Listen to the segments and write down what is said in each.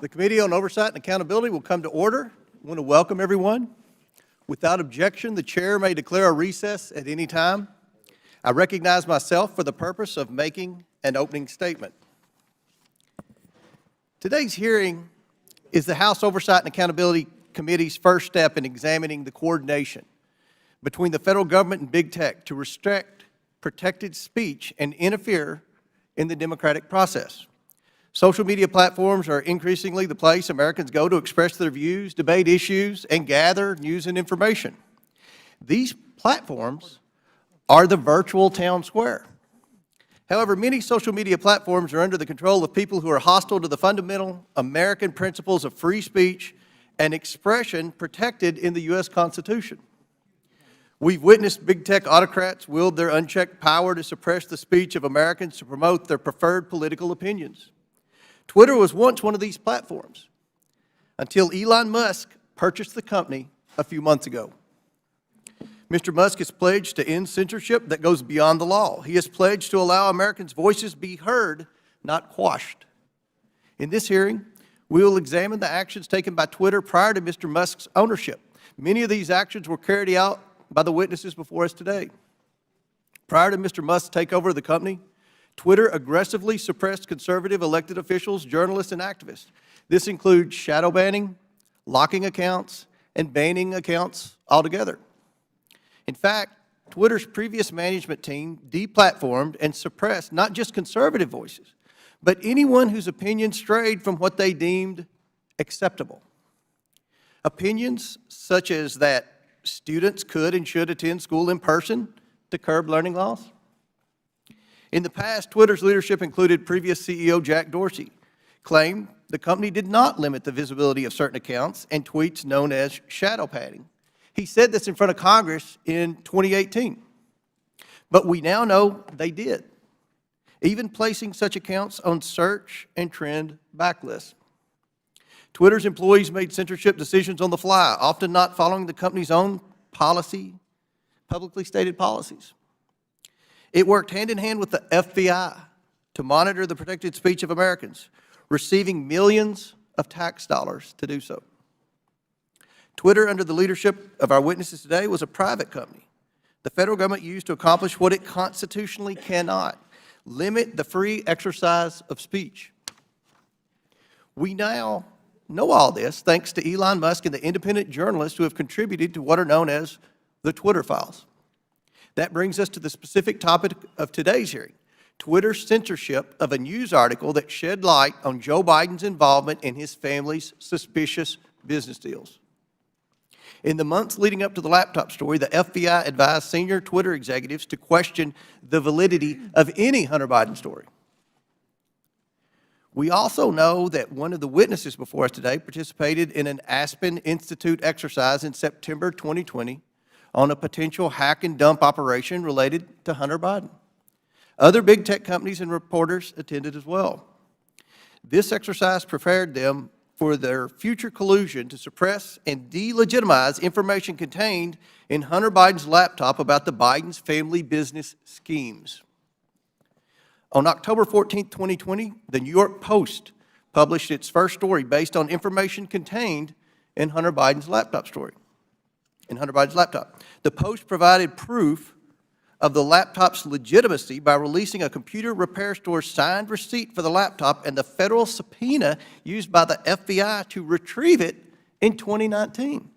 The Committee on Oversight and Accountability will come to order. I want to welcome everyone. Without objection, the chair may declare a recess at any time. I recognize myself for the purpose of making an opening statement. Today's hearing is the House Oversight and Accountability Committee's first step in examining the coordination between the federal government and big tech to restrict protected speech and interfere in the democratic process. Social media platforms are increasingly the place Americans go to express their views, debate issues, and gather news and information. These platforms are the virtual town square. However, many social media platforms are under the control of people who are hostile to the fundamental American principles of free speech and expression protected in the U.S. Constitution. We've witnessed big tech autocrats wield their unchecked power to suppress the speech of Americans to promote their preferred political opinions. Twitter was once one of these platforms until Elon Musk purchased the company a few months ago. Mr. Musk has pledged to end censorship that goes beyond the law. He has pledged to allow Americans' voices be heard, not quashed. In this hearing, we will examine the actions taken by Twitter prior to Mr. Musk's ownership. Many of these actions were carried out by the witnesses before us today. Prior to Mr. Musk's takeover of the company, Twitter aggressively suppressed conservative elected officials, journalists, and activists. This includes shadow banning, locking accounts, and banning accounts altogether. In fact, Twitter's previous management team deplatformed and suppressed not just conservative voices, but anyone whose opinion strayed from what they deemed acceptable. Opinions such as that students could and should attend school in person to curb learning loss. In the past, Twitter's leadership included previous CEO Jack Dorsey, claimed the company did not limit the visibility of certain accounts and tweets known as shadow banning. He said this in front of Congress in 2018. But we now know they did, even placing such accounts on search and trend backlists. Twitter's employees made censorship decisions on the fly, often not following the company's own publicly stated policies. It worked hand in hand with the FBI to monitor the protected speech of Americans, receiving millions of tax dollars to do so. Twitter, under the leadership of our witnesses today, was a private company the federal government used to accomplish what it constitutionally cannot: limit the free exercise of speech. We now know all this thanks to Elon Musk and the independent journalists who have contributed to what are known as the Twitter files. That brings us to the specific topic of today's hearing: Twitter's censorship of a news article that shed light on Joe Biden's involvement in his family's suspicious business deals. In the months leading up to the laptop story, the FBI advised senior Twitter executives to question the validity of any Hunter Biden story. We also know that one of the witnesses before us today participated in an Aspen Institute exercise in September 2020 on a potential hack and dump operation related to Hunter Biden. Other big tech companies and reporters attended as well. This exercise prepared them for their future collusion to suppress and delegitimize information contained in Hunter Biden's laptop about the Biden's family business schemes. On October 14, 2020, the New York Post published its first story based on information contained in Hunter Biden's laptop. The Post provided proof of the laptop's legitimacy by releasing a computer repair store's signed receipt for the laptop and the federal subpoena used by the FBI to retrieve it in 2019.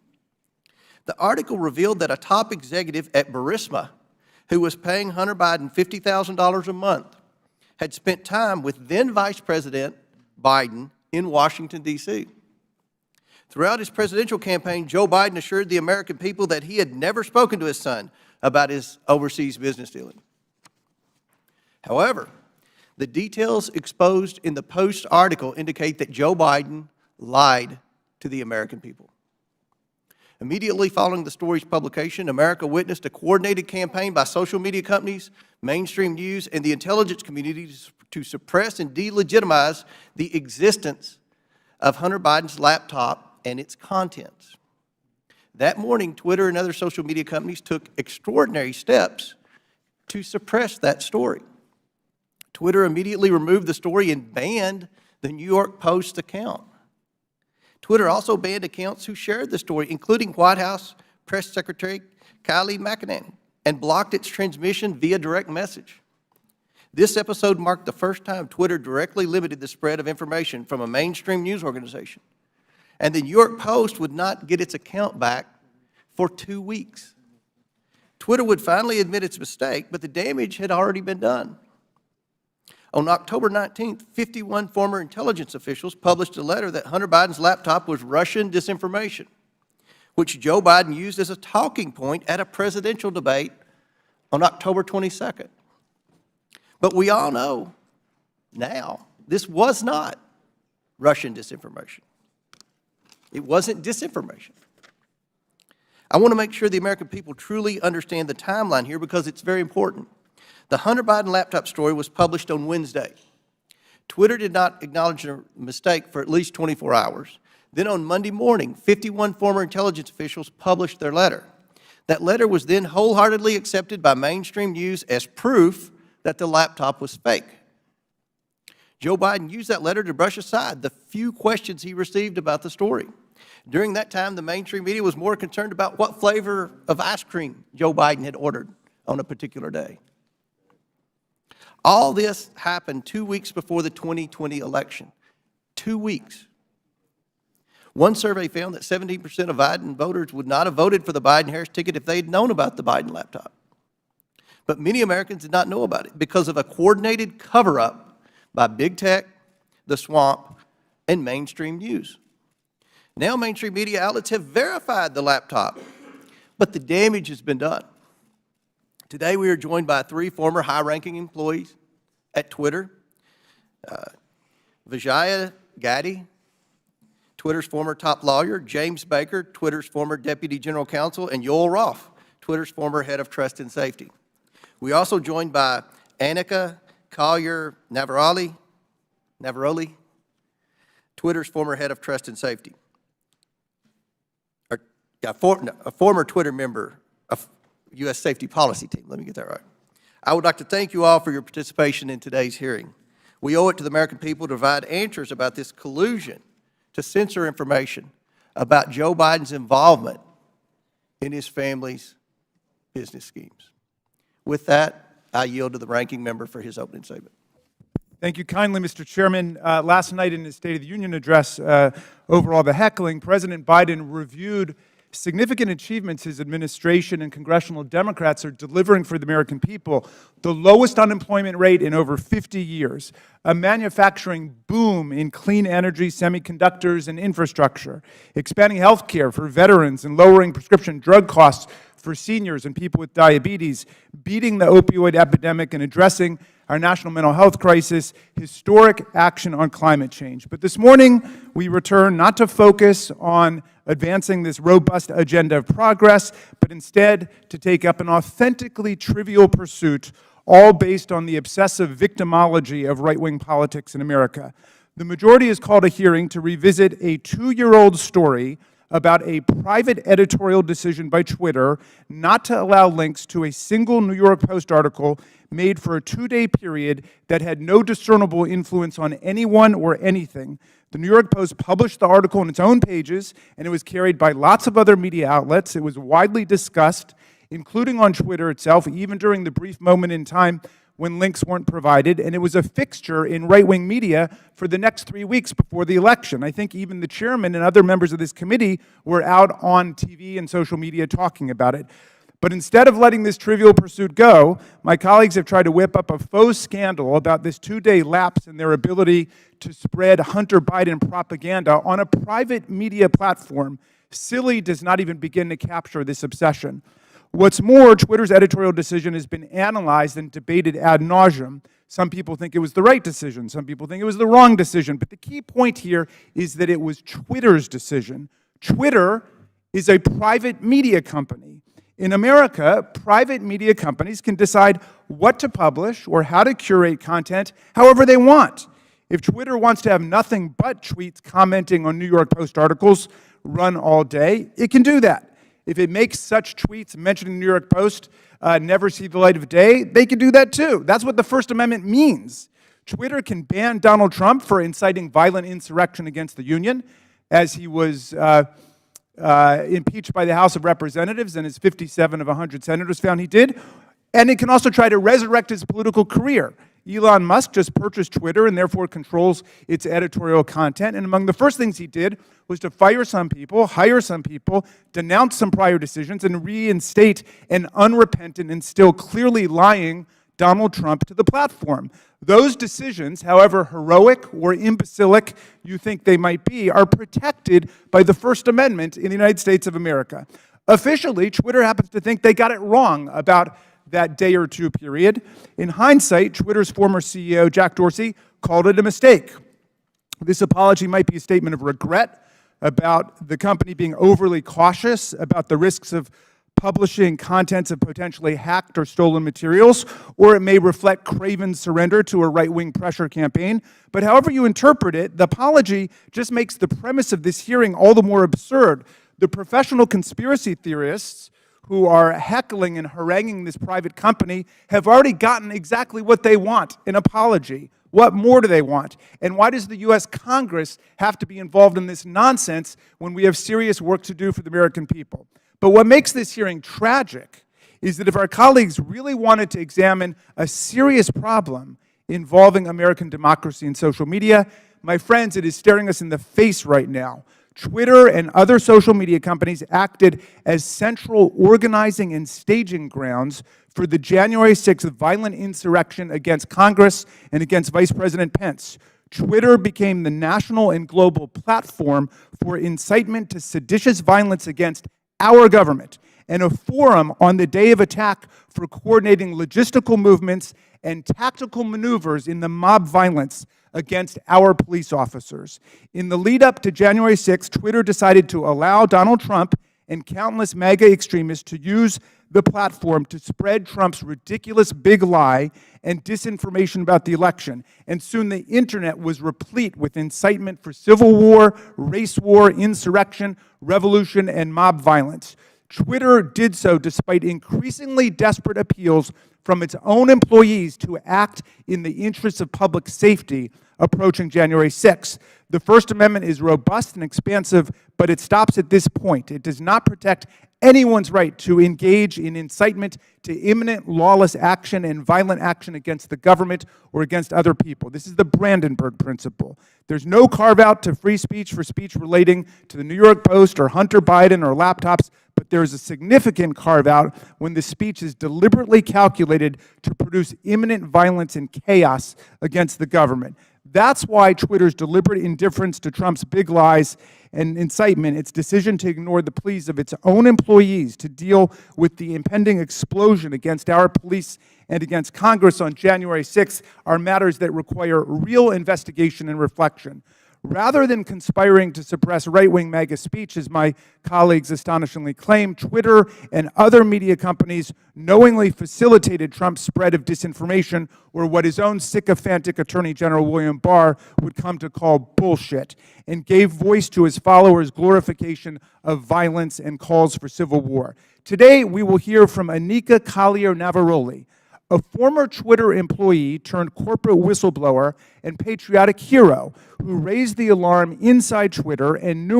The article revealed that a top executive at Burisma, who was paying Hunter Biden $50,000 a month, had spent time with then Vice President Biden in Washington, D.C. Throughout his presidential campaign, Joe Biden assured the American people that he had never spoken to his son about his overseas business dealing. However, the details exposed in the Post article indicate that Joe Biden lied to the American people. Immediately following the story's publication, America witnessed a coordinated campaign by social media companies, mainstream news, and the intelligence community to suppress and delegitimize the existence of Hunter Biden's laptop and its contents. That morning, Twitter and other social media companies took extraordinary steps to suppress that story. Twitter immediately removed the story and banned the New York Post account. Twitter also banned accounts who shared the story, including White House Press Secretary Kylie McEnany, and blocked its transmission via direct message. This episode marked the first time Twitter directly limited the spread of information from a mainstream news organization. And the New York Post would not get its account back for 2 weeks. Twitter would finally admit its mistake, but the damage had already been done. On October 19th, 51 former intelligence officials published a letter that Hunter Biden's laptop was Russian disinformation, which Joe Biden used as a talking point at a presidential debate on October 22nd. But we all know now this was not Russian disinformation. It wasn't disinformation. I want to make sure the American people truly understand the timeline here because it's very important. The Hunter Biden laptop story was published on Wednesday. Twitter did not acknowledge a mistake for at least 24 hours. Then on Monday morning, 51 former intelligence officials published their letter. That letter was then wholeheartedly accepted by mainstream news as proof that the laptop was fake. Joe Biden used that letter to brush aside the few questions he received about the story. During that time, the mainstream media was more concerned about what flavor of ice cream Joe Biden had ordered on a particular day. All this happened 2 weeks before the 2020 election. 2 weeks. One survey found that 17% of Biden voters would not have voted for the Biden-Harris ticket if they had known about the Biden laptop. But many Americans did not know about it because of a coordinated cover-up by big tech, the swamp, and mainstream news. Now mainstream media outlets have verified the laptop, but the damage has been done. Today we are joined by 3 former high-ranking employees at Twitter. Vijaya Gadde, Twitter's former top lawyer, James Baker, Twitter's former deputy general counsel, and Yoel Roth, Twitter's former head of trust and safety. We are also joined by Annika Collier-Navaroli, Twitter's former head of trust and safety. A former Twitter member of U.S. safety policy team. Let me get that right. I would like to thank you all for your participation in today's hearing. We owe it to the American people to provide answers about this collusion to censor information about Joe Biden's involvement in his family's business schemes. With that, I yield to the ranking member for his opening statement. Thank you kindly, Mr. Chairman. Last night in his State of the Union address, over all the heckling, President Biden reviewed significant achievements his administration and congressional Democrats are delivering for the American people. The lowest unemployment rate in over 50 years, a manufacturing boom in clean energy, semiconductors, and infrastructure, expanding health care for veterans and lowering prescription drug costs for seniors and people with diabetes, beating the opioid epidemic and addressing our national mental health crisis, historic action on climate change. But this morning, we return not to focus on advancing this robust agenda of progress, but instead to take up an authentically trivial pursuit, all based on the obsessive victimology of right-wing politics in America. The majority has called a hearing to revisit a 2-year-old story about a private editorial decision by Twitter not to allow links to a single New York Post article made for a 2-day period that had no discernible influence on anyone or anything. The New York Post published the article on its own pages, and it was carried by lots of other media outlets. It was widely discussed, including on Twitter itself, even during the brief moment in time when links weren't provided, and it was a fixture in right-wing media for the next 3 weeks before the election. I think even the chairman and other members of this committee were out on TV and social media talking about it. But instead of letting this trivial pursuit go, my colleagues have tried to whip up a faux scandal about this 2-day lapse in their ability to spread Hunter Biden propaganda on a private media platform. Silly does not even begin to capture this obsession. What's more, Twitter's editorial decision has been analyzed and debated ad nauseum. Some people think it was the right decision. Some people think it was the wrong decision. But the key point here is that it was Twitter's decision. Twitter is a private media company. In America, private media companies can decide what to publish or how to curate content however they want. If Twitter wants to have nothing but tweets commenting on New York Post articles run all day, it can do that. If it makes such tweets mentioning the New York Post never see the light of day, they can do that too. That's what the First Amendment means. Twitter can ban Donald Trump for inciting violent insurrection against the Union. as he was impeached by the House of Representatives, and as 57 of 100 senators found he did. And it can also try to resurrect his political career. Elon Musk just purchased Twitter and therefore controls its editorial content. And among the first things he did was to fire some people, hire some people, denounce some prior decisions, and reinstate an unrepentant and still clearly lying Donald Trump to the platform. Those decisions, however heroic or imbecilic you think they might be, are protected by the First Amendment in the United States of America. Officially, Twitter happens to think they got it wrong about that day or two period. In hindsight, Twitter's former CEO, Jack Dorsey, called it a mistake. This apology might be a statement of regret about the company being overly cautious about the risks of publishing contents of potentially hacked or stolen materials, or it may reflect craven surrender to a right-wing pressure campaign. But however you interpret it, the apology just makes the premise of this hearing all the more absurd. The professional conspiracy theorists who are heckling and haranguing this private company have already gotten exactly what they want, an apology. What more do they want? And why does the U.S. Congress have to be involved in this nonsense when we have serious work to do for the American people? But what makes this hearing tragic is that if our colleagues really wanted to examine a serious problem involving American democracy and social media, my friends, it is staring us in the face right now. Twitter and other social media companies acted as central organizing and staging grounds for the January 6th violent insurrection against Congress and against Vice President Pence. Twitter became the national and global platform for incitement to seditious violence against our government, and a forum on the day of attack for coordinating logistical movements and tactical maneuvers in the mob violence against our police officers. In the lead up to January 6th, Twitter decided to allow Donald Trump and countless MAGA extremists to use the platform to spread Trump's ridiculous big lie and disinformation about the election. And soon the internet was replete with incitement for civil war, race war, insurrection, revolution, and mob violence. Twitter did so despite increasingly desperate appeals from its own employees to act in the interests of public safety approaching January 6th. The First Amendment is robust and expansive, but it stops at this point. It does not protect anyone's right to engage in incitement to imminent lawless action and violent action against the government or against other people. This is the Brandenburg Principle. There's no carve-out to free speech for speech relating to the New York Post or Hunter Biden or laptops, but there is a significant carve-out when the speech is deliberately calculated to produce imminent violence and chaos against the government. That's why Twitter's deliberate indifference to Trump's big lies and incitement, its decision to ignore the pleas of its own employees to deal with the impending explosion against our police and against Congress on January 6th, are matters that require real investigation and reflection. Rather than conspiring to suppress right-wing MAGA speech, as my colleagues astonishingly claim, Twitter and other media companies knowingly facilitated Trump's spread of disinformation, or what his own sycophantic Attorney General William Barr would come to call bullshit, and gave voice to his followers' glorification of violence and calls for civil war. Today, we will hear from Anika Collier-Navaroli, a former Twitter employee turned corporate whistleblower and patriotic hero who raised the alarm inside Twitter and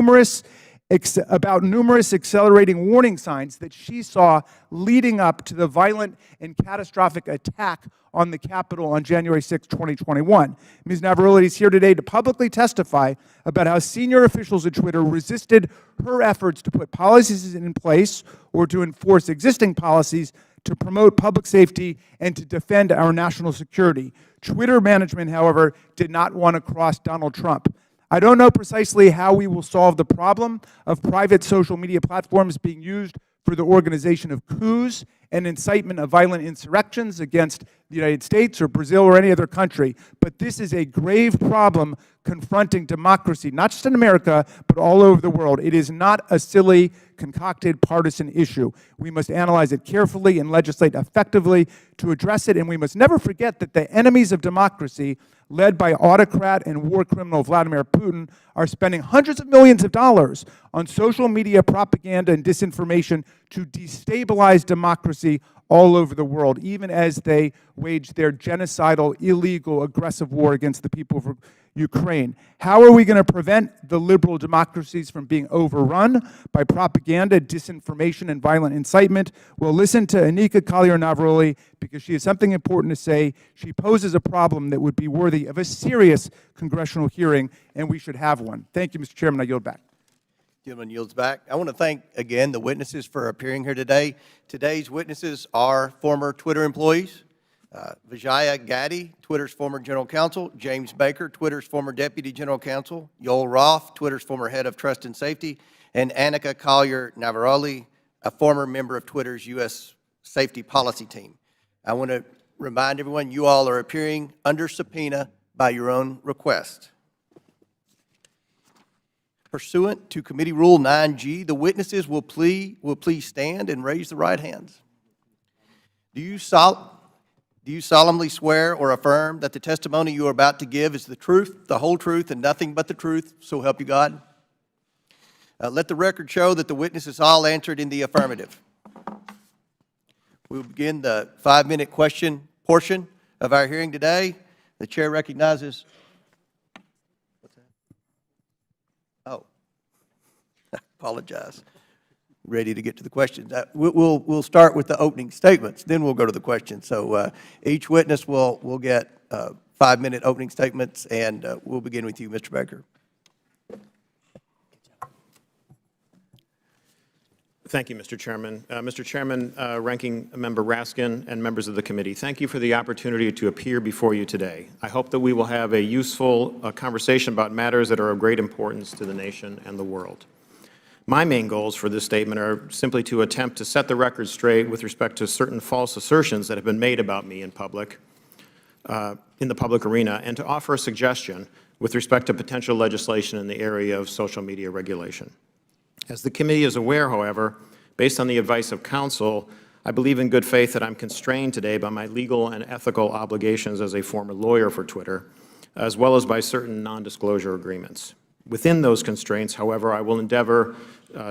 about numerous accelerating warning signs that she saw leading up to the violent and catastrophic attack on the Capitol on January 6, 2021. Ms. Navaroli is here today to publicly testify about how senior officials at Twitter resisted her efforts to put policies in place or to enforce existing policies to promote public safety and to defend our national security. Twitter management, however, did not want to cross Donald Trump. I don't know precisely how we will solve the problem of private social media platforms being used for the organization of coups and incitement of violent insurrections against the United States or Brazil or any other country. But this is a grave problem confronting democracy, not just in America, but all over the world. It is not a silly, concocted partisan issue. We must analyze it carefully and legislate effectively to address it, and we must never forget that the enemies of democracy, led by autocrat and war criminal Vladimir Putin, are spending hundreds of millions of dollars on social media propaganda and disinformation to destabilize democracy all over the world, even as they wage their genocidal, illegal, aggressive war against the people of Ukraine. How are we going to prevent the liberal democracies from being overrun by propaganda, disinformation, and violent incitement? We'll listen to Anika Collier-Navaroli because she has something important to say. She poses a problem that would be worthy of a serious congressional hearing, and we should have one. Thank you, Mr. Chairman. I yield back. Gentleman yields back. I want to thank again the witnesses for appearing here today. Today's witnesses are former Twitter employees. Vijaya Gaddy, Twitter's former general counsel; James Baker, Twitter's former deputy general counsel; Yoel Roth, Twitter's former head of trust and safety; and Anika Collier-Navaroli, a former member of Twitter's U.S. safety policy team. I want to remind everyone you all are appearing under subpoena by your own request. Pursuant to Committee Rule 9G, the witnesses will please stand and raise the right hands. Do you solemnly swear or affirm that the testimony you are about to give is the truth, the whole truth, and nothing but the truth, so help you God? Let the record show that the witnesses all answered in the affirmative. We will begin the 5-minute question portion of our hearing today. The chair recognizes. What's that? Oh, I apologize. Ready to get to the questions. We'll start with the opening statements, then we'll go to the questions. So each witness will get 5-minute opening statements, and we'll begin with you, Mr. Baker. Thank you, Mr. Chairman. Mr. Chairman, Ranking Member Raskin, and members of the committee, thank you for the opportunity to appear before you today. I hope that we will have a useful conversation about matters that are of great importance to the nation and the world. My main goals for this statement are simply to attempt to set the record straight with respect to certain false assertions that have been made about me in public, in the public arena, and to offer a suggestion with respect to potential legislation in the area of social media regulation. As the committee is aware, however, based on the advice of counsel, I believe in good faith that I'm constrained today by my legal and ethical obligations as a former lawyer for Twitter, as well as by certain non-disclosure agreements. Within those constraints, however, I will endeavor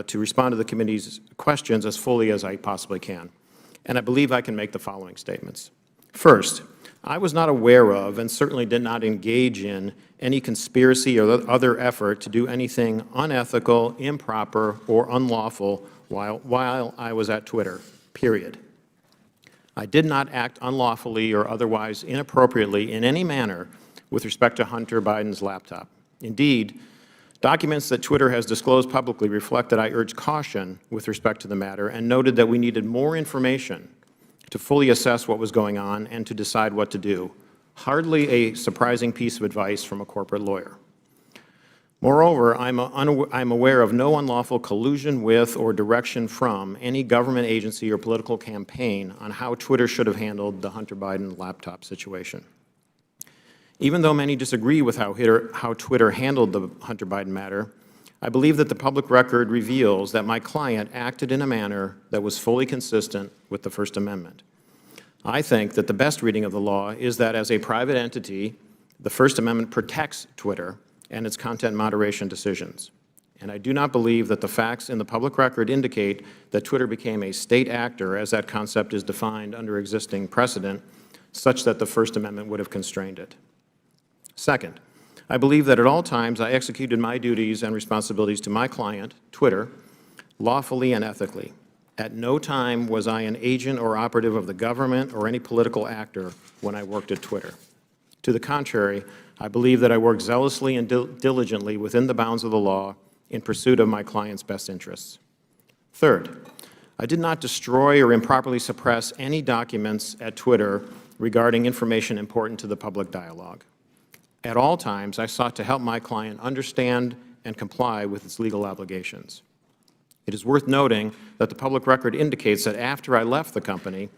to respond to the committee's questions as fully as I possibly can. And I believe I can make the following statements. First, I was not aware of and certainly did not engage in any conspiracy or other effort to do anything unethical, improper, or unlawful while I was at Twitter, period. I did not act unlawfully or otherwise inappropriately in any manner with respect to Hunter Biden's laptop. Indeed, documents that Twitter has disclosed publicly reflect that I urged caution with respect to the matter and noted that we needed more information to fully assess what was going on and to decide what to do. Hardly a surprising piece of advice from a corporate lawyer. Moreover, I'm aware of no unlawful collusion with or direction from any government agency or political campaign on how Twitter should have handled the Hunter Biden laptop situation. Even though many disagree with how Twitter handled the Hunter Biden matter, I believe that the public record reveals that my client acted in a manner that was fully consistent with the First Amendment. I think that the best reading of the law is that as a private entity, the First Amendment protects Twitter and its content moderation decisions. And I do not believe that the facts in the public record indicate that Twitter became a state actor as that concept is defined under existing precedent, such that the First Amendment would have constrained it. Second, I believe that at all times I executed my duties and responsibilities to my client, Twitter, lawfully and ethically. At no time was I an agent or operative of the government or any political actor when I worked at Twitter. To the contrary, I believe that I worked zealously and diligently within the bounds of the law in pursuit of my client's best interests. Third, I did not destroy or improperly suppress any documents at Twitter regarding information important to the public dialogue. At all times, I sought to help my client understand and comply with its legal obligations. It is worth noting that the public record indicates that after I left the company,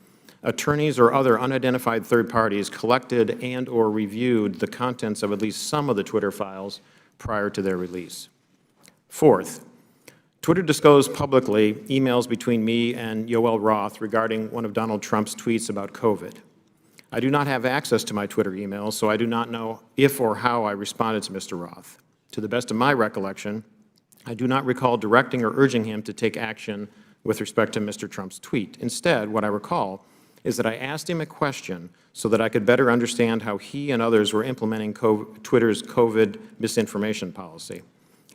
attorneys or other unidentified third parties collected and/or reviewed the contents of at least some of the Twitter files prior to their release. Fourth, Twitter disclosed publicly emails between me and Yoel Roth regarding one of Donald Trump's tweets about COVID. I do not have access to my Twitter emails, so I do not know if or how I responded to Mr. Roth. To the best of my recollection, I do not recall directing or urging him to take action with respect to Mr. Trump's tweet. Instead, what I recall is that I asked him a question so that I could better understand how he and others were implementing Twitter's COVID misinformation policy.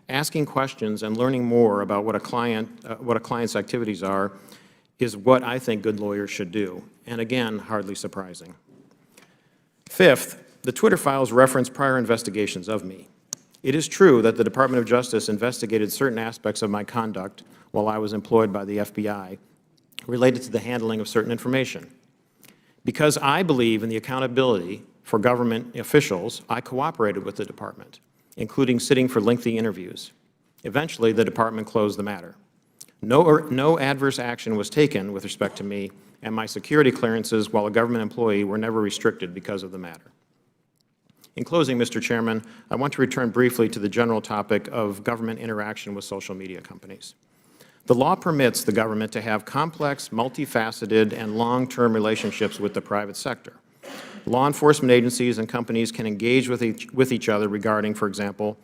Asking questions and learning more about what a client's activities are is what I think good lawyers should do, and again, hardly surprising. Fifth, the Twitter files reference prior investigations of me. It is true that the Department of Justice investigated certain aspects of my conduct while I was employed by the FBI related to the handling of certain information. Because I believe in the accountability for government officials, I cooperated with the department, including sitting for lengthy interviews. Eventually, the department closed the matter. No adverse action was taken with respect to me, and my security clearances while a government employee were never restricted because of the matter. In closing, Mr. Chairman, I want to return briefly to the general topic of government interaction with social media companies. The law permits the government to have complex, multifaceted, and long-term relationships with the private sector. Law enforcement agencies and companies can engage with each other regarding, for example,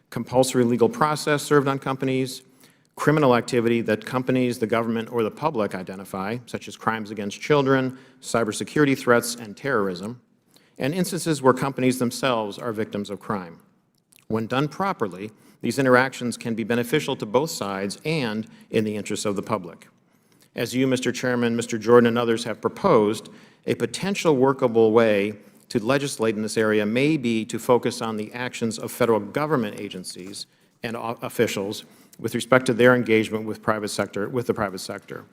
compulsory legal process served on companies, criminal activity that companies, the government, or the public identify, such as crimes against children, cybersecurity threats, and terrorism, and instances where companies themselves are victims of crime. When done properly, these interactions can be beneficial to both sides and in the interests of the public. As you, Mr. Chairman, Mr. Jordan, and others have proposed, a potential workable way to legislate in this area may be to focus on the actions of federal government agencies and officials with respect to their engagement with the private sector.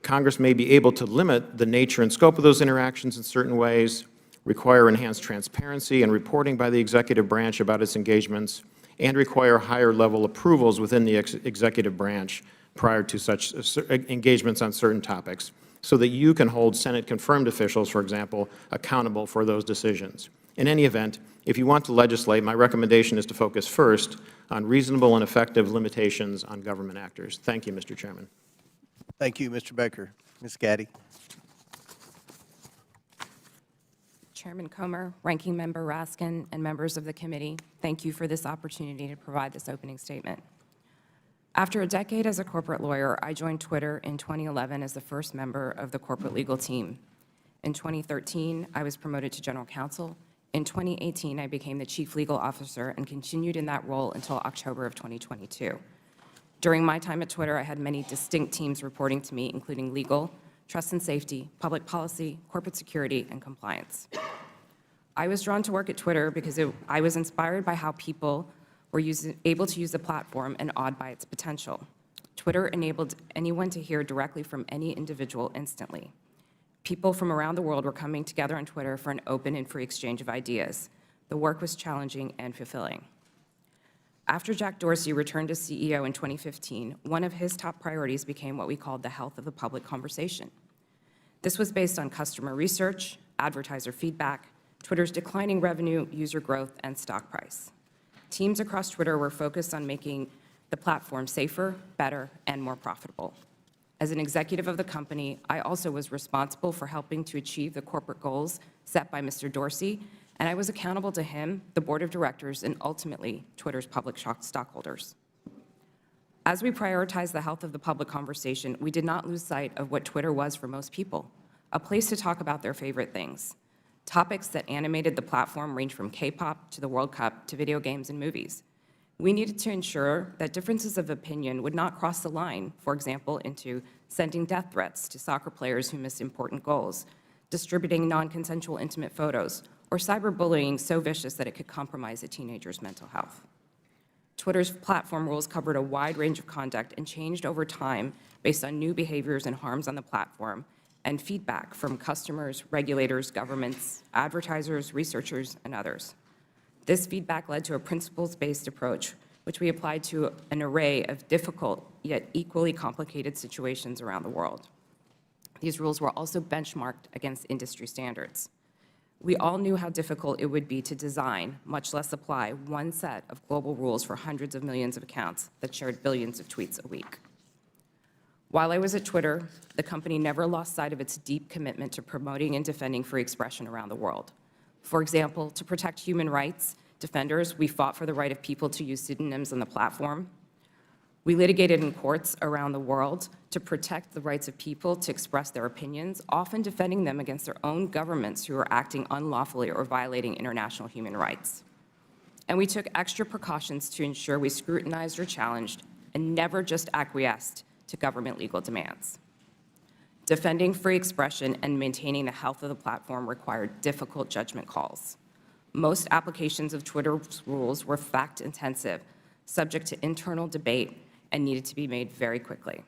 Congress may be able to limit the nature and scope of those interactions in certain ways, require enhanced transparency and reporting by the executive branch about its engagements, and require higher-level approvals within the executive branch prior to such engagements on certain topics, so that you can hold Senate-confirmed officials, for example, accountable for those decisions. In any event, if you want to legislate, my recommendation is to focus first on reasonable and effective limitations on government actors. Thank you, Mr. Chairman. Thank you, Mr. Baker. Ms. Gaddy. Chairman Comer, Ranking Member Raskin, and members of the committee, thank you for this opportunity to provide this opening statement. After a decade as a corporate lawyer, I joined Twitter in 2011 as the first member of the corporate legal team. In 2013, I was promoted to general counsel. In 2018, I became the chief legal officer and continued in that role until October of 2022. During my time at Twitter, I had many distinct teams reporting to me, including legal, trust and safety, public policy, corporate security, and compliance. I was drawn to work at Twitter because I was inspired by how people were able to use the platform and awed by its potential. Twitter enabled anyone to hear directly from any individual instantly. People from around the world were coming together on Twitter for an open and free exchange of ideas. The work was challenging and fulfilling. After Jack Dorsey returned as CEO in 2015, one of his top priorities became what we called the health of the public conversation. This was based on customer research, advertiser feedback, Twitter's declining revenue, user growth, and stock price. Teams across Twitter were focused on making the platform safer, better, and more profitable. As an executive of the company, I also was responsible for helping to achieve the corporate goals set by Mr. Dorsey, and I was accountable to him, the board of directors, and ultimately Twitter's public stockholders. As we prioritized the health of the public conversation, we did not lose sight of what Twitter was for most people, a place to talk about their favorite things. Topics that animated the platform range from K-pop to the World Cup to video games and movies. We needed to ensure that differences of opinion would not cross the line, for example, into sending death threats to soccer players who missed important goals, distributing non-consensual intimate photos, or cyberbullying so vicious that it could compromise a teenager's mental health. Twitter's platform rules covered a wide range of conduct and changed over time based on new behaviors and harms on the platform and feedback from customers, regulators, governments, advertisers, researchers, and others. This feedback led to a principles-based approach, which we applied to an array of difficult yet equally complicated situations around the world. These rules were also benchmarked against industry standards. We all knew how difficult it would be to design, much less apply, one set of global rules for hundreds of millions of accounts that shared billions of tweets a week. While I was at Twitter, the company never lost sight of its deep commitment to promoting and defending free expression around the world. For example, to protect human rights defenders, we fought for the right of people to use pseudonyms on the platform. We litigated in courts around the world to protect the rights of people to express their opinions, often defending them against their own governments who are acting unlawfully or violating international human rights. And we took extra precautions to ensure we scrutinized or challenged and never just acquiesced to government legal demands. Defending free expression and maintaining the health of the platform required difficult judgment calls. Most applications of Twitter's rules were fact-intensive, subject to internal debate, and needed to be made very quickly.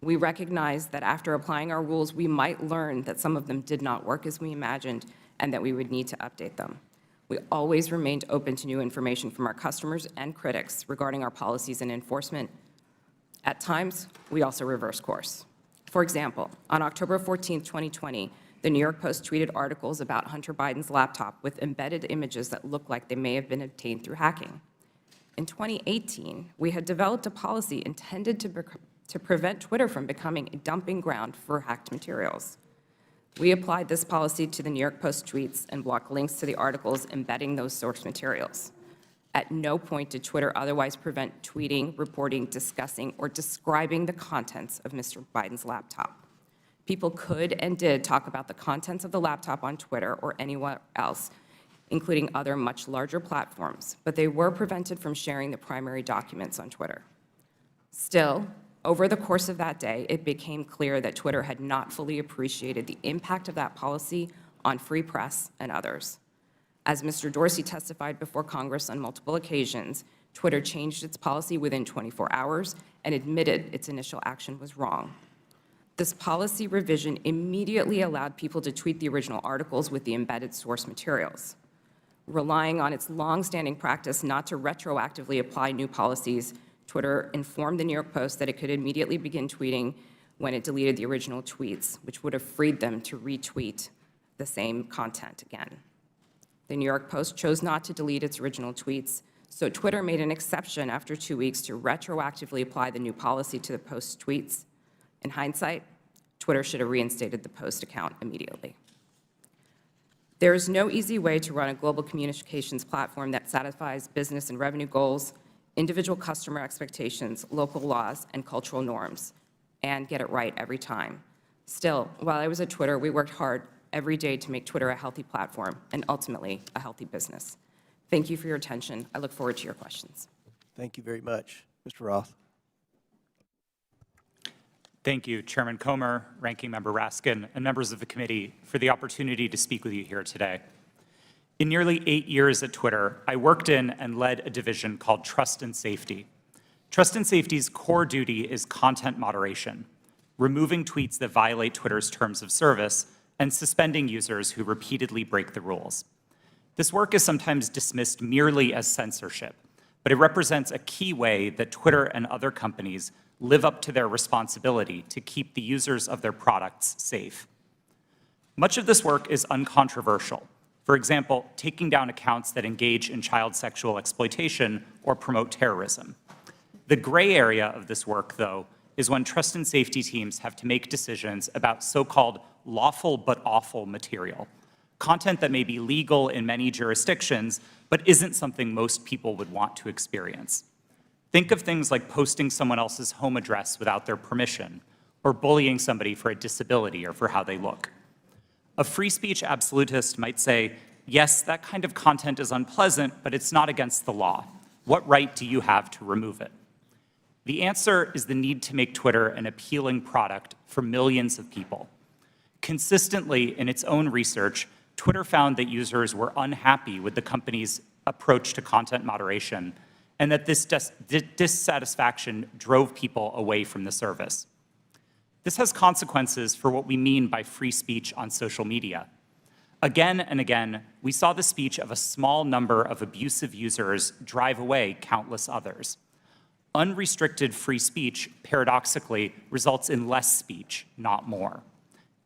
We recognized that after applying our rules, we might learn that some of them did not work as we imagined and that we would need to update them. We always remained open to new information from our customers and critics regarding our policies and enforcement. At times, we also reversed course. For example, on October 14, 2020, the New York Post tweeted articles about Hunter Biden's laptop with embedded images that looked like they may have been obtained through hacking. In 2018, we had developed a policy intended to prevent Twitter from becoming a dumping ground for hacked materials. We applied this policy to the New York Post tweets and blocked links to the articles embedding those source materials. At no point did Twitter otherwise prevent tweeting, reporting, discussing, or describing the contents of Mr. Biden's laptop. People could and did talk about the contents of the laptop on Twitter or anywhere else, including other much larger platforms, but they were prevented from sharing the primary documents on Twitter. Still, over the course of that day, it became clear that Twitter had not fully appreciated the impact of that policy on free press and others. As Mr. Dorsey testified before Congress on multiple occasions, Twitter changed its policy within 24 hours and admitted its initial action was wrong. This policy revision immediately allowed people to tweet the original articles with the embedded source materials. Relying on its long-standing practice not to retroactively apply new policies, Twitter informed the New York Post that it could immediately begin tweeting when it deleted the original tweets, which would have freed them to retweet the same content again. The New York Post chose not to delete its original tweets, so Twitter made an exception after 2 weeks to retroactively apply the new policy to the Post's tweets. In hindsight, Twitter should have reinstated the Post account immediately. There is no easy way to run a global communications platform that satisfies business and revenue goals, individual customer expectations, local laws, and cultural norms, and get it right every time. Still, while I was at Twitter, we worked hard every day to make Twitter a healthy platform and ultimately a healthy business. Thank you for your attention. I look forward to your questions. Thank you very much. Mr. Roth. Thank you, Chairman Comer, Ranking Member Raskin, and members of the committee for the opportunity to speak with you here today. In nearly 8 years at Twitter, I worked in and led a division called Trust and Safety. Trust and Safety's core duty is content moderation, removing tweets that violate Twitter's terms of service and suspending users who repeatedly break the rules. This work is sometimes dismissed merely as censorship, but it represents a key way that Twitter and other companies live up to their responsibility to keep the users of their products safe. Much of this work is uncontroversial. For example, taking down accounts that engage in child sexual exploitation or promote terrorism. The gray area of this work, though, is when trust and safety teams have to make decisions about so-called lawful but awful material, content that may be legal in many jurisdictions, but isn't something most people would want to experience. Think of things like posting someone else's home address without their permission, or bullying somebody for a disability or for how they look. A free speech absolutist might say, yes, that kind of content is unpleasant, but it's not against the law. What right do you have to remove it? The answer is the need to make Twitter an appealing product for millions of people. Consistently, in its own research, Twitter found that users were unhappy with the company's approach to content moderation, and that this dissatisfaction drove people away from the service. This has consequences for what we mean by free speech on social media. Again and again, we saw the speech of a small number of abusive users drive away countless others. Unrestricted free speech, paradoxically, results in less speech, not more.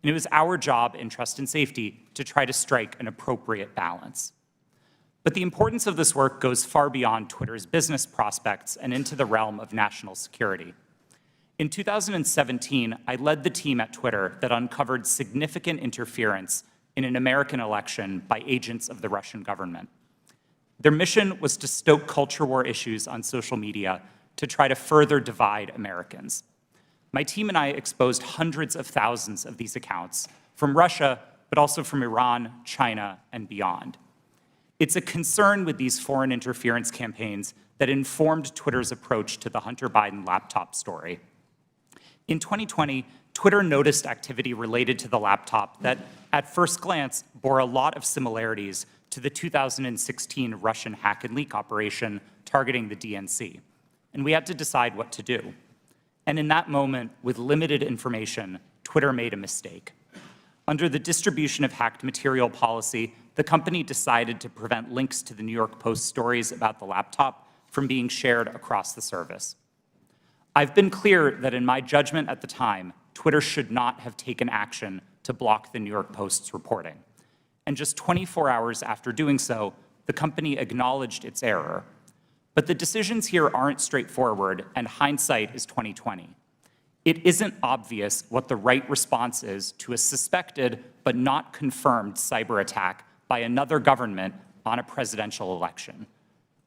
And it was our job in Trust and Safety to try to strike an appropriate balance. But the importance of this work goes far beyond Twitter's business prospects and into the realm of national security. In 2017, I led the team at Twitter that uncovered significant interference in an American election by agents of the Russian government. Their mission was to stoke culture war issues on social media, to try to further divide Americans. My team and I exposed hundreds of thousands of these accounts from Russia, but also from Iran, China, and beyond. It's a concern with these foreign interference campaigns that informed Twitter's approach to the Hunter Biden laptop story. In 2020, Twitter noticed activity related to the laptop that, at first glance, bore a lot of similarities to the 2016 Russian hack and leak operation targeting the DNC, and we had to decide what to do. And in that moment, with limited information, Twitter made a mistake. Under the distribution of hacked material policy, the company decided to prevent links to the New York Post stories about the laptop from being shared across the service. I've been clear that in my judgment at the time, Twitter should not have taken action to block the New York Post's reporting. And just 24 hours after doing so, the company acknowledged its error. But the decisions here aren't straightforward, and hindsight is 2020. It isn't obvious what the right response is to a suspected but not confirmed cyber attack by another government on a presidential election.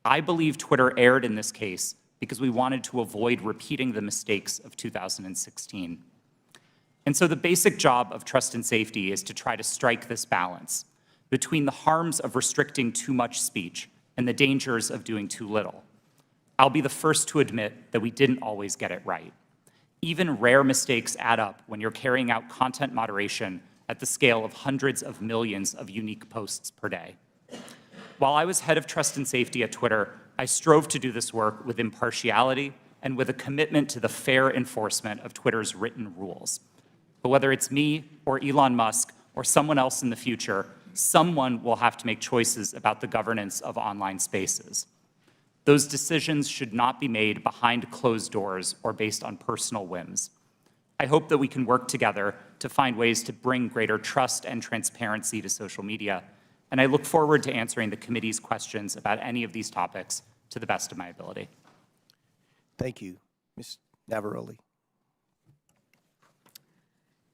I believe Twitter erred in this case because we wanted to avoid repeating the mistakes of 2016. And so the basic job of trust and safety is to try to strike this balance between the harms of restricting too much speech and the dangers of doing too little. I'll be the first to admit that we didn't always get it right. Even rare mistakes add up when you're carrying out content moderation at the scale of hundreds of millions of unique posts per day. While I was head of trust and safety at Twitter, I strove to do this work with impartiality and with a commitment to the fair enforcement of Twitter's written rules. But whether it's me or Elon Musk or someone else in the future, someone will have to make choices about the governance of online spaces. Those decisions should not be made behind closed doors or based on personal whims. I hope that we can work together to find ways to bring greater trust and transparency to social media, and I look forward to answering the committee's questions about any of these topics to the best of my ability. Thank you. Ms. Navaroli.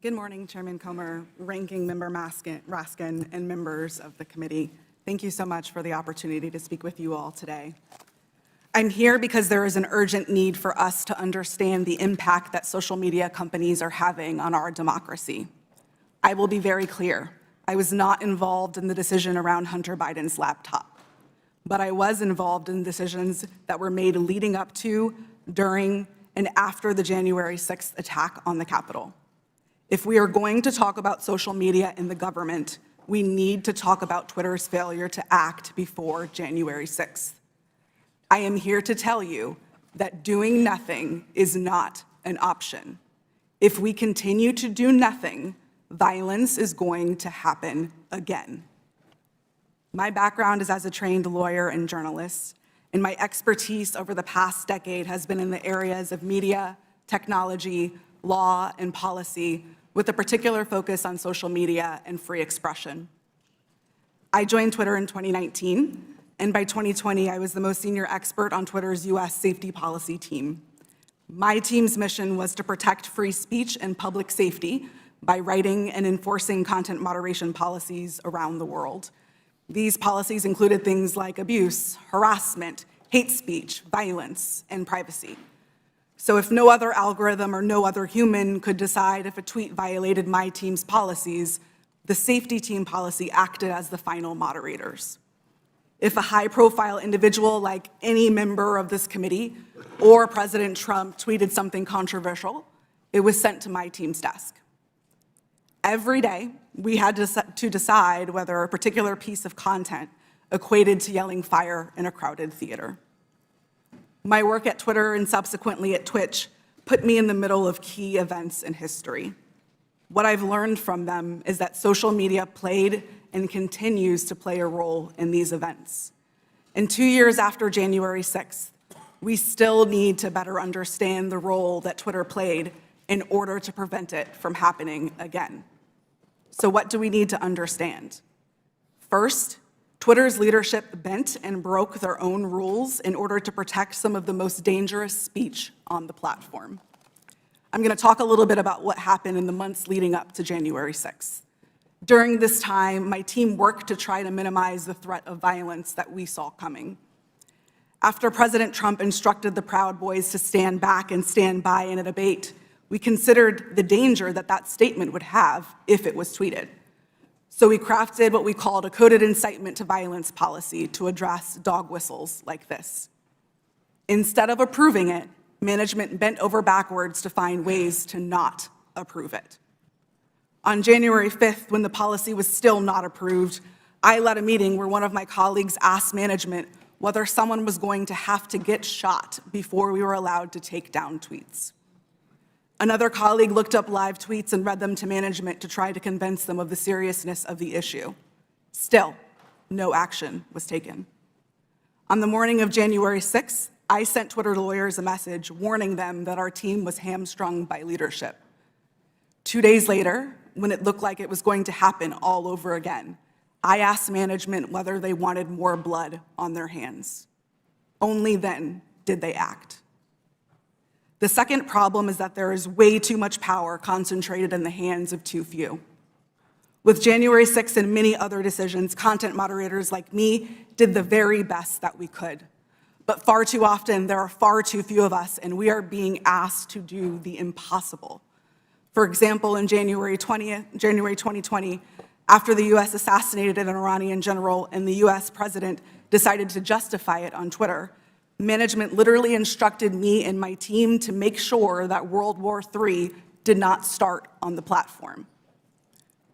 Good morning, Chairman Comer, Ranking Member Raskin, and members of the committee. Thank you so much for the opportunity to speak with you all today. I'm here because there is an urgent need for us to understand the impact that social media companies are having on our democracy. I will be very clear. I was not involved in the decision around Hunter Biden's laptop, but I was involved in decisions that were made leading up to, during, and after the January 6th attack on the Capitol. If we are going to talk about social media in the government, we need to talk about Twitter's failure to act before January 6th. I am here to tell you that doing nothing is not an option. If we continue to do nothing, violence is going to happen again. My background is as a trained lawyer and journalist, and my expertise over the past decade has been in the areas of media, technology, law, and policy, with a particular focus on social media and free expression. I joined Twitter in 2019, and by 2020, I was the most senior expert on Twitter's US safety policy team. My team's mission was to protect free speech and public safety by writing and enforcing content moderation policies around the world. These policies included things like abuse, harassment, hate speech, violence, and privacy. So if no other algorithm or no other human could decide if a tweet violated my team's policies, the safety team policy acted as the final moderators. If a high-profile individual like any member of this committee or President Trump tweeted something controversial, it was sent to my team's desk. Every day, we had to decide whether a particular piece of content equated to yelling fire in a crowded theater. My work at Twitter and subsequently at Twitch put me in the middle of key events in history. What I've learned from them is that social media played and continues to play a role in these events. And 2 years after January 6th, we still need to better understand the role that Twitter played in order to prevent it from happening again. So what do we need to understand? First, Twitter's leadership bent and broke their own rules in order to protect some of the most dangerous speech on the platform. I'm going to talk a little bit about what happened in the months leading up to January 6th. During this time, my team worked to try to minimize the threat of violence that we saw coming. After President Trump instructed the Proud Boys to stand back and stand by in a debate, we considered the danger that that statement would have if it was tweeted. So we crafted what we called a coded incitement to violence policy to address dog whistles like this. Instead of approving it, management bent over backwards to find ways to not approve it. On January 5th, when the policy was still not approved, I led a meeting where one of my colleagues asked management whether someone was going to have to get shot before we were allowed to take down tweets. Another colleague looked up live tweets and read them to management to try to convince them of the seriousness of the issue. Still, no action was taken. On the morning of January 6th, I sent Twitter lawyers a message warning them that our team was hamstrung by leadership. 2 days later, when it looked like it was going to happen all over again, I asked management whether they wanted more blood on their hands. Only then did they act. The second problem is that there is way too much power concentrated in the hands of too few. With January 6th and many other decisions, content moderators like me did the very best that we could. But far too often, there are far too few of us, and we are being asked to do the impossible. For example, in January 2020, after the US assassinated an Iranian general and the US president decided to justify it on Twitter, management literally instructed me and my team to make sure that World War III did not start on the platform.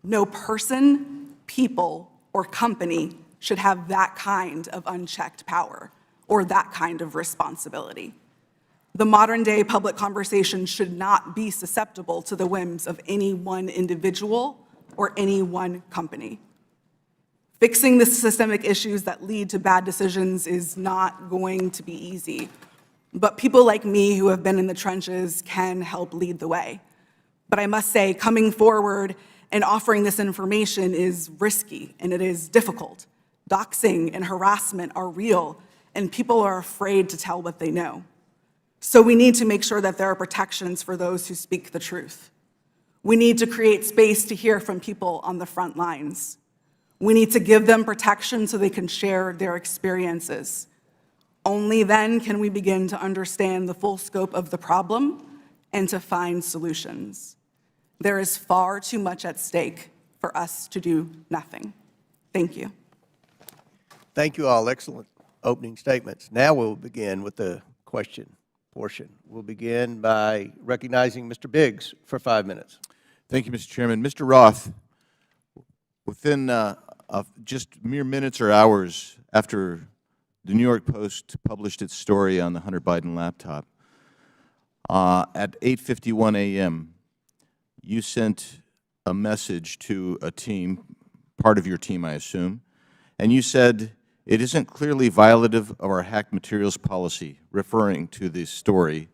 No person, people, or company should have that kind of unchecked power or that kind of responsibility. The modern-day public conversation should not be susceptible to the whims of any one individual or any one company. Fixing the systemic issues that lead to bad decisions is not going to be easy, but people like me who have been in the trenches can help lead the way. But I must say, coming forward and offering this information is risky and it is difficult. Doxing and harassment are real, and people are afraid to tell what they know. So we need to make sure that there are protections for those who speak the truth. We need to create space to hear from people on the front lines. We need to give them protection so they can share their experiences. Only then can we begin to understand the full scope of the problem and to find solutions. There is far too much at stake for us to do nothing. Thank you. Thank you all. Excellent opening statements. Now we'll begin with the question portion. We'll begin by recognizing Mr. Biggs for 5 minutes. Thank you, Mr. Chairman. Mr. Roth, within just mere minutes or hours after the New York Post published its story on the Hunter Biden laptop, at 8:51 a.m., you sent a message to a team, part of your team, I assume, and you said, "It isn't clearly violative of our hacked materials policy," referring to this story,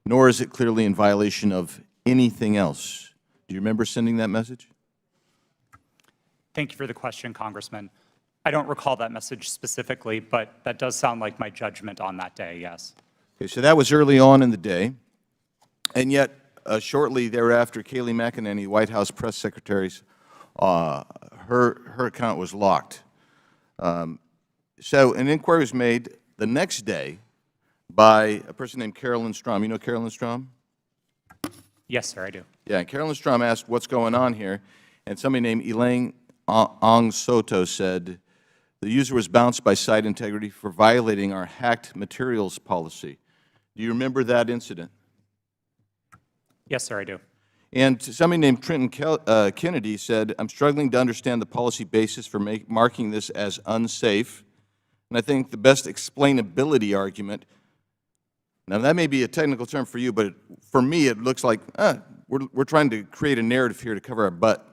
"nor is it clearly in violation of anything else." Do you remember sending that message? Thank you for the question, Congressman. I don't recall that message specifically, but that does sound like my judgment on that day, yes. Okay, so that was early on in the day, and yet shortly thereafter, Kayleigh McEnany, White House press secretary's, her account was locked. So an inquiry was made the next day by a person named Carolyn Strom. You know Carolyn Strom? Yes, sir, I do. Yeah, Carolyn Strom asked what's going on here, and somebody named Elaine Ong Soto said the user was bounced by site integrity for violating our hacked materials policy. Do you remember that incident? Yes, sir, I do. And somebody named Trenton Kennedy said, "I'm struggling to understand the policy basis for marking this as unsafe." And I think the best explainability argument, now that may be a technical term for you, but for me it looks like we're trying to create a narrative here to cover our butt.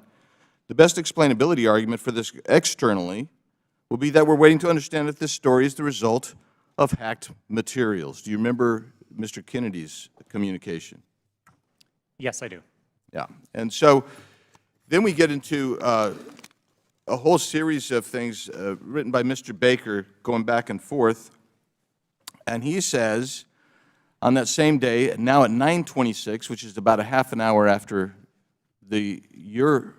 The best explainability argument for this externally will be that we're waiting to understand if this story is the result of hacked materials. Do you remember Mr. Kennedy's communication? Yes, I do. Yeah. And so then we get into a whole series of things written by Mr. Baker going back and forth. And he says, on that same day, now at 9:26, which is about a half an hour after your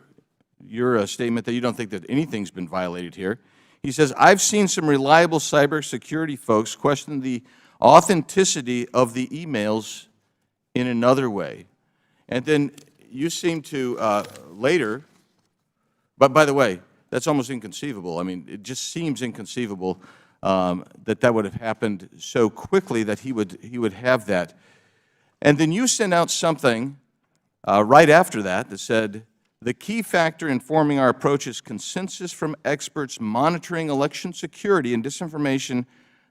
statement that you don't think that anything's been violated here, He says, I've seen some reliable cybersecurity folks question the authenticity of the emails in another way. And then you seem to later, but by the way, that's almost inconceivable. I mean, it just seems inconceivable that that would have happened so quickly that he would have that. And then you sent out something right after that said, the key factor in forming our approach is consensus from experts monitoring election security and disinformation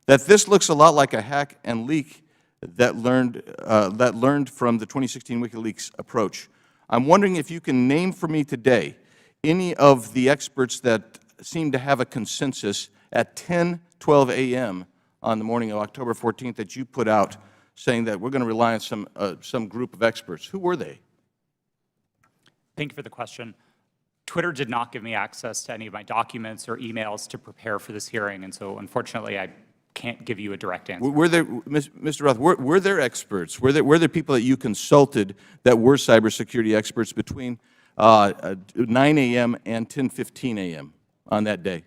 that this looks a lot like a hack and leak that learned from the 2016 WikiLeaks approach. I'm wondering if you can name for me today any of the experts that seem to have a consensus at 10:12 a.m. on the morning of October 14th that you put out saying that we're going to rely on some group of experts. Who were they? Thank you for the question. Twitter did not give me access to any of my documents or emails to prepare for this hearing, and so unfortunately I can't give you a direct answer. Were there, Mr. Roth, were there experts? Were there people that you consulted that were cybersecurity experts between 9 a.m. and 10:15 a.m. on that day?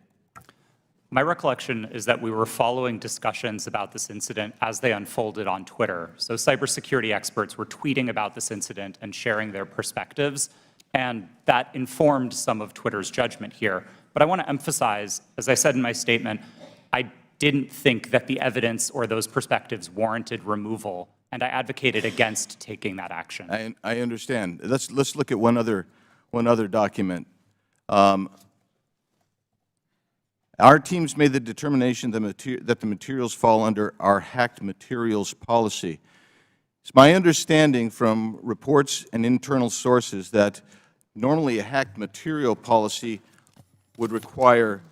My recollection is that we were following discussions about this incident as they unfolded on Twitter. So cybersecurity experts were tweeting about this incident and sharing their perspectives, and that informed some of Twitter's judgment here. But I want to emphasize, as I said in my statement, I didn't think that the evidence or those perspectives warranted removal, and I advocated against taking that action. I understand. Let's look at one other document. Our teams made the determination that the materials fall under our hacked materials policy. It's my understanding from reports and internal sources that normally a hacked material policy would require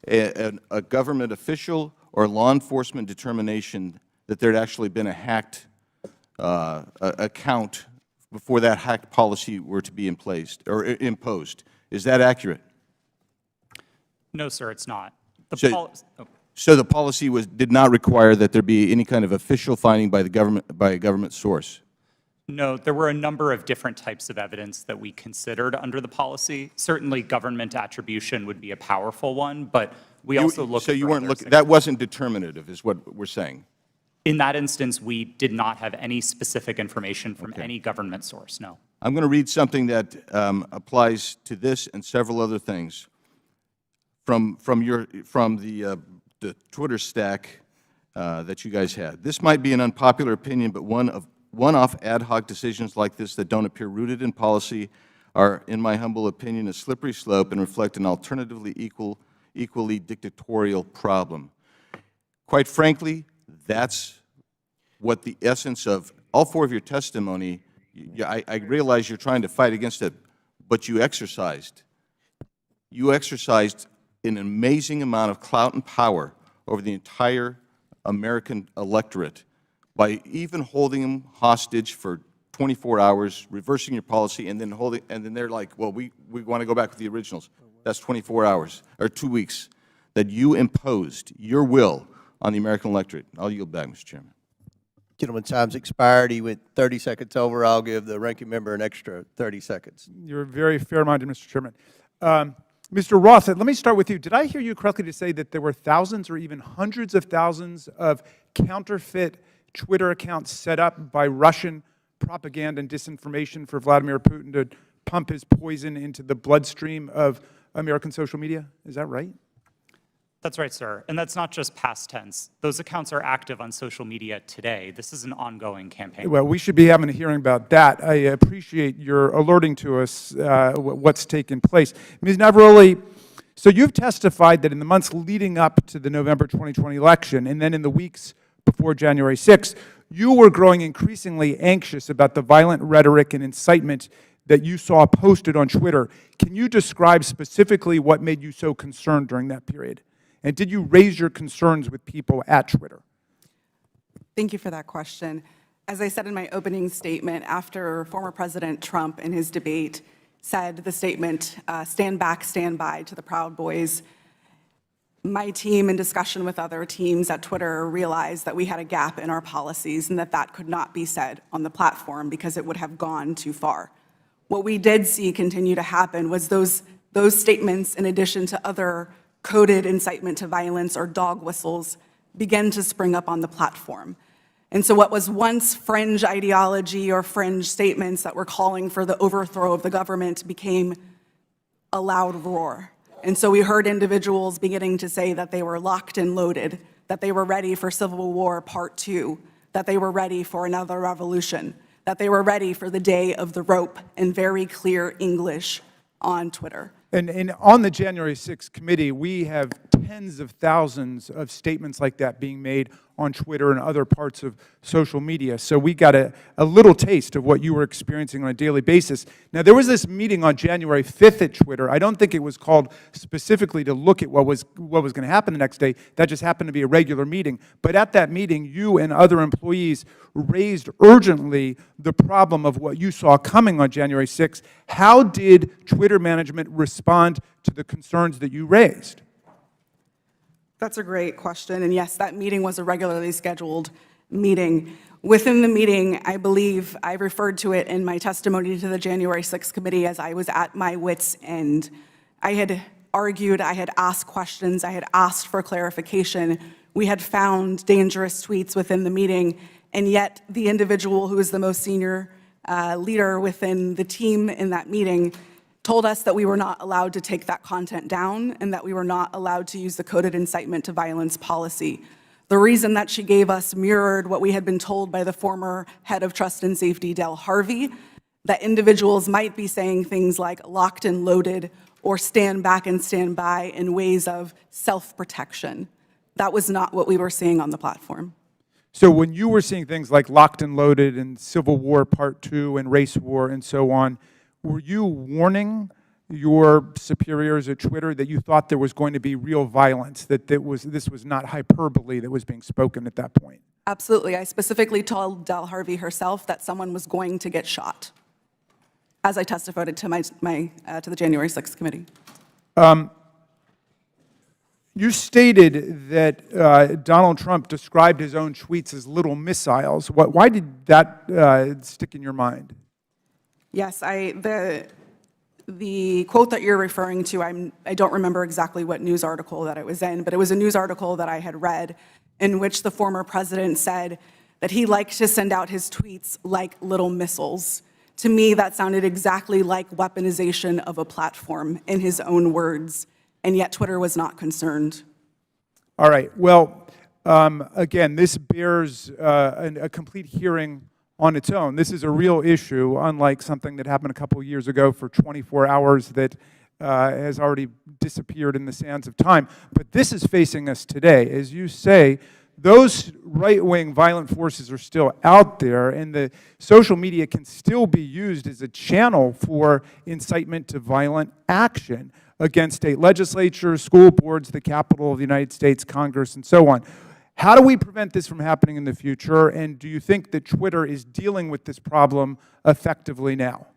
a government official or law enforcement determination that there had actually been a hacked account before that hacked policy were to be imposed. Is that accurate? No, sir, it's not. So the policy did not require that there be any kind of official finding by a government source? No, there were a number of different types of evidence that we considered under the policy. Certainly government attribution would be a powerful one, but we also looked So you weren't looking, that wasn't determinative is what we're saying? In that instance, we did not have any specific information from any government source, no. I'm going to read something that applies to this and several other things from the Twitter stack that you guys had. This might be an unpopular opinion, but one-off ad hoc decisions like this that don't appear rooted in policy are, in my humble opinion, a slippery slope and reflect an alternatively equally dictatorial problem. Quite frankly, that's what the essence of all four of your testimony, I realize you're trying to fight against it, but you exercised. You exercised an amazing amount of clout and power over the entire American electorate by even holding them hostage for 24 hours, reversing your policy, and then they're like, well, we want to go back with the originals. That's 24 hours, or 2 weeks, that you imposed your will on the American electorate. I'll yield back, Mr. Chairman. Gentleman's time's expired. He went 30 seconds over. I'll give the ranking member an extra 30 seconds. You're very fair-minded, Mr. Chairman. Mr. Roth, let me start with you. Did I hear you correctly to say that there were thousands or even hundreds of thousands of counterfeit Twitter accounts set up by Russian propaganda and disinformation for Vladimir Putin to pump his poison into the bloodstream of American social media? Is that right? That's right, sir. And that's not just past tense. Those accounts are active on social media today. This is an ongoing campaign. Well, we should be having a hearing about that. I appreciate your alerting to us what's taken place. Ms. Navaroli, so you've testified that in the months leading up to the November 2020 election, and then in the weeks before January 6th, you were growing increasingly anxious about the violent rhetoric and incitement that you saw posted on Twitter. Can you describe specifically what made you so concerned during that period? And did you raise your concerns with people at Twitter? Thank you for that question. As I said in my opening statement, after former President Trump in his debate said the statement, stand back, stand by to the Proud Boys, my team, in discussion with other teams at Twitter, realized that we had a gap in our policies and that that could not be said on the platform because it would have gone too far. What we did see continue to happen was those statements, in addition to other coded incitement to violence or dog whistles began to spring up on the platform. And so what was once fringe ideology or fringe statements that were calling for the overthrow of the government became a loud roar. And so we heard individuals beginning to say that they were locked and loaded, that they were ready for Civil War Part 2, that they were ready for another revolution, that they were ready for the day of the rope in very clear English on Twitter. And on the January 6th committee, we have tens of thousands of statements like that being made on Twitter and other parts of social media. So we got a little taste of what you were experiencing on a daily basis. Now, there was this meeting on January 5th at Twitter. I don't think it was called specifically to look at what was going to happen the next day. That just happened to be a regular meeting. But at that meeting, you and other employees raised urgently the problem of what you saw coming on January 6th. How did Twitter management respond to the concerns that you raised? That's a great question. And yes, that meeting was a regularly scheduled meeting. Within the meeting, I believe I referred to it in my testimony to the January 6th committee as I was at my wit's end. I had argued, I had asked questions, I had asked for clarification. We had found dangerous tweets within the meeting, and yet the individual who is the most senior leader within the team in that meeting told us that we were not allowed to take that content down and that we were not allowed to use the coded incitement to violence policy. The reason that she gave us mirrored what we had been told by the former head of Trust and Safety, Del Harvey, that individuals might be saying things like locked and loaded or stand back and stand by in ways of self-protection. That was not what we were seeing on the platform. So when you were seeing things like locked and loaded and Civil War Part 2 and race war and so on, were you warning your superiors at Twitter that you thought there was going to be real violence, that this was not hyperbole that was being spoken at that point? Absolutely. I specifically told Del Harvey herself that someone was going to get shot, as I testified to to the January 6th committee. You stated that Donald Trump described his own tweets as little missiles. Why did that stick in your mind? Yes, the quote that you're referring to, I don't remember exactly what news article that it was in, but it was a news article that I had read in which the former president said that he liked to send out his tweets like little missiles. To me, that sounded exactly like weaponization of a platform in his own words, and yet Twitter was not concerned. All right. Well, again, this bears a complete hearing on its own. This is a real issue, unlike something that happened a couple of years ago for 24 hours that has already disappeared in the sands of time. But this is facing us today. As you say, those right-wing violent forces are still out there, and the social media can still be used as a channel for incitement to violent action against state legislatures, school boards, the Capitol of the United States, Congress, and so on. How do we prevent this from happening in the future, and do you think that Twitter is dealing with this problem effectively now?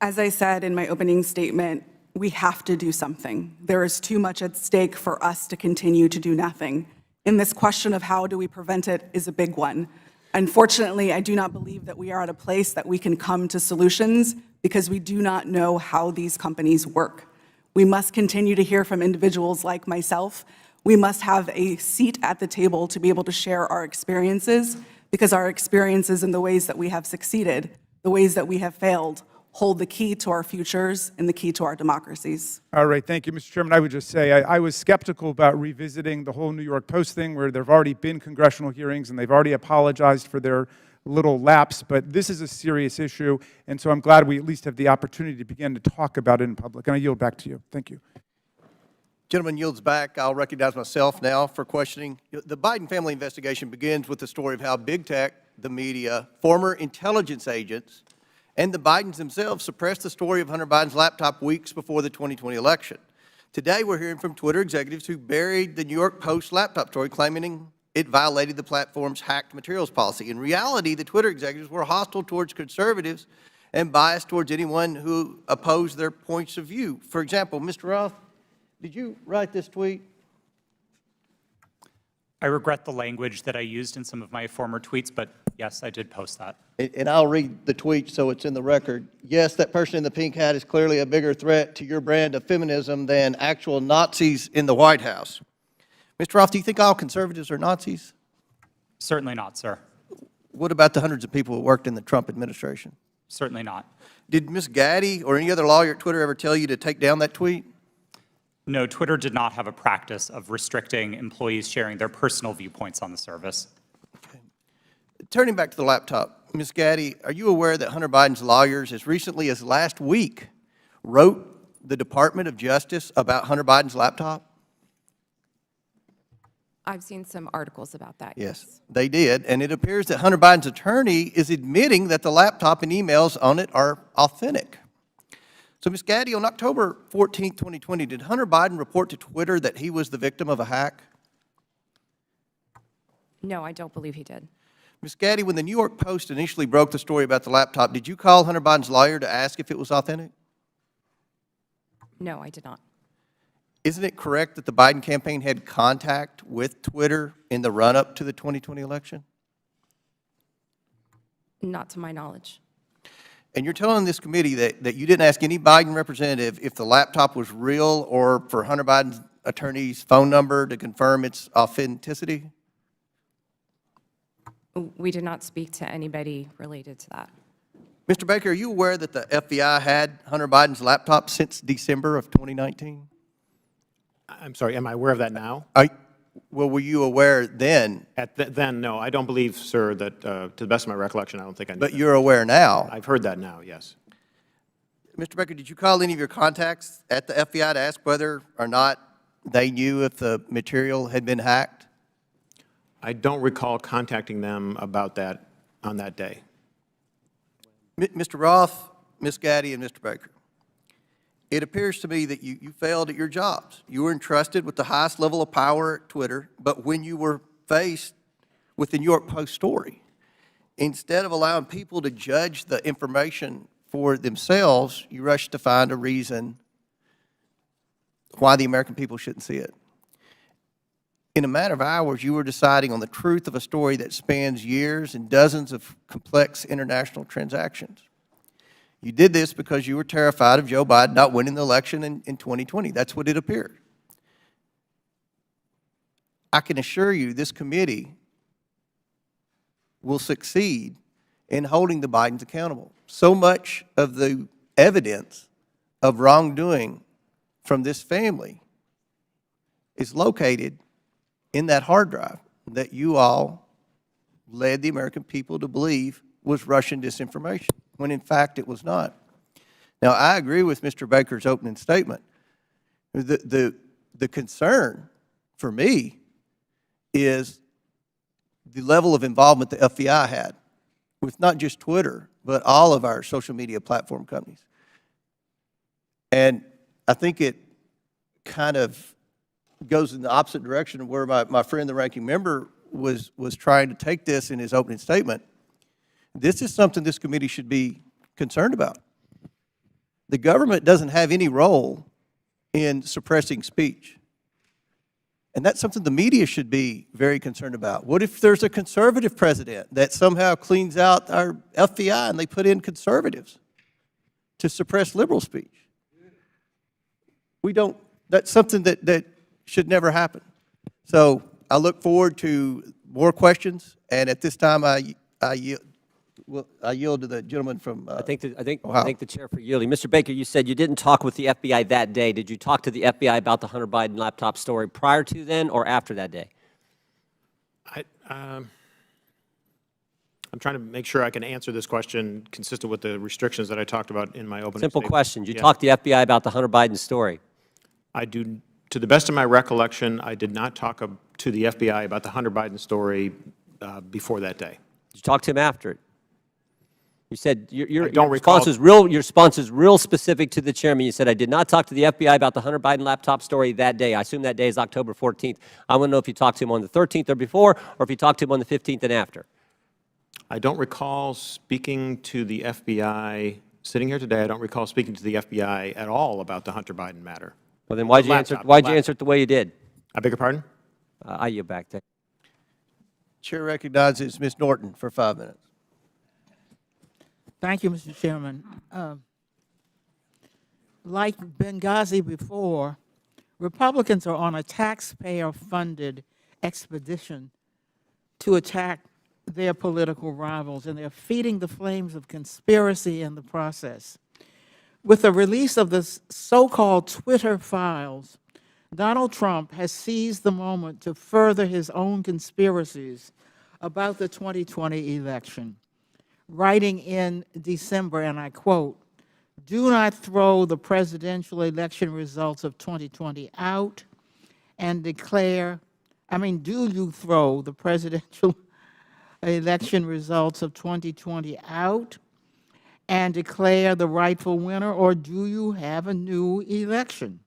As I said in my opening statement, we have to do something. There is too much at stake for us to continue to do nothing. And this question of how do we prevent it is a big one. Unfortunately, I do not believe that we are at a place that we can come to solutions because we do not know how these companies work. We must continue to hear from individuals like myself. We must have a seat at the table to be able to share our experiences, because our experiences and the ways that we have succeeded, the ways that we have failed, hold the key to our futures and the key to our democracies. All right, thank you, Mr. Chairman. I would just say I was skeptical about revisiting the whole New York Post thing, where there have already been congressional hearings and they've already apologized for their little lapse, but this is a serious issue, and so I'm glad we at least have the opportunity to begin to talk about it in public. And I yield back to you. Thank you. Gentleman yields back. I'll recognize myself now for questioning. The Biden family investigation begins with the story of how big tech, the media, former intelligence agents, and the Bidens themselves suppressed the story of Hunter Biden's laptop weeks before the 2020 election. Today, we're hearing from Twitter executives who buried the New York Post laptop story, claiming it violated the platform's hacked materials policy. In reality, the Twitter executives were hostile towards conservatives and biased towards anyone who opposed their points of view. For example, Mr. Roth, did you write this tweet? I regret the language that I used in some of my former tweets, but yes, I did post that. And I'll read the tweet so it's in the record. Yes, that person in the pink hat is clearly a bigger threat to your brand of feminism than actual Nazis in the White House. Mr. Roth, do you think all conservatives are Nazis? Certainly not, sir. What about the hundreds of people who worked in the Trump administration? Certainly not. Did Ms. Gaddy or any other lawyer at Twitter ever tell you to take down that tweet? No, Twitter did not have a practice of restricting employees sharing their personal viewpoints on the service. Turning back to the laptop, Ms. Gaddy, are you aware that Hunter Biden's lawyers, as recently as last week, wrote the Department of Justice about Hunter Biden's laptop? I've seen some articles about that. Yes, they did, and it appears that Hunter Biden's attorney is admitting that the laptop and emails on it are authentic. So, Ms. Gaddy, on October 14, 2020, did Hunter Biden report to Twitter that he was the victim of a hack? No, I don't believe he did. Ms. Gaddy, when the New York Post initially broke the story about the laptop, did you call Hunter Biden's lawyer to ask if it was authentic? No, I did not. Isn't it correct that the Biden campaign had contact with Twitter in the run-up to the 2020 election? Not to my knowledge. And you're telling this committee that you didn't ask any Biden representative if the laptop was real or for Hunter Biden's attorney's phone number to confirm its authenticity? We did not speak to anybody related to that. Mr. Baker, are you aware that the FBI had Hunter Biden's laptop since December of 2019? I'm sorry, am I aware of that now? Well, were you aware then? Then, no, I don't believe, sir, that, to the best of my recollection, I don't think I knew But that. you're aware now? I've heard that now, yes. Mr. Baker, did you call any of your contacts at the FBI to ask whether or not they knew if the material had been hacked? I don't recall contacting them about that on that day. Mr. Roth, Ms. Gaddy, and Mr. Baker, it appears to me that you failed at your jobs. You were entrusted with the highest level of power at Twitter, but when you were faced with the New York Post story, instead of allowing people to judge the information for themselves, you rushed to find a reason why the American people shouldn't see it. In a matter of hours, you were deciding on the truth of a story that spans years and dozens of complex international transactions. You did this because you were terrified of Joe Biden not winning the election in 2020. That's what it appeared. I can assure you this committee will succeed in holding the Bidens accountable. So much of the evidence of wrongdoing from this family is located in that hard drive that you all led the American people to believe was Russian disinformation, when in fact it was not. Now, I agree with Mr. Baker's opening statement. The concern for me is the level of involvement the FBI had with not just Twitter, but all of our social media platform companies. And I think it kind of goes in the opposite direction of where my friend, the ranking member, was trying to take this in his opening statement. This is something this committee should be concerned about. The government doesn't have any role in suppressing speech. And that's something the media should be very concerned about. What if there's a conservative president that somehow cleans out our FBI and they put in conservatives to suppress liberal speech? We don't, that's something that should never happen. So I look forward to more questions, and at this time I yield to the gentleman from I think Ohio. the chair for yielding. Mr. Baker, you said you didn't talk with the FBI that day. Did you talk to the FBI about the Hunter Biden laptop story prior to then or after that day? I'm trying to make sure I can answer this question consistent with the restrictions that I talked about in my opening Simple statement. question. You Yeah. talked to the FBI about the Hunter Biden story. To the best of my recollection, I did not talk to the FBI about the Hunter Biden story before that day. Did you talk to him after it? You said your don't response recall. your response is real specific to the chairman. You said, I did not talk to the FBI about the Hunter Biden laptop story that day. I assume that day is October 14th. I want to know if you talked to him on the 13th or before, or if you talked to him on the 15th and after. I don't recall speaking to the FBI, sitting here today, I don't recall speaking to the FBI at all about the Hunter Biden matter. Well, then why'd you answer it the way you did? I beg your pardon? I yield back. Chair recognizes Ms. Norton for 5 minutes. Thank you, Mr. Chairman. Like Benghazi before, Republicans are on a taxpayer-funded expedition to attack their political rivals, and they're feeding the flames of conspiracy in the process. With the release of the so-called Twitter files, Donald Trump has seized the moment to further his own conspiracies about the 2020 election, writing in December, and I quote, "Do not throw the presidential election results of 2020 out and declare, do you throw the presidential election results of 2020 out and declare the rightful winner, or do you have a new election?"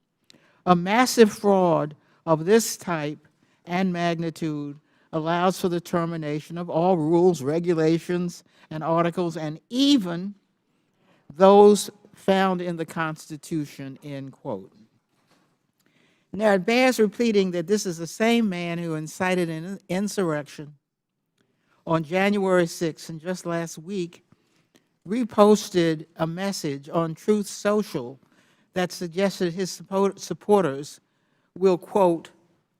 A massive fraud of this type and magnitude allows for the termination of all rules, regulations, and articles, and even those found in the Constitution, end quote. Now, it bears repeating that this is the same man who incited an insurrection on January 6th, and just last week reposted a message on Truth Social that suggested his supporters will, quote,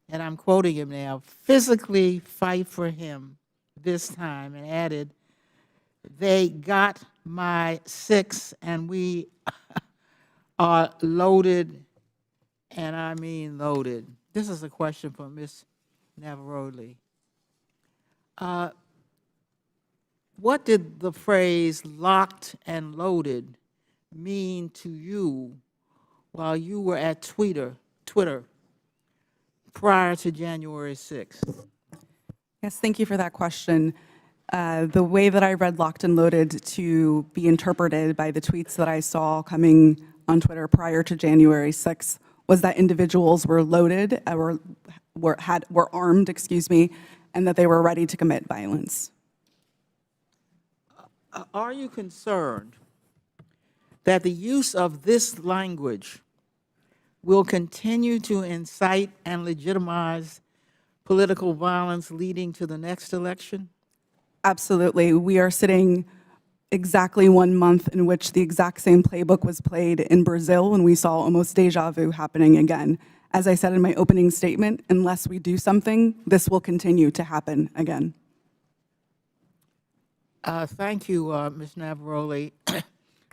and I'm quoting him now, "physically fight for him this time," and added, "They got my 6 and we are loaded, and I mean loaded." This is a question for Ms. Navarrete. What did the phrase "locked and loaded" mean to you while you were at Twitter prior to January 6th? Yes, thank you for that question. The way that I read "locked and loaded" to be interpreted by the tweets that I saw coming on Twitter prior to January 6th was that individuals were loaded, were armed, and that they were ready to commit violence. Are you concerned that the use of this language will continue to incite and legitimize political violence leading to the next election? Absolutely. We are sitting exactly 1 month in which the exact same playbook was played in Brazil, when we saw almost deja vu happening again. As I said in my opening statement, unless we do something, this will continue to happen again. Thank you, Ms. Navarrete.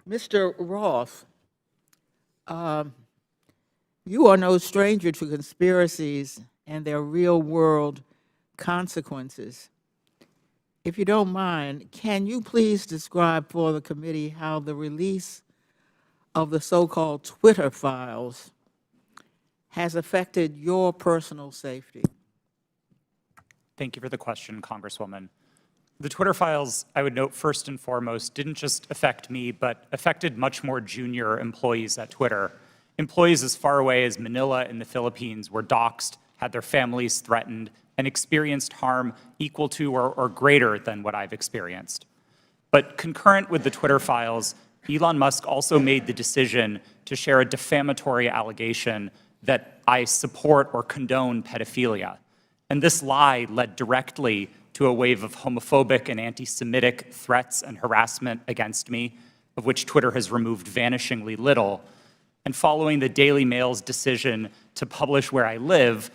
Mr. Roth, you are no stranger to conspiracies and their real-world consequences. If you don't mind, can you please describe for the committee how the release of the so-called Twitter files has affected your personal safety? Thank you for the question, Congresswoman. The Twitter files, I would note first and foremost, didn't just affect me, but affected much more junior employees at Twitter. Employees as far away as Manila in the Philippines were doxxed, had their families threatened, and experienced harm equal to or greater than what I've experienced. But concurrent with the Twitter files, Elon Musk also made the decision to share a defamatory allegation that I support or condone pedophilia. And this lie led directly to a wave of homophobic and anti-Semitic threats and harassment against me, of which Twitter has removed vanishingly little. And following the Daily Mail's decision to publish where I live,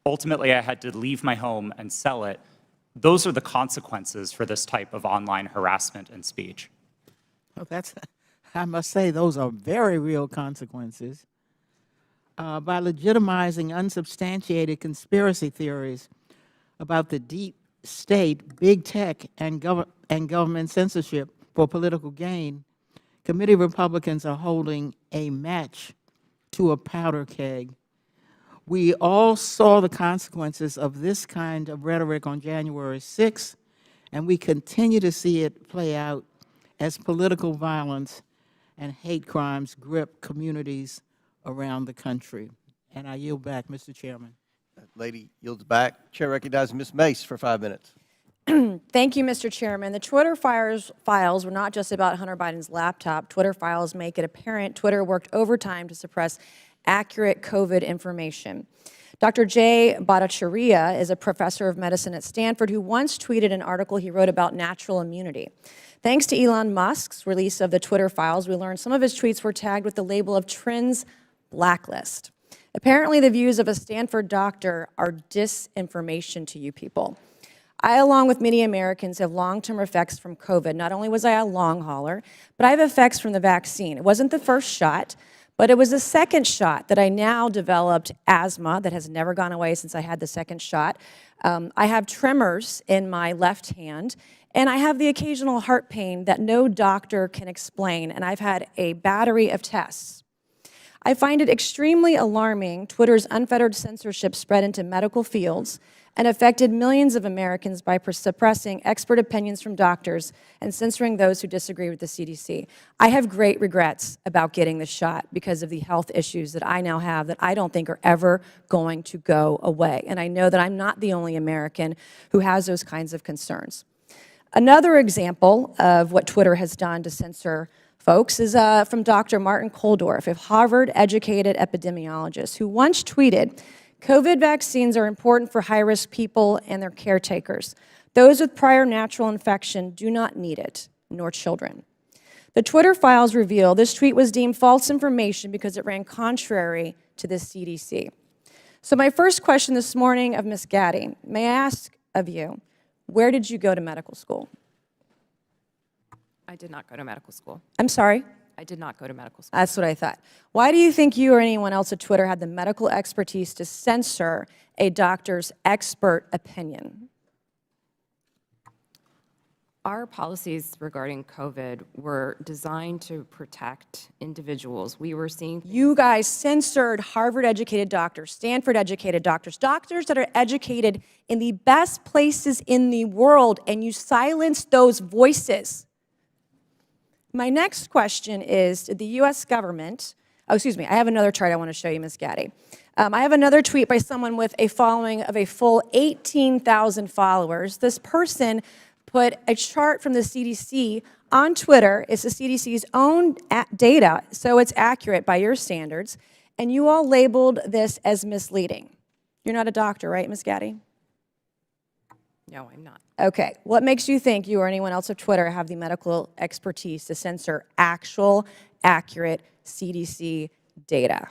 ultimately I had to leave my home and sell it. Those are the consequences for this type of online harassment and speech. Well, I must say, those are very real consequences. By legitimizing unsubstantiated conspiracy theories about the deep state, big tech, and government censorship for political gain, committee Republicans are holding a match to a powder keg. We all saw the consequences of this kind of rhetoric on January 6th, and we continue to see it play out as political violence and hate crimes grip communities around the country. And I yield back, Mr. Chairman. That lady yields back. Chair recognizes Ms. Mace for 5 minutes. Thank you, Mr. Chairman. The Twitter files were not just about Hunter Biden's laptop. Twitter files make it apparent Twitter worked overtime to suppress accurate COVID information. Dr. Jay Bhattacharya is a professor of medicine at Stanford who once tweeted an article he wrote about natural immunity. Thanks to Elon Musk's release of the Twitter files, we learned some of his tweets were tagged with the label of Trends Blacklist. Apparently, the views of a Stanford doctor are disinformation to you people. I, along with many Americans, have long-term effects from COVID. Not only was I a long hauler, but I have effects from the vaccine. It wasn't the first shot, but it was the second shot that I now developed asthma that has never gone away since I had the second shot. I have tremors in my left hand, and I have the occasional heart pain that no doctor can explain, and I've had a battery of tests. I find it extremely alarming Twitter's unfettered censorship spread into medical fields and affected millions of Americans by suppressing expert opinions from doctors and censoring those who disagree with the CDC. I have great regrets about getting the shot because of the health issues that I now have that I don't think are ever going to go away. And I know that I'm not the only American who has those kinds of concerns. Another example of what Twitter has done to censor folks is from Dr. Martin Kulldorff, a Harvard-educated epidemiologist, who once tweeted, "COVID vaccines are important for high-risk people and their caretakers. Those with prior natural infection do not need it, nor children." The Twitter files reveal this tweet was deemed false information because it ran contrary to the CDC. So my first question this morning of Ms. Gaddy, may I ask of you, where did you go to medical school? I did not go to medical school. I'm sorry? I did not go to medical school. That's what I thought. Why do you think you or anyone else at Twitter had the medical expertise to censor a doctor's expert opinion? Our policies regarding COVID were designed to protect individuals. We were seeing You guys censored Harvard-educated doctors, Stanford-educated doctors, doctors that are educated in the best places in the world, and you silenced those voices. My next question is, did the U.S. government, I have another chart I want to show you, Ms. Gaddy. I have another tweet by someone with a following of a full 18,000 followers. This person put a chart from the CDC on Twitter. It's the CDC's own data, so it's accurate by your standards, and you all labeled this as misleading. You're not a doctor, right, Ms. Gaddy? No, I'm not. Okay, what makes you think you or anyone else at Twitter have the medical expertise to censor actual, accurate CDC data?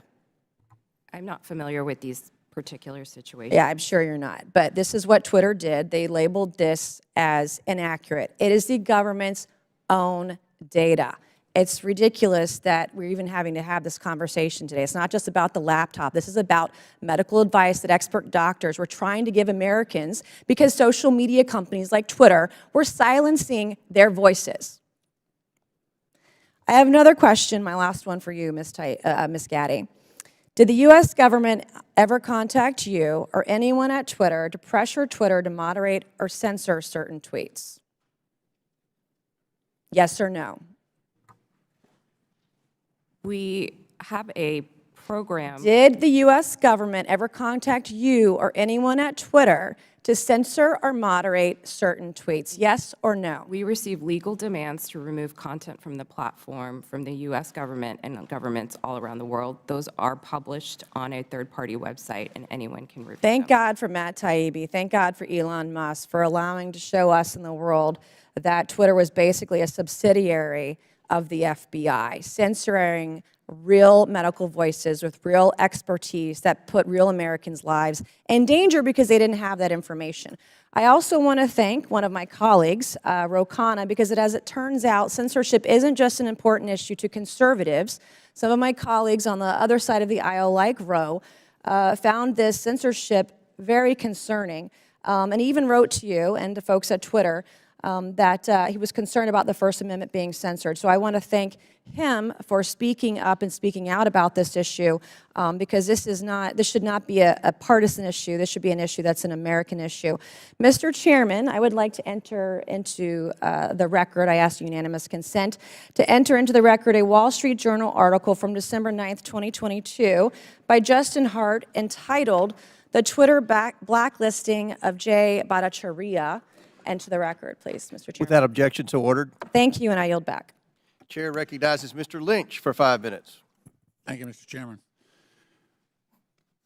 I'm not familiar with these particular situations. Yeah, I'm sure you're not, but this is what Twitter did. They labeled this as inaccurate. It is the government's own data. It's ridiculous that we're even having to have this conversation today. It's not just about the laptop. This is about medical advice that expert doctors were trying to give Americans because social media companies like Twitter were silencing their voices. I have another question, my last one for you, Ms. Gaddy. Did the U.S. government ever contact you or anyone at Twitter to pressure Twitter to moderate or censor certain tweets? Yes or no? We have a program. Did the U.S. government ever contact you or anyone at Twitter to censor or moderate certain tweets? Yes or no? We receive legal demands to remove content from the platform from the U.S. government and governments all around the world. Those are published on a third-party website, and anyone can review Thank them. God for Matt Taibbi. Thank God for Elon Musk for allowing to show us in the world that Twitter was basically a subsidiary of the FBI, censoring real medical voices with real expertise that put real Americans' lives in danger because they didn't have that information. I also want to thank one of my colleagues, Ro Khanna, because as it turns out, censorship isn't just an important issue to conservatives. Some of my colleagues on the other side of the aisle, like Ro, found this censorship very concerning, and he even wrote to you and to folks at Twitter that he was concerned about the First Amendment being censored. So I want to thank him for speaking up and speaking out about this issue, because this should not be a partisan issue. This should be an issue that's an American issue. Mr. Chairman, I would like to enter into the record, I ask unanimous consent, to enter into the record a Wall Street Journal article from December 9th, 2022 by Justin Hart entitled, "The Twitter Blacklisting of Jay Bhattacharya." Enter the record, please, Mr. Chairman. Without objection, so ordered. Thank you, and I yield back. Chair recognizes Mr. Lynch for 5 minutes. Thank you, Mr. Chairman.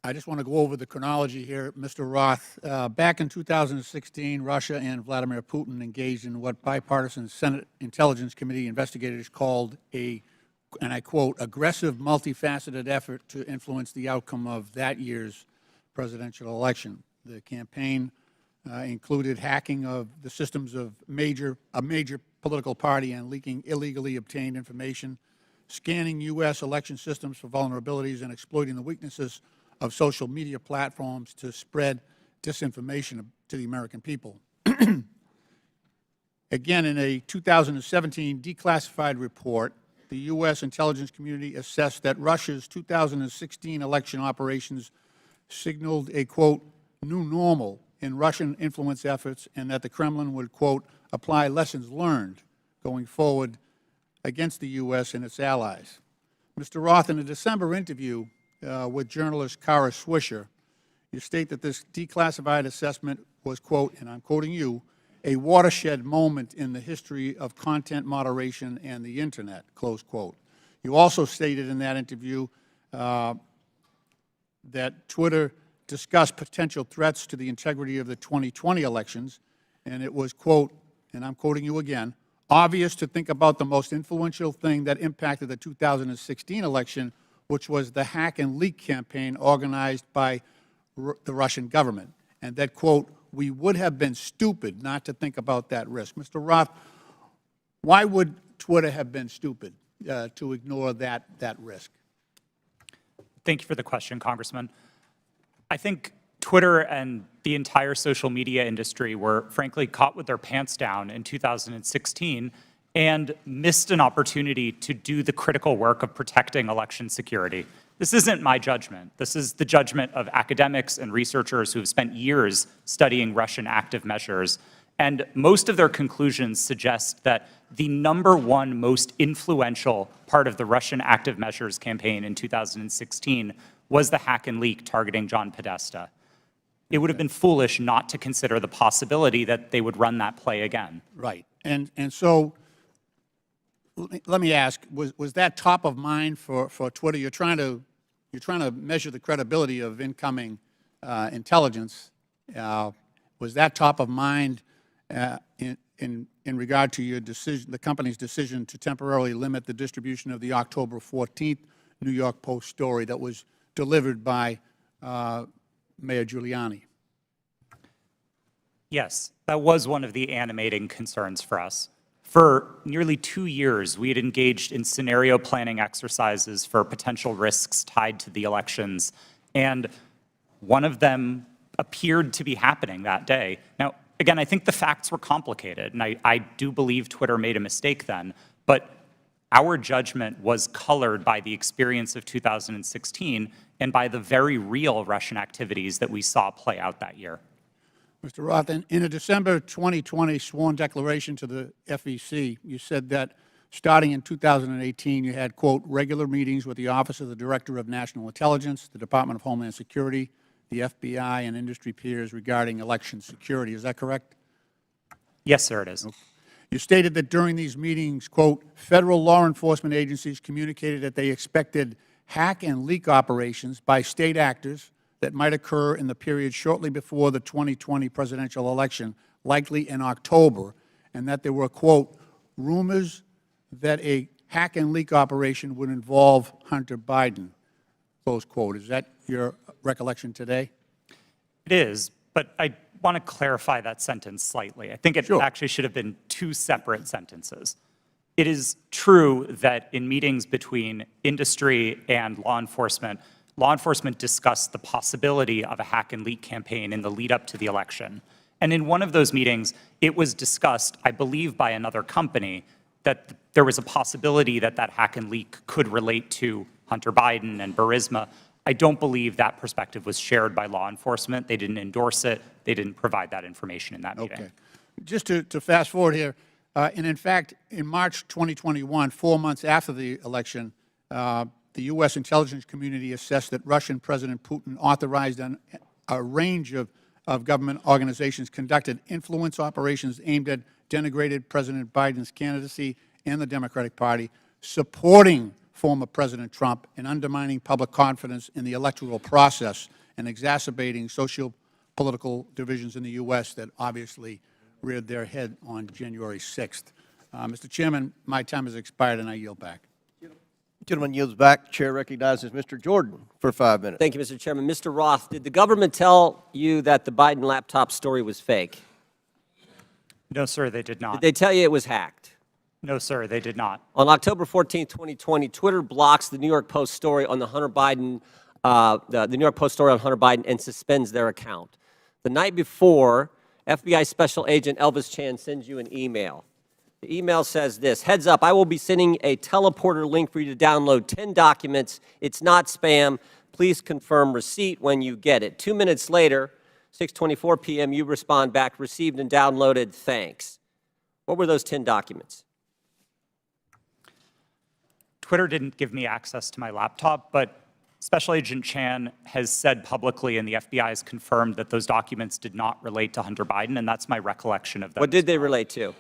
I just want to go over the chronology here, Mr. Roth. Back in 2016, Russia and Vladimir Putin engaged in what bipartisan Senate Intelligence Committee investigators called a, and I quote, aggressive, multifaceted effort to influence the outcome of that year's presidential election. The campaign included hacking of the systems of a major political party and leaking illegally obtained information, scanning U.S. election systems for vulnerabilities, and exploiting the weaknesses of social media platforms to spread disinformation to the American people. Again, in a 2017 declassified report, the U.S. intelligence community assessed that Russia's 2016 election operations signaled a, quote, new normal in Russian influence efforts, and that the Kremlin would, quote, apply lessons learned going forward against the U.S. and its allies. Mr. Roth, in a December interview with journalist Kara Swisher, you state that this declassified assessment was, quote, and I'm quoting you, a watershed moment in the history of content moderation and the Internet, close quote. You also stated in that interview that Twitter discussed potential threats to the integrity of the 2020 elections, and it was, quote, and I'm quoting you again, obvious to think about the most influential thing that impacted the 2016 election, which was the hack and leak campaign organized by the Russian government, and that, quote, we would have been stupid not to think about that risk. Mr. Roth, why would Twitter have been stupid to ignore that risk? Thank you for the question, Congressman. I think Twitter and the entire social media industry were, frankly, caught with their pants down in 2016 and missed an opportunity to do the critical work of protecting election security. This isn't my judgment. This is the judgment of academics and researchers who have spent years studying Russian active measures. And most of their conclusions suggest that the #1 most influential part of the Russian active measures campaign in 2016 was the hack and leak targeting John Podesta. It would have been foolish not to consider the possibility that they would run that play again. Right. And so let me ask, was that top of mind for Twitter? You're trying to measure the credibility of incoming intelligence. Was that top of mind in regard to your decision, the company's decision to temporarily limit the distribution of the October 14th New York Post story that was delivered by Mayor Giuliani? Yes, that was one of the animating concerns for us. For nearly 2 years, we had engaged in scenario planning exercises for potential risks tied to the elections, and one of them appeared to be happening that day. Now, again, I think the facts were complicated, and I do believe Twitter made a mistake then, but our judgment was colored by the experience of 2016 and by the very real Russian activities that we saw play out that year. Mr. Roth, in a December 2020 sworn declaration to the FEC, you said that starting in 2018, you had, quote, regular meetings with the Office of the Director of National Intelligence, the Department of Homeland Security, the FBI, and industry peers regarding election security. Is that correct? Yes, sir, it is. Okay. You stated that during these meetings, quote, federal law enforcement agencies communicated that they expected hack and leak operations by state actors that might occur in the period shortly before the 2020 presidential election, likely in October, and that there were, quote, rumors that a hack and leak operation would involve Hunter Biden, close quote. Is that your recollection today? It is, but I want to clarify that sentence slightly. I think it actually should have been 2 separate sentences. It is true that in meetings between industry and law enforcement discussed the possibility of a hack and leak campaign in the lead up to the election. And in one of those meetings, it was discussed, I believe by another company, that there was a possibility that that hack and leak could relate to Hunter Biden and Burisma. I don't believe that perspective was shared by law enforcement. They didn't endorse it. They didn't provide that information in that meeting. Okay. Just to fast forward here, and in fact, in March 2021, 4 months after the election, the U.S. intelligence community assessed that Russian President Putin authorized a range of government organizations conducted influence operations aimed at denigrating President Biden's candidacy and the Democratic Party, supporting former President Trump, and undermining public confidence in the electoral process and exacerbating socio-political divisions in the U.S. that obviously reared their head on January 6th. Mr. Chairman, my time has expired, and I yield back. Gentleman yields back. Chair recognizes Mr. Jordan for 5 minutes. Thank you, Mr. Chairman. Mr. Roth, did the government tell you that the Biden laptop story was fake? No, sir, they did not. Did they tell you it was hacked? No, sir, they did not. On October 14, 2020, Twitter blocks the New York Post story on the Hunter Biden, the New York Post story on Hunter Biden, and suspends their account. The night before, FBI Special Agent Elvis Chan sends you an email. The email says this: heads up, I will be sending a teleporter link for you to download 10 documents. It's not spam. Please confirm receipt when you get it. 2 minutes later, 6:24 p.m., you respond back, received and downloaded, thanks. What were those 10 documents? Twitter didn't give me access to my laptop, but Special Agent Chan has said publicly, and the FBI has confirmed that those documents did not relate to Hunter Biden, and that's my recollection of them. What did they relate to?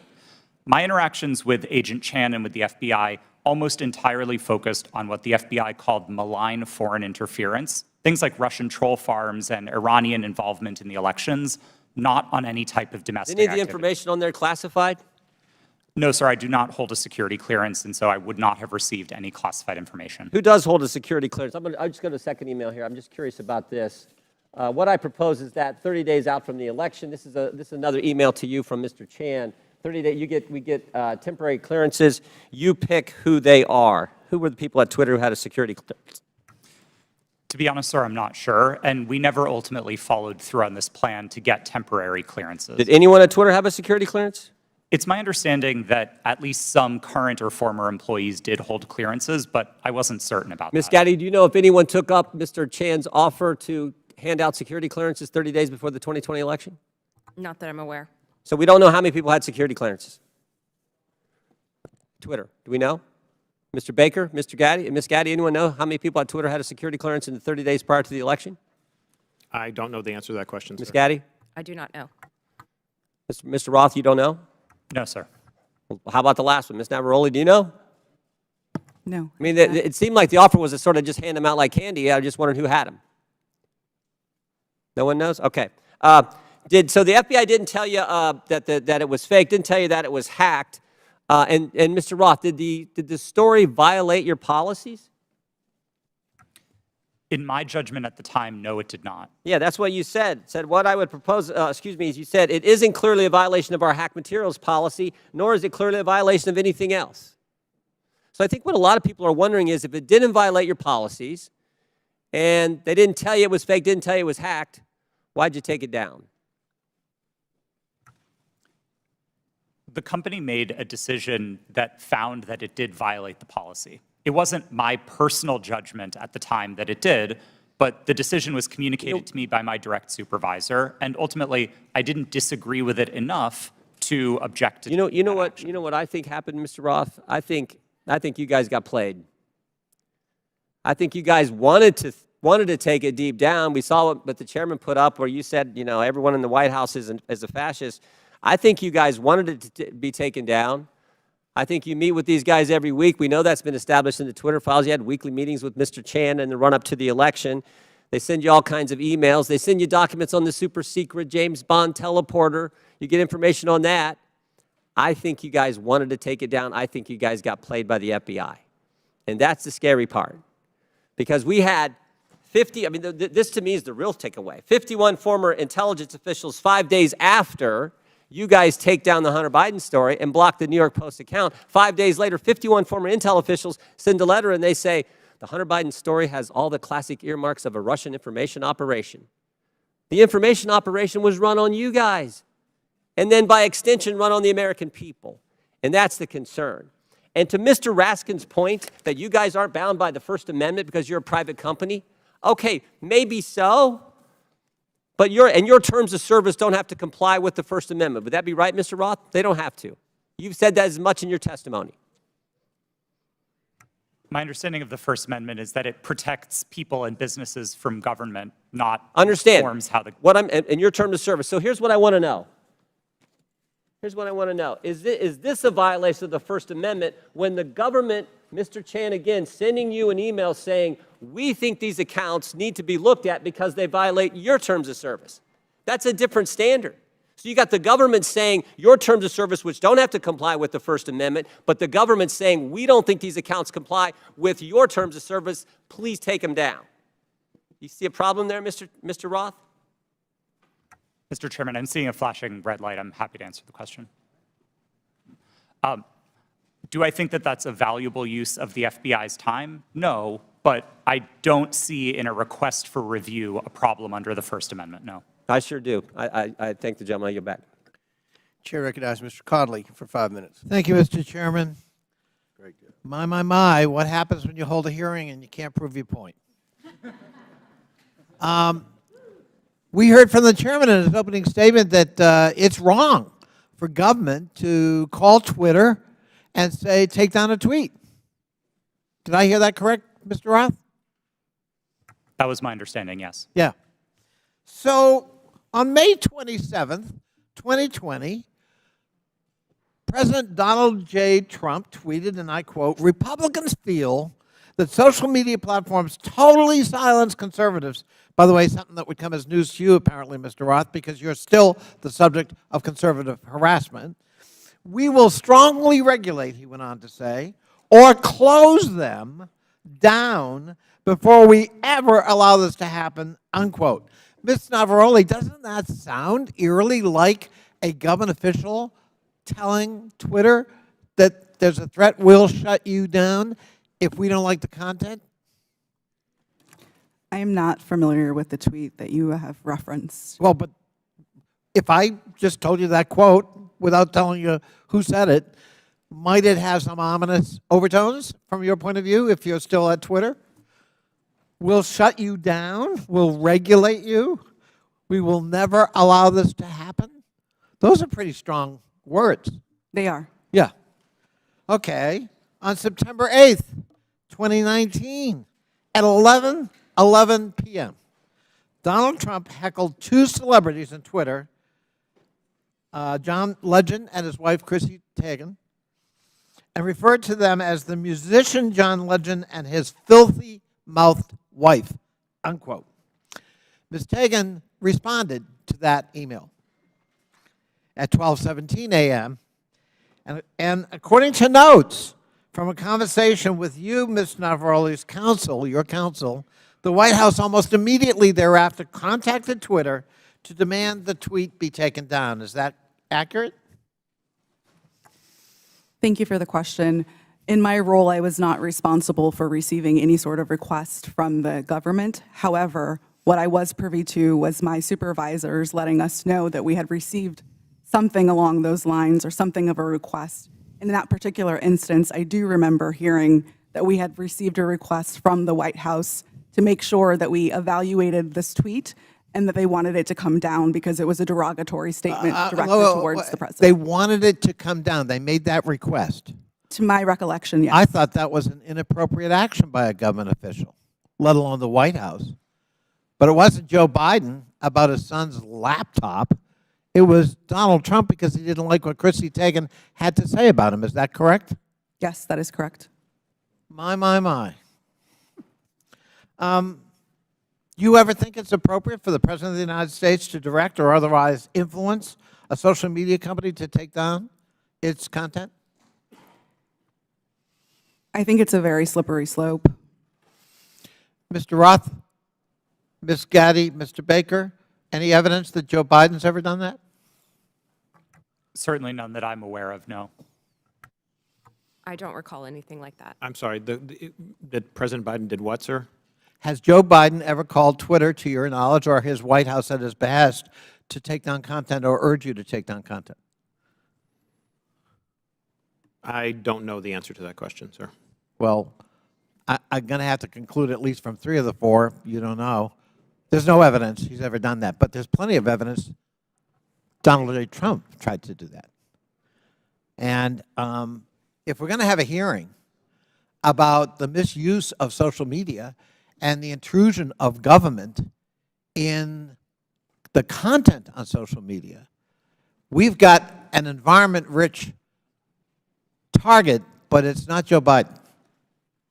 My interactions with Agent Chan and with the FBI almost entirely focused on what the FBI called malign foreign interference, things like Russian troll farms and Iranian involvement in the elections, not on any type of domestic Any of the activity. information on there classified? No, sir, I do not hold a security clearance, and so I would not have received any classified information. Who does hold a security clearance? I'll just go to the second email here. I'm just curious about this. What I propose is that 30 days out from the election, this is another email to you from Mr. Chan. 30 days, we get temporary clearances. You pick who they are. Who were the people at Twitter who had a security clearance? To be honest, sir, I'm not sure, and we never ultimately followed through on this plan to get temporary clearances. Did anyone at Twitter have a security clearance? It's my understanding that at least some current or former employees did hold clearances, but I wasn't certain about that. Ms. Gaddy, do you know if anyone took up Mr. Chan's offer to hand out security clearances 30 days before the 2020 election? Not that I'm aware. So we don't know how many people had security clearances. Twitter, do we know? Mr. Baker, Mr. Gaddy, Ms. Gaddy, anyone know how many people at Twitter had a security clearance in the 30 days prior to the election? I don't know the answer to that question, Ms. sir. Gaddy? I do not know. Mr. Roth, you don't know? No, sir. Well, how about the last one? Ms. Navaroli, do you know? No. I mean, it seemed like the offer was to sort of just hand them out like candy. I just wondered who had them. No one knows? Okay. So the FBI didn't tell you that it was fake, didn't tell you that it was hacked. And Mr. Roth, did the story violate your policies? In my judgment at the time, no, it did not. Yeah, that's what you said. Said what I would propose, is you said it isn't clearly a violation of our hack materials policy, nor is it clearly a violation of anything else. So I think what a lot of people are wondering is if it didn't violate your policies and they didn't tell you it was fake, didn't tell you it was hacked, why'd you take it down? The company made a decision that found that it did violate the policy. It wasn't my personal judgment at the time that it did, but the decision was communicated to me by my direct supervisor, and ultimately, I didn't disagree with it enough to object to You know what I think happened, Mr. Roth? I think you guys got played. I think you guys wanted to take it deep down. We saw what the chairman put up where you said, everyone in the White House is a fascist. I think you guys wanted it to be taken down. I think you meet with these guys every week. We know that's been established in the Twitter files. You had weekly meetings with Mr. Chan in the run-up to the election. They send you all kinds of emails. They send you documents on the super secret James Bond teleporter. You get information on that. I think you guys wanted to take it down. I think you guys got played by the FBI. And that's the scary part. Because we had 50, this to me is the real takeaway. 51 former intelligence officials 5 days after you guys take down the Hunter Biden story and block the New York Post account. 5 days later, 51 former intel officials send a letter and they say, the Hunter Biden story has all the classic earmarks of a Russian information operation. The information operation was run on you guys, and then by extension run on the American people. And that's the concern. And to Mr. Raskin's point that you guys aren't bound by the First Amendment because you're a private company, okay, maybe so. But your terms of service don't have to comply with the First Amendment. Would that be right, Mr. Roth? They don't have to. You've said that as much in your testimony. My understanding of the First Amendment is that it protects people and businesses from government, not Understand informs how the... in your terms of service. So here's what I want to know. Here's what I want to know. Is this a violation of the First Amendment when the government Mr. Chan again sending you an email saying, we think these accounts need to be looked at because they violate your terms of service. That's a different standard. So you got the government saying your terms of service, which don't have to comply with the First Amendment, but the government saying we don't think these accounts comply with your terms of service, please take them down. You see a problem there, Mr. Roth? Mr. Chairman, I'm seeing a flashing red light. I'm happy to answer the question. Do I think that that's a valuable use of the FBI's time? No, but I don't see in a request for review a problem under the First Amendment, no. I sure do. I thank the gentleman. I yield back. Chair recognizes Mr. Conley for 5 minutes. Thank you, Mr. Chairman. My, what happens when you hold a hearing and you can't prove your point? We heard from the chairman in his opening statement that it's wrong for government to call Twitter and say, take down a tweet. Did I hear that correct, Mr. Roth? That was my understanding, yes. Yeah. So on May 27th, 2020, President Donald J. Trump tweeted, and I quote, Republicans feel that social media platforms totally silence conservatives. By the way, something that would come as news to you, apparently, Mr. Roth, because you're still the subject of conservative harassment. We will strongly regulate, he went on to say, or close them down before we ever allow this to happen, unquote. Ms. Navaroli, doesn't that sound eerily like a government official telling Twitter that there's a threat, we'll shut you down if we don't like the content? I am not familiar with the tweet that you have referenced. Well, but if I just told you that quote without telling you who said it, might it have some ominous overtones from your point of view if you're still at Twitter? We'll shut you down. We'll regulate you. We will never allow this to happen. Those are pretty strong words. They are. Yeah. Okay. On September 8th, 2019, at 11:11 p.m., Donald Trump heckled two celebrities on Twitter, John Legend and his wife, Chrissy Teigen, and referred to them as the musician John Legend and his filthy-mouthed wife, unquote. Ms. Teigen responded to that email at 12:17 a.m., and according to notes from a conversation with you, Ms. Navaroli's counsel, your counsel, the White House almost immediately thereafter contacted Twitter to demand the tweet be taken down. Is that accurate? Thank you for the question. In my role, I was not responsible for receiving any sort of request from the government. However, what I was privy to was my supervisors letting us know that we had received something along those lines or something of a request. In that particular instance, I do remember hearing that we had received a request from the White House to make sure that we evaluated this tweet and that they wanted it to come down because it was a derogatory statement directed towards the president. They wanted it to come down. They made that request. To my recollection, yes. I thought that was an inappropriate action by a government official, let alone the White House. But it wasn't Joe Biden about his son's laptop. It was Donald Trump because he didn't like what Chrissy Teigen had to say about him. Is that correct? Yes, that is correct. My. You ever think it's appropriate for the President of the United States to direct or otherwise influence a social media company to take down its content? I think it's a very slippery slope. Mr. Roth, Ms. Gaddy, Mr. Baker, any evidence that Joe Biden's ever done that? Certainly none that I'm aware of, no. I don't recall anything like that. I'm sorry, that President Biden did what, sir? Has Joe Biden ever called Twitter, to your knowledge, or his White House at his behest, to take down content or urge you to take down content? I don't know the answer to that question, sir. Well, I'm going to have to conclude at least from 3 of the 4, you don't know. There's no evidence he's ever done that, but there's plenty of evidence Donald J. Trump tried to do that. And if we're going to have a hearing about the misuse of social media and the intrusion of government in the content on social media, we've got an environment-rich target, but it's not Joe Biden.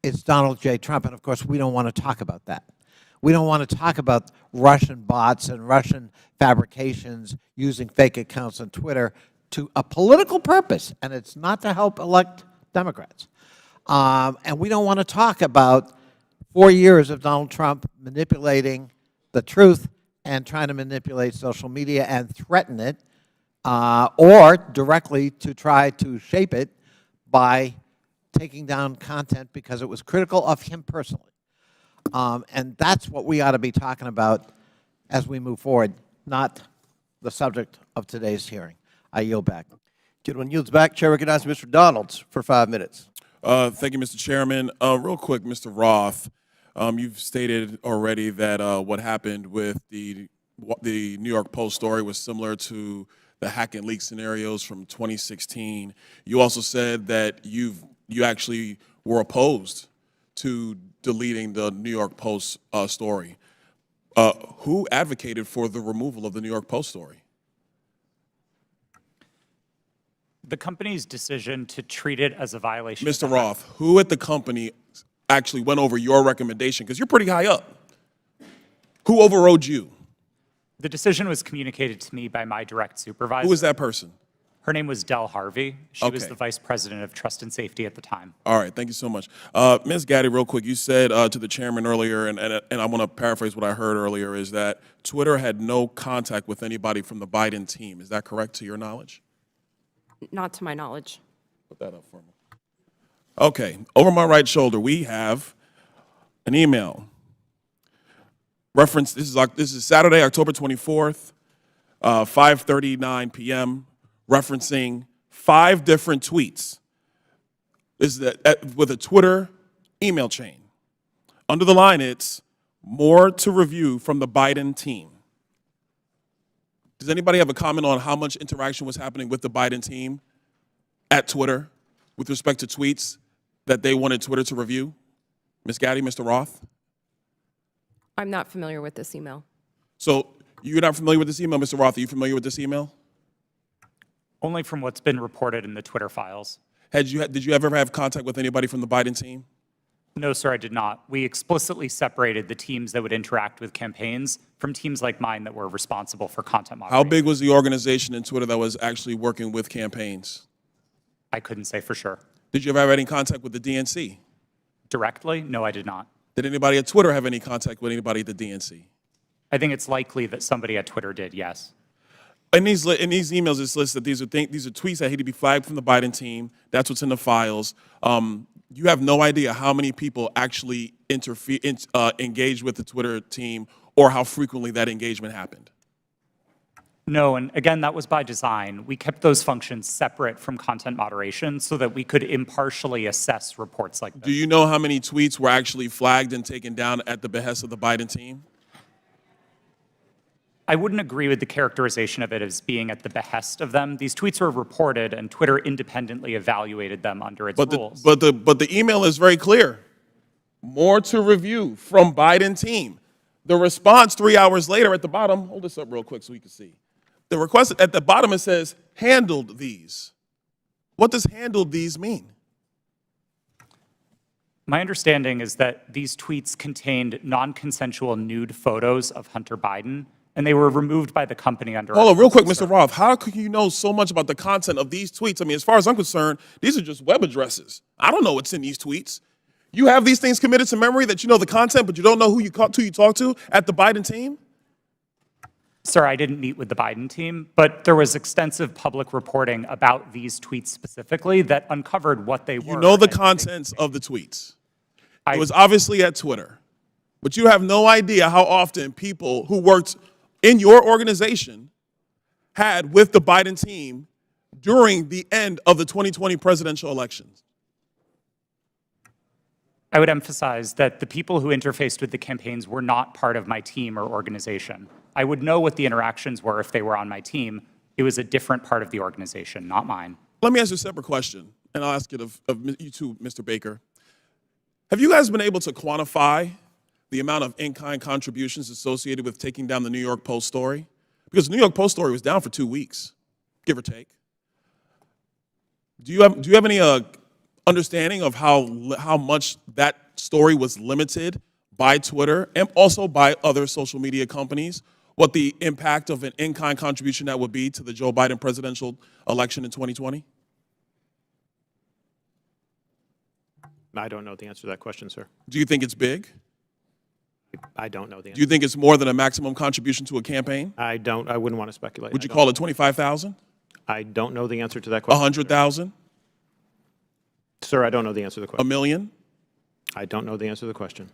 it's Donald J. Trump. And of course, we don't want to talk about that. We don't want to talk about Russian bots and Russian fabrications using fake accounts on Twitter to a political purpose, and it's not to help elect Democrats. And we don't want to talk about 4 years of Donald Trump manipulating the truth and trying to manipulate social media and threaten it, or directly to try to shape it by taking down content because it was critical of him personally. And that's what we ought to be talking about as we move forward, not the subject of today's hearing. I yield back. Gentleman yields back. Chair recognizes Mr. Donalds for 5 minutes. Thank you, Mr. Chairman. Real quick, Mr. Roth, you've stated already that what happened with the New York Post story was similar to the hack and leak scenarios from 2016. You also said that you actually were opposed to deleting the New York Post story. Who advocated for the removal of the New York Post story? The company's decision to treat it as a violation. Mr. Roth, who at the company actually went over your recommendation? Because you're pretty high up. Who overrode you? The decision was communicated to me by my direct supervisor. Who was that person? Her name was Del Harvey. She was Okay. the vice president of trust and safety at the time. All right, thank you so much. Ms. Gaddy, real quick, you said to the chairman earlier, and I want to paraphrase what I heard earlier, is that Twitter had no contact with anybody from the Biden team. Is that correct to your knowledge? Not to my knowledge. Put that up for me. Okay, over my right shoulder, we have an email. Reference, this is Saturday, October 24th, 5:39 p.m., referencing 5 different tweets. This is with a Twitter email chain. Under the line, it's more to review from the Biden team. Does anybody have a comment on how much interaction was happening with the Biden team at Twitter with respect to tweets that they wanted Twitter to review? Ms. Gaddy, Mr. Roth? I'm not familiar with this email. So you're not familiar with this email, Mr. Roth? Are you familiar with this email? Only from what's been reported in the Twitter files. Did you ever have contact with anybody from the Biden team? No, sir, I did not. We explicitly separated the teams that would interact with campaigns from teams like mine that were responsible for content moderation. How big was the organization in Twitter that was actually working with campaigns? I couldn't say for sure. Did you ever have any contact with the DNC? Directly? No, I did not. Did anybody at Twitter have any contact with anybody at the DNC? I think it's likely that somebody at Twitter did, yes. In these emails, it's listed that these are tweets that had to be flagged from the Biden team. That's what's in the files. You have no idea how many people actually engaged with the Twitter team or how frequently that engagement happened. No, and again, that was by design. We kept those functions separate from content moderation so that we could impartially assess reports like this. Do you know how many tweets were actually flagged and taken down at the behest of the Biden team? I wouldn't agree with the characterization of it as being at the behest of them. These tweets were reported, and Twitter independently evaluated them under its rules. But the email is very clear. More to review from Biden team. The response 3 hours later at the bottom, hold this up real quick so we can see. The request at the bottom, it says, handled these. What does handled these mean? My understanding is that these tweets contained non-consensual nude photos of Hunter Biden, and they were removed by the company under— Hold on, real quick, Mr. Roth. How could you know so much about the content of these tweets? I mean, as far as I'm concerned, these are just web addresses. I don't know what's in these tweets. You have these things committed to memory that you know the content, but you don't know who you talk to at the Biden team? Sir, I didn't meet with the Biden team, but there was extensive public reporting about these tweets specifically that uncovered what they were. You know the contents of the tweets. It was obviously at Twitter, but you have no idea how often people who worked in your organization had with the Biden team during the end of the 2020 presidential elections. I would emphasize that the people who interfaced with the campaigns were not part of my team or organization. I would know what the interactions were if they were on my team. It was a different part of the organization, not mine. Let me ask you a separate question, and I'll ask it of you too, Mr. Baker. Have you guys been able to quantify the amount of in-kind contributions associated with taking down the New York Post story? Because the New York Post story was down for 2 weeks, give or take. Do you have any understanding of how much that story was limited by Twitter and also by other social media companies? What the impact of an in-kind contribution that would be to the Joe Biden presidential election in 2020? I don't know the answer to that question, sir. Do you think it's big? I don't know the answer. Do you think it's more than a maximum contribution to a campaign? I wouldn't want to speculate. Would you call it 25,000? I don't know the answer to that question. 100,000? Sir, I don't know the answer to the A question. million? I don't know the answer to the question.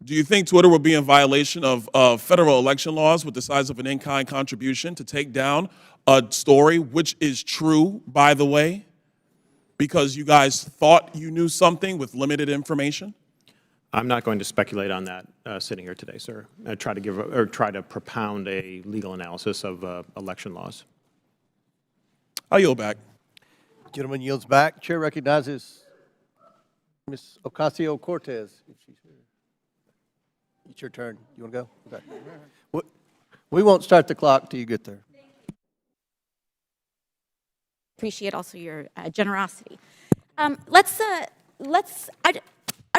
Do you think Twitter will be in violation of federal election laws with the size of an in-kind contribution to take down a story, which is true, by the way, because you guys thought you knew something with limited information? I'm not going to speculate on that sitting here today, sir. Try to propound a legal analysis of election laws. I'll yield back. Gentleman yields back. Chair recognizes Ms. Ocasio-Cortez. If she's here. It's your turn. You want to go? Okay. We won't start the clock till you get there. Appreciate also your generosity. I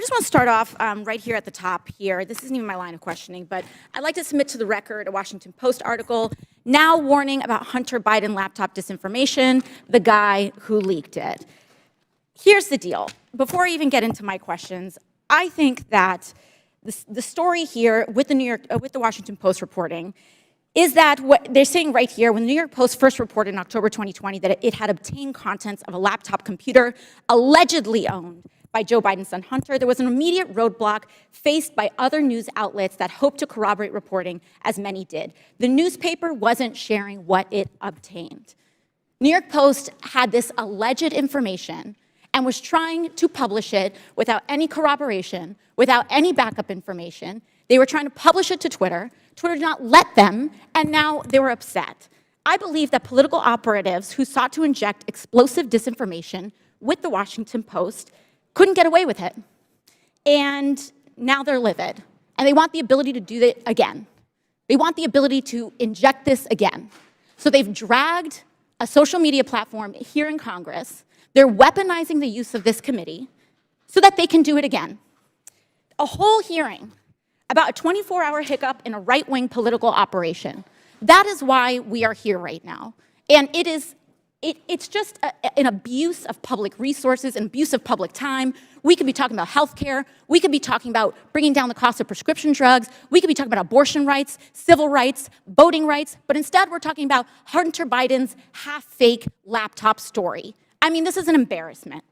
just want to start off right here at the top here. This isn't even my line of questioning, but I'd like to submit to the record a Washington Post article now warning about Hunter Biden laptop disinformation, the guy who leaked it. Here's the deal. Before I even get into my questions, I think that the story here with the Washington Post reporting is that what they're saying right here, when the New York Post first reported in October 2020 that it had obtained contents of a laptop computer allegedly owned by Joe Biden's son Hunter, there was an immediate roadblock faced by other news outlets that hoped to corroborate reporting, as many did. The newspaper wasn't sharing what it obtained. New York Post had this alleged information and was trying to publish it without any corroboration, without any backup information. They were trying to publish it to Twitter. Twitter did not let them, and now they were upset. I believe that political operatives who sought to inject explosive disinformation with the Washington Post couldn't get away with it. And now they're livid. And they want the ability to do that again. They want the ability to inject this again. So they've dragged a social media platform here in Congress. They're weaponizing the use of this committee so that they can do it again. A whole hearing about a 24-hour hiccup in a right-wing political operation. That is why we are here right now. And it's just an abuse of public resources, an abuse of public time. We could be talking about healthcare. We could be talking about bringing down the cost of prescription drugs. We could be talking about abortion rights, civil rights, voting rights. But instead, we're talking about Hunter Biden's half-fake laptop story. I mean, this is an embarrassment.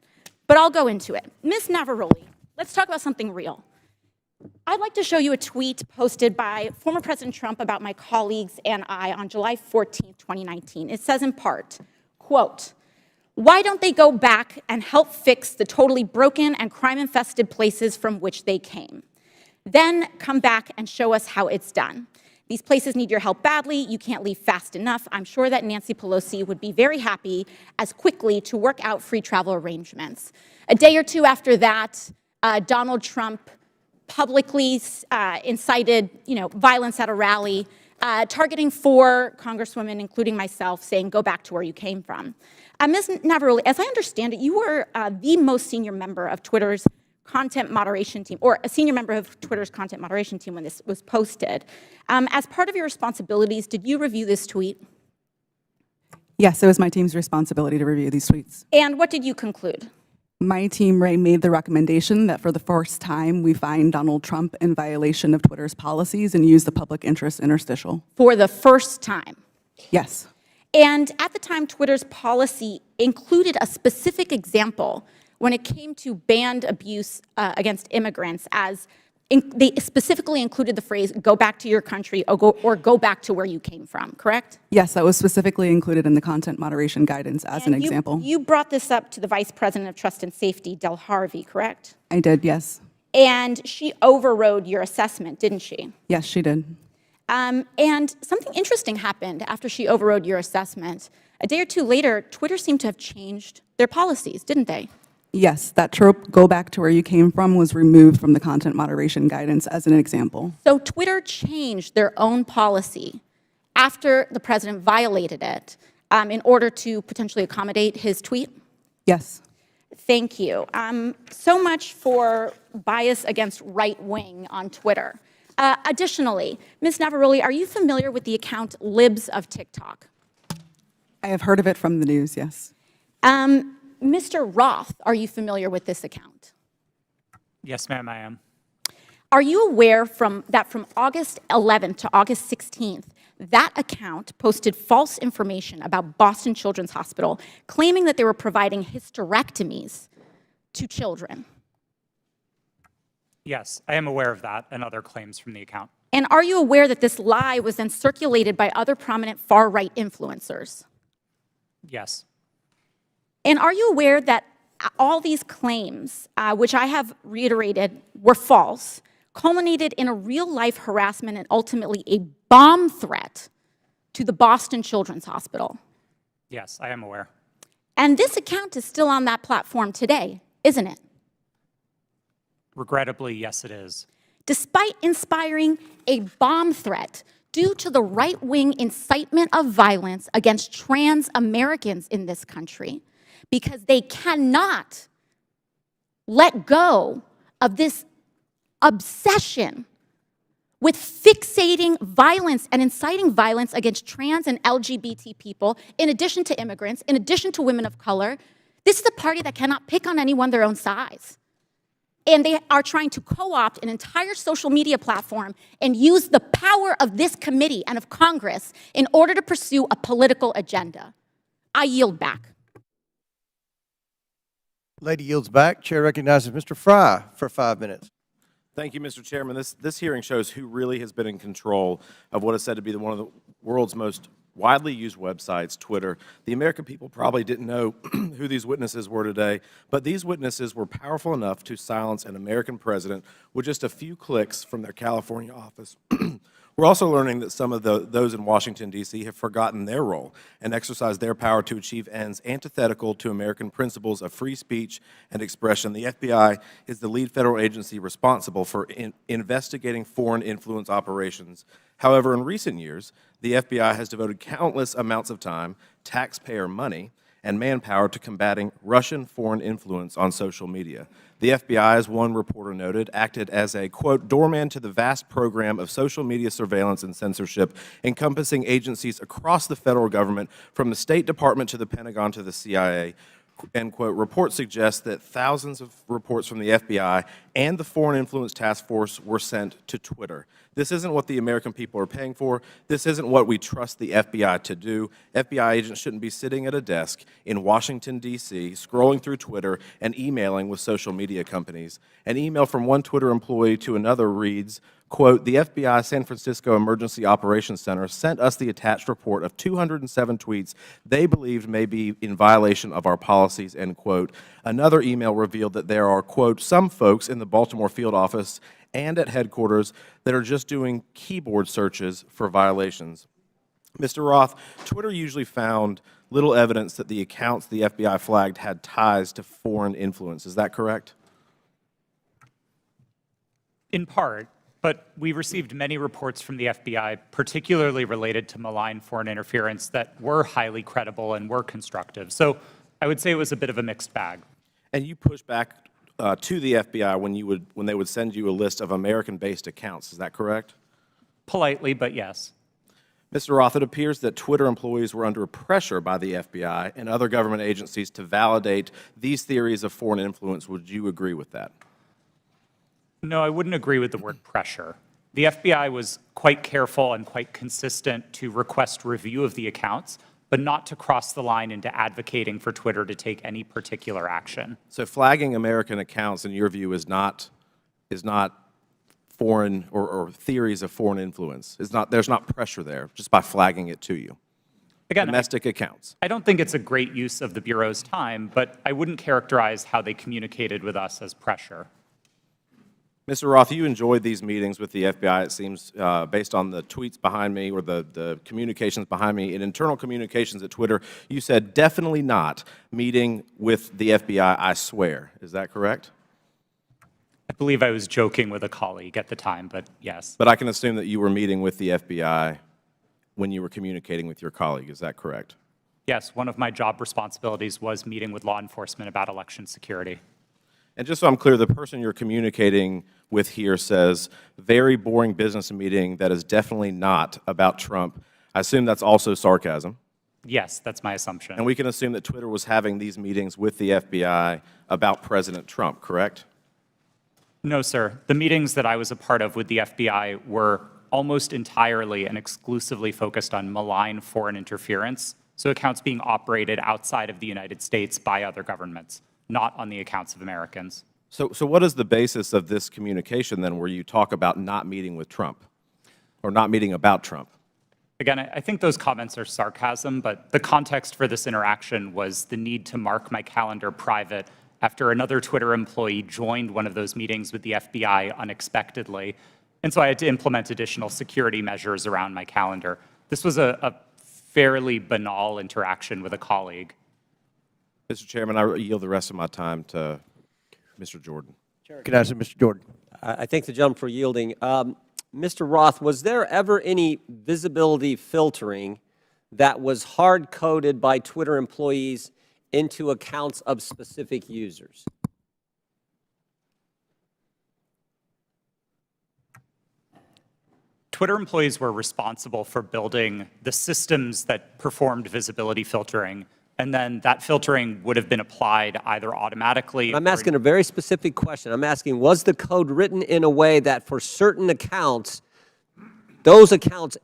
But I'll go into it. Ms. Navarrete, let's talk about something real. I'd like to show you a tweet posted by former President Trump about my colleagues and I on July 14, 2019. It says in part, quote, "Why don't they go back and help fix the totally broken and crime-infested places from which they came? Then come back and show us how it's done. These places need your help badly. You can't leave fast enough. I'm sure that Nancy Pelosi would be very happy as quickly to work out free travel arrangements." A day or two after that, Donald Trump publicly incited, violence at a rally, targeting 4 congresswomen, including myself, saying, "Go back to where you came from." Ms. Navarrete, as I understand it, you were the most senior member of Twitter's content moderation team, or a senior member of Twitter's content moderation team when this was posted. As part of your responsibilities, did you review this tweet? Yes, it was my team's responsibility to review these tweets. And what did you conclude? My team, Ray, made the recommendation that for the first time, we find Donald Trump in violation of Twitter's policies and use the public interest interstitial. For the first time? Yes. And at the time, Twitter's policy included a specific example when it came to banned abuse against immigrants, as they specifically included the phrase, "go back to your country," or go back to where you came from, correct? Yes, that was specifically included in the content moderation guidance as an example. You brought this up to the Vice President of Trust and Safety, Del Harvey, correct? I did, yes. And she overrode your assessment, didn't she? Yes, she did. And something interesting happened after she overrode your assessment. A day or two later, Twitter seemed to have changed their policies, didn't they? Yes, that trope, "go back to where you came from," was removed from the content moderation guidance as an example. So Twitter changed their own policy after the president violated it in order to potentially accommodate his tweet? Yes. Thank you. So much for bias against right wing on Twitter. Additionally, Ms. Navaroli, are you familiar with the account Libs of TikTok? I have heard of it from the news, yes. Mr. Roth, are you familiar with this account? Yes, ma'am, I am. Are you aware that from August 11th to August 16th, that account posted false information about Boston Children's Hospital, claiming that they were providing hysterectomies to children? Yes, I am aware of that and other claims from the account. And are you aware that this lie was then circulated by other prominent far-right influencers? Yes. And are you aware that all these claims, which I have reiterated were false, culminated in a real-life harassment and ultimately a bomb threat to the Boston Children's Hospital? Yes, I am aware. And this account is still on that platform today, isn't it? Regrettably, yes, it is. Despite inspiring a bomb threat due to the right-wing incitement of violence against trans Americans in this country, because they cannot let go of this obsession with fixating violence and inciting violence against trans and LGBT people, in addition to immigrants, in addition to women of color. This is a party that cannot pick on anyone their own size. And they are trying to co-opt an entire social media platform and use the power of this committee and of Congress in order to pursue a political agenda. I yield back. Lady yields back. Chair recognizes Mr. Fry for 5 minutes. Thank you, Mr. Chairman. This hearing shows who really has been in control of what is said to be one of the world's most widely used websites, Twitter. The American people probably didn't know who these witnesses were today, but these witnesses were powerful enough to silence an American president with just a few clicks from their California office. We're also learning that some of those in Washington, D.C. have forgotten their role and exercised their power to achieve ends antithetical to American principles of free speech and expression. The FBI is the lead federal agency responsible for investigating foreign influence operations. However, in recent years, the FBI has devoted countless amounts of time, taxpayer money, and manpower to combating Russian foreign influence on social media. The FBI, as one reporter noted, acted as a, quote, doorman to the vast program of social media surveillance and censorship encompassing agencies across the federal government, from the State Department to the Pentagon to the CIA. End quote. Reports suggest that thousands of reports from the FBI and the Foreign Influence Task Force were sent to Twitter. This isn't what the American people are paying for. This isn't what we trust the FBI to do. FBI agents shouldn't be sitting at a desk in Washington, D.C., scrolling through Twitter and emailing with social media companies. An email from one Twitter employee to another reads, quote, the FBI San Francisco Emergency Operations Center sent us the attached report of 207 tweets they believed may be in violation of our policies, end quote. Another email revealed that there are, quote, some folks in the Baltimore field office and at headquarters that are just doing keyboard searches for violations. Mr. Roth, Twitter usually found little evidence that the accounts the FBI flagged had ties to foreign influence. Is that correct? In part. But we received many reports from the FBI, particularly related to malign foreign interference, that were highly credible and were constructive. So I would say it was a bit of a mixed bag. And you pushed back to the FBI when they would send you a list of American-based accounts. Is that correct? Politely, but yes. Mr. Roth, it appears that Twitter employees were under pressure by the FBI and other government agencies to validate these theories of foreign influence. Would you agree with that? No, I wouldn't agree with the word pressure. The FBI was quite careful and quite consistent to request review of the accounts, but not to cross the line into advocating for Twitter to take any particular action. So flagging American accounts, in your view, is not foreign or theories of foreign influence. There's not pressure there just by flagging it to you. Again, domestic accounts. I don't think it's a great use of the Bureau's time, but I wouldn't characterize how they communicated with us as pressure. Mr. Roth, you enjoyed these meetings with the FBI, it seems, based on the tweets behind me or the communications behind me. In internal communications at Twitter, you said, definitely not meeting with the FBI, I swear. Is that correct? I believe I was joking with a colleague at the time, but yes. But I can assume that you were meeting with the FBI when you were communicating with your colleague. Is that correct? Yes, one of my job responsibilities was meeting with law enforcement about election security. And just so I'm clear, the person you're communicating with here says, very boring business meeting that is definitely not about Trump. I assume that's also sarcasm. Yes, that's my assumption. And we can assume that Twitter was having these meetings with the FBI about President Trump, correct? No, sir. The meetings that I was a part of with the FBI were almost entirely and exclusively focused on malign foreign interference, so accounts being operated outside of the United States by other governments, not on the accounts of Americans. So what is the basis of this communication, then, where you talk about not meeting with Trump or not meeting about Trump? Again, I think those comments are sarcasm, but the context for this interaction was the need to mark my calendar private after another Twitter employee joined one of those meetings with the FBI unexpectedly. And so I had to implement additional security measures around my calendar. This was a fairly banal interaction with a colleague. Mr. Chairman, I yield the rest of my time to Mr. Jordan. Can I ask Mr. Jordan? I thank the gentleman for yielding. Mr. Roth, was there ever any visibility filtering that was hard-coded by Twitter employees into accounts of specific users? Twitter employees were responsible for building the systems that performed visibility filtering, and then that filtering would have been applied either automatically. I'm asking a very specific question. I'm asking, was the code written in a way that for certain accounts, those accounts,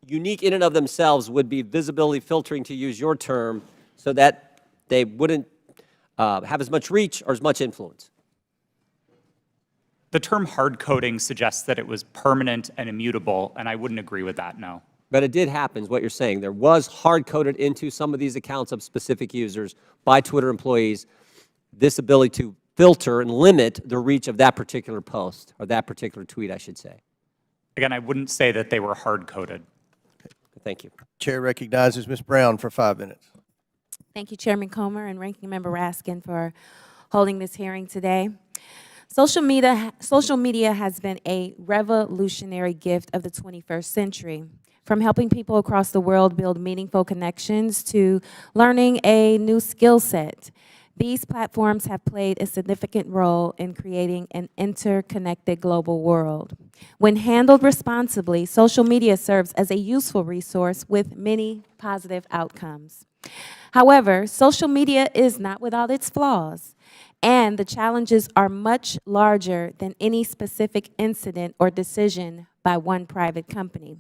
unique in and of themselves, would be visibility filtering, to use your term, so that they wouldn't have as much reach or as much influence? The term hard coding suggests that it was permanent and immutable, and I wouldn't agree with that, no. But it did happen, is what you're saying. There was hard-coded into some of these accounts of specific users by Twitter employees this ability to filter and limit the reach of that particular post, or that particular tweet, I should say. Again, I wouldn't say that they were hard-coded. Thank you. Chair recognizes Ms. Brown for 5 minutes. Thank you, Chairman Comer and Ranking Member Raskin, for holding this hearing today. Social media has been a revolutionary gift of the 21st century. From helping people across the world build meaningful connections to learning a new skill set, these platforms have played a significant role in creating an interconnected global world. When handled responsibly, social media serves as a useful resource with many positive outcomes. However, social media is not without its flaws, and the challenges are much larger than any specific incident or decision by one private company.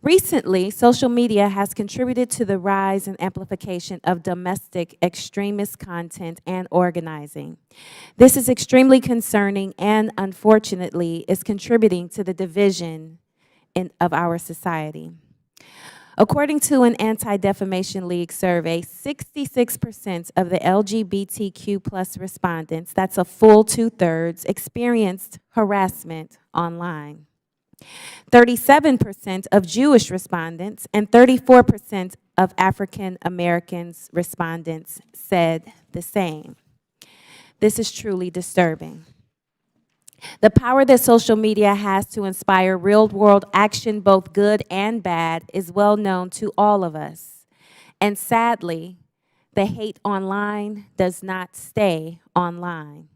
Recently, social media has contributed to the rise and amplification of domestic extremist content and organizing. This is extremely concerning and, unfortunately, is contributing to the division of our society. According to an Anti-Defamation League survey, 66% of the LGBTQ+ respondents, that's a full 2/3, experienced harassment online. 37% of Jewish respondents and 34% of African Americans respondents said the same. This is truly disturbing. The power that social media has to inspire real-world action, both good and bad, is well known to all of us. And sadly, the hate online does not stay online.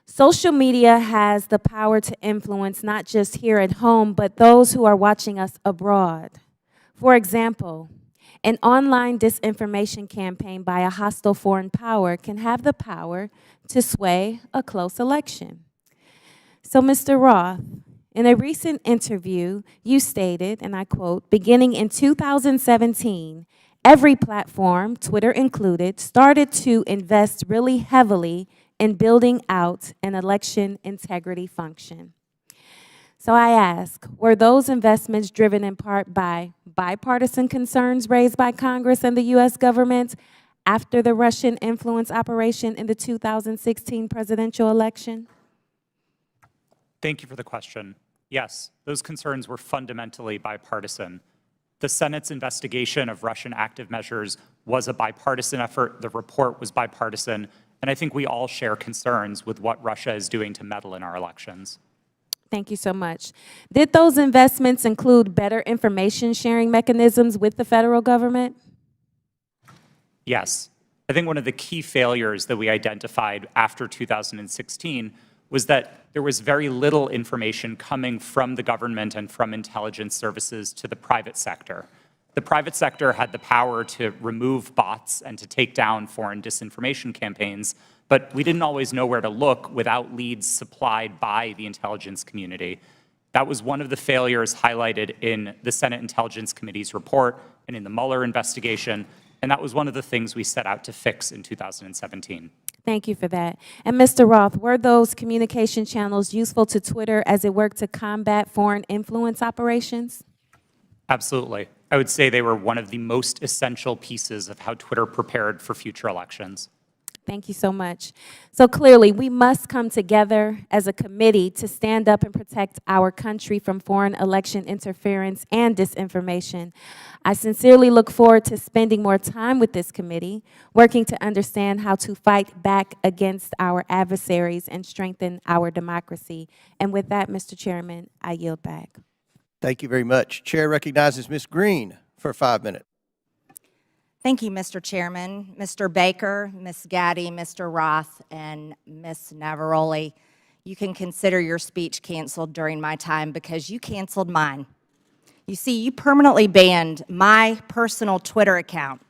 Social media has the power to influence not just here at home, but those who are watching us abroad. For example, an online disinformation campaign by a hostile foreign power can have the power to sway a close election. So, Mr. Roth, in a recent interview, you stated, and I quote, "Beginning in 2017, every platform, Twitter included, started to invest really heavily in building out an election integrity function." So I ask, were those investments driven in part by bipartisan concerns raised by Congress and the U.S. government after the Russian influence operation in the 2016 presidential election? Thank you for the question. Yes, those concerns were fundamentally bipartisan. The Senate's investigation of Russian active measures was a bipartisan effort. The report was bipartisan. And I think we all share concerns with what Russia is doing to meddle in our elections. Thank you so much. Did those investments include better information sharing mechanisms with the federal government? Yes. I think one of the key failures that we identified after 2016 was that there was very little information coming from the government and from intelligence services to the private sector. The private sector had the power to remove bots and to take down foreign disinformation campaigns, but we didn't always know where to look without leads supplied by the intelligence community. That was one of the failures highlighted in the Senate Intelligence Committee's report and in the Mueller investigation, and that was one of the things we set out to fix in 2017. Thank you for that. And Mr. Roth, were those communication channels useful to Twitter as it worked to combat foreign influence operations? Absolutely. I would say they were one of the most essential pieces of how Twitter prepared for future elections. Thank you so much. So clearly, we must come together as a committee to stand up and protect our country from foreign election interference and disinformation. I sincerely look forward to spending more time with this committee, working to understand how to fight back against our adversaries and strengthen our democracy. And with that, Mr. Chairman, I yield back. Thank you very much. Chair recognizes Ms. Greene for 5 minutes. Thank you, Mr. Chairman. Mr. Baker, Ms. Gaddy, Mr. Roth, and Ms. Navaroli, you can consider your speech canceled during my time because you canceled mine. You see, you permanently banned my personal Twitter account,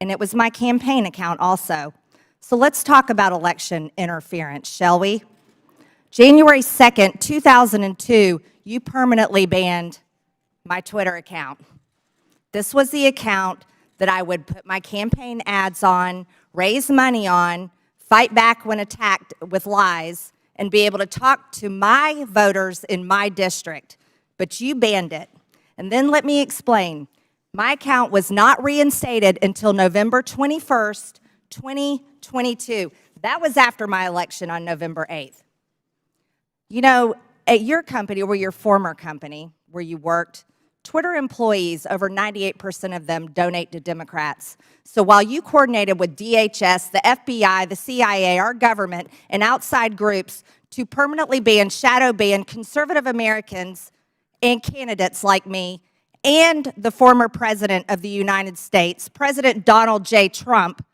and it was my campaign account also. So let's talk about election interference, shall we? January 2nd, 2002, you permanently banned my Twitter account. This was the account that I would put my campaign ads on, raise money on, fight back when attacked with lies, and be able to talk to my voters in my district. But you banned it. And then let me explain. My account was not reinstated until November 21st, 2022. That was after my election on November 8th. You know, at your company, or your former company, where you worked, Twitter employees, over 98% of them donate to Democrats. So while you coordinated with DHS, the FBI, the CIA, our government, and outside groups to permanently ban, shadow ban conservative Americans and candidates like me and the former president of the United States, President Donald J. Trump,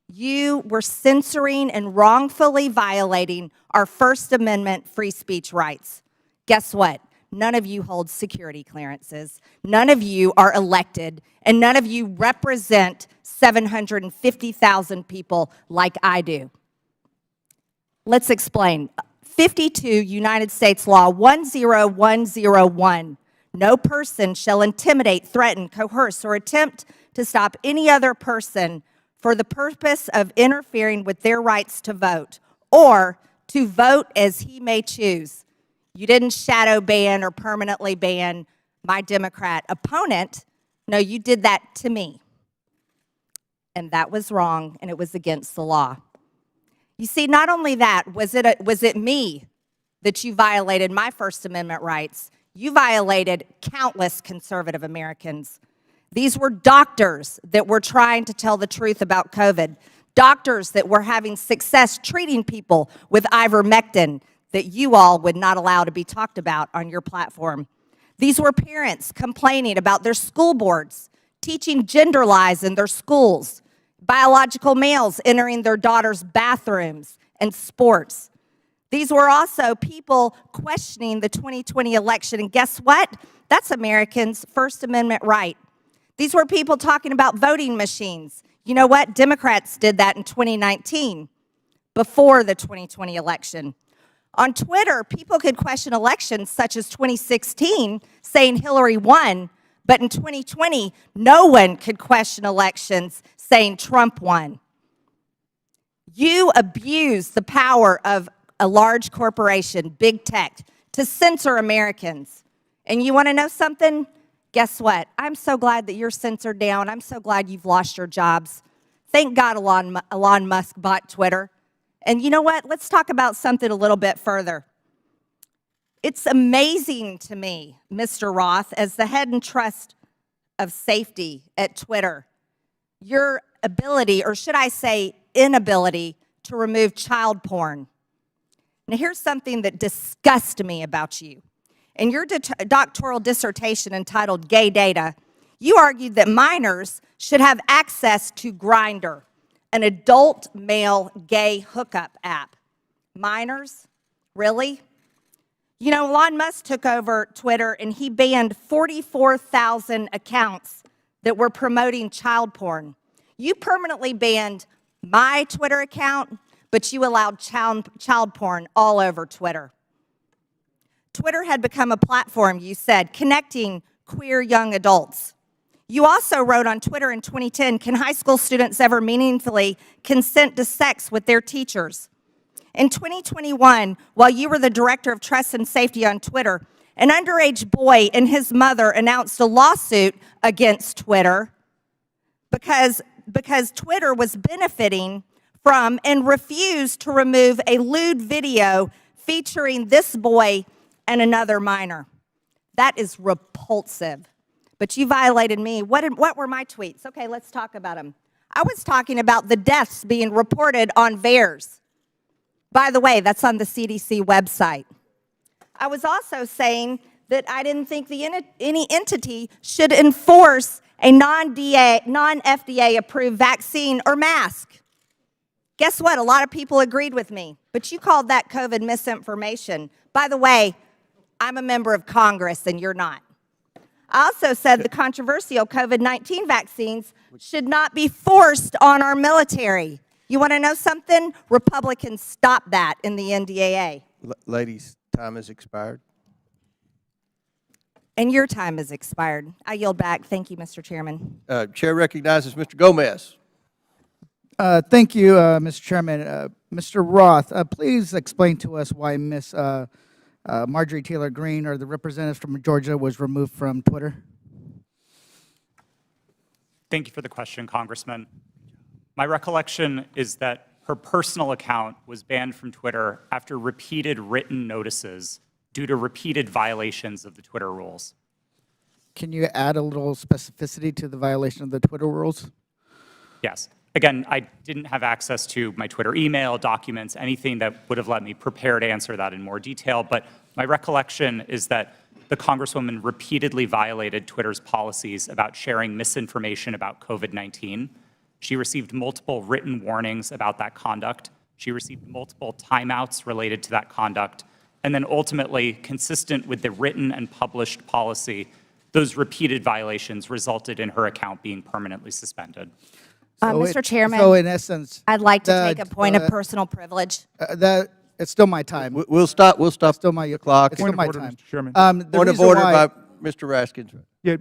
you were censoring and wrongfully violating our First Amendment free speech rights. Guess what? None of you hold security clearances. None of you are elected, and none of you represent 750,000 people like I do. Let's explain. 52 United States Law 10101. No person shall intimidate, threaten, coerce, or attempt to stop any other person for the purpose of interfering with their rights to vote or to vote as he may choose. You didn't shadow ban or permanently ban my Democrat opponent. No, you did that to me. And that was wrong, and it was against the law. You see, not only that, was it me that you violated my First Amendment rights, you violated countless conservative Americans. These were doctors that were trying to tell the truth about COVID, doctors that were having success treating people with ivermectin that you all would not allow to be talked about on your platform. These were parents complaining about their school boards, teaching gender lies in their schools, biological males entering their daughters' bathrooms and sports. These were also people questioning the 2020 election, and guess what? That's Americans' First Amendment right. These were people talking about voting machines. You know what? Democrats did that in 2019, before the 2020 election. On Twitter, people could question elections such as 2016, saying Hillary won, but in 2020, no one could question elections saying Trump won. You abused the power of a large corporation, big tech, to censor Americans. And you want to know something? Guess what? I'm so glad that you're censored down. I'm so glad you've lost your jobs. Thank God Elon Musk bought Twitter. And you know what? Let's talk about something a little bit further. It's amazing to me, Mr. Roth, as the head and trust of safety at Twitter, your ability, or should I say inability, to remove child porn. Now, here's something that disgusts me about you. In your doctoral dissertation entitled Gay Data, You argued that minors should have access to Grindr, an adult male gay hookup app. Minors? Really? You know, Elon Musk took over Twitter and he banned 44,000 accounts that were promoting child porn. You permanently banned my Twitter account, but you allowed child porn all over Twitter. Twitter had become a platform, you said, connecting queer young adults. You also wrote on Twitter in 2010, can high school students ever meaningfully consent to sex with their teachers? In 2021, while you were the director of trust and safety on Twitter, an underage boy and his mother announced a lawsuit against Twitter because Twitter was benefiting from and refused to remove a lewd video featuring this boy and another minor. That is repulsive. But you violated me. What were my tweets? Okay, let's talk about them. I was talking about the deaths being reported on VAERS. By the way, that's on the CDC website. I was also saying that I didn't think any entity should enforce a non-FDA approved vaccine or mask. Guess what? A lot of people agreed with me, but you called that COVID misinformation. By the way, I'm a member of Congress and you're not. I also said the controversial COVID-19 vaccines should not be forced on our military. You want to know something? Republicans stopped that in the NDAA. Ladies, time has expired. And your time has expired. I yield back. Thank you, Mr. Chairman. Chair recognizes Mr. Gomez. Thank you, Mr. Chairman. Mr. Roth, please explain to us why Ms. Marjorie Taylor Greene, or the representative from Georgia, was removed from Twitter. Thank you for the question, Congressman. My recollection is that her personal account was banned from Twitter after repeated written notices due to repeated violations of the Twitter rules. Can you add a little specificity to the violation of the Twitter rules? Yes. Again, I didn't have access to my Twitter email, documents, anything that would have let me prepare to answer that in more detail, but my recollection is that the Congresswoman repeatedly violated Twitter's policies about sharing misinformation about COVID-19. She received multiple written warnings about that conduct. She received multiple timeouts related to that conduct. And then ultimately, consistent with the written and published policy, those repeated violations resulted in her account being permanently suspended. Mr. Chairman, so in essence, I'd like to take a point of personal privilege. It's still my time. We'll stop. Still my clock. It's still my order, time. Mr. Chairman. Point of order by Mr. Raskin. Yeah,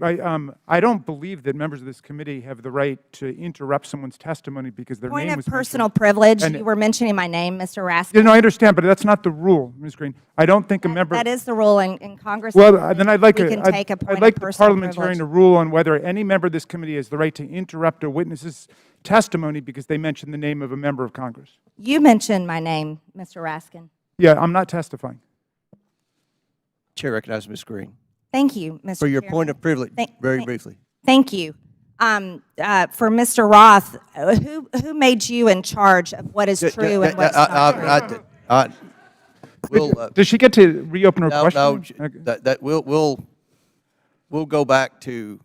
I don't believe that members of this committee have the right to interrupt someone's testimony because their Point name of was personal mentioned. privilege. And- You were mentioning my name, Mr. Raskin. Yeah, no, I understand, but that's not the rule, Ms. Greene. I don't think a member. That is the rule in Congress. Well, then I'd like we to. can take a point I'd like of the personal parliamentarian to privilege. rule on whether any member of this committee has the right to interrupt a witness's testimony because they mentioned the name of a member of Congress. You mentioned my name, Mr. Raskin. Yeah, I'm not testifying. Chair recognizes Ms. Greene. Thank you, Mr. For your Chairman. point of privilege, very briefly. Thank you. For Mr. Roth, who made you in charge of what is true and what's not true? We'll, Does she get to reopen her no, question? no, Okay. we'll go back to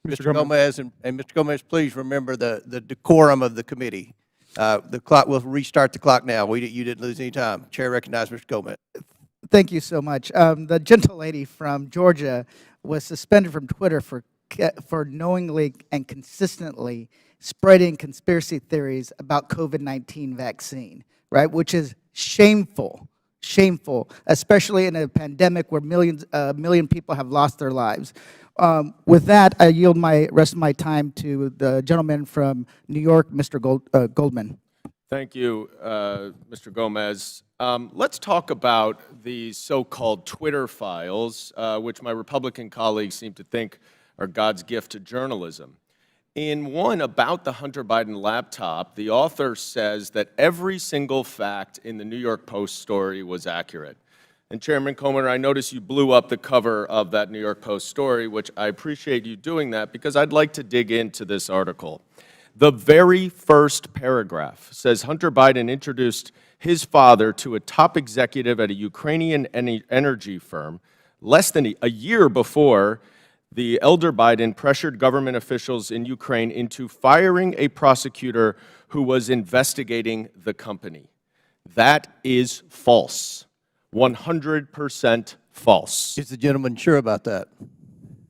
Mr. Mr. Gomez, and Mr. Gomez, please remember the decorum of the committee. The clock, we'll restart the clock now. You didn't lose any time. Chair recognizes Mr. Gomez. Thank you so much. The gentle lady from Georgia was suspended from Twitter for knowingly and consistently spreading conspiracy theories about COVID-19 vaccine, right? Which is shameful, especially in a pandemic where a million people have lost their lives. With that, I yield my rest of my time to the gentleman from New York, Mr. Goldman. Thank you, Mr. Gomez. Let's talk about the so-called Twitter files, which my Republican colleagues seem to think are God's gift to journalism. In one about the Hunter Biden laptop, the author says that every single fact in the New York Post story was accurate. And Chairman Comer, I notice you blew up the cover of that New York Post story, which I appreciate you doing that because I'd like to dig into this article. The very first paragraph says Hunter Biden introduced his father to a top executive at a Ukrainian energy firm less than a year before the elder Biden pressured government officials in Ukraine into firing a prosecutor who was investigating the company. That is false. 100% false. Is the gentleman sure about that?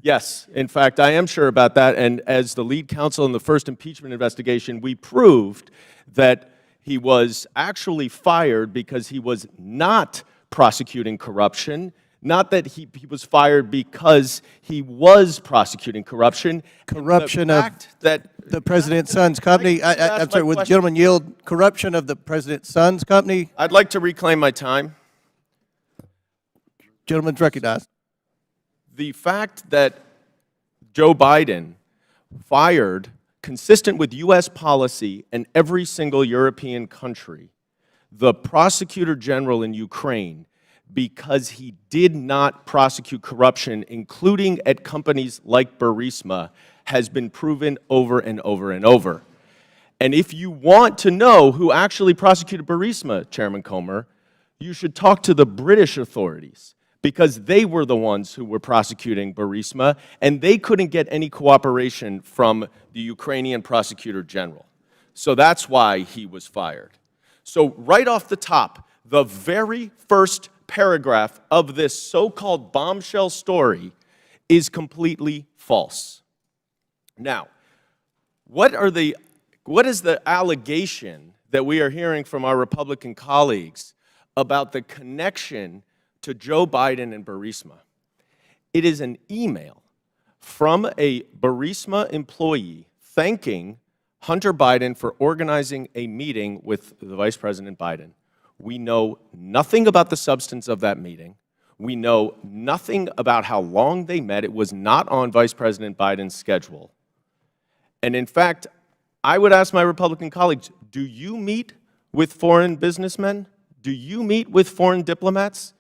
Yes, in fact, I am sure about that, and as the lead counsel in the first impeachment investigation, we proved that he was actually fired because he was not prosecuting corruption, not that he was fired because he was prosecuting corruption. Corruption of the president's son's company? I'm sorry, would the gentleman yield corruption of the president's son's company? I'd like to reclaim my time. Gentleman's recognized. The fact that Joe Biden fired, consistent with U.S. policy and every single European country, the prosecutor general in Ukraine because he did not prosecute corruption, including at companies like Burisma, has been proven over and over and over. And if you want to know who actually prosecuted Burisma, Chairman Comer, you should talk to the British authorities, because they were the ones who were prosecuting Burisma, and they couldn't get any cooperation from the Ukrainian prosecutor general. So that's why he was fired. So right off the top, the very first paragraph of this so-called bombshell story is completely false. Now, what is the allegation that we are hearing from our Republican colleagues about the connection to Joe Biden and Burisma? It is an email from a Burisma employee thanking Hunter Biden for organizing a meeting with the Vice President Biden. We know nothing about the substance of that meeting. We know nothing about how long they met. It was not on Vice President Biden's schedule. And in fact, I would ask my Republican colleagues, do you meet with foreign businessmen? Do you meet with foreign diplomats?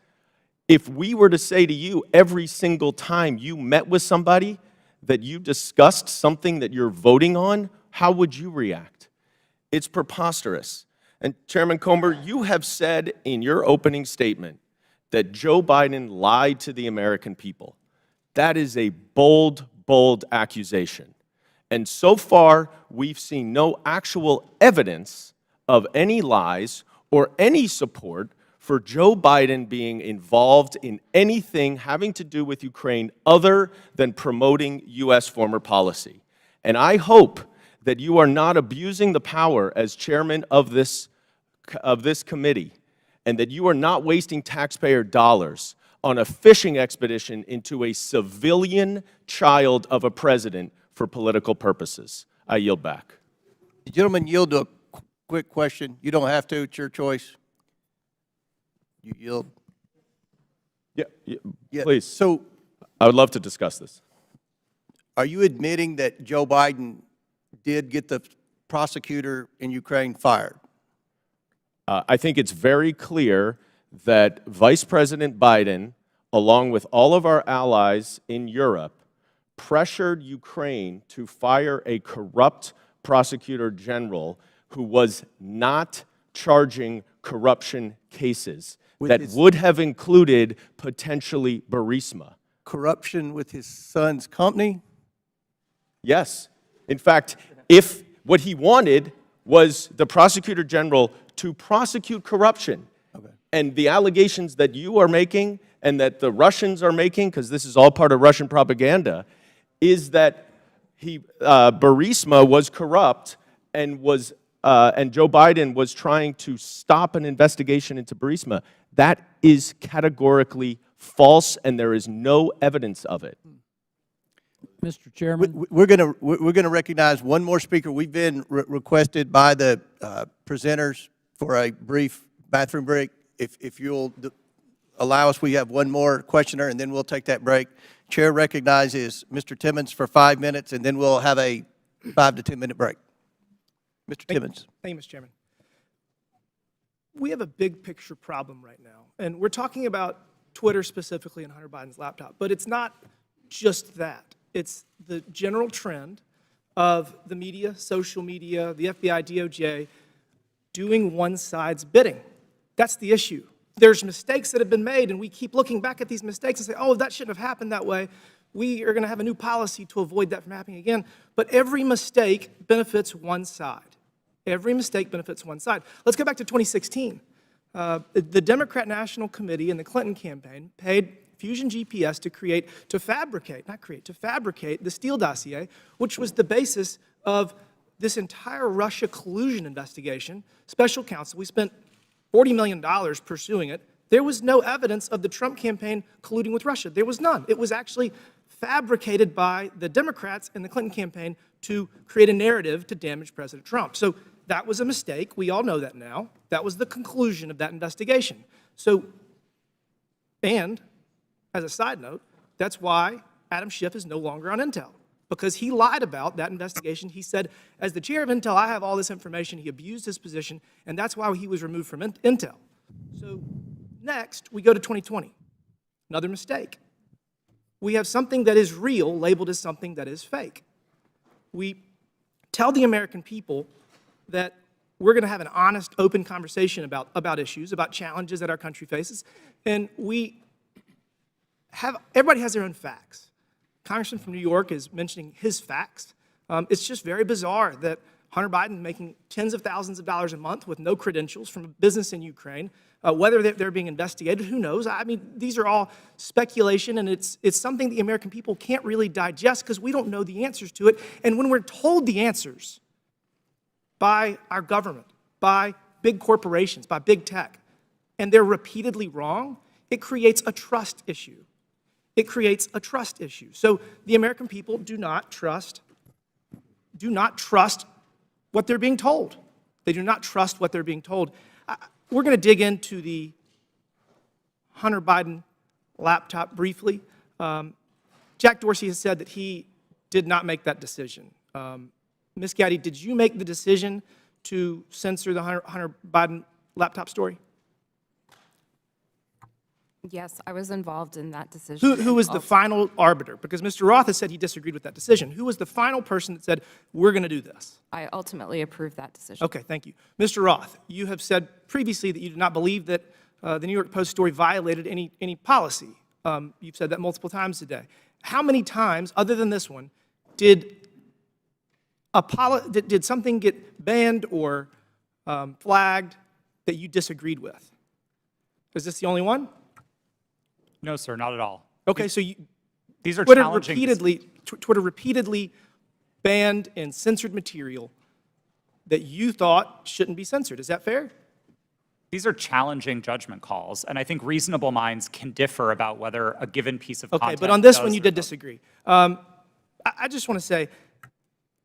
If we were to say to you every single time you met with somebody that you discussed something that you're voting on, how would you react? It's preposterous. And Chairman Comer, you have said in your opening statement that Joe Biden lied to the American people. That is a bold, bold accusation. And so far, we've seen no actual evidence of any lies or any support for Joe Biden being involved in anything having to do with Ukraine other than promoting U.S. foreign policy. And I hope that you are not abusing the power as chairman of this committee, and that you are not wasting taxpayer dollars on a fishing expedition into a civilian child of a president for political purposes. I yield back. The gentleman yield to a quick question. You don't have to. It's your choice. You yield. Yeah, please. So, I would love to discuss this. are you admitting that Joe Biden did get the prosecutor in Ukraine fired? I think it's very clear that Vice President Biden, along with all of our allies in Europe, pressured Ukraine to fire a corrupt prosecutor general who was not charging corruption cases that would have included potentially Burisma. Corruption with his son's company? Yes. In fact, if what he wanted was the prosecutor general to prosecute corruption, and the allegations that you are making and that the Russians are making, because this is all part of Russian propaganda, is that Burisma was corrupt and Joe Biden was trying to stop an investigation into Burisma. That is categorically false, and there is no evidence of it. Mr. Chairman, we're going to recognize one more speaker. We've been requested by the presenters for a brief bathroom break. If you'll allow us, we have one more questioner, and then we'll take that break. Chair recognizes Mr. Timmons for 5 minutes, and then we'll have a 5 to 10 minute break. Mr. Timmons. Thank you, Mr. Chairman. We have a big picture problem right now, and we're talking about Twitter specifically and Hunter Biden's laptop, but it's not just that. It's the general trend of the media, social media, the FBI, DOJ, doing one side's bidding. That's the issue. There's mistakes that have been made, and we keep looking back at these mistakes and say, oh, that shouldn't have happened that way. we are going to have a new policy to avoid that from happening again. But every mistake benefits one side. Every mistake benefits one side. Let's go back to 2016. The Democrat National Committee and the Clinton campaign paid Fusion GPS to fabricate the Steele dossier, which was the basis of this entire Russia collusion investigation. Special counsel, we spent $40 million pursuing it. There was no evidence of the Trump campaign colluding with Russia. There was none. It was actually fabricated by the Democrats and the Clinton campaign to create a narrative to damage President Trump. So that was a mistake. We all know that now. That was the conclusion of that investigation. So, and as a side note, that's why Adam Schiff is no longer on Intel, because he lied about that investigation. He said, as the chair of Intel, I have all this information. He abused his position, and that's why he was removed from Intel. So next, we go to 2020. Another mistake. We have something that is real labeled as something that is fake. We tell the American people that we're going to have an honest, open conversation about issues, about challenges that our country faces, and everybody has their own facts. Congressman from New York is mentioning his facts. It's just very bizarre that Hunter Biden making tens of thousands of dollars a month with no credentials from a business in Ukraine, whether they're being investigated, who knows? I mean, these are all speculation, and it's something the American people can't really digest because we don't know the answers to it. And when we're told the answers by our government, by big corporations, by big tech, and they're repeatedly wrong, it creates a trust issue. It creates a trust issue. So the American people do not trust what they're being told. They do not trust what they're being told. We're going to dig into the Hunter Biden laptop briefly. Jack Dorsey has said that he did not make that decision. Ms. Gaddy, did you make the decision to censor the Hunter Biden laptop story? Yes, I was involved in that decision. Who was the final arbiter? Because Mr. Roth has said he disagreed with that decision. Who was the final person that said, we're going to do this? I ultimately approved that decision. Okay, thank you. Mr. Roth, you have said previously that you did not believe that the New York Post story violated any policy. You've said that multiple times today. How many times, other than this one, did something get banned or flagged that you disagreed with? Is this the only one? No, sir, not at all. Okay, so these are Twitter challenging. Twitter repeatedly banned and censored material that you thought shouldn't be censored. Is that fair? These are challenging judgment calls, and I think reasonable minds can differ about whether a given piece of content. Okay, but on this does one you or did doesn't. disagree. I just want to say,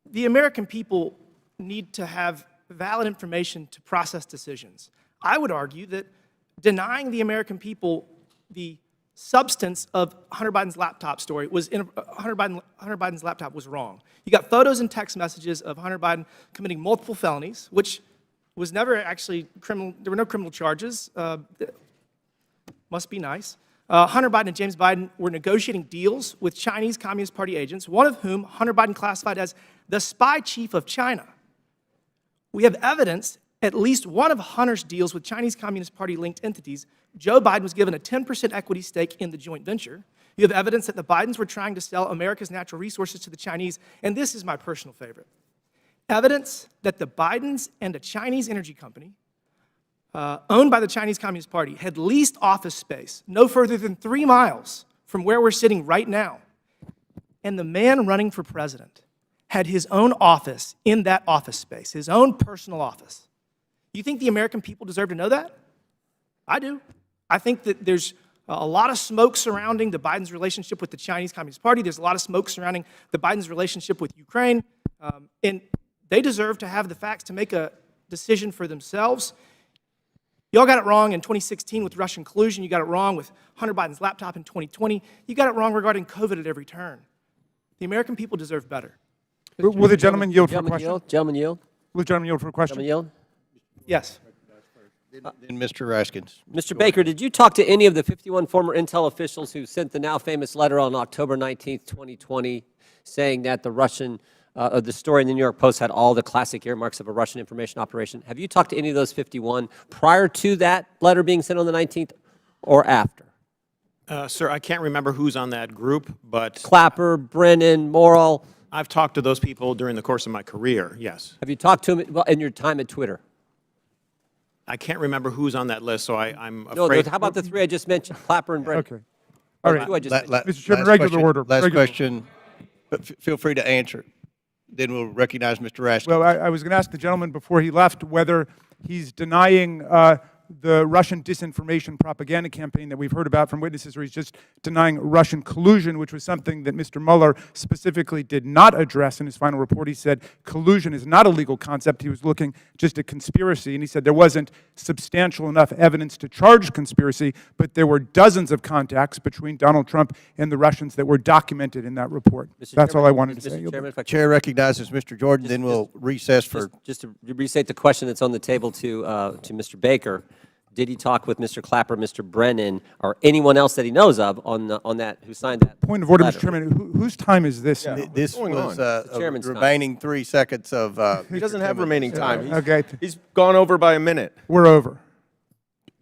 the American people need to have valid information to process decisions. I would argue that denying the American people the substance of Hunter Biden's laptop story was Hunter Biden's laptop was wrong. You got photos and text messages of Hunter Biden committing multiple felonies, which was never actually criminal. There were no criminal charges. Must be nice. Hunter Biden and James Biden were negotiating deals with Chinese Communist Party agents, one of whom Hunter Biden classified as the spy chief of China. We have evidence at least one of Hunter's deals with Chinese Communist Party-linked entities. Joe Biden was given a 10% equity stake in the joint venture. You have evidence that the Bidens were trying to sell America's natural resources to the Chinese, and this is my personal favorite. Evidence that the Bidens and a Chinese energy company owned by the Chinese Communist Party had leased office space no further than 3 miles from where we're sitting right now. And the man running for president had his own office in that office space, his own personal office. You think the American people deserve to know that? I do. I think that there's a lot of smoke surrounding the Biden's relationship with the Chinese Communist Party. There's a lot of smoke surrounding the Biden's relationship with Ukraine. And they deserve to have the facts to make a decision for themselves. Y'all got it wrong in 2016 with Russian collusion. You got it wrong with Hunter Biden's laptop in 2020. You got it wrong regarding COVID at every turn. The American people deserve better. Will the gentleman yield for a question? Gentleman yield. Will the gentleman yield for a question? Gentleman yield. Yes. Then Mr. Raskins. Mr. Baker, did you talk to any of the 51 former Intel officials who sent the now famous letter on October 19th, 2020, saying that the story in the New York Post had all the classic earmarks of a Russian information operation? Have you talked to any of those 51 prior to that letter being sent on the 19th or after? Sir, I can't remember who's on that group, but Clapper, Brennan, Morrill. I've talked to those people during the course of my career, yes. Have you talked to them in your time at Twitter? I can't remember who's on that list, so I'm No, afraid. how about the three I just mentioned, Clapper and Brennan? Okay. All right. Two I just mentioned. Mr. Chairman, Last regular question- order. Last Regular- question, but feel free to answer. Then we'll recognize Mr. Raskin. Well, I was going to ask the gentleman before he left whether he's denying the Russian disinformation propaganda campaign that we've heard about from witnesses, or he's just denying Russian collusion, which was something that Mr. Mueller specifically did not address in his final report. He said collusion is not a legal concept. He was looking just at conspiracy, and he said there wasn't substantial enough evidence to charge conspiracy, but there were dozens of contacts between Donald Trump and the Russians that were documented in that report. That's all I wanted to say. Mr. Chairman, if I could- Chair recognizes Mr. Jordan, then we'll recess for. Just to restate the question that's on the table to Mr. Baker, did he talk with Mr. Clapper, Mr. Brennan, or anyone else that he knows of on that, who signed that Point of order, letter? Mr. Chairman. Whose time is this now? This going was on? The chairman's time. remaining 3 seconds of. He doesn't have remaining time. Okay. He's gone over by a minute. We're over.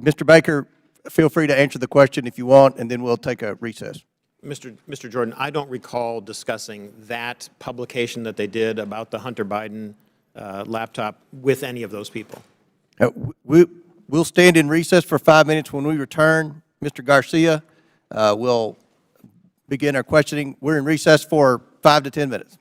Mr. Baker, feel free to answer the question if you want, and then we'll take a recess. Mr. Jordan, I don't recall discussing that publication that they did about the Hunter Biden laptop with any of those people. We'll stand in recess for 5 minutes. When we return, Mr. Garcia will begin our questioning. We're in recess for 5 to 10 minutes.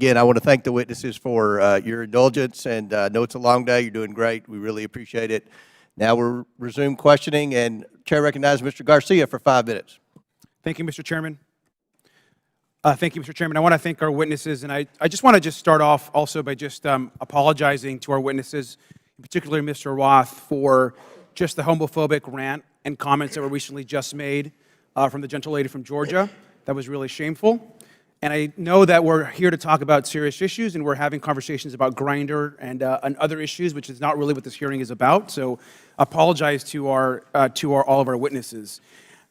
again, I want to thank the witnesses for your indulgence, and I know it's a long day. You're doing great. We really appreciate it. Now we'll resume questioning, and Chair recognizes Mr. Garcia for 5 minutes. Thank you, Mr. Chairman. Thank you, Mr. Chairman. I want to thank our witnesses, and I just want to start off also by just apologizing to our witnesses, particularly Mr. Roth, for just the homophobic rant and comments that were recently just made from the gentle lady from Georgia. That was really shameful. And I know that we're here to talk about serious issues, and we're having conversations about Grindr and other issues, which is not really what this hearing is about. So apologize to all of our witnesses.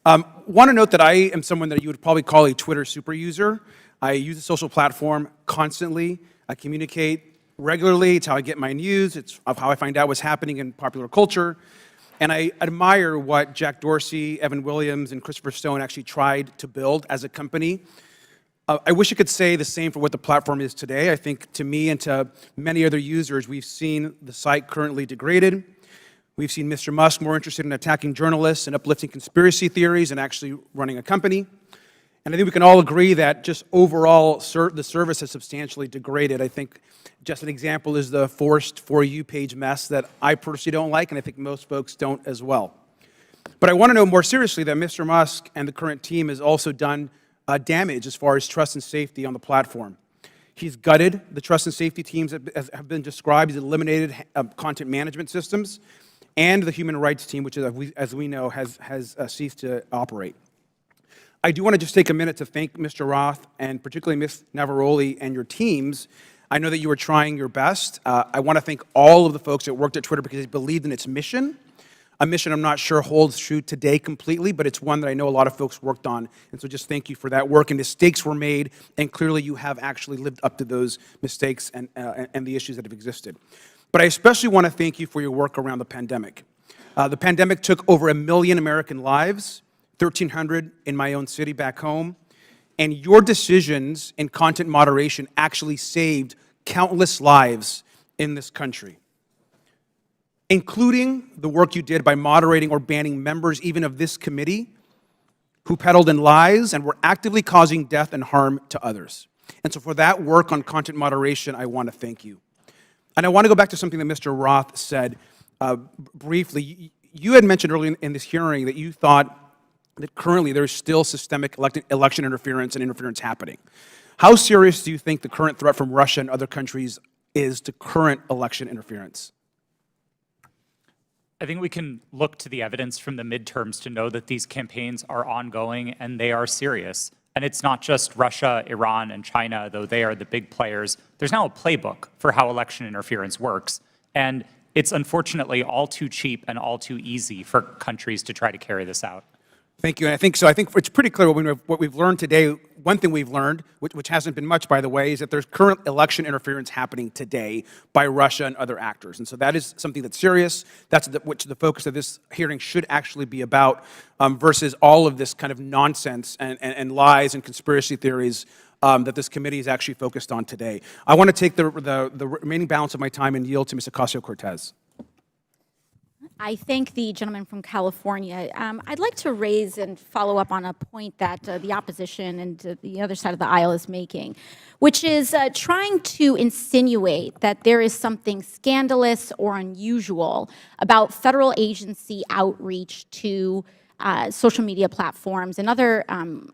Want to note that I am someone that you would probably call a Twitter super user. I use the social platform constantly. I communicate regularly. It's how I get my news. It's how I find out what's happening in popular culture. And I admire what Jack Dorsey, Evan Williams, and Christopher Stone actually tried to build as a company. I wish I could say the same for what the platform is today. I think to me and to many other users, we've seen the site currently degraded. We've seen Mr. Musk more interested in attacking journalists and uplifting conspiracy theories and actually running a company. And I think we can all agree that just overall the service has substantially degraded. I think just an example is the forced For You page mess that I personally don't like, and I think most folks don't as well. But I want to know more seriously that Mr. Musk and the current team has also done damage as far as trust and safety on the platform. He's gutted the trust and safety teams that have been described. He's eliminated content management systems and the human rights team, which, as we know, has ceased to operate. I do want to just take a minute to thank Mr. Roth and particularly Ms. Navaroli and your teams. I know that you are trying your best. I want to thank all of the folks that worked at Twitter because they believed in its mission, a mission I'm not sure holds true today completely, but it's one that I know a lot of folks worked on. And so just thank you for that work. And mistakes were made, and clearly you have actually lived up to those mistakes and the issues that have existed. But I especially want to thank you for your work around the pandemic. The pandemic took over 1 million American lives, 1,300 in my own city back home, and your decisions in content moderation actually saved countless lives in this country, including the work you did by moderating or banning members even of this committee who peddled in lies and were actively causing death and harm to others. And so for that work on content moderation, I want to thank you. And I want to go back to something that Mr. Roth said briefly. You had mentioned earlier in this hearing that you thought that currently there is still systemic election interference and interference happening. How serious do you think the current threat from Russia and other countries is to current election interference? I think we can look to the evidence from the midterms to know that these campaigns are ongoing and they are serious. And it's not just Russia, Iran, and China, though they are the big players. There's now a playbook for how election interference works. And it's unfortunately all too cheap and all too easy for countries to try to carry this out. Thank you. And I think it's pretty clear what we've learned today. One thing we've learned, which hasn't been much, by the way, is that there's current election interference happening today by Russia and other actors. And so that is something that's serious. That's which the focus of this hearing should actually be about, versus all of this kind of nonsense and lies and conspiracy theories that this committee is actually focused on today. I want to take the remaining balance of my time and yield to Ms. Ocasio-Cortez. I thank the gentleman from California. I'd like to raise and follow up on a point that the opposition and the other side of the aisle is making, which is trying to insinuate that there is something scandalous or unusual about federal agency outreach to social media platforms and other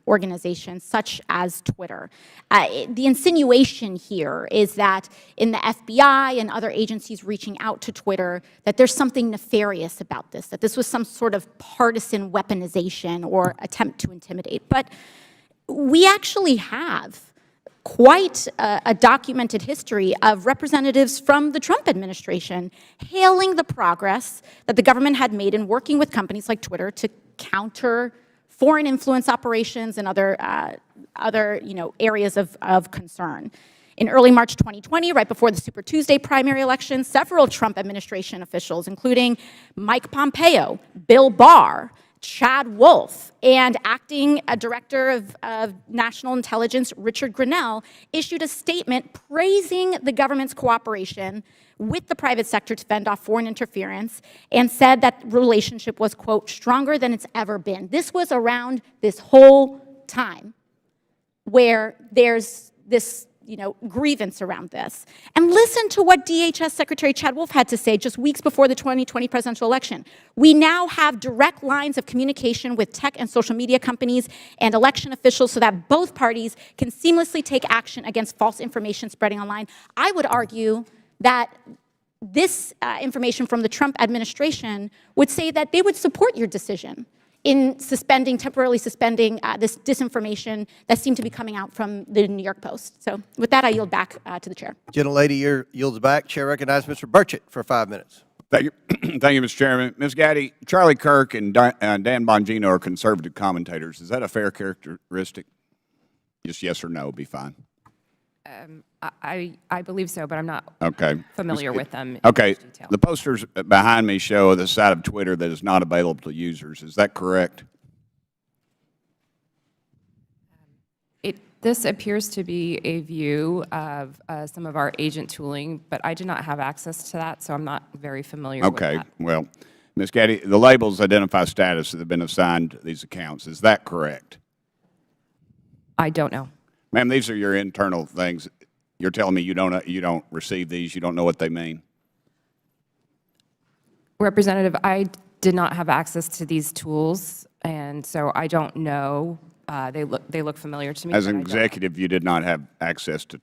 organizations such as Twitter. The insinuation here is that in the FBI and other agencies reaching out to Twitter, that there's something nefarious about this, that this was some sort of partisan weaponization or attempt to intimidate. But we actually have quite a documented history of representatives from the Trump administration hailing the progress that the government had made in working with companies like Twitter to counter foreign influence operations and other areas of concern. In early March 2020, right before the Super Tuesday primary election, several Trump administration officials, including Mike Pompeo, Bill Barr, Chad Wolf, and acting director of national intelligence Richard Grenell issued a statement praising the government's cooperation with the private sector to fend off foreign interference and said that relationship was, quote, stronger than it's ever been. This was around this whole time where there's this grievance around this. And listen to what DHS Secretary Chad Wolf had to say just weeks before the 2020 presidential election. We now have direct lines of communication with tech and social media companies and election officials so that both parties can seamlessly take action against false information spreading online. I would argue that this information from the Trump administration would say that they would support your decision in temporarily suspending this disinformation that seemed to be coming out from the New York Post. So with that, I yield back to the chair. Gentlelady yields back. Chair recognizes Mr. Burchett for 5 minutes. Thank you, thank you, Mr. Chairman. Ms. Gaddy, Charlie Kirk and Dan Bongino are conservative commentators. Is that a fair characteristic? Just yes or no would be fine. I believe so, but I'm not familiar with them. Okay. The posters behind me show the side of Twitter that is not available to users. Is that correct? This appears to be a view of some of our agent tooling, but I do not have access to that, so I'm not very familiar with that. Okay. Well, Ms. Gaddy, the labels identify status that have been assigned to these accounts. Is that correct? I don't know. Ma'am, these are your internal things. You're telling me you don't receive these, you don't know what they mean? Representative, I did not have access to these tools, and so I don't know. They look familiar to me. As an executive, you did not have access to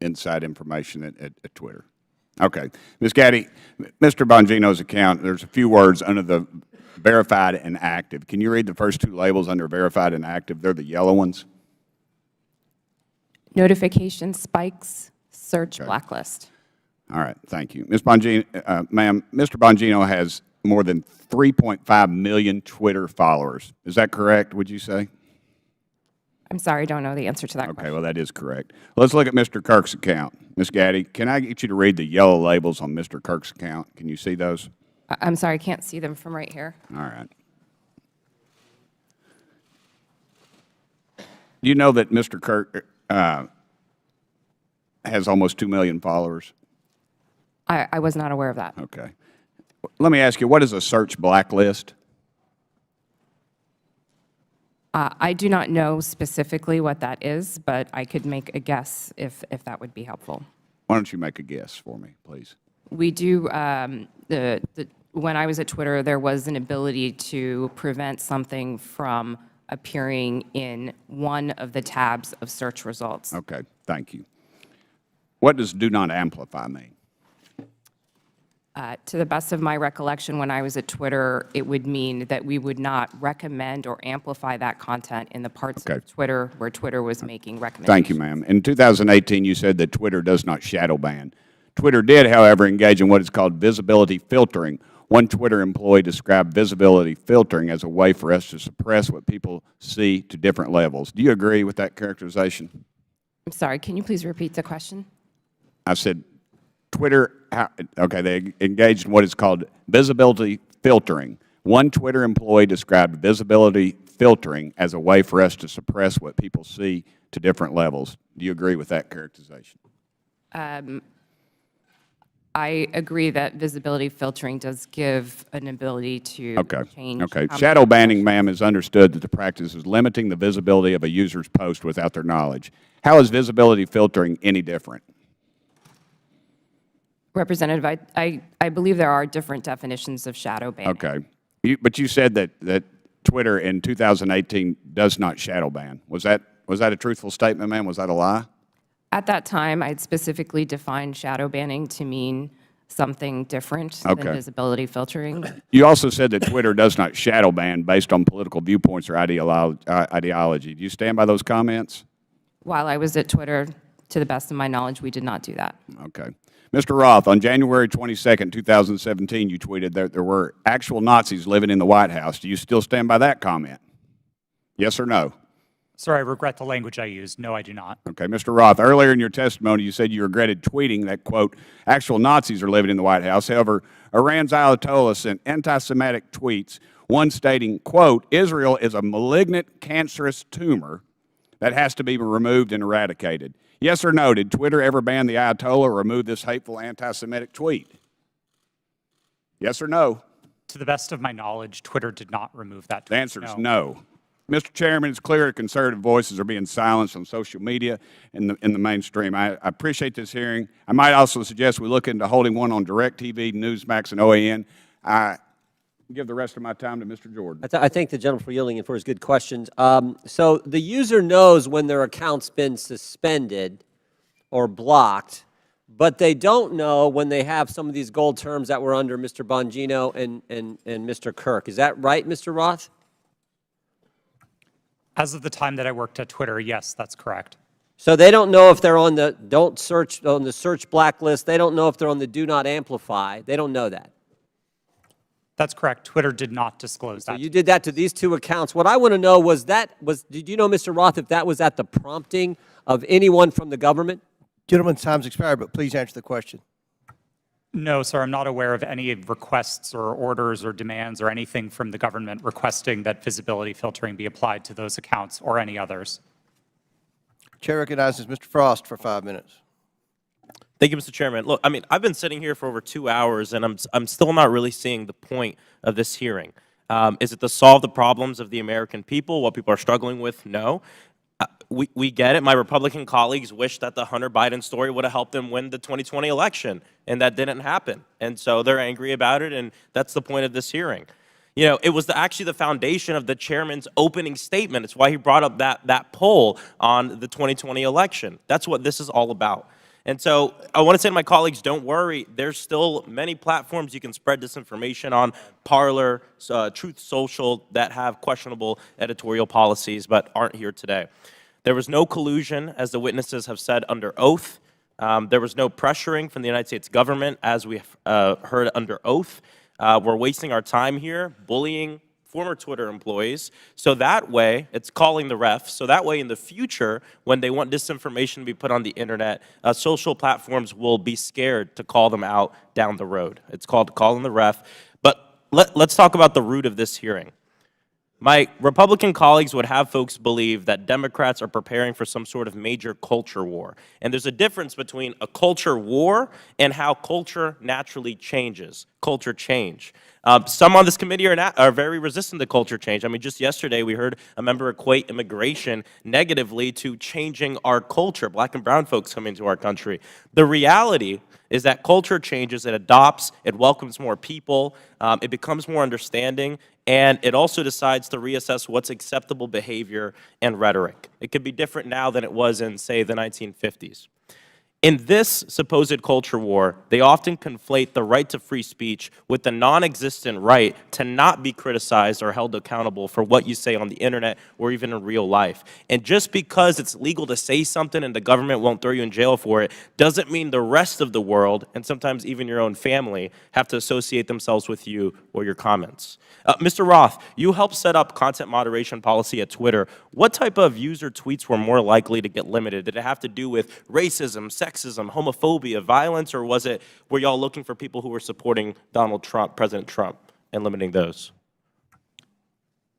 inside information at Twitter. Okay. Ms. Gaddy, Mr. Bongino's account, there's a few words under the verified and active. Can you read the first two labels under verified and active? They're the yellow ones. Notification spikes, search blacklist. All right, thank you. Ms. Bongino, ma'am, Mr. Bongino has more than 3.5 million Twitter followers. Is that correct, would you say? I'm sorry, I don't know the answer to that question. Okay, well, that is correct. Let's look at Mr. Kirk's account. Ms. Gaddy, can I get you to read the yellow labels on Mr. Kirk's account? Can you see those? I'm sorry, I can't see them from right here. All right. Do you know that Mr. Kirk has almost 2 million followers? I was not aware of that. Okay. Let me ask you, what is a search blacklist? I do not know specifically what that is, but I could make a guess if that would be helpful. Why don't you make a guess for me, please? We do, when I was at Twitter, there was an ability to prevent something from appearing in one of the tabs of search results. Okay, thank you. What does do not amplify mean? To the best of my recollection, when I was at Twitter, it would mean that we would not recommend or amplify that content in the parts of Twitter where Twitter was making recommendations. Thank you, ma'am. In 2018, you said that Twitter does not shadow ban. Twitter did, however, engage in what is called visibility filtering. One Twitter employee described visibility filtering as a way for us to suppress what people see to different levels. Do you agree with that characterization? I'm sorry, can you please repeat the question? I said Twitter, okay, they engaged in what is called visibility filtering. One Twitter employee described visibility filtering as a way for us to suppress what people see to different levels. Do you agree with that characterization? I agree that visibility filtering does give an ability to change. Okay. Shadow banning, ma'am, is understood that the practice is limiting the visibility of a user's post without their knowledge. How is visibility filtering any different? Representative, I believe there are different definitions of shadow banning. Okay. But you said that Twitter in 2018 does not shadow ban. Was that a truthful statement, ma'am? Was that a lie? At that time, I'd specifically defined shadow banning to mean something different than visibility filtering. You also said that Twitter does not shadow ban based on political viewpoints or ideology. Do you stand by those comments? While I was at Twitter, to the best of my knowledge, we did not do that. Okay. Mr. Roth, on January 22nd, 2017, you tweeted that there were actual Nazis living in the White House. Do you still stand by that comment? Yes or no? Sir, I regret the language I used. No, I do not. Okay. Mr. Roth, earlier in your testimony, you said you regretted tweeting that, quote, actual Nazis are living in the White House. However, Iran's Ayatollah sent anti-Semitic tweets, one stating, quote, Israel is a malignant, cancerous tumor that has to be removed and eradicated. Yes or no, did Twitter ever ban the Ayatollah or remove this hateful anti-Semitic tweet? Yes or no? To the best of my knowledge, Twitter did not remove that tweet. The answer is no. Mr. Chairman, it's clear that conservative voices are being silenced on social media in the mainstream. I appreciate this hearing. I might also suggest we look into holding one on DirecTV, Newsmax, and OAN. I give the rest of my time to Mr. Jordan. I thank the gentleman for yielding and for his good questions. So the user knows when their account's been suspended or blocked, but they don't know when they have some of these gold terms that were under Mr. Bongino and Mr. Kirk. Is that right, Mr. Roth? As of the time that I worked at Twitter, yes, that's correct. So they don't know if they're on the search blacklist. They don't know if they're on the do not amplify. They don't know that. That's correct. Twitter did not disclose that. So you did that to these two accounts. What I want to know did you know, Mr. Roth, if that was at the prompting of anyone from the government? Gentleman's time's expired, but please answer the question. No, sir, I'm not aware of any requests or orders or demands or anything from the government requesting that visibility filtering be applied to those accounts or any others. Chair recognizes Mr. Frost for 5 minutes. Thank you, Mr. Chairman. Look, I mean, I've been sitting here for over 2 hours, and I'm still not really seeing the point of this hearing. Is it to solve the problems of the American people, what people are struggling with? No. We get it. My Republican colleagues wish that the Hunter Biden story would have helped them win the 2020 election, and that didn't happen. And so they're angry about it, and that's the point of this hearing. You know, it was actually the foundation of the chairman's opening statement. It's why he brought up that poll on the 2020 election. That's what this is all about. And so I want to say to my colleagues, don't worry. There's still many platforms you can spread disinformation on, Parler, Truth Social, that have questionable editorial policies but aren't here today. There was no collusion, as the witnesses have said, under oath. There was no pressuring from the United States government, as we heard under oath. We're wasting our time here bullying former Twitter employees. So that way, it's calling the ref. So that way, in the future, when they want disinformation to be put on the internet, social platforms will be scared to call them out down the road. It's called calling the ref. But let's talk about the root of this hearing. My Republican colleagues would have folks believe that Democrats are preparing for some sort of major culture war. And there's a difference between a culture war and how culture naturally changes, culture change. Some on this committee are very resistant to culture change. I mean, just yesterday we heard a member equate immigration negatively to changing our culture, black and brown folks coming to our country. The reality is that culture changes, it adopts, it welcomes more people, it becomes more understanding, and it also decides to reassess what's acceptable behavior and rhetoric. It could be different now than it was in, say, the 1950s. In this supposed culture war, they often conflate the right to free speech with the non-existent right to not be criticized or held accountable for what you say on the internet or even in real life. And just because it's legal to say something and the government won't throw you in jail for it, doesn't mean the rest of the world, and sometimes even your own family, have to associate themselves with you or your comments. Mr. Roth, you helped set up content moderation policy at Twitter. What type of user tweets were more likely to get limited? Did it have to do with racism, sexism, homophobia, violence, or were y'all looking for people who were supporting Donald Trump, President Trump, and limiting those?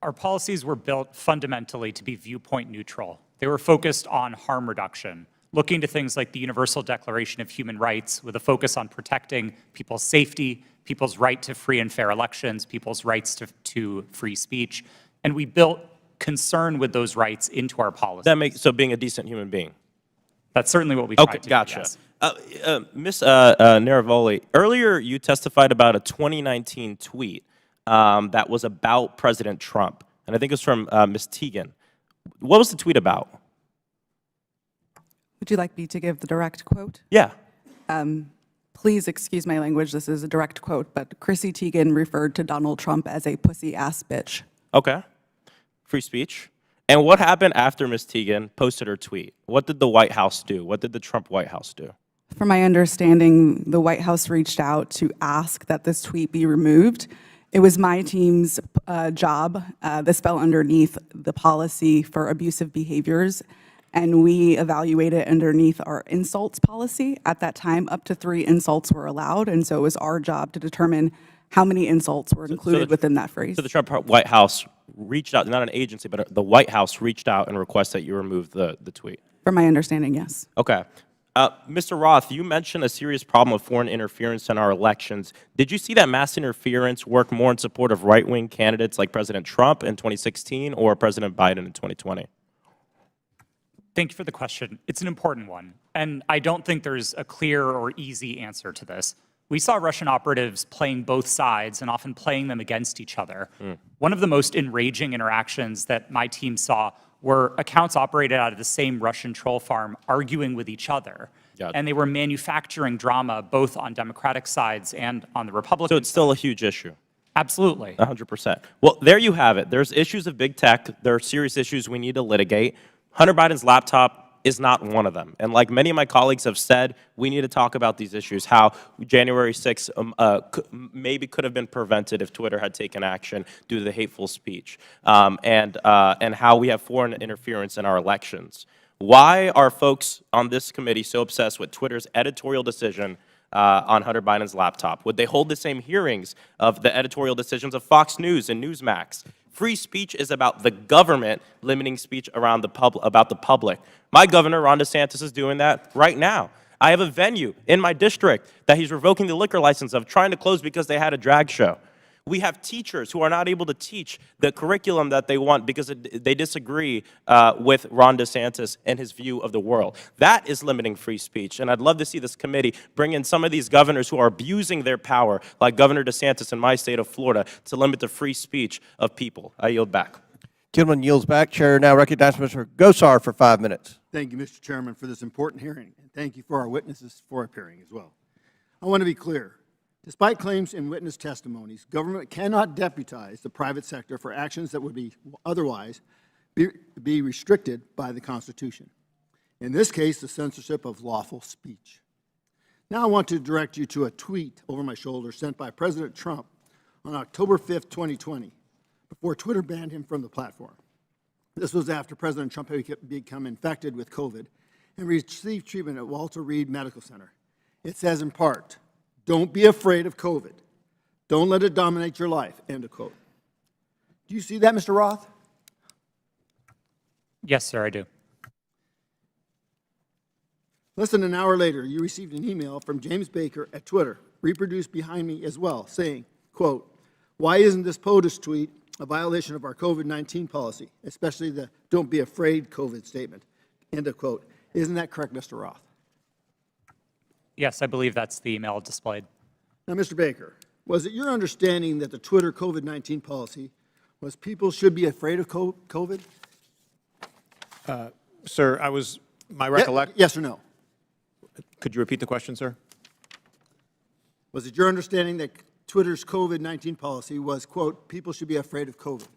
Our policies were built fundamentally to be viewpoint neutral. They were focused on harm reduction, looking to things like the Universal Declaration of Human Rights with a focus on protecting people's safety, people's right to free and fair elections, people's rights to free speech. And we built concern with those rights into our policies. So being a decent human being. That's certainly what we tried to do, gotcha. Yes. Ms. Naravoli, earlier you testified about a 2019 tweet that was about President Trump, and I think it was from Ms. Teagan. What was the tweet about? Would you like me to give the direct quote? Yeah. Please excuse my language, this is a direct quote, but Chrissy Teigen referred to Donald Trump as a pussy-ass bitch. Okay. Free speech. And what happened after Ms. Teagan posted her tweet? What did the White House do? What did the Trump White House do? From my understanding, the White House reached out to ask that this tweet be removed. It was my team's job. This fell underneath the policy for abusive behaviors, and we evaluated underneath our insults policy. At that time, up to 3 insults were allowed, and so it was our job to determine how many insults were included within that phrase. So the Trump White House reached out, not an agency, but the White House reached out and requested that you remove the tweet? From my understanding, yes. Okay. Mr. Roth, you mentioned a serious problem of foreign interference in our elections. Did you see that mass interference work more in support of right-wing candidates like President Trump in 2016 or President Biden in 2020? Thank you for the question. It's an important one, and I don't think there's a clear or easy answer to this. We saw Russian operatives playing both sides and often playing them against each other. One of the most enraging interactions that my team saw were accounts operated out of the same Russian troll farm arguing with each other. And they were manufacturing drama both on Democratic sides and on the Republican So it's still a huge issue. Absolutely. 100%. Well, there you have it. There's issues of big tech. There are serious issues we need to litigate. Hunter Biden's laptop is not one of them. And like many of my colleagues have said, we need to talk about these issues, how January 6th maybe could have been prevented if Twitter had taken action due to the hateful speech, and how we have foreign interference in our elections. Why are folks on this committee so obsessed with Twitter's editorial decision on Hunter Biden's laptop? Would they hold the same hearings of the editorial decisions of Fox News and Newsmax? Free speech is about the government limiting speech around about the public. My governor, Ron DeSantis, is doing that right now. I have a venue in my district that he's revoking the liquor license of, trying to close because they had a drag show. We have teachers who are not able to teach the curriculum that they want because they disagree with Ron DeSantis and his view of the world. That is limiting free speech, and I'd love to see this committee bring in some of these governors who are abusing their power, like Governor DeSantis in my state of Florida, to limit the free speech of people. I yield back. Gentleman yields back. Chair now recognizes Mr. Gosar for 5 minutes. Thank you, Mr. Chairman, for this important hearing, and thank you for our witnesses for appearing as well. I want to be clear. Despite claims in witness testimonies, government cannot deputize the private sector for actions that would be otherwise be restricted by the Constitution. In this case, the censorship of lawful speech. Now I want to direct you to a tweet over my shoulder sent by President Trump on October 5th, 2020, before Twitter banned him from the platform. This was after President Trump had become infected with COVID and received treatment at Walter Reed Medical Center. It says in part, "Don't be afraid of COVID. Don't let it dominate your life," end of quote. Do you see that, Mr. Roth? Yes, sir, I do. Less than an hour later, you received an email from James Baker at Twitter, reproduced behind me as well, saying, quote, "Why isn't this POTUS tweet a violation of our COVID-19 policy, especially the don't be afraid COVID statement," end of quote. Isn't that correct, Mr. Roth? Yes, I believe that's the email displayed. Now, Mr. Baker, was it your understanding that the Twitter COVID-19 policy was people should be afraid of COVID? Sir, my recollection. Yes or no? Could you repeat the question, sir? Was it your understanding that Twitter's COVID-19 policy was, quote, people should be afraid of COVID?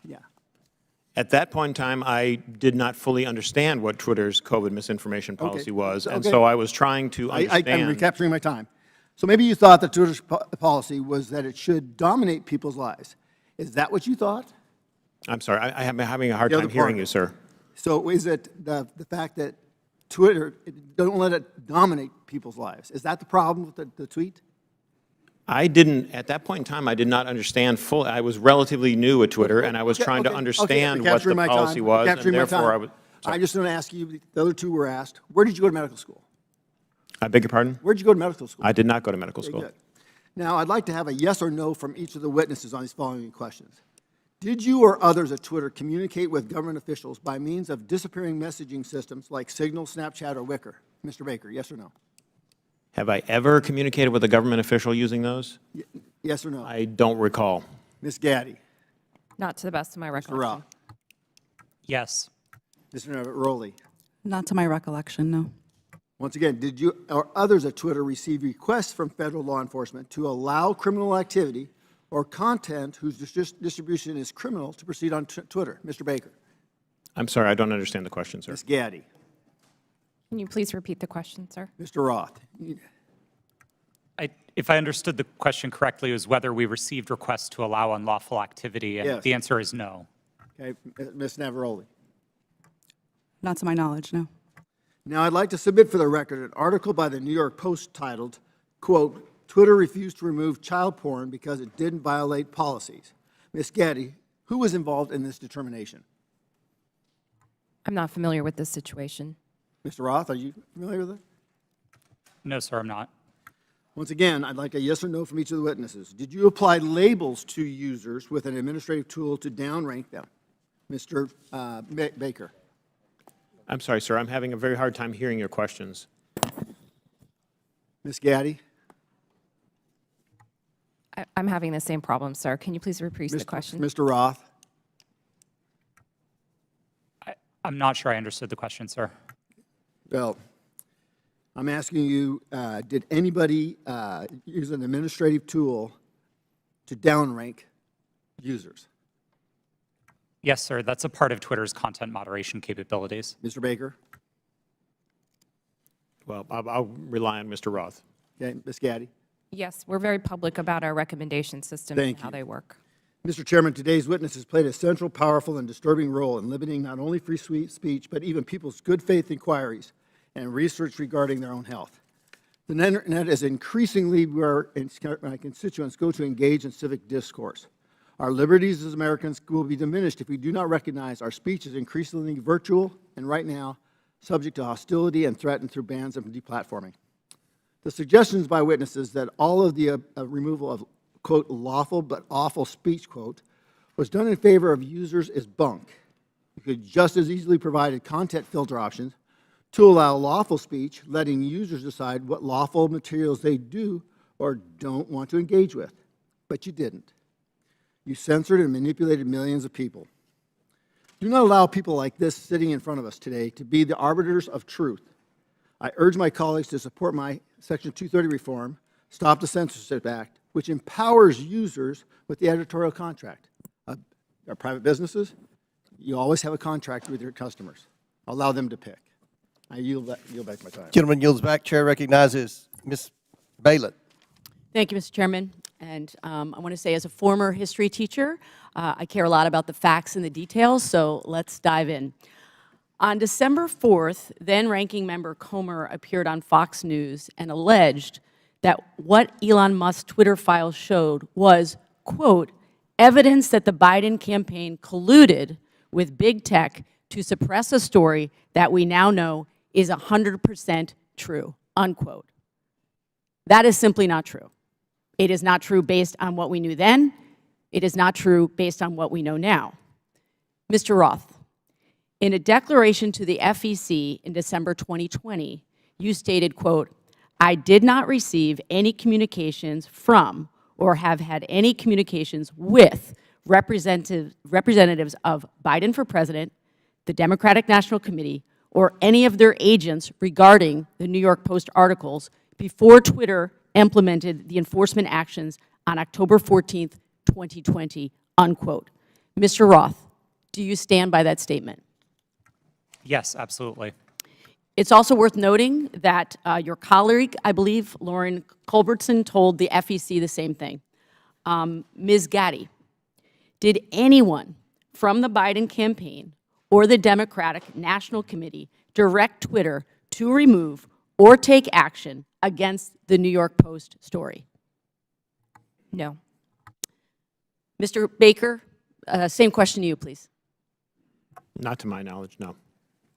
Yeah. At that point in time, I did not fully understand what Twitter's COVID misinformation policy was, and so I was trying to understand. I'm recapturing my time. So maybe you thought that Twitter's policy was that it should dominate people's lives. Is that what you thought? I'm sorry, I'm having a hard time hearing you, sir. So is it the fact that Twitter, don't let it dominate people's lives? Is that the problem with the tweet? At that point in time, I did not understand fully. I was relatively new at Twitter, and I was trying to understand what the policy was, and therefore I was. I just want to ask you, the other two were asked, where did you go to medical school? I beg your pardon? Where did you go to medical school? I did not go to medical school. Good. Now, I'd like to have a yes or no from each of the witnesses on these following questions. Did you or others at Twitter communicate with government officials by means of disappearing messaging systems like Signal, Snapchat, or Wicker? Mr. Baker, yes or no? Have I ever communicated with a government official using those? Yes or no? I don't recall. Ms. Gaddy? Not to the best of my recollection. Mr. Rao? Yes. Mr. Rowley? Not to my recollection, no. Once again, did you or others at Twitter receive requests from federal law enforcement to allow criminal activity or content whose distribution is criminal to proceed on Twitter? Mr. Baker? I'm sorry, I don't understand the question, sir. Ms. Gaddy? Can you please repeat the question, sir? Mr. Roth? If I understood the question correctly, it was whether we received requests to allow unlawful activity, and Yes. the answer is no. Okay, Ms. Navaroli? Not to my knowledge, no. Now, I'd like to submit for the record an article by the New York Post titled, quote, "Twitter refused to remove child porn because it didn't violate policies." Ms. Gaddy, who was involved in this determination? I'm not familiar with this situation. Mr. Roth, are you familiar with it? No, sir, I'm not. Once again, I'd like a yes or no from each of the witnesses. Did you apply labels to users with an administrative tool to downrank them? Mr. Baker. I'm sorry, sir. I'm having a very hard time hearing your questions. Ms. Gaddy. I'm having the same problem, sir. Can you please repeat the question? Mr. Roth. I'm not sure I understood the question, sir. Well, I'm asking you, did anybody use an administrative tool to downrank users? Yes, sir. That's a part of Twitter's content moderation capabilities. Mr. Baker? Well, I'll rely on Mr. Roth. Okay, Ms. Gaddy? Yes, we're very public about our recommendation systems and how they work. Mr. Chairman, today's witnesses played a central, powerful, and disturbing role in limiting not only free speech, but even people's good faith inquiries and research regarding their own health. The internet is increasingly where my constituents go to engage in civic discourse. Our liberties as Americans will be diminished if we do not recognize our speech is increasingly virtual and right now subject to hostility and threatened through bans and deplatforming. The suggestions by witnesses that all of the removal of, quote, lawful but awful speech, quote, was done in favor of users is bunk. You could just as easily provide content filter options to allow lawful speech, letting users decide what lawful materials they do or don't want to engage with. But you didn't. You censored and manipulated millions of people. Do not allow people like this sitting in front of us today to be the arbiters of truth. I urge my colleagues to support my Section 230 reform, Stop the Censorship Act, which empowers users with the editorial contract. Our private businesses, you always have a contract with your customers. Allow them to pick. I yield back my time. Gentleman yields back. Chair recognizes Ms. Bailett. Thank you, Mr. Chairman. And I want to say, as a former history teacher, I care a lot about the facts and the details, so let's dive in. On December 4th, then-ranking member Comer appeared on Fox News and alleged that what Elon Musk's Twitter files showed was, quote, evidence that the Biden campaign colluded with big tech to suppress a story that we now know is 100% true, unquote. That is simply not true. It is not true based on what we knew then. It is not true based on what we know now. Mr. Roth, in a declaration to the FEC in December 2020, you stated, quote, I did not receive any communications from or have had any communications with representatives of Biden for President, the Democratic National Committee, or any of their agents regarding the New York Post articles before Twitter implemented the enforcement actions on October 14th, 2020, unquote. Mr. Roth, do you stand by that statement? Yes, absolutely. It's also worth noting that your colleague, I believe, Lauren Culbertson, told the FEC the same thing. Ms. Gaddy, did anyone from the Biden campaign or the Democratic National Committee direct Twitter to remove or take action against the New York Post story? No. Mr. Baker, same question to you, please. Not to my knowledge, no.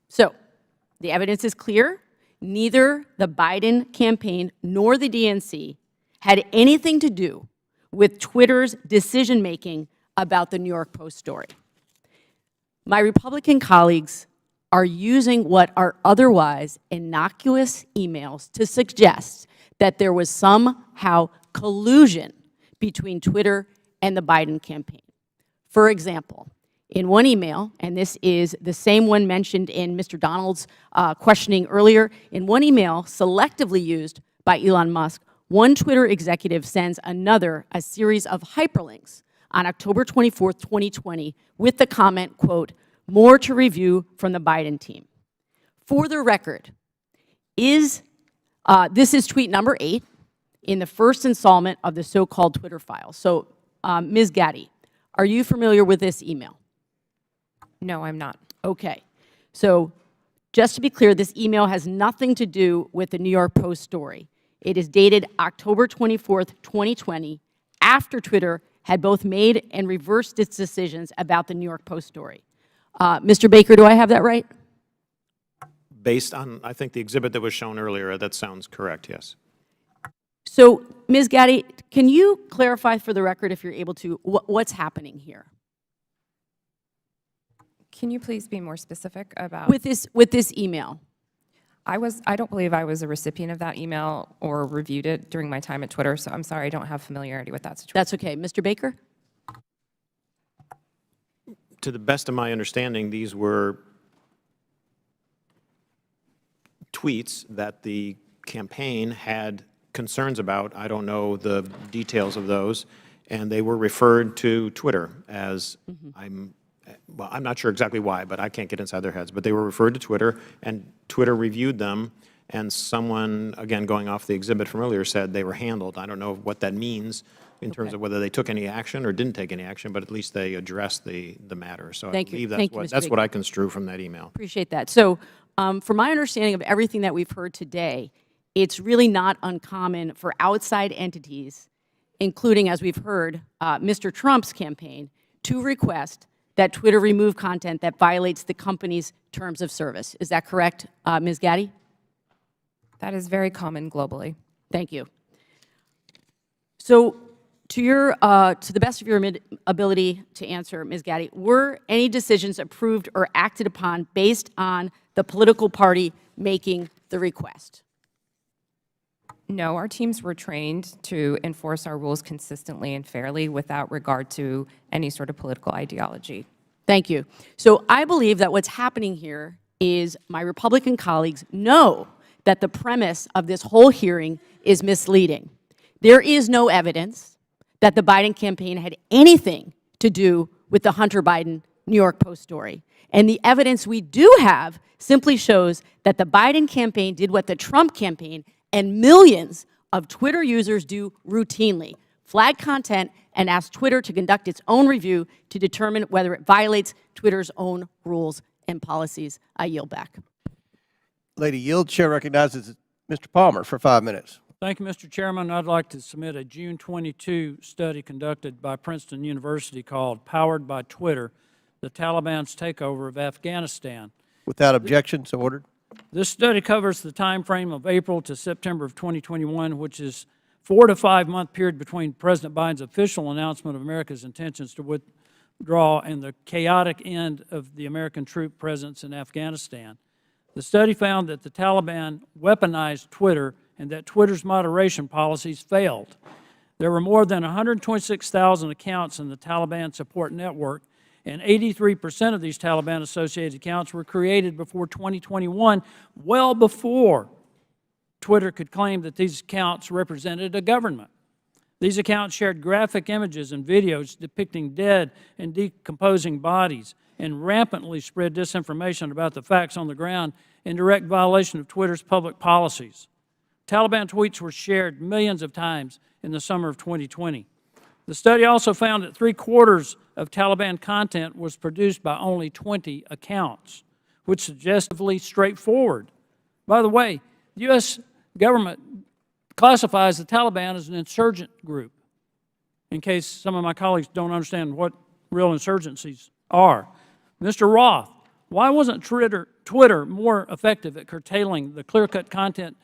So, the evidence is clear. Neither the Biden campaign nor the DNC had anything to do with Twitter's decision-making about the New York Post story. My Republican colleagues are using what are otherwise innocuous emails to suggest that there was somehow collusion between Twitter and the Biden campaign. For example, in one email, and this is the same one mentioned in Mr. Donald's questioning earlier, in one email selectively used by Elon Musk, one Twitter executive sends another a series of hyperlinks on October 24th, 2020, with the comment, quote, more to review from the Biden team. For the record, this is tweet number 8 in the first installment of the so-called Twitter files. So, Ms. Gaddy, are you familiar with this email? No, I'm not. Okay. So just to be clear, this email has nothing to do with the New York Post story. It is dated October 24th, 2020, after Twitter had both made and reversed its decisions about the New York Post story. Mr. Baker, do I have that right? Based on, I think, the exhibit that was shown earlier, that sounds correct, yes. So, Ms. Gaddy, can you clarify for the record, if you're able to, what's happening here? Can you please be more specific about? With this email? I don't believe I was a recipient of that email or reviewed it during my time at Twitter, so I'm sorry, I don't have familiarity with that situation. That's okay. Mr. Baker? To the best of my understanding, these were tweets that the campaign had concerns about. I don't know the details of those, and they were referred to Twitter as, well, I'm not sure exactly why, but I can't get inside their heads, but they were referred to Twitter, and Twitter reviewed them, and someone, again, going off the exhibit from earlier, said they were handled. I don't know what that means in terms of whether they took any action or didn't take any action, but at least they addressed the matter. So I believe that's what I construe from that email. Appreciate that. So, from my understanding of everything that we've heard today, it's really not uncommon for outside entities, including, as we've heard, Mr. Trump's campaign, to request that Twitter remove content that violates the company's terms of service. Is that correct, Ms. Gaddy? That is very common globally. Thank you. So, to the best of your ability to answer, Ms. Gaddy, were any decisions approved or acted upon based on the political party making the request? No, our teams were trained to enforce our rules consistently and fairly without regard to any sort of political ideology. Thank you. So I believe that what's happening here is my Republican colleagues know that the premise of this whole hearing is misleading. There is no evidence that the Biden campaign had anything to do with the Hunter Biden New York Post story. And the evidence we do have simply shows that the Biden campaign did what the Trump campaign and millions of Twitter users do routinely: flag content and ask Twitter to conduct its own review to determine whether it violates Twitter's own rules and policies. I yield back. Lady yield. Chair recognizes Mr. Palmer for 5 minutes. Thank you, Mr. Chairman. I'd like to submit a June 22 study conducted by Princeton University called "Powered by Twitter: The Taliban's Takeover of Afghanistan." Without objection, so ordered. This study covers the time frame of April to September of 2021, which is 4 to 5 month period between President Biden's official announcement of America's intentions to withdraw and the chaotic end of the American troop presence in Afghanistan. The study found that the Taliban weaponized Twitter and that Twitter's moderation policies failed. There were more than 126,000 accounts in the Taliban support network, and 83% of these Taliban-associated accounts were created before 2021, well before Twitter could claim that these accounts represented a government. These accounts shared graphic images and videos depicting dead and decomposing bodies and rampantly spread disinformation about the facts on the ground in direct violation of Twitter's public policies. Taliban tweets were shared millions of times in the summer of 2020. The study also found that 3/4 of Taliban content was produced by only 20 accounts, which is suggestively straightforward. By the way, the U.S. government classifies the Taliban as an insurgent group, in case some of my colleagues don't understand what real insurgencies are. Mr. Roth, why wasn't Twitter more effective at curtailing the clear-cut content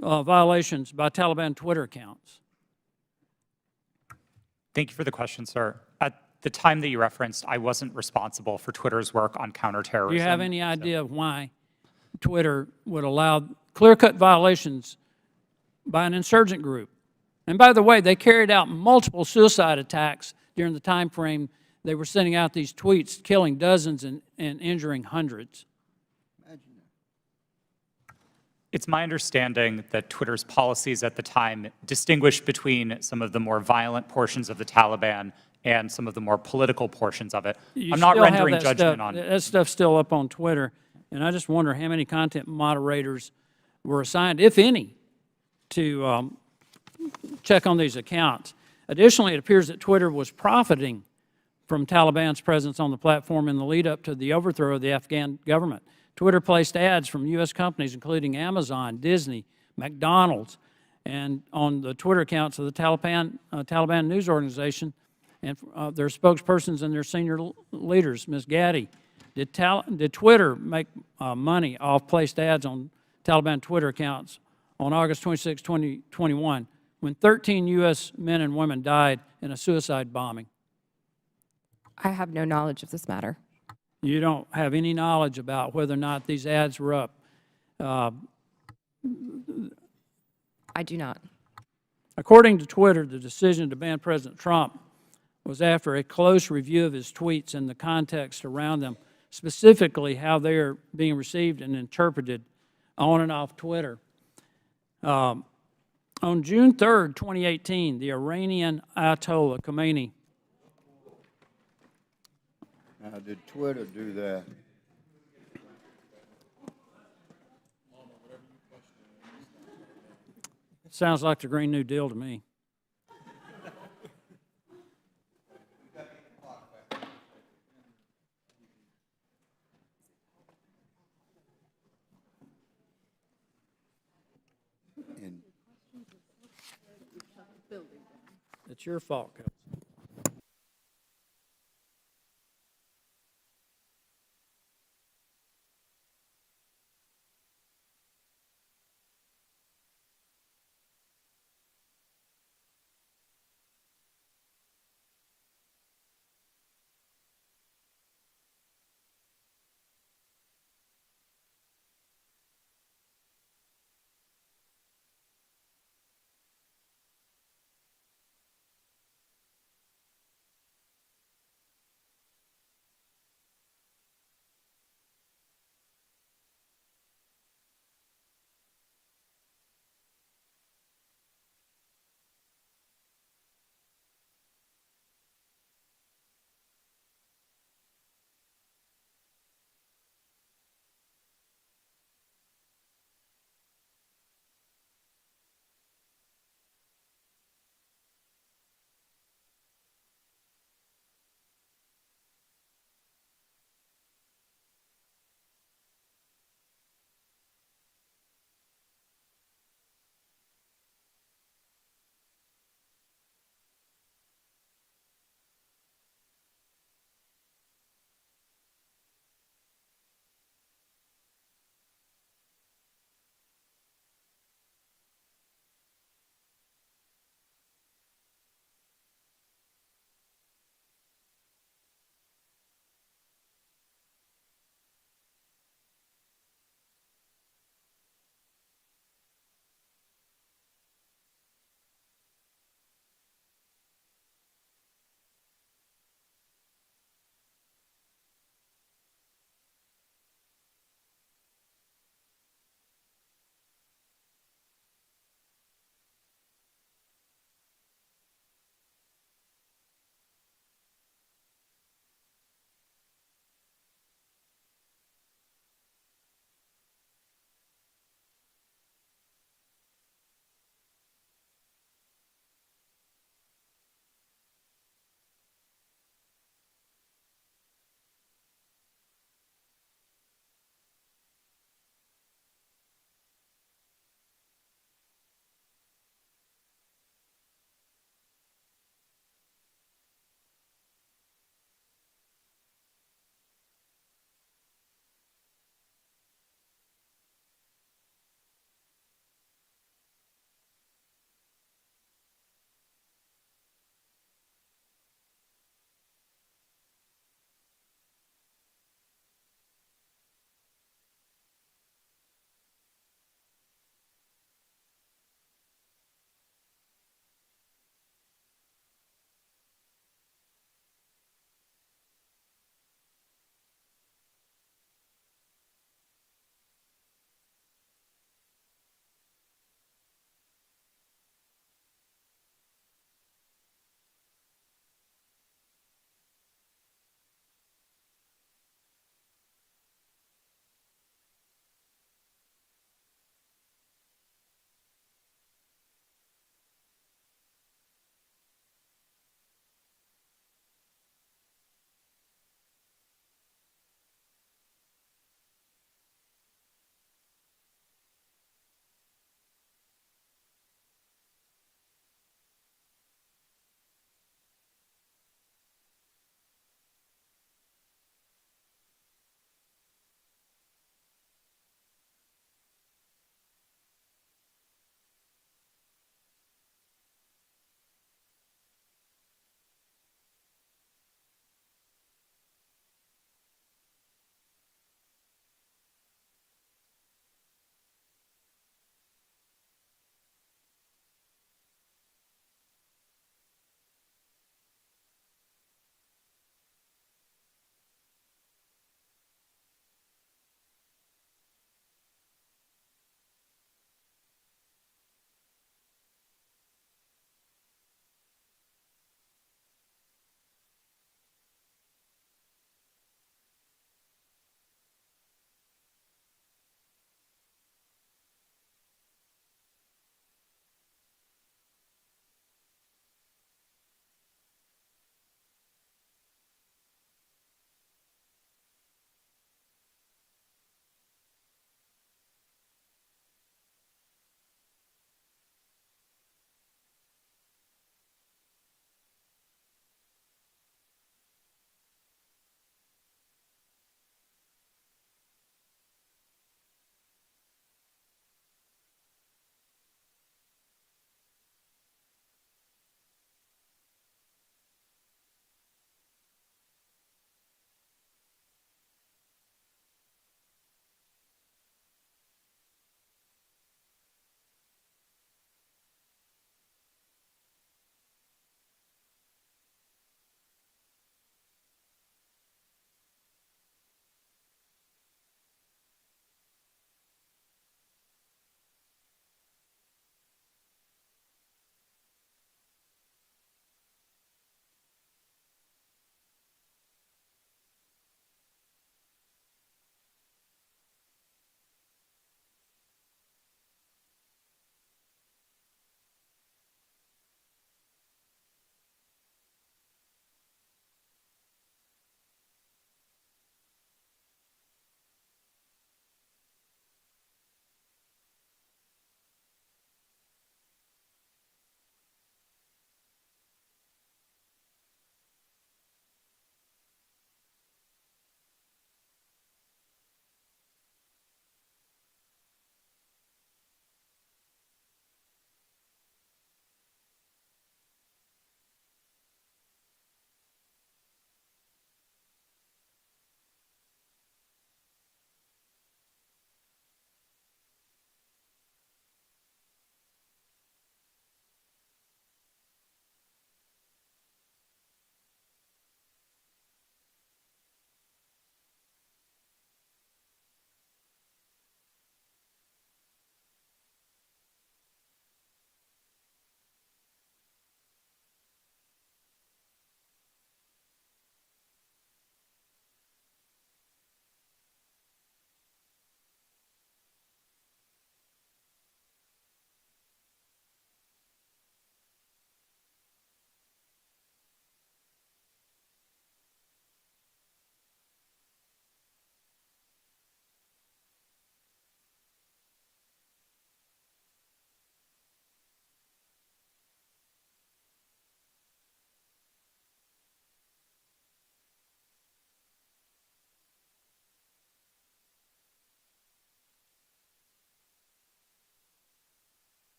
violations by Taliban Twitter accounts? Thank you for the question, sir. At the time that you referenced, I wasn't responsible for Twitter's work on counterterrorism. Do you have any idea why Twitter would allow clear-cut violations by an insurgent group? And by the way, they carried out multiple suicide attacks during the time frame they were sending out these tweets, killing dozens and injuring hundreds. It's my understanding that Twitter's policies at the time distinguished between some of the more violent portions of the Taliban and some of the more political portions of it. I'm not rendering judgment on it. That stuff's still up on Twitter, and I just wonder how many content moderators were assigned, if any, to check on these accounts. Additionally, it appears that Twitter was profiting from Taliban's presence on the platform in the lead-up to the overthrow of the Afghan government. Twitter placed ads from U.S. companies, including Amazon, Disney, McDonald's, and on the Twitter accounts of the Taliban news organization and their spokespersons and their senior leaders. Ms. Gaddy, Did Twitter make money off placed ads on Taliban Twitter accounts on August 26, 2021, when 13 U.S. men and women died in a suicide bombing? I have no knowledge of this matter. You don't have any knowledge about whether or not these ads were up? I do not. According to Twitter, the decision to ban President Trump was after a close review of his tweets and the context around them, specifically how they are being received and interpreted on and off Twitter. On June 3rd, 2018, the Iranian Ayatollah Khomeini. Now, did Twitter do that? Sounds like the Green New Deal to me. It's your fault, Coach.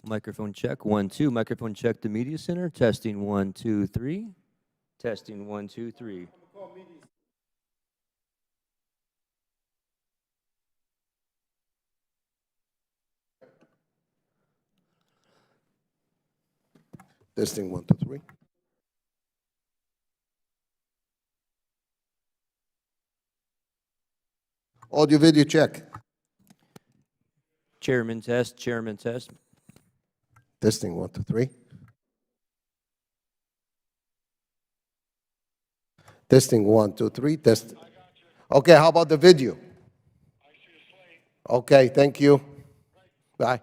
Microphone check, 1, 2. Microphone check, the Media Center. Testing, 1, 2, 3. Testing, 1, 2, 3. Testing 1, 2, 3. Audio video check. Chairman test, chairman test. Testing 1, 2, 3. Testing 1, 2, 3. Test. Okay, how about the video? Okay, thank you. Bye.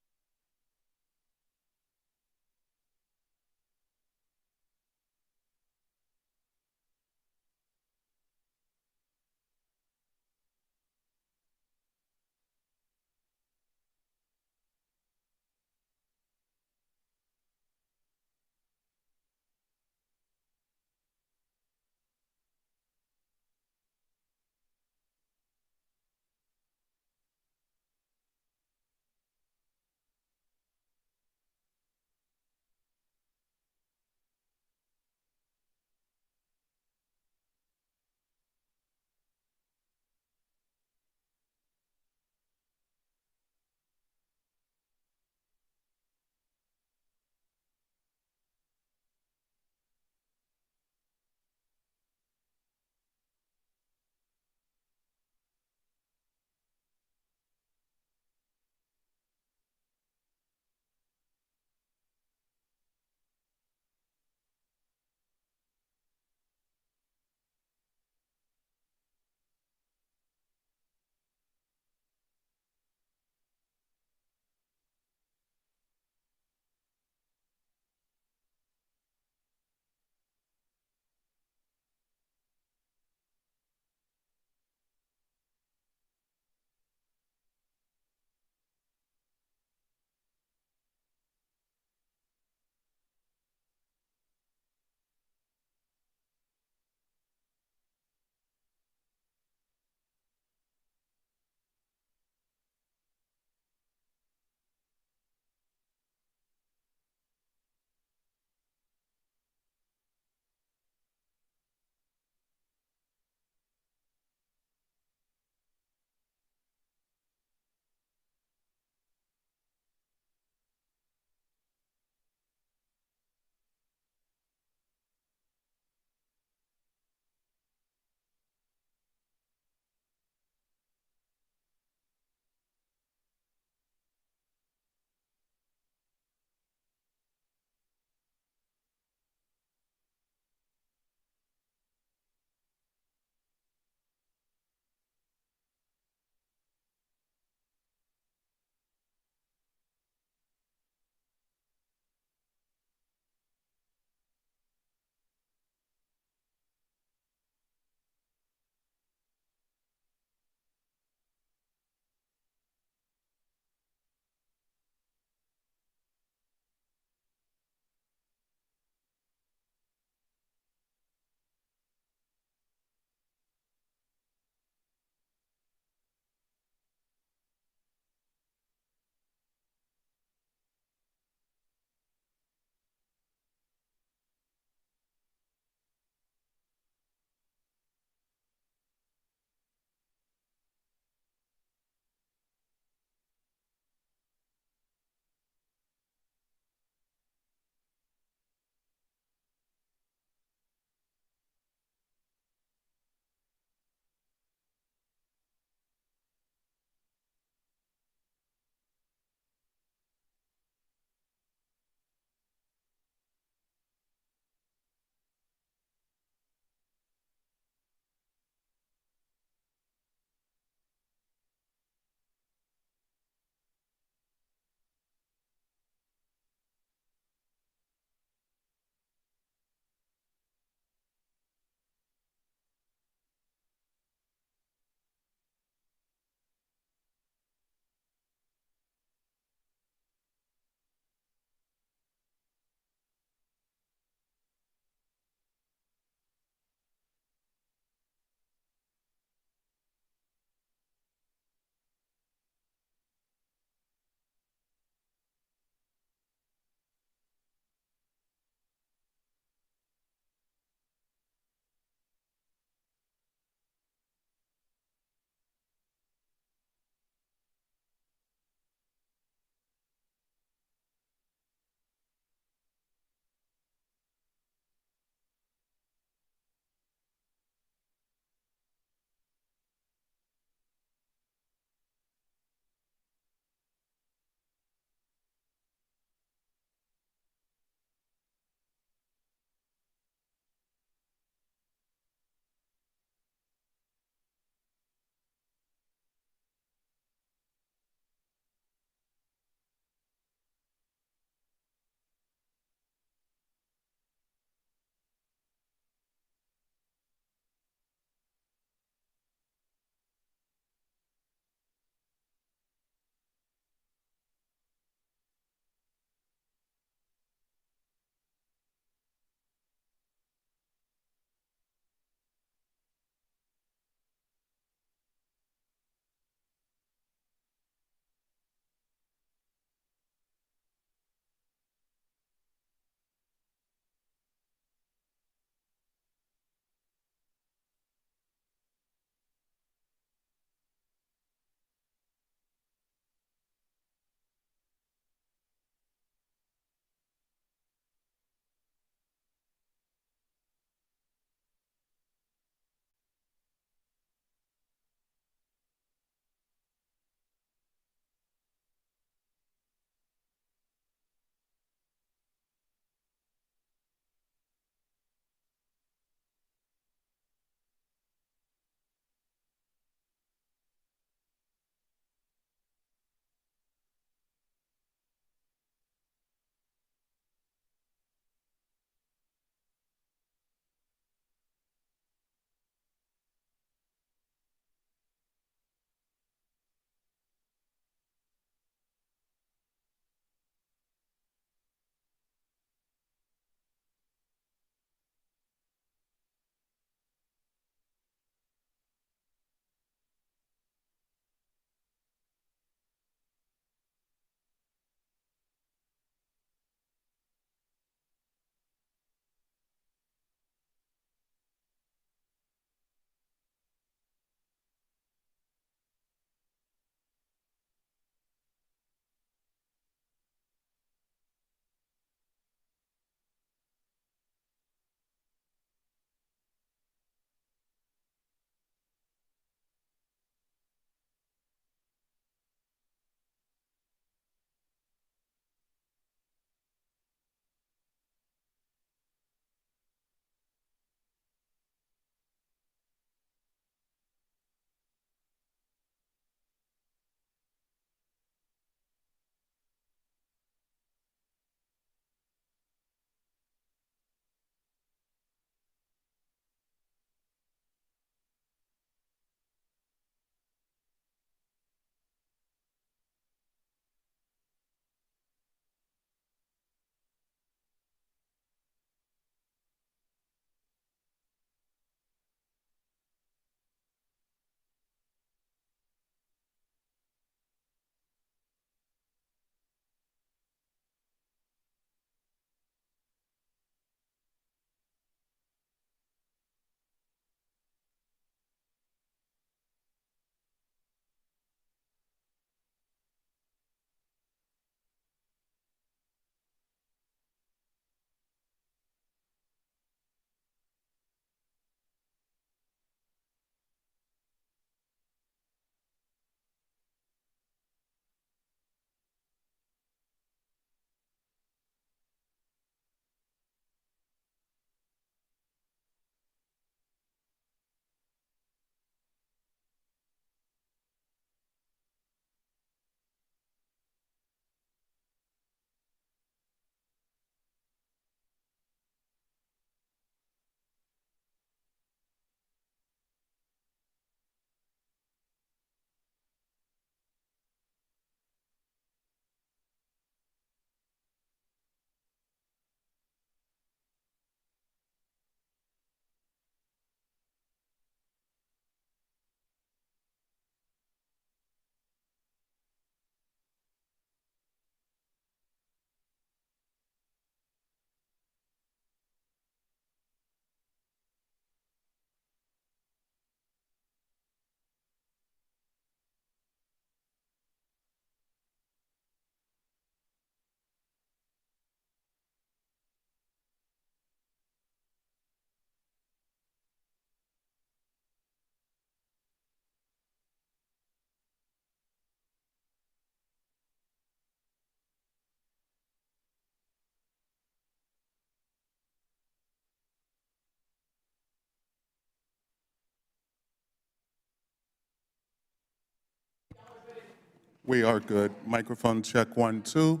We are good. Microphone check 1, 2,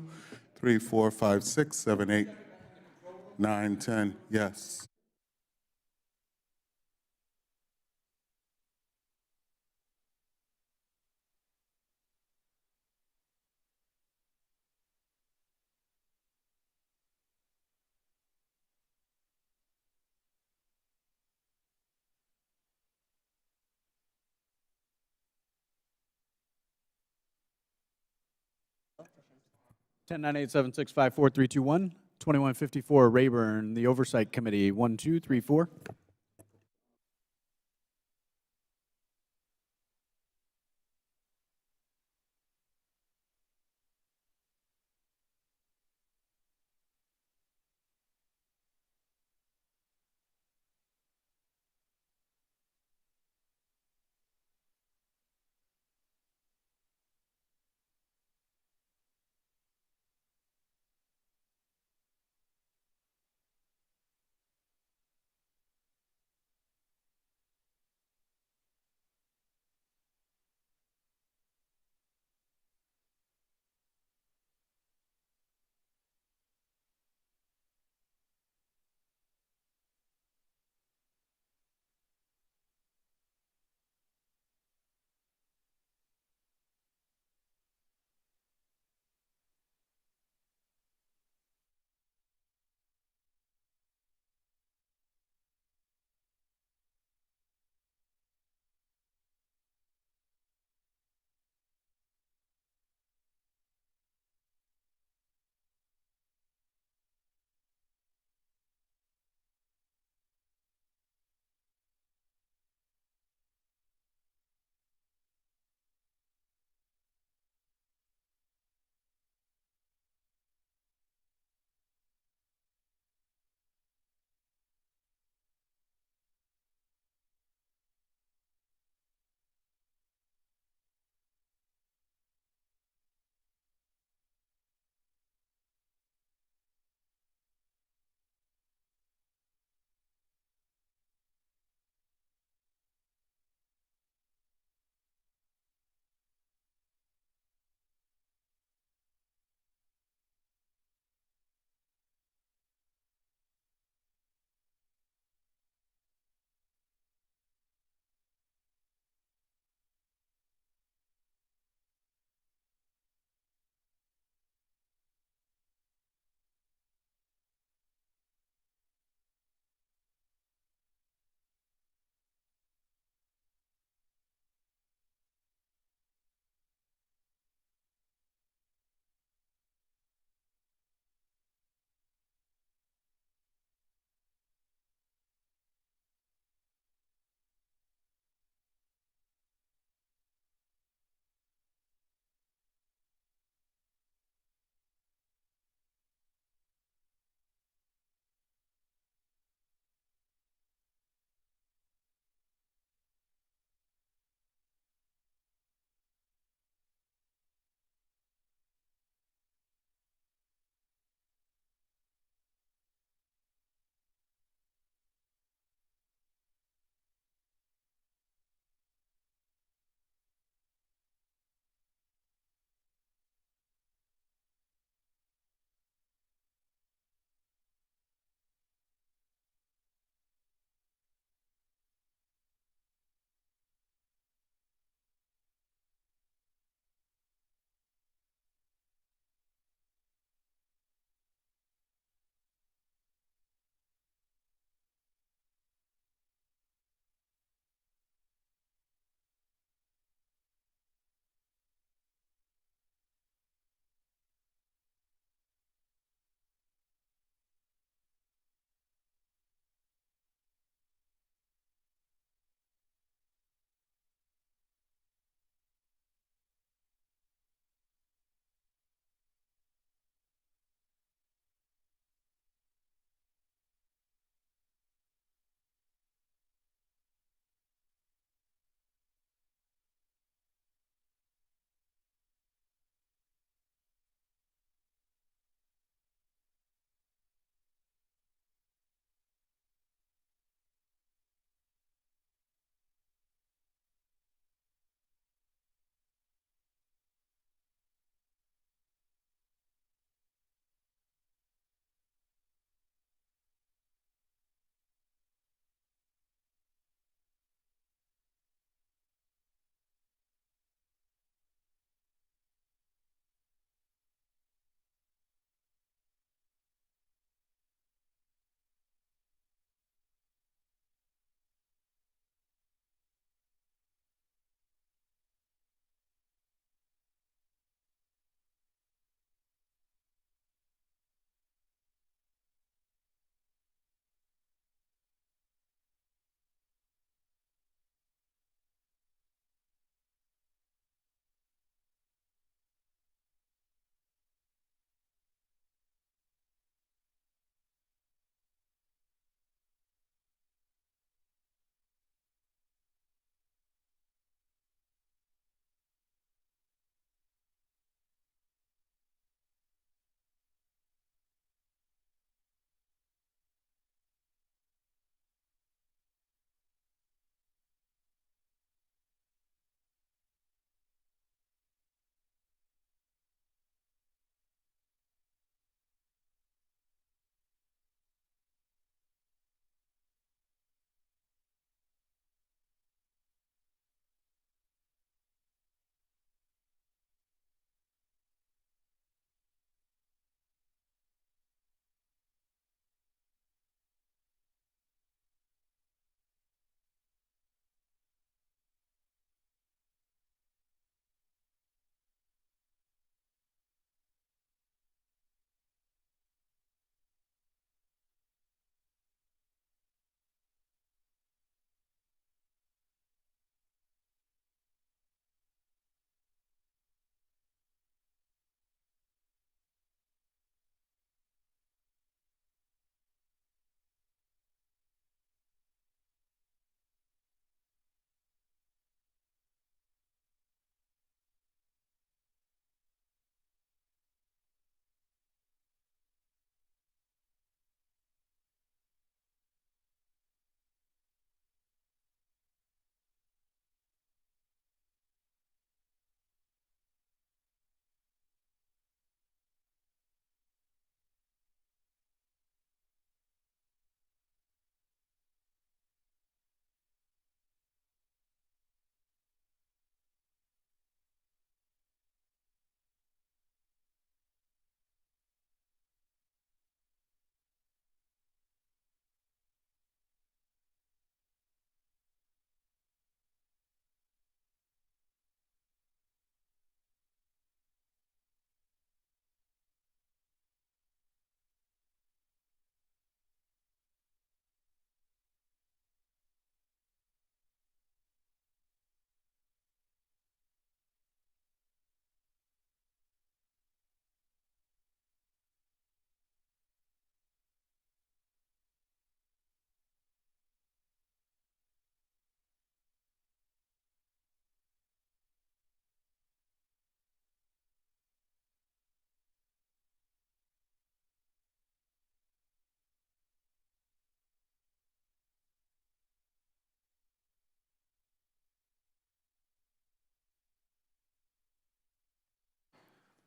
3, 4, 5, 6, 7, 8, 9, 10. Yes. Ten nine eight seven six five four three two one 2154 Rayburn, the Oversight Committee, 1, 2, 3, 4.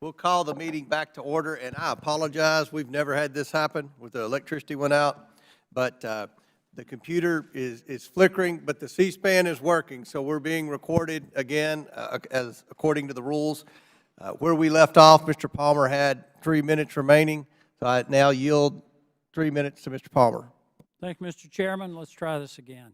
We'll call the meeting back to order, and I apologize. We've never had this happen with the electricity went out, but the computer is flickering, but the C-SPAN is working, so we're being recorded again as according to the rules. Where we left off, Mr. Palmer had 3 minutes remaining, so I now yield 3 minutes to Mr. Palmer. Thank you, Mr. Chairman. Let's try this again.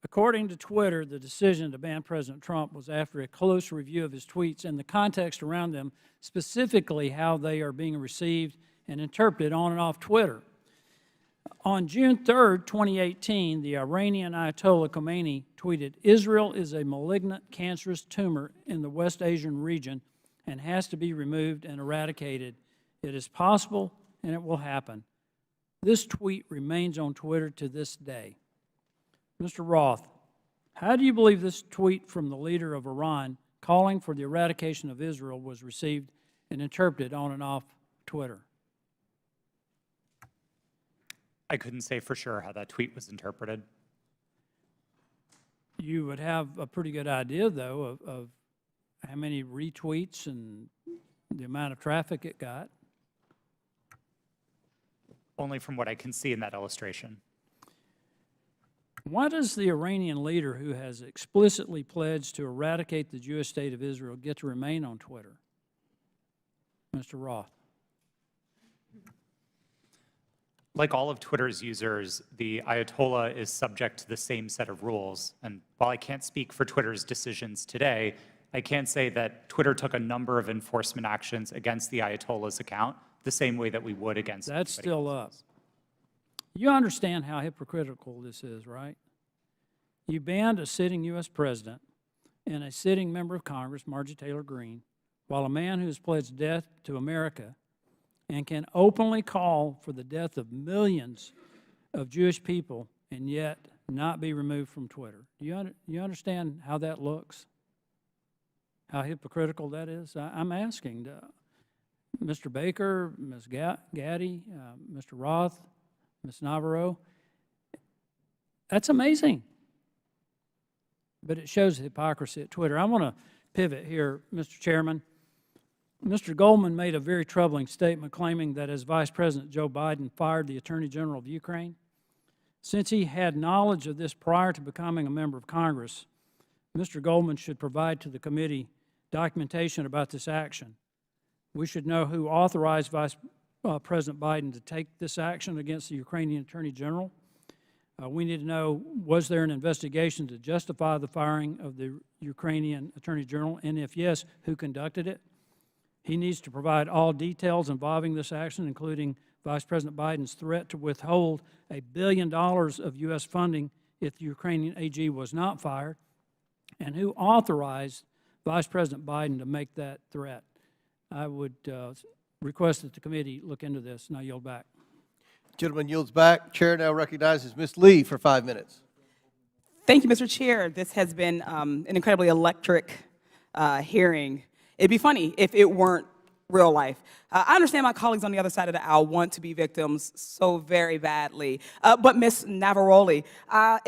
According to Twitter, the decision to ban President Trump was after a close review of his tweets and the context around them, specifically how they are being received and interpreted on and off Twitter. On June 3rd, 2018, the Iranian Ayatollah Khomeini tweeted, "Israel is a malignant, cancerous tumor in the West Asian region and has to be removed and eradicated. It is possible and it will happen." This tweet remains on Twitter to this day. Mr. Roth, how do you believe this tweet from the leader of Iran calling for the eradication of Israel was received and interpreted on and off Twitter? I couldn't say for sure how that tweet was interpreted. You would have a pretty good idea, though, of how many retweets and the amount of traffic it got. Only from what I can see in that illustration. Why does the Iranian leader who has explicitly pledged to eradicate the Jewish state of Israel get to remain on Twitter? Mr. Roth. Like all of Twitter's users, the Ayatollah is subject to the same set of rules. And while I can't speak for Twitter's decisions today, I can say that Twitter took a number of enforcement actions against the Ayatollah's account, the same way that we would against That's anybody still else's. up. You understand how hypocritical this is, right? You banned a sitting U.S. president and a sitting member of Congress, Marjorie Taylor Greene, while a man who has pledged death to America and can openly call for the death of millions of Jewish people and yet not be removed from Twitter. Do you understand how that looks? How hypocritical that is? I'm asking Mr. Baker, Ms. Gaddy, Mr. Roth, Ms. Navarro. That's amazing. But it shows the hypocrisy at Twitter. I want to pivot here, Mr. Chairman. Mr. Goldman made a very troubling statement claiming that as Vice President Joe Biden fired the Attorney General of Ukraine, since he had knowledge of this prior to becoming a member of Congress, Mr. Goldman should provide to the committee documentation about this action. We should know who authorized Vice President Biden to take this action against the Ukrainian Attorney General. We need to know, was there an investigation to justify the firing of the Ukrainian Attorney General, and if yes, who conducted it? He needs to provide all details involving this action, including Vice President Biden's threat to withhold $1 billion of U.S. funding if the Ukrainian AG was not fired, and who authorized Vice President Biden to make that threat. I would request that the committee look into this, and I yield back. Gentleman yields back. Chair now recognizes Ms. Lee for 5 minutes. Thank you, Mr. Chair. This has been an incredibly electric hearing. It'd be funny if it weren't real life. I understand my colleagues on the other side of the aisle want to be victims so very badly. But Ms. Navarro, if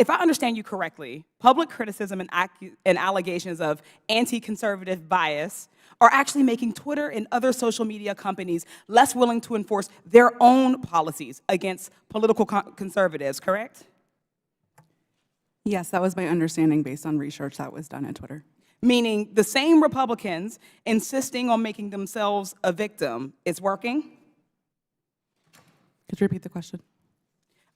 I understand you correctly, public criticism and allegations of anti-conservative bias are actually making Twitter and other social media companies less willing to enforce their own policies against political conservatives, correct? Yes, that was my understanding based on research that was done at Twitter. Meaning the same Republicans insisting on making themselves a victim is working? Could you repeat the question?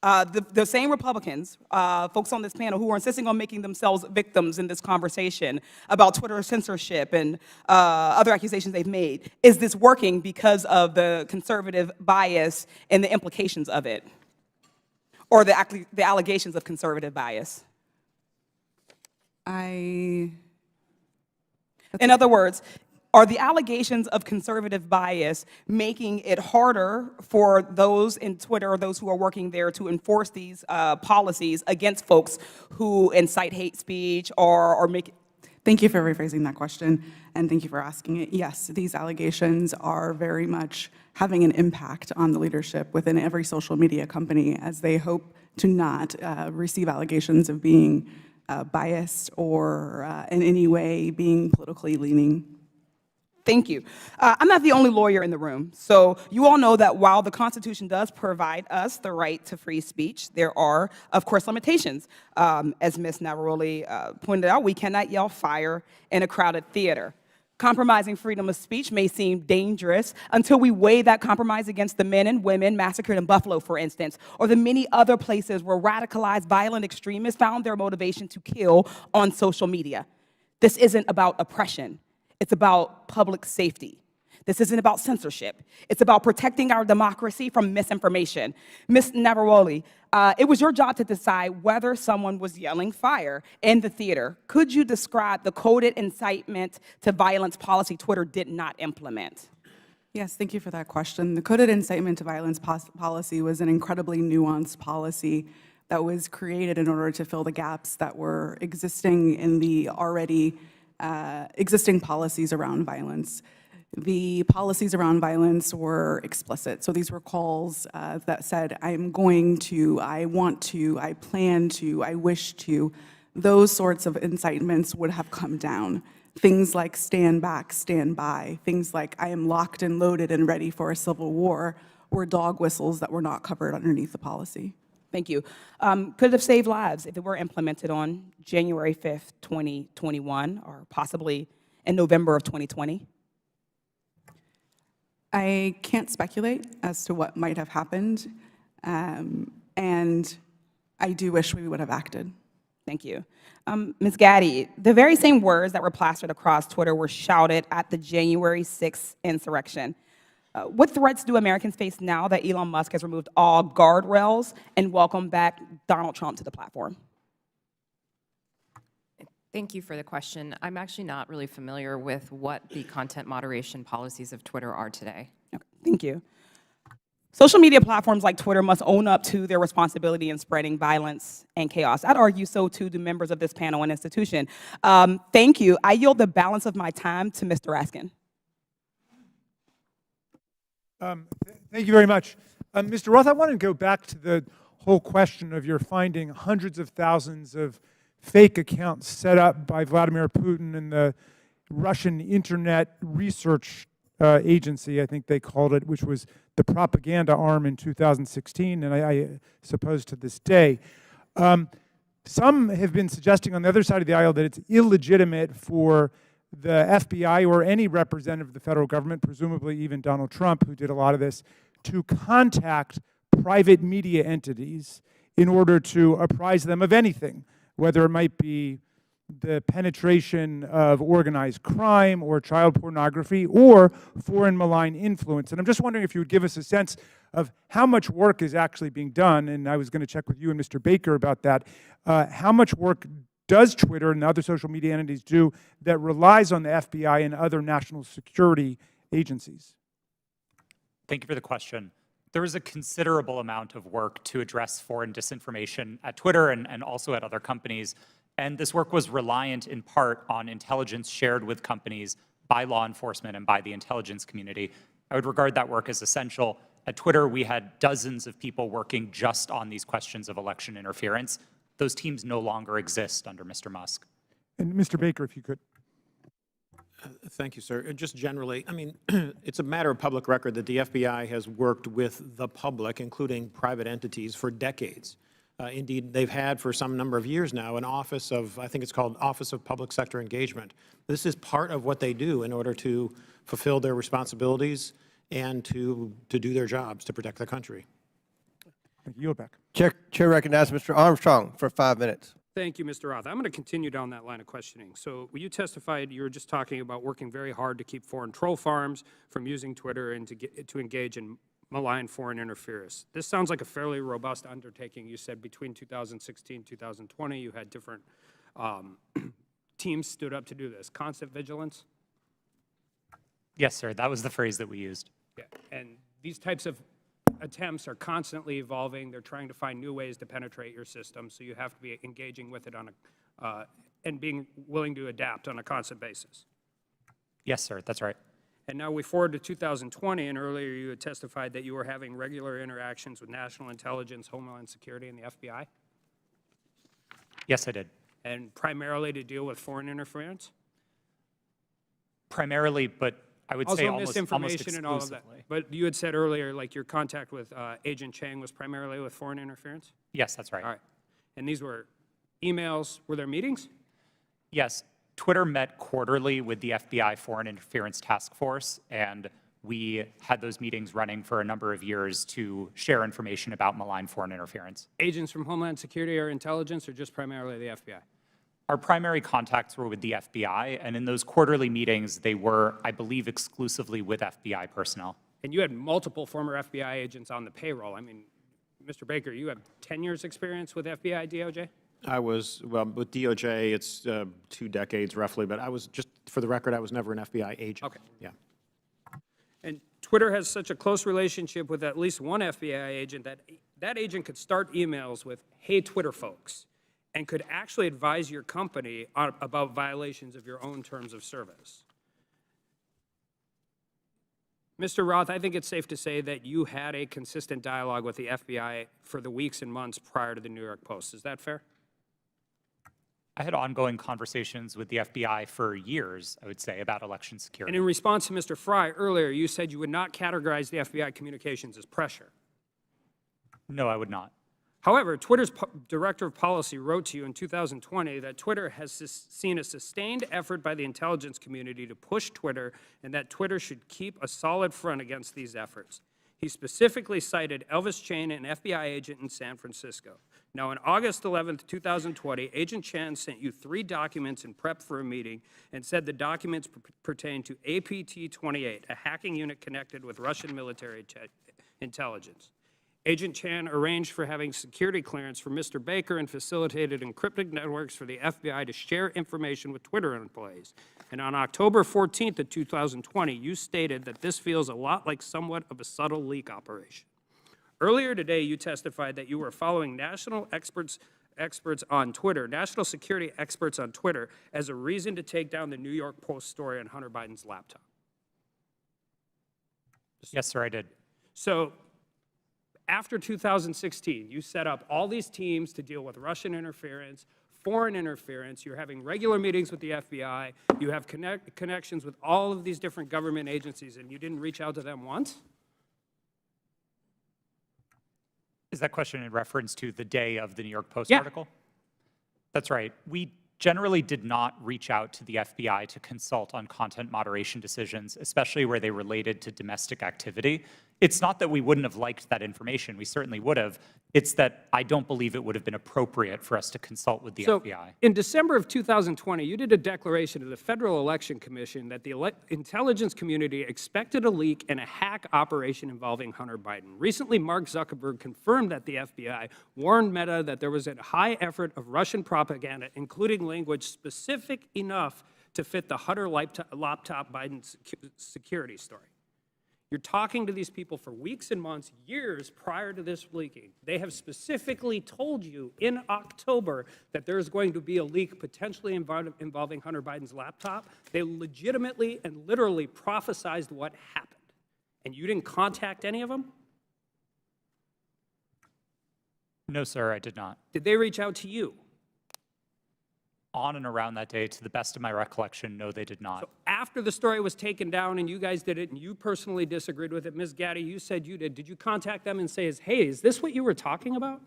The same Republicans, folks on this panel who are insisting on making themselves victims in this conversation about Twitter censorship and other accusations they've made, is this working because of the conservative bias and the implications of it? Or the allegations of conservative bias? In other words, are the allegations of conservative bias making it harder for those in Twitter or those who are working there to enforce these policies against folks who incite hate speech or make... Thank you for rephrasing that question, and thank you for asking it. Yes, these allegations are very much having an impact on the leadership within every social media company as they hope to not receive allegations of being biased or in any way being politically leaning. Thank you. I'm not the only lawyer in the room, so you all know that while the Constitution does provide us the right to free speech, there are, of course, limitations. As Ms. Navaroli pointed out, we cannot yell fire in a crowded theater. Compromising freedom of speech may seem dangerous until we weigh that compromise against the men and women massacred in Buffalo, for instance, or the many other places where radicalized violent extremists found their motivation to kill on social media. This isn't about oppression. It's about public safety. This isn't about censorship. It's about protecting our democracy from misinformation. Ms. Navaroli, it was your job to decide whether someone was yelling fire in the theater. Could you describe the coded incitement to violence policy Twitter did not implement? Yes, thank you for that question. The coded incitement to violence policy was an incredibly nuanced policy that was created in order to fill the gaps that were existing in the already existing policies around violence. The policies around violence were explicit. So these were calls that said, I'm going to, I want to, I plan to, I wish to. Those sorts of incitements would have come down. Things like stand back, stand by. Things like I am locked and loaded and ready for a civil war were dog whistles that were not covered underneath the policy. Thank you. Could it have saved lives if it were implemented on January 5th, 2021, or possibly in November of 2020? I can't speculate as to what might have happened, and I do wish we would have acted. Thank you. Ms. Gaddy, the very same words that were plastered across Twitter were shouted at the January 6th insurrection. What threats do Americans face now that Elon Musk has removed all guardrails and welcomed back Donald Trump to the platform? Thank you for the question. I'm actually not really familiar with what the content moderation policies of Twitter are today. Okay, thank you. Social media platforms like Twitter must own up to their responsibility in spreading violence and chaos. I'd argue so too do members of this panel and institution. Thank you. I yield the balance of my time to Mr. Raskin. Thank you very much. Mr. Roth, I want to go back to the whole question of your finding hundreds of thousands of fake accounts set up by Vladimir Putin and the Russian Internet Research Agency, I think they called it, which was the propaganda arm in 2016, and I suppose to this day. Some have been suggesting on the other side of the aisle that it's illegitimate for the FBI or any representative of the federal government, presumably even Donald Trump, who did a lot of this, to contact private media entities in order to apprise them of anything, whether it might be the penetration of organized crime or child pornography or foreign malign influence. And I'm just wondering if you would give us a sense of how much work is actually being done, and I was going to check with you and Mr. Baker about that. How much work does Twitter and other social media entities do that relies on the FBI and other national security agencies? Thank you for the question. There is a considerable amount of work to address foreign disinformation at Twitter and also at other companies. And this work was reliant in part on intelligence shared with companies by law enforcement and by the intelligence community. I would regard that work as essential. At Twitter, we had dozens of people working just on these questions of election interference. Those teams no longer exist under Mr. Musk. And Mr. Baker, if you could. Thank you, sir. Just generally, I mean, it's a matter of public record that the FBI has worked with the public, including private entities, for decades. Indeed, they've had for some number of years now an office of, I think it's called Office of Public Sector Engagement. This is part of what they do in order to fulfill their responsibilities and to do their jobs to protect the country. Thank you. Yield back. Chair recognizes Mr. Armstrong for 5 minutes. Thank you, Mr. Roth. I'm going to continue down that line of questioning. So when you testified, you were just talking about working very hard to keep foreign troll farms from using Twitter and to engage in malign foreign interference. This sounds like a fairly robust undertaking. You said between 2016 and 2020, you had different teams stood up to do this. Constant vigilance? Yes, sir. That was the phrase that we used. Yeah. And these types of attempts are constantly evolving. They're trying to find new ways to penetrate your system, so you have to be engaging with it on a, and being willing to adapt on a constant basis. Yes, sir. That's right. And now we forward to 2020, and earlier you had testified that you were having regular interactions with National Intelligence, Homeland Security, and the FBI? Yes, I did. And primarily to deal with foreign interference? Primarily, but I would also say almost misinformation and all of that. exclusively. But you had said earlier, like your contact with Agent Chang was primarily with foreign interference? Yes, that's right. All right. And these were emails, were there meetings? Yes, Twitter met quarterly with the FBI Foreign Interference Task Force, and we had those meetings running for a number of years to share information about malign foreign interference. Agents from Homeland Security or intelligence, or just primarily the FBI? Our primary contacts were with the FBI, and in those quarterly meetings, they were, I believe, exclusively with FBI personnel. And you had multiple former FBI agents on the payroll. I mean, Mr. Baker, you have 10 years experience with FBI, DOJ? I was, well, with DOJ, it's 2 decades roughly, but I was, just for the record, I was never an FBI agent. Okay. Yeah. And Twitter has such a close relationship with at least one FBI agent that that agent could start emails with, hey, Twitter folks, and could actually advise your company about violations of your own terms of service. Mr. Roth, I think it's safe to say that you had a consistent dialogue with the FBI for the weeks and months prior to the New York Post. Is that fair? I had ongoing conversations with the FBI for years, I would say, about election security. And in response to Mr. Fry earlier, you said you would not categorize the FBI communications as pressure. No, I would not. However, Twitter's director of policy wrote to you in 2020 that Twitter has seen a sustained effort by the intelligence community to push Twitter and that Twitter should keep a solid front against these efforts. He specifically cited Elvis Chan, an FBI agent in San Francisco. Now, on August 11, 2020, Agent Chan sent you 3 documents in prep for a meeting and said the documents pertain to APT-28, a hacking unit connected with Russian military intelligence. Agent Chan arranged for having security clearance for Mr. Baker and facilitated encrypted networks for the FBI to share information with Twitter employees. And on October 14th of 2020, you stated that this feels a lot like somewhat of a subtle leak operation. Earlier today, you testified that you were following national experts on Twitter, national security experts on Twitter, as a reason to take down the New York Post story on Hunter Biden's laptop. Yes, sir, I did. So, after 2016, you set up all these teams to deal with Russian interference, foreign interference. You're having regular meetings with the FBI. You have connections with all of these different government agencies, and you didn't reach out to them once? Is that question in reference to the day of the New York Post Yeah. article? That's right. We generally did not reach out to the FBI to consult on content moderation decisions, especially where they related to domestic activity. It's not that we wouldn't have liked that information. We certainly would have. It's that I don't believe it would have been appropriate for us to consult with the FBI. In December of 2020, you did a declaration to the Federal Election Commission that the intelligence community expected a leak and a hack operation involving Hunter Biden. Recently, Mark Zuckerberg confirmed that the FBI warned Meta that there was a high effort of Russian propaganda, including language specific enough to fit the Hunter laptop Biden security story. You're talking to these people for weeks and months, years prior to this leaking. They have specifically told you in October that there's going to be a leak potentially involving Hunter Biden's laptop. They legitimately and literally prophesized what happened. And you didn't contact any of them? No, sir, I did not. Did they reach out to you? On and around that day, to the best of my recollection, no, they did not. So after the story was taken down and you guys did it and you personally disagreed with it, Ms. Gaddy, you said you did. Did you contact them and say, hey, is this what you were talking about?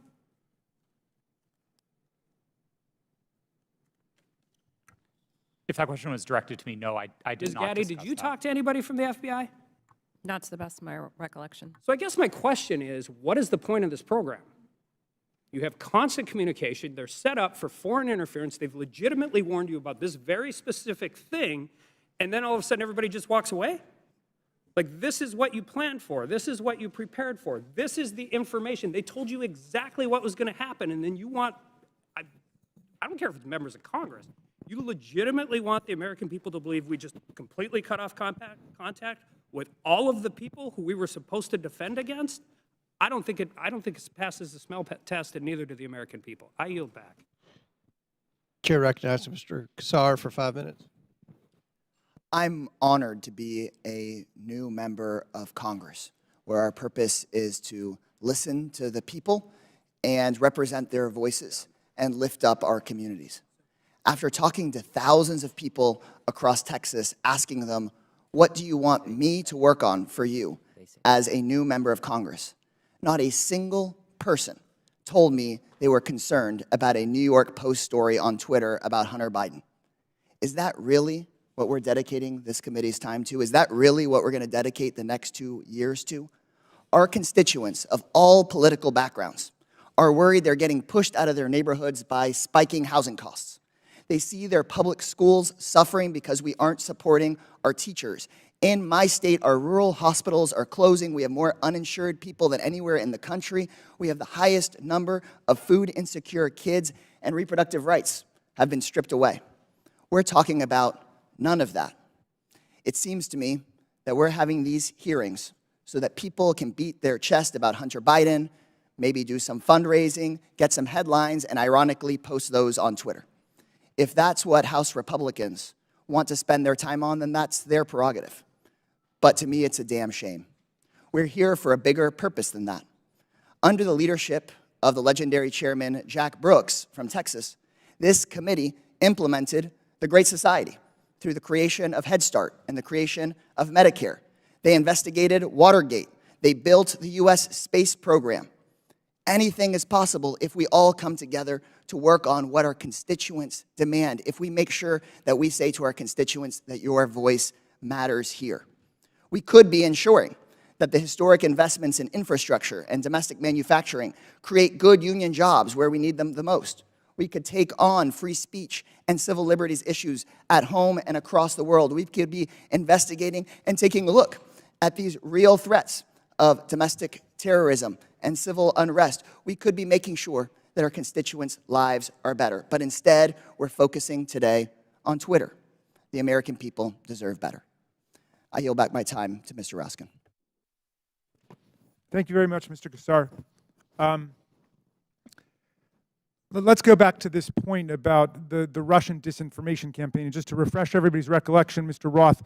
If that question was directed to me, no, I did Ms. not Gaddy, discuss did you that. talk to anybody from the FBI? Not to the best of my recollection. So I guess my question is, what is the point of this program? You have constant communication. They're set up for foreign interference. They've legitimately warned you about this very specific thing, and then all of a sudden everybody just walks away? Like, this is what you planned for. This is what you prepared for. This is the information. They told you exactly what was going to happen, and then you want, I don't care if it's members of Congress, you legitimately want the American people to believe we just completely cut off contact with all of the people who we were supposed to defend against? I don't think it passes the smell test, and neither do the American people. I yield back. Chair recognizes Mr. Kassar for 5 minutes. I'm honored to be a new member of Congress, where our purpose is to listen to the people and represent their voices and lift up our communities. After talking to thousands of people across Texas, asking them, What do you want me to work on for you as a new member of Congress? Not a single person told me they were concerned about a New York Post story on Twitter about Hunter Biden. Is that really what we're dedicating this committee's time to? Is that really what we're going to dedicate the next 2 years to? Our constituents of all political backgrounds are worried they're getting pushed out of their neighborhoods by spiking housing costs. They see their public schools suffering because we aren't supporting our teachers. In my state, our rural hospitals are closing. We have more uninsured people than anywhere in the country. We have the highest number of food insecure kids, and reproductive rights have been stripped away. We're talking about none of that. It seems to me that we're having these hearings so that people can beat their chest about Hunter Biden, maybe do some fundraising, get some headlines, and ironically post those on Twitter. If that's what House Republicans want to spend their time on, then that's their prerogative. But to me, it's a damn shame. We're here for a bigger purpose than that. Under the leadership of the legendary chairman, Jack Brooks from Texas, this committee implemented the Great Society through the creation of Head Start and the creation of Medicare. They investigated Watergate. They built the U.S. space program. Anything is possible if we all come together to work on what our constituents demand, if we make sure that we say to our constituents that your voice matters here. We could be ensuring that the historic investments in infrastructure and domestic manufacturing create good union jobs where we need them the most. We could take on free speech and civil liberties issues at home and across the world. We could be investigating and taking a look at these real threats of domestic terrorism and civil unrest. We could be making sure that our constituents' lives are better. But instead, we're focusing today on Twitter. The American people deserve better. I yield back my time to Mr. Raskin. Thank you very much, Mr. Kassar. Let's go back to this point about the Russian disinformation campaign. And just to refresh everybody's recollection, Mr. Roth,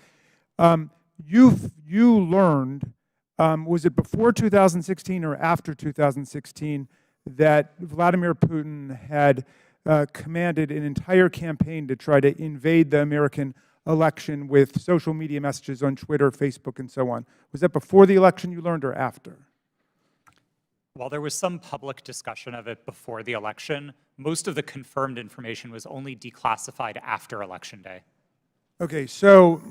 you learned, was it before 2016 or after 2016, that Vladimir Putin had commanded an entire campaign to try to invade the American election with social media messages on Twitter, Facebook, and so on? Was that before the election you learned or after? While there was some public discussion of it before the election, most of the confirmed information was only declassified after Election Day. Okay, so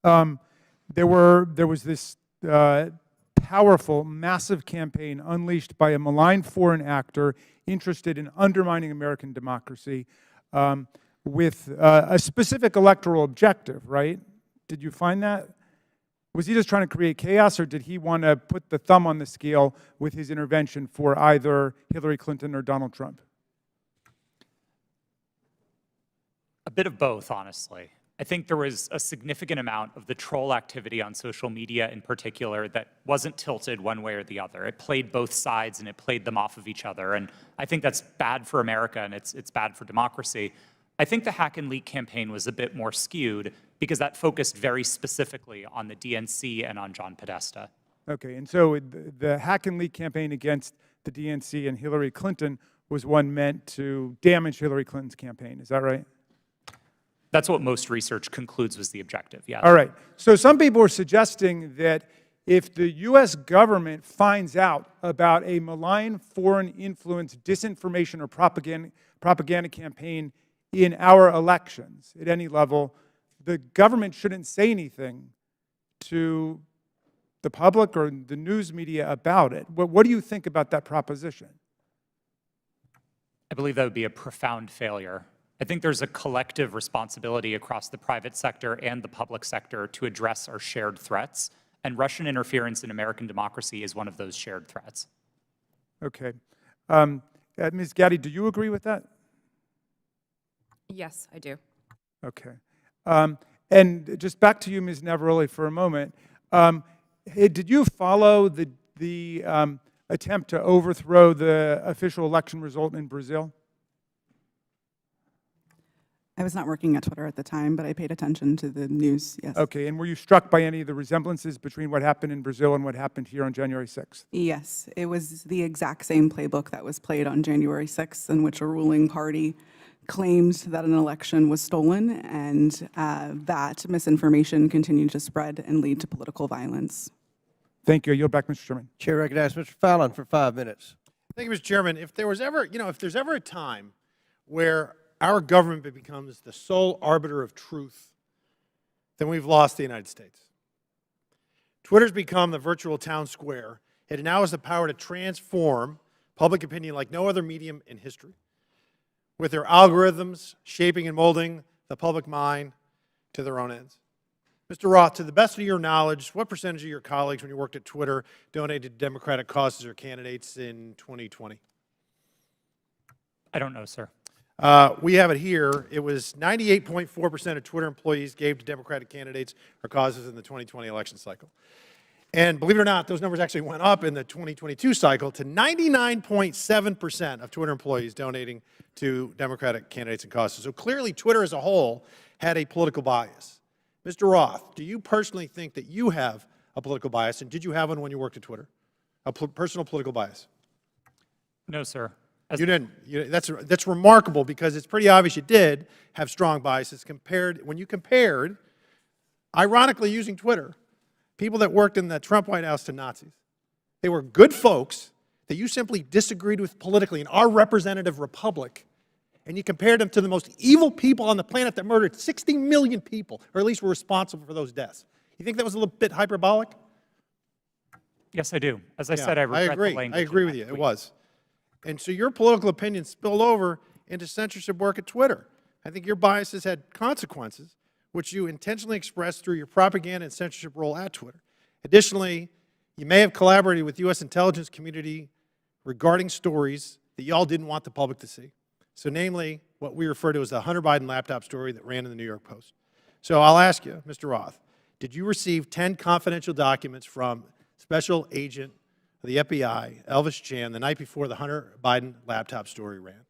there was this powerful, massive campaign unleashed by a malign foreign actor interested in undermining American democracy with a specific electoral objective, right? Did you find that? Was he just trying to create chaos, or did he want to put the thumb on the scale with his intervention for either Hillary Clinton or Donald Trump? A bit of both, honestly. I think there was a significant amount of the troll activity on social media in particular that wasn't tilted one way or the other. It played both sides and it played them off of each other. And I think that's bad for America and it's bad for democracy. I think the hack and leak campaign was a bit more skewed because that focused very specifically on the DNC and on John Podesta. Okay, and so the hack and leak campaign against the DNC and Hillary Clinton was one meant to damage Hillary Clinton's campaign. Is that right? That's what most research concludes was the objective, yeah. All right. So some people are suggesting that if the U.S. government finds out about a malign foreign influence disinformation or propaganda campaign in our elections at any level, the government shouldn't say anything to the public or the news media about it. What do you think about that proposition? I believe that would be a profound failure. I think there's a collective responsibility across the private sector and the public sector to address our shared threats, and Russian interference in American democracy is one of those shared threats. Okay. Ms. Gaddy, do you agree with that? Yes, I do. Okay. And just back to you, Ms. Navaroli, for a moment. Did you follow the attempt to overthrow the official election result in Brazil? I was not working at Twitter at the time, but I paid attention to the news, yes. Okay, and were you struck by any of the resemblances between what happened in Brazil and what happened here on January 6th? Yes, it was the exact same playbook that was played on January 6th, in which a ruling party claimed that an election was stolen and that misinformation continued to spread and lead to political violence. Thank you. I yield back, Mr. Chairman. Chair recognizes Mr. Fallon for 5 minutes. Thank you, Mr. Chairman. If there was ever, if there's ever a time where our government becomes the sole arbiter of truth, then we've lost the United States. Twitter's become the virtual town square. It now has the power to transform public opinion like no other medium in history, with their algorithms shaping and molding the public mind to their own ends. Mr. Roth, to the best of your knowledge, what percentage of your colleagues when you worked at Twitter donated to Democratic causes or candidates in 2020? I don't know, sir. We have it here. It was 98.4% of Twitter employees gave to Democratic candidates or causes in the 2020 election cycle. And believe it or not, those numbers actually went up in the 2022 cycle to 99.7% of Twitter employees donating to Democratic candidates and causes. So clearly, Twitter as a whole had a political bias. Mr. Roth, do you personally think that you have a political bias, and did you have one when you worked at Twitter? A personal political bias? No, sir. You didn't. That's remarkable because it's pretty obvious you did have strong biases when you compared, ironically using Twitter, people that worked in the Trump White House to Nazis. They were good folks that you simply disagreed with politically in our representative republic, and you compared them to the most evil people on the planet that murdered 60 million people, or at least were responsible for those deaths. You think that was a little bit hyperbolic? Yes, I do. As I said, I regret the language. I agree with you. It was. And so your political opinion spilled over into censorship work at Twitter. I think your biases had consequences, which you intentionally expressed through your propaganda and censorship role at Twitter. Additionally, you may have collaborated with U.S. intelligence community regarding stories that you all didn't want the public to see. So namely, what we refer to as the Hunter Biden laptop story that ran in the New York Post. So I'll ask you, Mr. Roth, did you receive 10 confidential documents from Special Agent of the FBI, Elvis Chan, the night before the Hunter Biden laptop story ran?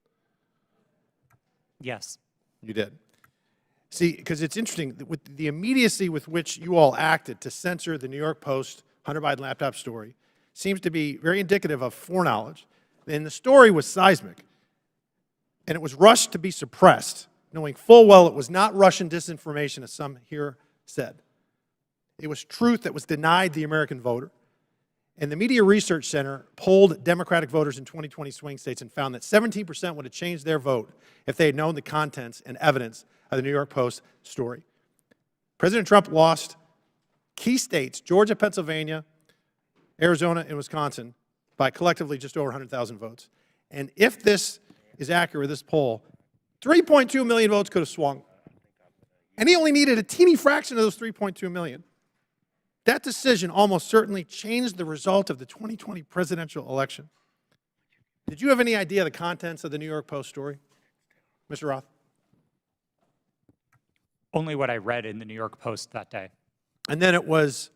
Yes. You did. See, because it's interesting, with the immediacy with which you all acted to censor the New York Post Hunter Biden laptop story seems to be very indicative of foreknowledge. And the story was seismic, and it was rushed to be suppressed, knowing full well it was not Russian disinformation, as some here said. It was truth that was denied the American voter. And the Media Research Center polled Democratic voters in 2020 swing states and found that 17% would have changed their vote if they had known the contents and evidence of the New York Post story. President Trump lost key states, Georgia, Pennsylvania, Arizona, and Wisconsin, by collectively just over 100,000 votes. And if this is accurate, this poll, 3.2 million votes could have swung. And he only needed a teeny fraction of those 3.2 million. That decision almost certainly changed the result of the 2020 presidential election. Did you have any idea the contents of the New York Post story, Mr. Roth? Only what I read in the New York Post that day. And then it was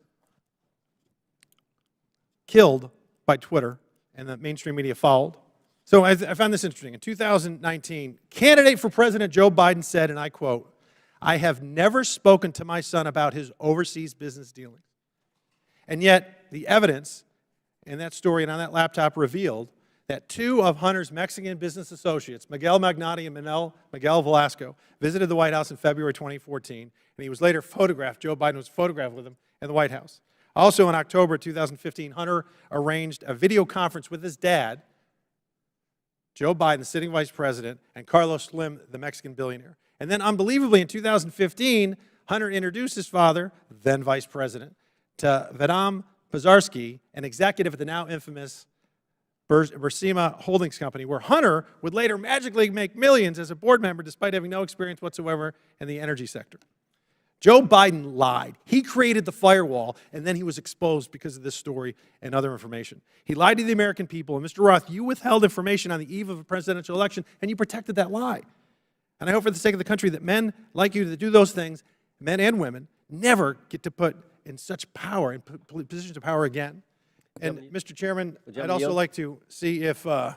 killed by Twitter, and the mainstream media followed. So I found this interesting. In 2019, candidate for President Joe Biden said, and I quote, "I have never spoken to my son about his overseas business dealings." And yet, the evidence in that story and on that laptop revealed that two of Hunter's Mexican business associates, Miguel Magnotti and Miguel Velasco, visited the White House in February 2014, and he was later photographed. Joe Biden was photographed with him in the White House. Also in October 2015, Hunter arranged a video conference with his dad, Joe Biden, the sitting vice president, and Carlos Slim, the Mexican billionaire. And then unbelievably in 2015, Hunter introduced his father, then vice president, to Vadim Pozharsky, an executive at the now infamous Burisma Holdings Company, where Hunter would later magically make millions as a board member despite having no experience whatsoever in the energy sector. Joe Biden lied. He created the firewall, and then he was exposed because of this story and other information. He lied to the American people, and Mr. Roth, you withheld information on the eve of a presidential election, and you protected that lie. And I hope for the sake of the country that men like you that do those things, men and women, never get to put in such power, in positions of power again. And Mr. Chairman, I'd also like to see if, I'd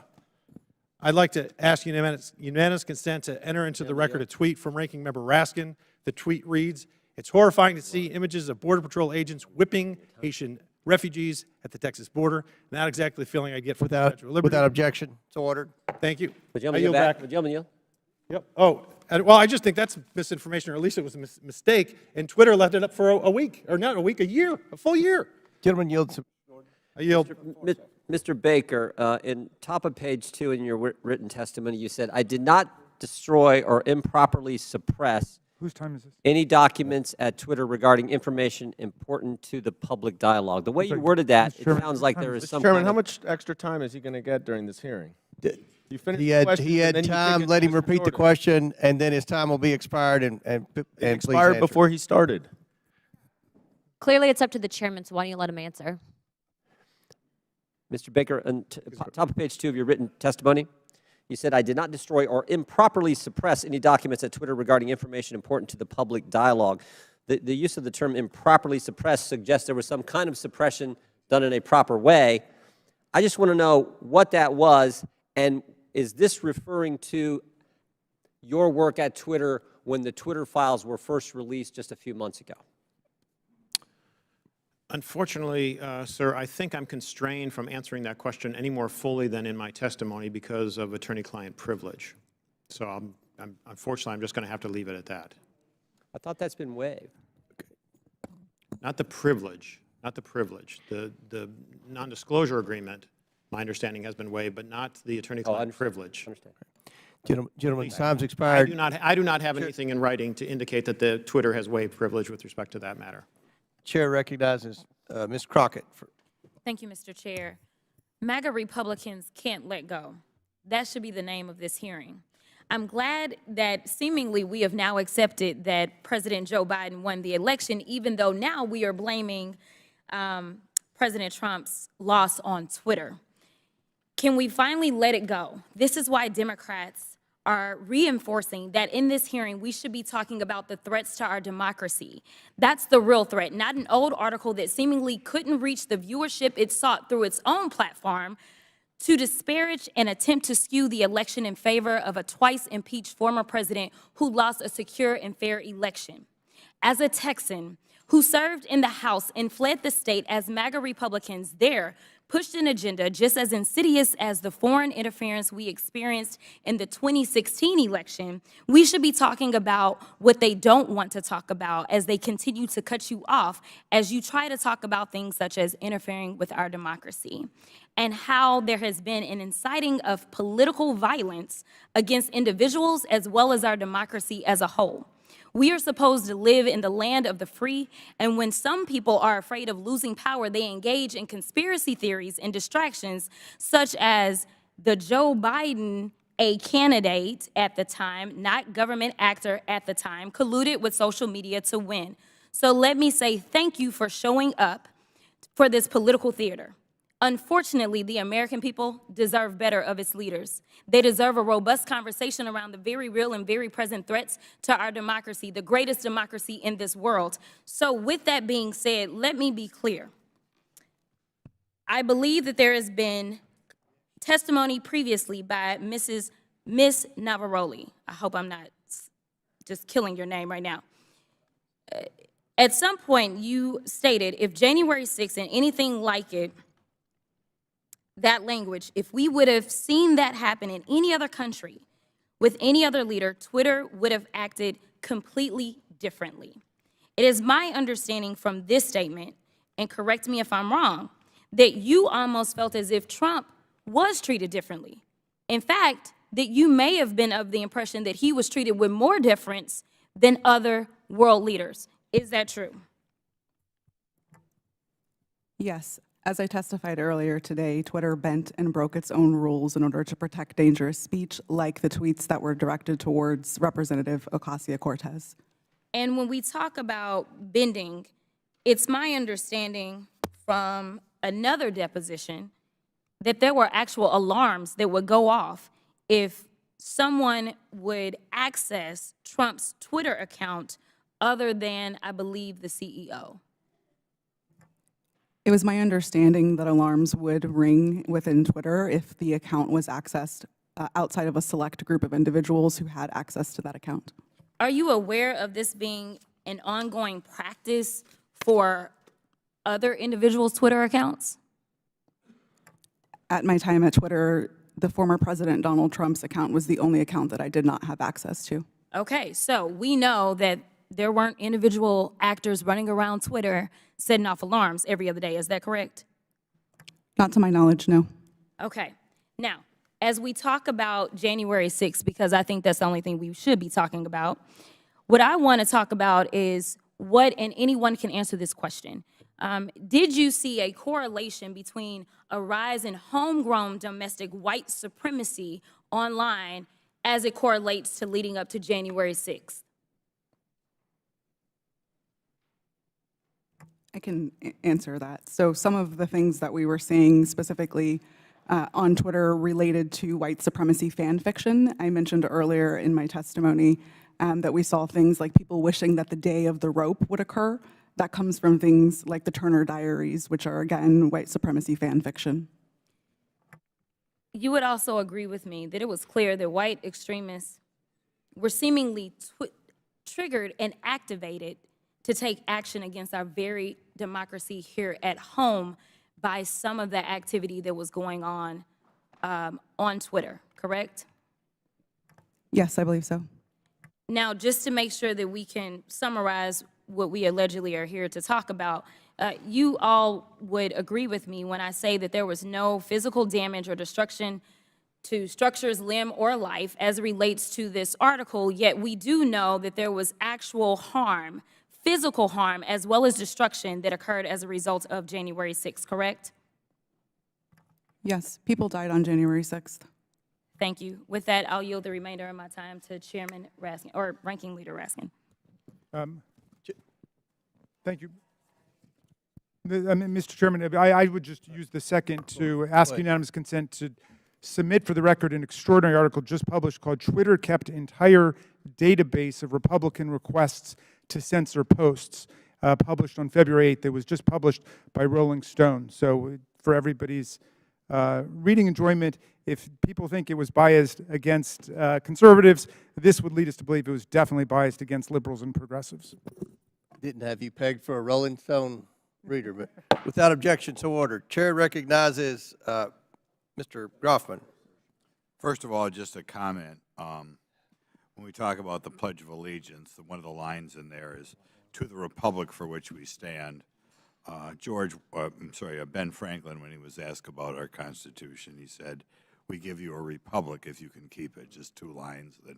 like to ask unanimous consent to enter into the record a tweet from Ranking Member Raskin. The tweet reads, "It's horrifying to see images of Border Patrol agents whipping Haitian refugees at the Texas border." Not exactly the feeling I get from Without objection, it's ordered. Thank you. The gentleman in the back. The gentleman, Yep. Oh, well, I just think that's misinformation, or at least it was a mistake, and Twitter left it up for a week, or not a week, a year, a full year. Gentleman yields. I yield. Mr. Baker, in top of page 2 in your written testimony, you said, I did not destroy or improperly suppress Whose time is this? any documents at Twitter regarding information important to the public dialogue. The way you worded that, it sounds like there is some Chairman, kind how of... much extra time is he going to get during this hearing? You finish He the had, question, he and had then you time, kick it let to him Mr. repeat the Jordan. question, and then his time will be expired, and It please expired answer. before he started. Clearly, it's up to the chairman, so why don't you let him answer? Mr. Baker, on top of page 2 of your written testimony, you said, I did not destroy or improperly suppress any documents at Twitter regarding information important to the public dialogue. The use of the term improperly suppressed suggests there was some kind of suppression done in a proper way. I just want to know what that was, and is this referring to your work at Twitter when the Twitter files were first released just a few months ago? Unfortunately, sir, I think I'm constrained from answering that question any more fully than in my testimony because of attorney-client privilege. So unfortunately, I'm just going to have to leave it at that. I thought that's been waived. Not the privilege, not the privilege. The non-disclosure agreement, my understanding, has been waived, but not the attorney-client privilege. Gentlemen, time's expired. I do not have anything in writing to indicate that the Twitter has waived privilege with respect to that matter. Chair recognizes Ms. Crockett. Thank you, Mr. Chair. MAGA Republicans can't let go. That should be the name of this hearing. I'm glad that seemingly we have now accepted that President Joe Biden won the election, even though now we are blaming President Trump's loss on Twitter. Can we finally let it go? This is why Democrats are reinforcing that in this hearing, we should be talking about the threats to our democracy. That's the real threat, not an old article that seemingly couldn't reach the viewership it sought through its own platform to disparage and attempt to skew the election in favor of a twice impeached former president who lost a secure and fair election. As a Texan who served in the House and fled the state as MAGA Republicans there pushed an agenda just as insidious as the foreign interference we experienced in the 2016 election, we should be talking about what they don't want to talk about as they continue to cut you off as you try to talk about things such as interfering with our democracy, and how there has been an inciting of political violence against individuals as well as our democracy as a whole. We are supposed to live in the land of the free, and when some people are afraid of losing power, they engage in conspiracy theories and distractions, such as the Joe Biden, a candidate at the time, not government actor at the time, colluded with social media to win. So let me say thank you for showing up for this political theater. Unfortunately, the American people deserve better of its leaders. They deserve a robust conversation around the very real and very present threats to our democracy, the greatest democracy in this world. So with that being said, let me be clear. I believe that there has been testimony previously by Miss Navaroli. I hope I'm not just killing your name right now. At some point, you stated if January 6th and anything like it, that language, if we would have seen that happen in any other country with any other leader, Twitter would have acted completely differently. It is my understanding from this statement, and correct me if I'm wrong, that you almost felt as if Trump was treated differently. In fact, that you may have been of the impression that he was treated with more deference than other world leaders. Is that true? Yes. As I testified earlier today, Twitter bent and broke its own rules in order to protect dangerous speech, like the tweets that were directed towards Representative Ocasio-Cortez. And when we talk about bending, it's my understanding from another deposition that there were actual alarms that would go off if someone would access Trump's Twitter account other than, I believe, the CEO. It was my understanding that alarms would ring within Twitter if the account was accessed outside of a select group of individuals who had access to that account. Are you aware of this being an ongoing practice for other individuals' Twitter accounts? At my time at Twitter, the former President Donald Trump's account was the only account that I did not have access to. Okay, so we know that there weren't individual actors running around Twitter setting off alarms every other day. Is that correct? Not to my knowledge, no. Okay. Now, as we talk about January 6th, because I think that's the only thing we should be talking about, what I want to talk about is what, and anyone can answer this question. Did you see a correlation between a rise in homegrown domestic white supremacy online as it correlates to leading up to January 6th? I can answer that. So some of the things that we were seeing specifically on Twitter related to white supremacy fan fiction. I mentioned earlier in my testimony that we saw things like people wishing that the day of the rope would occur. That comes from things like the Turner Diaries, which are, again, white supremacy fan fiction. You would also agree with me that it was clear that white extremists were seemingly triggered and activated to take action against our very democracy here at home by some of the activity that was going on Twitter, correct? Yes, I believe so. Now, just to make sure that we can summarize what we allegedly are here to talk about, you all would agree with me when I say that there was no physical damage or destruction to structures, limb, or life as it relates to this article, yet we do know that there was actual harm, physical harm, as well as destruction that occurred as a result of January 6th, correct? Yes, people died on January 6th. Thank you. With that, I'll yield the remainder of my time to Chairman Raskin, or Ranking Leader Raskin. Thank you. Mr. Chairman, I would just use the second to ask unanimous consent to submit for the record an extraordinary article just published called "Twitter Kept Entire Database of Republican Requests to Censor Posts," published on February 8th. It was just published by Rolling Stone. So for everybody's reading enjoyment, if people think it was biased against conservatives, this would lead us to believe it was definitely biased against liberals and progressives. Didn't have you pegged for a Rolling Stone reader, but Without objection, so ordered. Chair recognizes Mr. Groffman. First of all, just a comment. When we talk about the Pledge of Allegiance, one of the lines in there is, "To the Republic for which we stand." Ben Franklin, when he was asked about our Constitution, he said, "We give you a republic if you can keep it." Just two lines that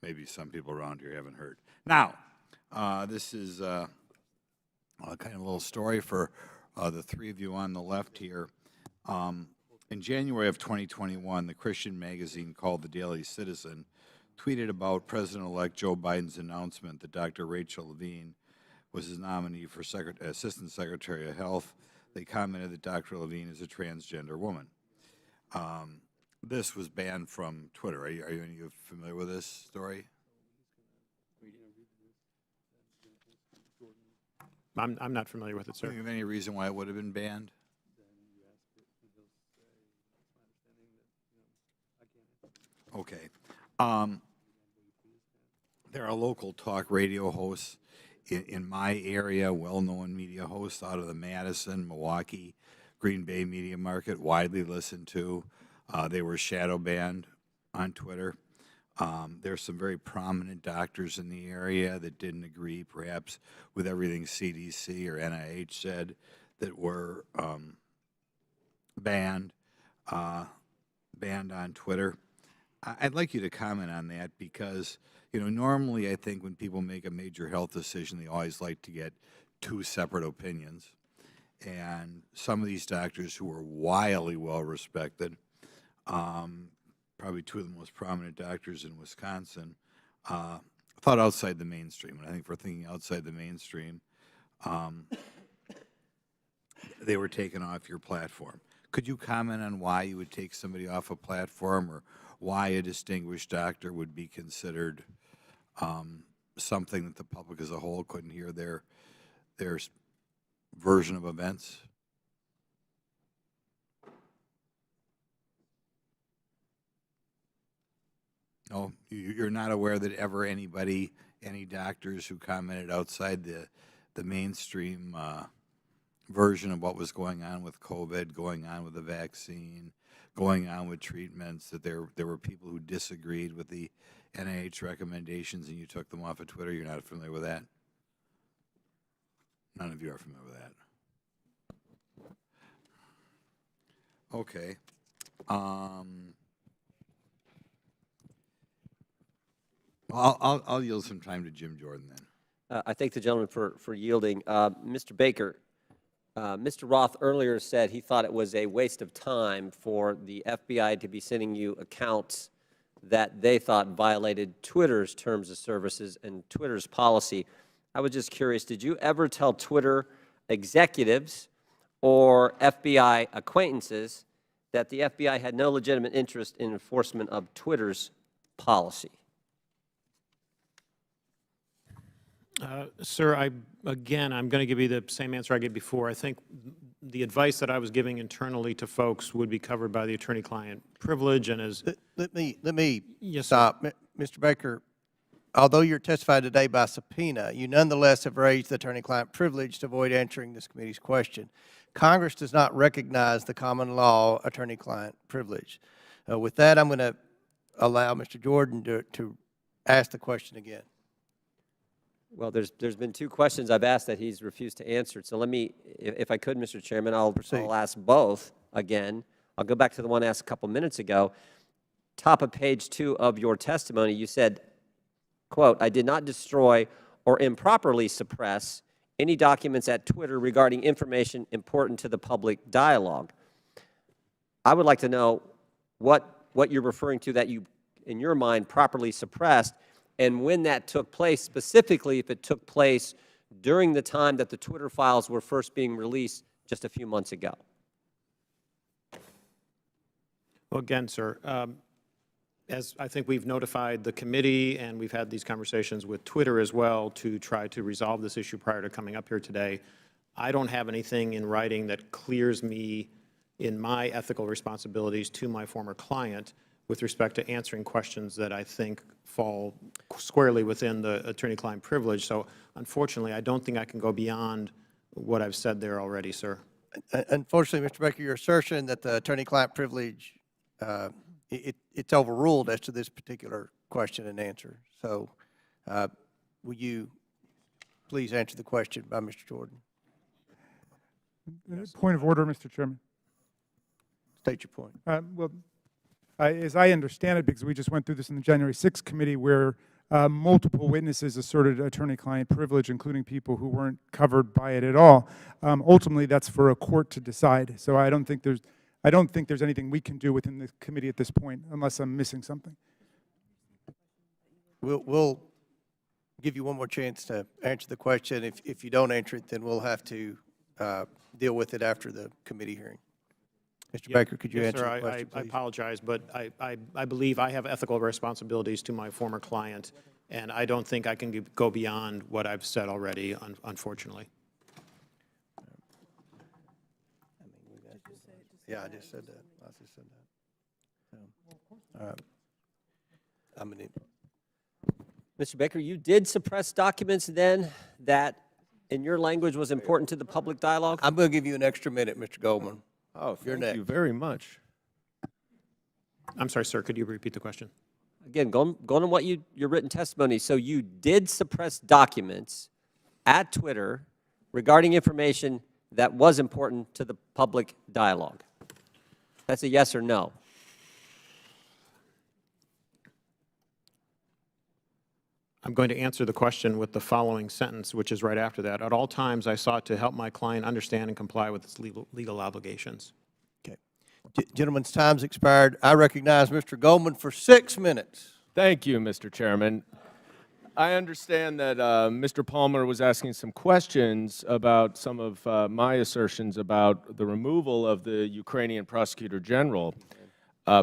maybe some people around here haven't heard. Now, this is kind of a little story for the three of you on the left here. In January of 2021, the Christian magazine called The Daily Citizen tweeted about President-elect Joe Biden's announcement that Dr. Rachel Levine was his nominee for Assistant Secretary of Health. They commented that Dr. Levine is a transgender woman. This was banned from Twitter. Are you familiar with this story? I'm not familiar with it, sir. Do you have any reason why it would have been banned? Okay. There are local talk radio hosts in my area, well-known media hosts out of the Madison, Milwaukee, Green Bay media market, widely listened to. They were shadow banned on Twitter. There's some very prominent doctors in the area that didn't agree, perhaps, with everything CDC or NIH said, that were banned on Twitter. I'd like you to comment on that because, normally I think when people make a major health decision, they always like to get two separate opinions. And some of these doctors who were wildly well-respected, probably two of the most prominent doctors in Wisconsin, thought outside the mainstream. And I think if we're thinking outside the mainstream, they were taken off your platform. Could you comment on why you would take somebody off a platform, or why a distinguished doctor would be considered something that the public as a whole couldn't hear their version of events? No, you're not aware that ever any doctors who commented outside the mainstream version of what was going on with COVID, going on with the vaccine, going on with treatments, that there were people who disagreed with the NIH recommendations and you took them off of Twitter? You're not familiar with that? None of you are familiar with that. Okay. I'll yield some time to Jim Jordan then. I thank the gentleman for yielding. Mr. Baker, Mr. Roth earlier said he thought it was a waste of time for the FBI to be sending you accounts that they thought violated Twitter's terms of services and Twitter's policy. I was just curious, did you ever tell Twitter executives or FBI acquaintances that the FBI had no legitimate interest in enforcement of Twitter's policy? Sir, I'm going to give you the same answer I gave before. I think the advice that I was giving internally to folks would be covered by the attorney-client privilege, and as Let me Yes, stop. Mr. Baker, although you're testifying today by subpoena, you nonetheless have raised the attorney-client privilege to avoid answering this committee's question. Congress does not recognize the common law attorney-client privilege. With that, I'm going to allow Mr. Jordan to ask the question again. Well, there's been two questions I've asked that he's refused to answer. So let me, if I could, Mr. Chairman, I'll ask both again. I'll go back to the one asked a couple minutes ago. Top of page 2 of your testimony, you said, quote, "I did not destroy or improperly suppress any documents at Twitter regarding information important to the public dialogue." I would like to know what you're referring to that you, in your mind, properly suppressed, and when that took place, specifically if it took place during the time that the Twitter files were first being released just a few months ago. Well, again, sir, as I think we've notified the committee and we've had these conversations with Twitter as well to try to resolve this issue prior to coming up here today, I don't have anything in writing that clears me in my ethical responsibilities to my former client with respect to answering questions that I think fall squarely within the attorney-client privilege. So unfortunately, I don't think I can go beyond what I've said there already, sir. Unfortunately, Mr. Baker, your assertion that the attorney-client privilege, it's overruled as to this particular question and answer. So will you please answer the question by Mr. Jordan? Point of order, Mr. Chairman. State your point. Well, as I understand it, because we just went through this in the January 6th committee where multiple witnesses asserted attorney-client privilege, including people who weren't covered by it at all. Ultimately, that's for a court to decide. So I don't think there's anything we can do within the committee at this point, unless I'm missing something. We'll give you one more chance to answer the question. If you don't answer it, then we'll have to deal with it after the committee hearing. Mr. Baker, could you answer the question, I please? apologize, but I believe I have ethical responsibilities to my former client, and I don't think I can go beyond what I've said already, unfortunately. Yeah, I just said that. I just said that. I'm going to. Mr. Baker, you did suppress documents then that, in your language, was important to the public dialogue? I'm going to give you an extra minute, Mr. Goldman. Oh, You're thank next. you very much. I'm sorry, sir. Could you repeat the question? Again, going on what your written testimony. So you did suppress documents at Twitter regarding information that was important to the public dialogue. That's a yes or no. I'm going to answer the question with the following sentence, which is right after that. At all times, I sought to help my client understand and comply with its legal obligations. Okay. Gentleman's time's expired. I recognize Mr. Goldman for 6 minutes. Thank you, Mr. Chairman. I understand that Mr. Palmer was asking some questions about some of my assertions about the removal of the Ukrainian Prosecutor General.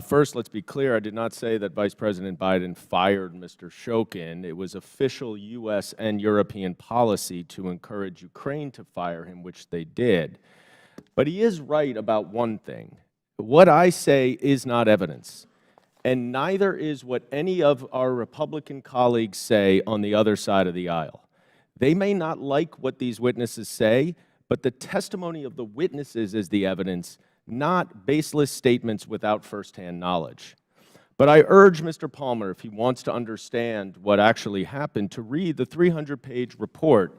First, let's be clear, I did not say that Vice President Biden fired Mr. Shokin. It was official U.S. and European policy to encourage Ukraine to fire him, which they did. But he is right about one thing. What I say is not evidence, and neither is what any of our Republican colleagues say on the other side of the aisle. They may not like what these witnesses say, but the testimony of the witnesses is the evidence, not baseless statements without firsthand knowledge. But I urge Mr. Palmer, if he wants to understand what actually happened, to read the 300-page report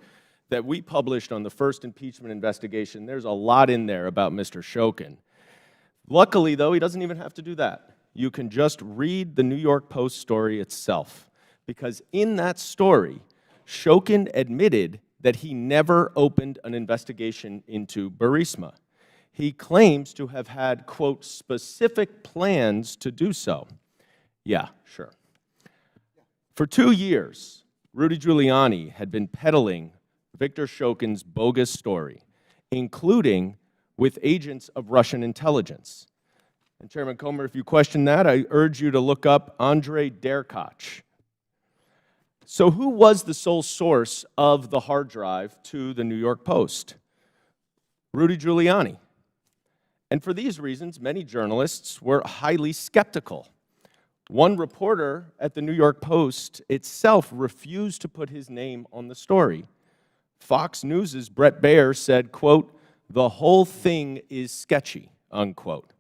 that we published on the first impeachment investigation. There's a lot in there about Mr. Shokin. Luckily, though, he doesn't even have to do that. You can just read the New York Post story itself, because in that story, Shokin admitted that he never opened an investigation into Burisma. He claims to have had, quote, specific plans to do so. Yeah, sure. For 2 years, Rudy Giuliani had been peddling Victor Shokin's bogus story, including with agents of Russian intelligence. And Chairman Comer, if you question that, I urge you to look up Andrei Derkach. So who was the sole source of the hard drive to the New York Post? Rudy Giuliani. And for these reasons, many journalists were highly skeptical. One reporter at the New York Post itself refused to put his name on the story. Fox News' Brett Baer said, quote, "The whole thing is sketchy," unquote.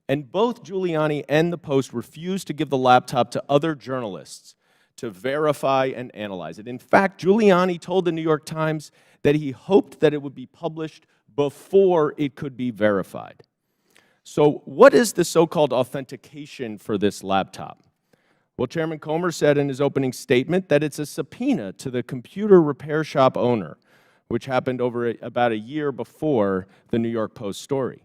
And both Giuliani and the Post refused to give the laptop to other journalists to verify and analyze it. In fact, Giuliani told the New York Times that he hoped that it would be published before it could be verified. So what is the so-called authentication for this laptop? Well, Chairman Comer said in his opening statement that it's a subpoena to the computer repair shop owner, which happened over about a year before the New York Post story.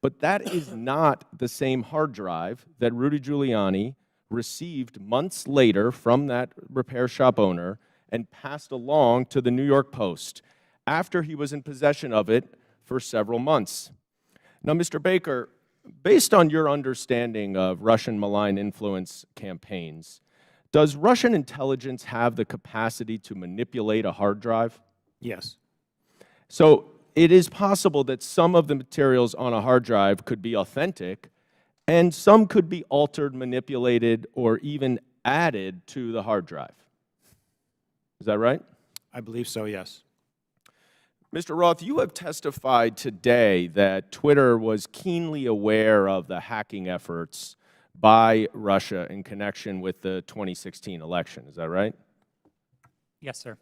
But that is not the same hard drive that Rudy Giuliani received months later from that repair shop owner and passed along to the New York Post after he was in possession of it for several months. Now, Mr. Baker, based on your understanding of Russian malign influence campaigns, does Russian intelligence have the capacity to manipulate a hard drive? Yes. So it is possible that some of the materials on a hard drive could be authentic, and some could be altered, manipulated, or even added to the hard drive. Is that right? I believe so, yes. Mr. Roth, you have testified today that Twitter was keenly aware of the hacking efforts by Russia in connection with the 2016 election. Is that right? Yes, sir.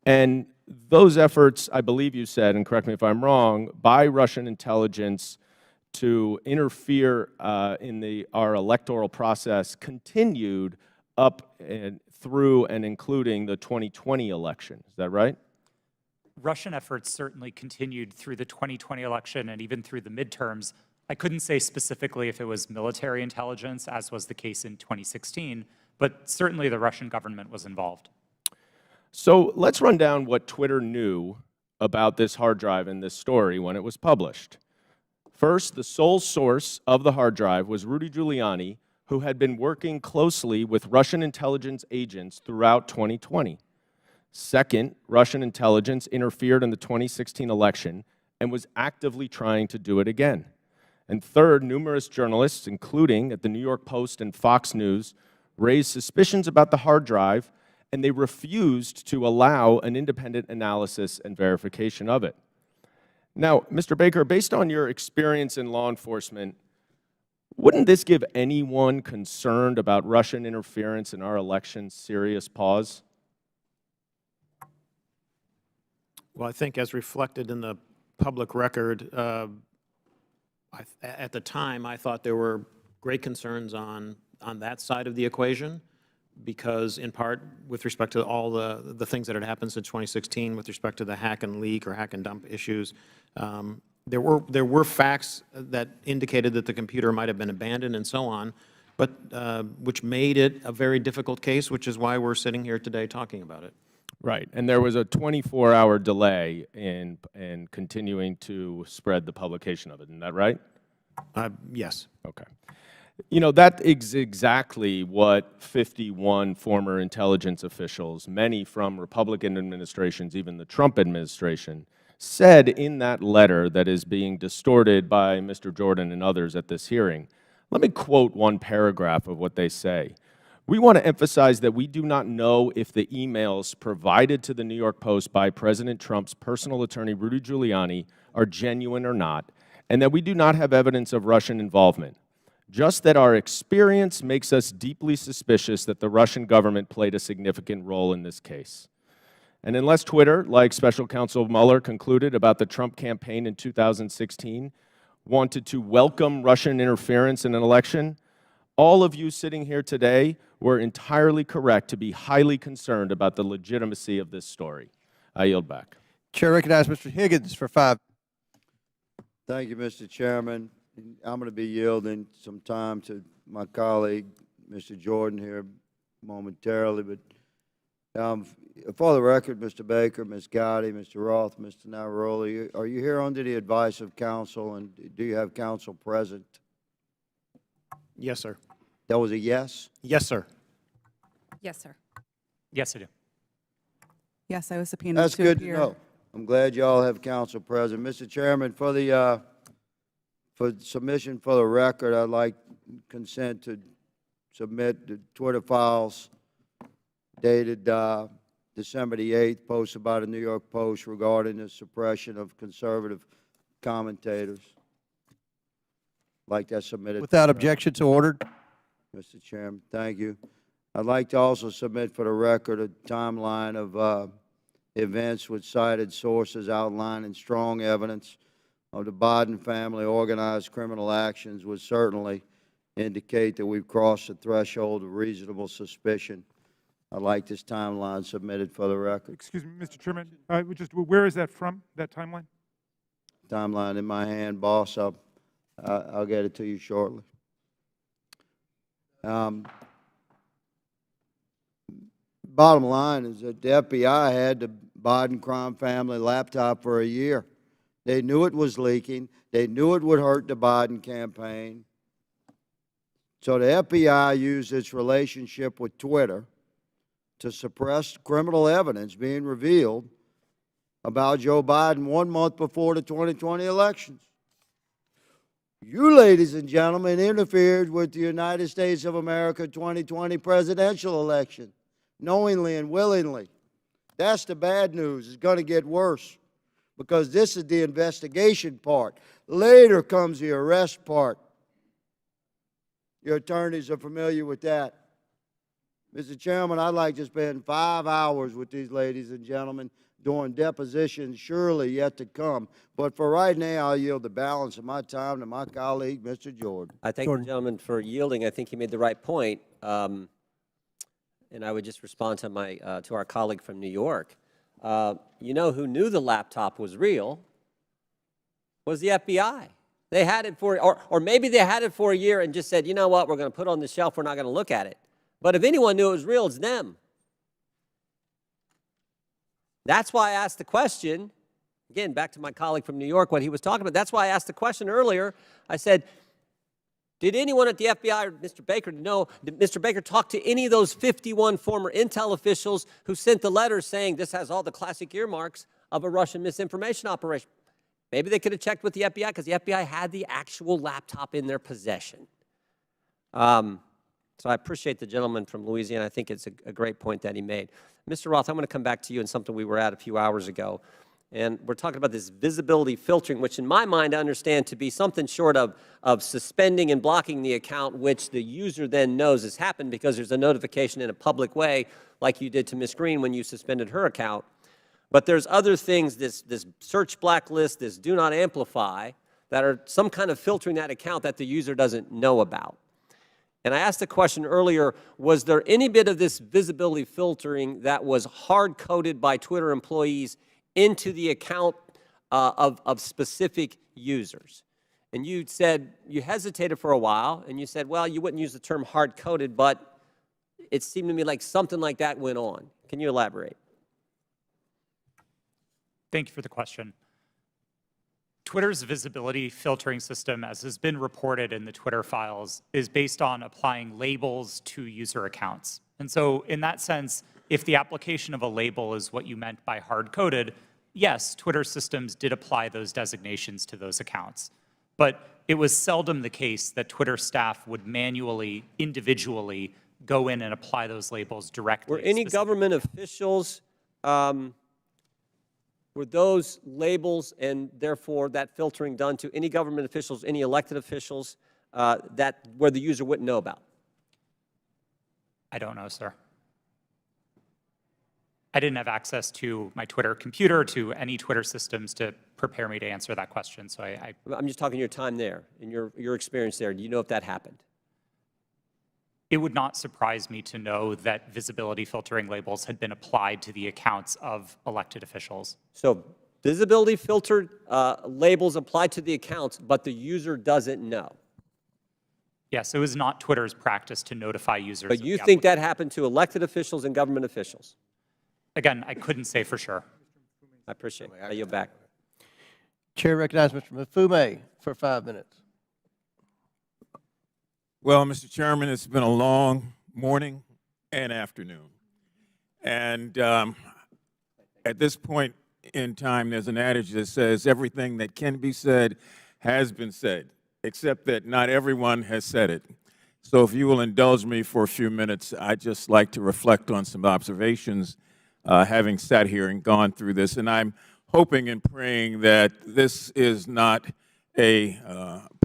And those efforts, I believe you said, and correct me if I'm wrong, by Russian intelligence to interfere in our electoral process continued up and through and including the 2020 election. Is that right? Russian efforts certainly continued through the 2020 election and even through the midterms. I couldn't say specifically if it was military intelligence, as was the case in 2016, but certainly the Russian government was involved. So let's run down what Twitter knew about this hard drive and this story when it was published. First, the sole source of the hard drive was Rudy Giuliani, who had been working closely with Russian intelligence agents throughout 2020. Second, Russian intelligence interfered in the 2016 election and was actively trying to do it again. And third, numerous journalists, including at the New York Post and Fox News, raised suspicions about the hard drive, and they refused to allow an independent analysis and verification of it. Now, Mr. Baker, based on your experience in law enforcement, wouldn't this give anyone concerned about Russian interference in our elections serious pause? Well, I think as reflected in the public record, at the time, I thought there were great concerns on that side of the equation, because in part with respect to all the things that had happened since 2016 with respect to the hack and leak or hack and dump issues, there were facts that indicated that the computer might have been abandoned and so on, but which made it a very difficult case, which is why we're sitting here today talking about it. Right, and there was a 24-hour delay in continuing to spread the publication of it, isn't that right? Yes. Okay. You know, that is exactly what 51 former intelligence officials, many from Republican administrations, even the Trump administration, said in that letter that is being distorted by Mr. Jordan and others at this hearing. Let me quote one paragraph of what they say. "We want to emphasize that we do not know if the emails provided to the New York Post by President Trump's personal attorney, Rudy Giuliani, are genuine or not, and that we do not have evidence of Russian involvement, just that our experience makes us deeply suspicious that the Russian government played a significant role in this case. And unless Twitter, like Special Counsel Mueller concluded about the Trump campaign in 2016, wanted to welcome Russian interference in an election, all of you sitting here today were entirely correct to be highly concerned about the legitimacy of this story. I yield back. Chair recognizes Mr. Higgins for 5. Thank you, Mr. Chairman. I'm going to be yielding some time to my colleague, Mr. Jordan, here momentarily. But for the record, Mr. Baker, Ms. Gotti, Mr. Roth, Mr. Navaroli, are you here under the advice of counsel, and do you have counsel present? Yes, sir. That was a yes? Yes, sir. Yes, sir. Yes, I do. Yes, I was subpoenaed That's to good to appear. know. I'm glad you all have counsel present. Mr. Chairman, for the for submission for the record, I'd like consent to submit the Twitter files dated December the 8th, posted by the New York Post regarding the suppression of conservative commentators. Like that submitted. Without objection, so ordered. Mr. Chairman, thank you. I'd like to also submit for the record a timeline of events with cited sources outlining strong evidence of the Biden family organized criminal actions would certainly indicate that we've crossed the threshold of reasonable suspicion. I'd like this timeline submitted for the record. Excuse me, Mr. Chairman, where is that from, that timeline? Timeline in my hand, boss. I'll get it to you shortly. Bottom line is that the FBI had the Biden crime family laptop for a year. They knew it was leaking. They knew it would hurt the Biden campaign. So the FBI used its relationship with Twitter to suppress criminal evidence being revealed about Joe Biden 1 month before the 2020 elections. You, ladies and gentlemen, interfered with the United States of America 2020 presidential election, knowingly and willingly. That's the bad news. It's going to get worse, because this is the investigation part. Later comes the arrest part. Your attorneys are familiar with that. Mr. Chairman, I'd like to spend 5 hours with these ladies and gentlemen during depositions surely yet to come. But for right now, I'll yield the balance of my time to my colleague, Mr. Jordan. I thank the gentleman for yielding. I think he made the right point. And I would just respond to to our colleague from New York. You know who knew the laptop was real was the FBI. They had it for, or maybe they had it for a year and just said, you know what, we're going to put it on the shelf, we're not going to look at it. But if anyone knew it was real, it's them. That's why I asked the question, again, back to my colleague from New York, what he was talking about. That's why I asked the question earlier. I said, did anyone at the FBI or Mr. Baker know, did Mr. Baker talk to any of those 51 former intel officials who sent the letters saying this has all the classic earmarks of a Russian misinformation operation? Maybe they could have checked with the FBI, because the FBI had the actual laptop in their possession. So I appreciate the gentleman from Louisiana. I think it's a great point that he made. Mr. Roth, I'm going to come back to you on something we were at a few hours ago. And we're talking about this visibility filtering, which in my mind I understand to be something short of suspending and blocking the account, which the user then knows has happened because there's a notification in a public way, like you did to Ms. Greene when you suspended her account. But there's other things, this search blacklist, this do not amplify, that are some kind of filtering that account that the user doesn't know about. And I asked the question earlier, was there any bit of this visibility filtering that was hard-coded by Twitter employees into the account of specific users? And you said, you hesitated for a while, and you said, well, you wouldn't use the term hard-coded, but it seemed to me like something like that went on. Can you elaborate? Thank you for the question. Twitter's visibility filtering system, as has been reported in the Twitter files, is based on applying labels to user accounts. And so in that sense, if the application of a label is what you meant by hard-coded, yes, Twitter systems did apply those designations to those accounts. But it was seldom the case that Twitter staff would manually, individually go in and apply those labels directly. Were any government officials were those labels and therefore that filtering done to any government officials, any elected officials where the user wouldn't know about? I don't know, sir. I didn't have access to my Twitter computer, to any Twitter systems to prepare me to answer that question. So I'm just talking your time there, and your experience there. Do you know if that happened? It would not surprise me to know that visibility filtering labels had been applied to the accounts of elected officials. So visibility filtered labels applied to the accounts, but the user doesn't know. Yes, it was not Twitter's practice to notify users. But you think that happened to elected officials and government officials? Again, I couldn't say for sure. I appreciate it. I yield back. Chair recognizes Mr. Mfume for 5 minutes. Well, Mr. Chairman, it's been a long morning and afternoon. And at this point in time, there's an adage that says everything that can be said has been said, except that not everyone has said it. So if you will indulge me for a few minutes, I'd just like to reflect on some observations having sat here and gone through this. And I'm hoping and praying that this is not a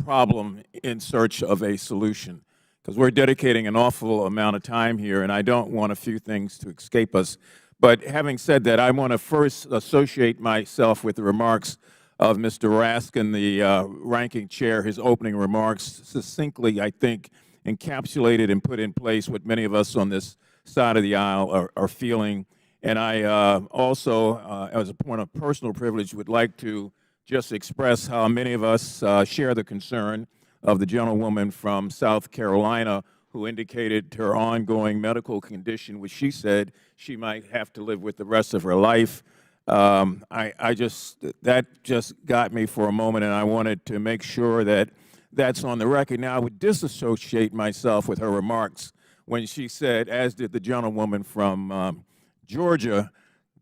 problem in search of a solution, because we're dedicating an awful amount of time here, and I don't want a few things to escape us. But having said that, I want to first associate myself with the remarks of Mr. Raskin, the ranking chair. His opening remarks succinctly, I think, encapsulated and put in place what many of us on this side of the aisle are feeling. And I also, as a point of personal privilege, would like to just express how many of us share the concern of the gentlewoman from South Carolina who indicated her ongoing medical condition, which she said she might have to live with the rest of her life. That just got me for a moment, and I wanted to make sure that that's on the record. Now, I would disassociate myself with her remarks when she said, as did the gentlewoman from Georgia,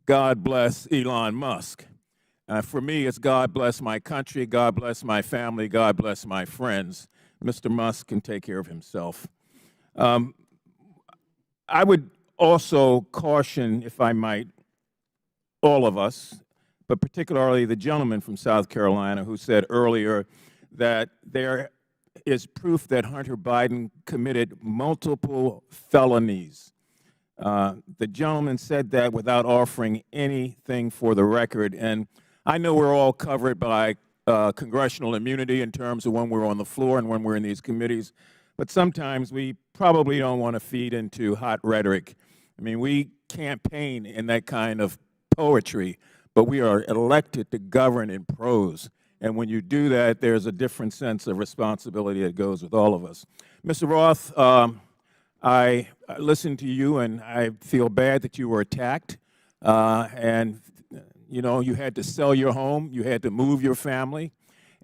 God bless Elon Musk. For me, it's God bless my country, God bless my family, God bless my friends. Mr. Musk can take care of himself. I would also caution, if I might, all of us, but particularly the gentleman from South Carolina who said earlier that there is proof that Hunter Biden committed multiple felonies. The gentleman said that without offering anything for the record. And I know we're all covered by congressional immunity in terms of when we're on the floor and when we're in these committees, but sometimes we probably don't want to feed into hot rhetoric. I mean, we campaign in that kind of poetry, but we are elected to govern in prose. And when you do that, there's a different sense of responsibility that goes with all of us. Mr. Roth, I listened to you, and I feel bad that you were attacked. And, you know, you had to sell your home. You had to move your family.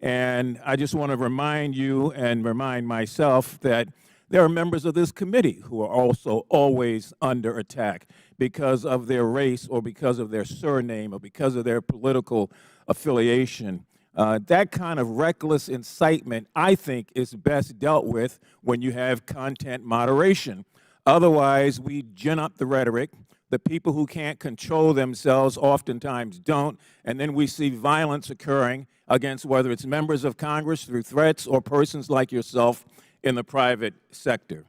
And I just want to remind you and remind myself that there are members of this committee who are also always under attack because of their race or because of their surname or because of their political affiliation. That kind of reckless incitement, I think, is best dealt with when you have content moderation. Otherwise, we gin up the rhetoric. The people who can't control themselves oftentimes don't, and then we see violence occurring against whether it's members of Congress through threats or persons like yourself in the private sector.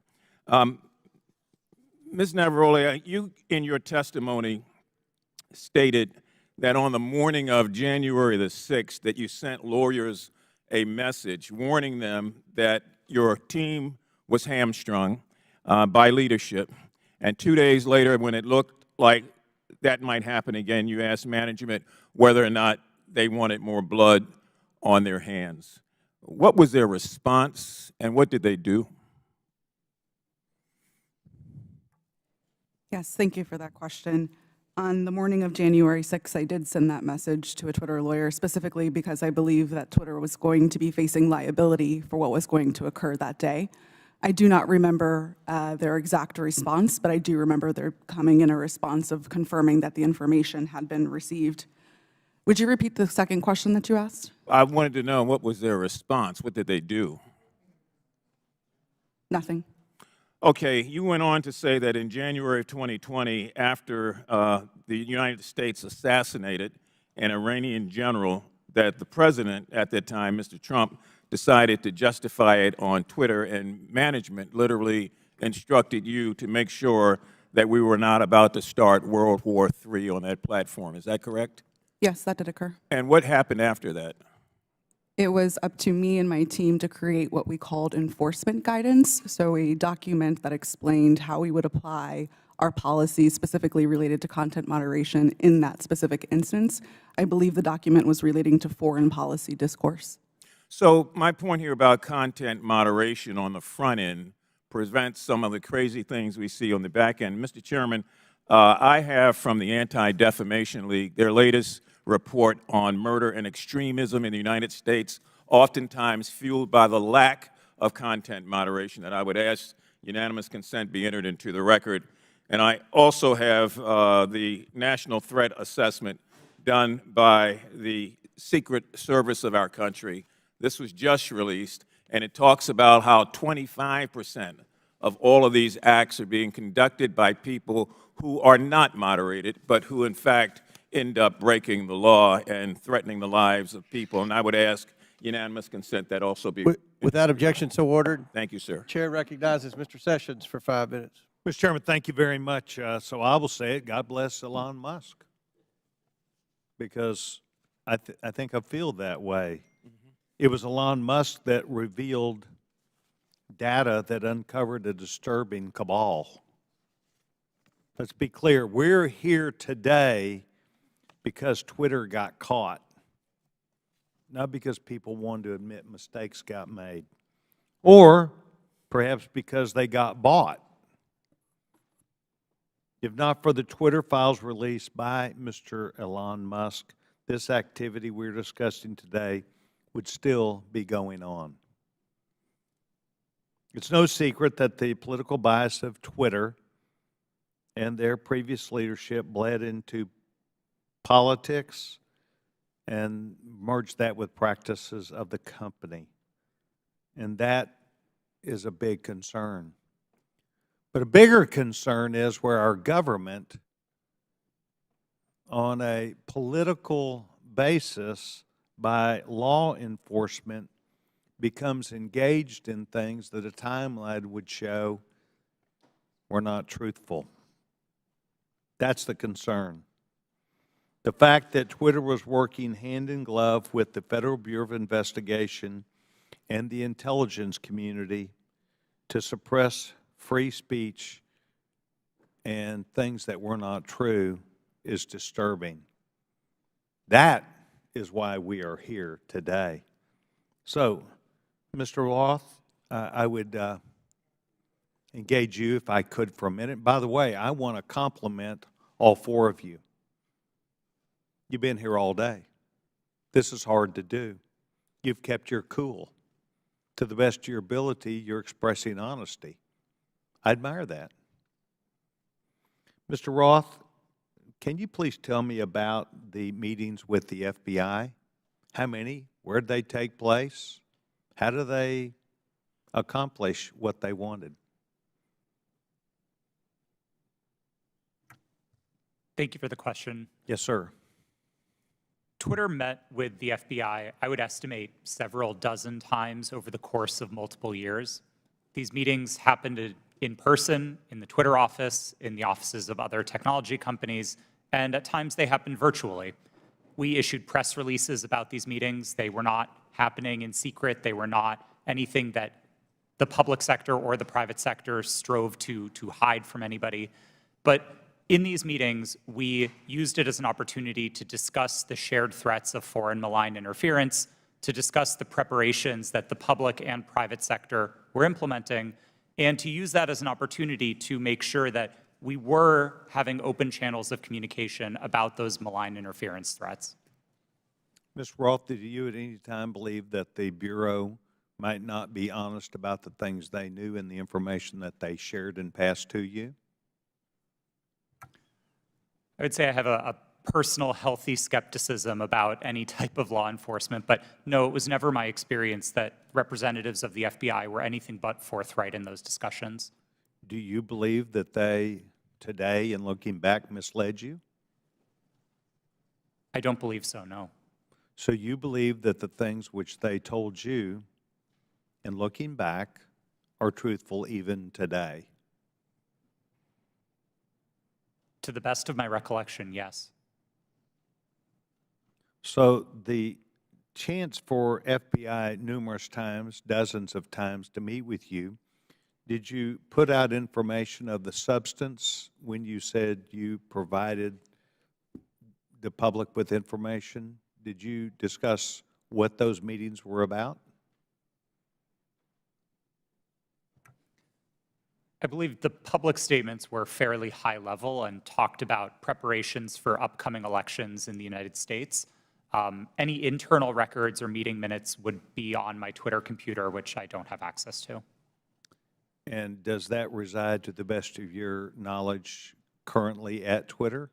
Ms. Navaroli, you in your testimony stated that on the morning of January the 6th that you sent lawyers a message warning them that your team was hamstrung by leadership. And 2 days later, when it looked like that might happen again, you asked management whether or not they wanted more blood on their hands. What was their response, and what did they do? Yes, thank you for that question. On the morning of January 6th, I did send that message to a Twitter lawyer, specifically because I believe that Twitter was going to be facing liability for what was going to occur that day. I do not remember their exact response, but I do remember there coming in a response of confirming that the information had been received. Would you repeat the second question that you asked? I wanted to know, what was their response? What did they do? Nothing. Okay, you went on to say that in January of 2020, after the United States assassinated an Iranian general that the president at that time, Mr. Trump, decided to justify it on Twitter, and management literally instructed you to make sure that we were not about to start World War III on that platform. Is that correct? Yes, that did occur. And what happened after that? It was up to me and my team to create what we called enforcement guidance, so a document that explained how we would apply our policies specifically related to content moderation in that specific instance. I believe the document was relating to foreign policy discourse. So my point here about content moderation on the front end prevents some of the crazy things we see on the back end. Mr. Chairman, I have from the Anti-Defamation League their latest report on murder and extremism in the United States, oftentimes fueled by the lack of content moderation, that I would ask unanimous consent be entered into the record. And I also have the National Threat Assessment done by the Secret Service of our country. This was just released, and it talks about how 25% of all of these acts are being conducted by people who are not moderated, but who in fact end up breaking the law and threatening the lives of people. And I would ask unanimous consent that also be. Without objection, so ordered. Thank you, sir. Chair recognizes Mr. Sessions for 5 minutes. Mr. Chairman, thank you very much. So I will say it, God bless Elon Musk, because I think I feel that way. It was Elon Musk that revealed data that uncovered a disturbing cabal. Let's be clear, we're here today because Twitter got caught, not because people wanted to admit mistakes got made, or perhaps because they got bought. If not for the Twitter files released by Mr. Elon Musk, this activity we're discussing today would still be going on. It's no secret that the political bias of Twitter and their previous leadership bled into politics and merged that with practices of the company. And that is a big concern. But a bigger concern is where our government, on a political basis by law enforcement, becomes engaged in things that a timeline would show were not truthful. That's the concern. The fact that Twitter was working hand in glove with the Federal Bureau of Investigation and the intelligence community to suppress free speech and things that were not true is disturbing. That is why we are here today. So, Mr. Roth, I would engage you if I could for a minute. By the way, I want to compliment all four of you. You've been here all day. This is hard to do. You've kept your cool. To the best of your ability, you're expressing honesty. I admire that. Mr. Roth, can you please tell me about the meetings with the FBI? How many? Where did they take place? How do they accomplish what they wanted? Thank you for the question. Yes, sir. Twitter met with the FBI, I would estimate, several dozen times over the course of multiple years. These meetings happened in person, in the Twitter office, in the offices of other technology companies, and at times they happened virtually. We issued press releases about these meetings. They were not happening in secret. They were not anything that the public sector or the private sector strove to hide from anybody. But in these meetings, we used it as an opportunity to discuss the shared threats of foreign malign interference, to discuss the preparations that the public and private sector were implementing, and to use that as an opportunity to make sure that we were having open channels of communication about those malign interference threats. Ms. Roth, did you at any time believe that the Bureau might not be honest about the things they knew and the information that they shared and passed to you? I would say I have a personal healthy skepticism about any type of law enforcement, but no, it was never my experience that representatives of the FBI were anything but forthright in those discussions. Do you believe that they, today, in looking back, misled you? I don't believe so, no. So you believe that the things which they told you, in looking back, are truthful even today? To the best of my recollection, yes. So the chance for FBI numerous times, dozens of times, to meet with you, did you put out information of the substance when you said you provided the public with information? Did you discuss what those meetings were about? I believe the public statements were fairly high level and talked about preparations for upcoming elections in the United States. Any internal records or meeting minutes would be on my Twitter computer, which I don't have access to. And does that reside, to the best of your knowledge, currently at Twitter?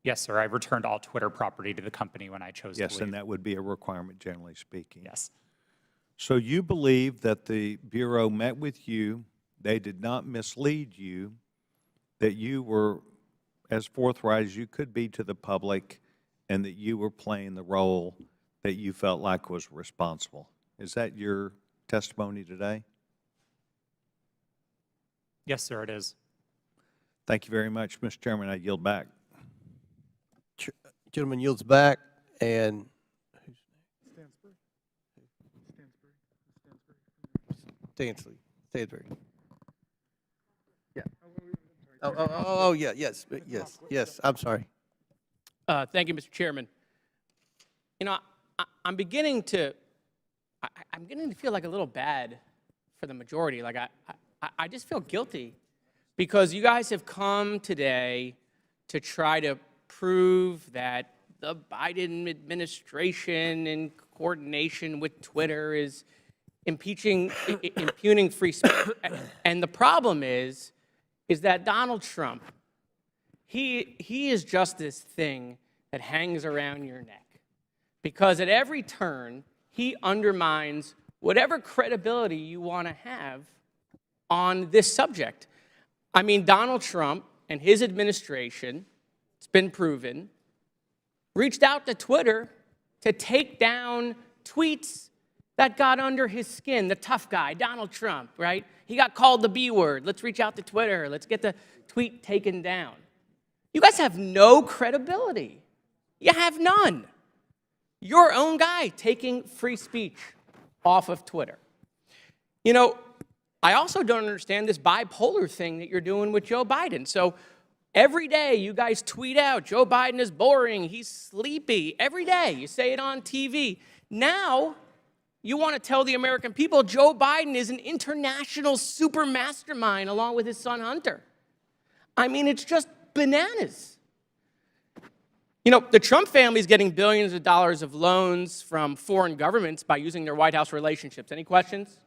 Yes, sir. I returned all Twitter property to the company when I chose to leave. Yes, and that would be a requirement, generally speaking. Yes. So you believe that the Bureau met with you, they did not mislead you, that you were as forthright as you could be to the public, and that you were playing the role that you felt like was responsible. Is that your testimony today? Yes, sir, it is. Thank you very much, Mr. Chairman. I yield back. Gentleman yields back, and Stansbury. Yeah. Oh, yeah, yes, I'm sorry. Thank you, Mr. Chairman. You know, I'm beginning to feel like a little bad for the majority. Like I just feel guilty because you guys have come today to try to prove that the Biden administration in coordination with Twitter is impugning free speech. And the problem is that Donald Trump, he is just this thing that hangs around your neck. Because at every turn, he undermines whatever credibility you want to have on this subject. I mean, Donald Trump and his administration, it's been proven, reached out to Twitter to take down tweets that got under his skin. The tough guy, Donald Trump, right? He got called the B word. Let's reach out to Twitter. Let's get the tweet taken down. You guys have no credibility. You have none. Your own guy taking free speech off of Twitter. You know, I also don't understand this bipolar thing that you're doing with Joe Biden. So every day you guys tweet out, Joe Biden is boring, he's sleepy. Every day you say it on TV. Now you want to tell the American people Joe Biden is an international super mastermind along with his son Hunter. I mean, it's just bananas. You know, the Trump family is getting billions of dollars of loans from foreign governments by using their White House relationships. Any questions?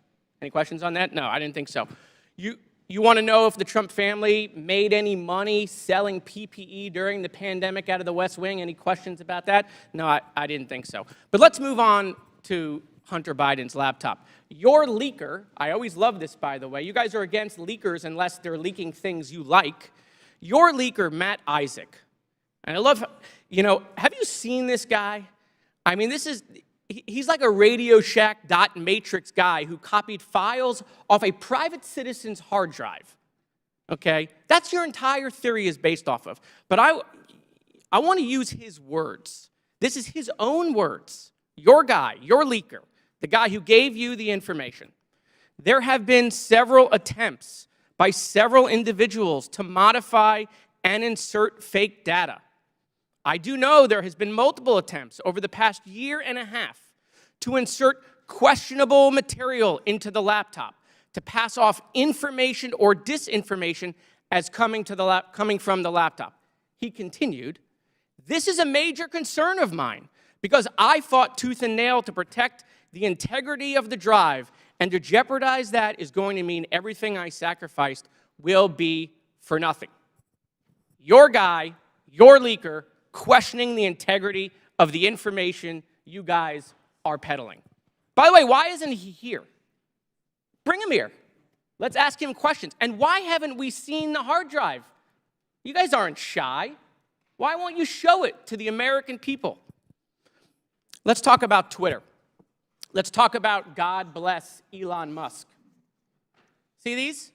Any questions on that? No, I didn't think so. You want to know if the Trump family made any money selling PPE during the pandemic out of the West Wing? Any questions about that? No, I didn't think so. But let's move on to Hunter Biden's laptop. Your leaker, I always love this, by the way. You guys are against leakers unless they're leaking things you like. Your leaker, Matt Isaac, and I love, you know, have you seen this guy? I mean, he's like a Radio Shack .matrix guy who copied files off a private citizen's hard drive, okay? That's your entire theory is based off of. But I want to use his words. This is his own words. Your guy, your leaker, the guy who gave you the information. There have been several attempts by several individuals to modify and insert fake data. I do know there has been multiple attempts over the past year and a half to insert questionable material into the laptop, to pass off information or disinformation as coming from the laptop. He continued, "This is a major concern of mine because I fought tooth and nail to protect the integrity of the drive, and to jeopardize that is going to mean everything I sacrificed will be for nothing." Your guy, your leaker, questioning the integrity of the information you guys are peddling. By the way, why isn't he here? Bring him here. Let's ask him questions. And why haven't we seen the hard drive? You guys aren't shy. Why won't you show it to the American people? Let's talk about Twitter. Let's talk about God bless Elon Musk. See these?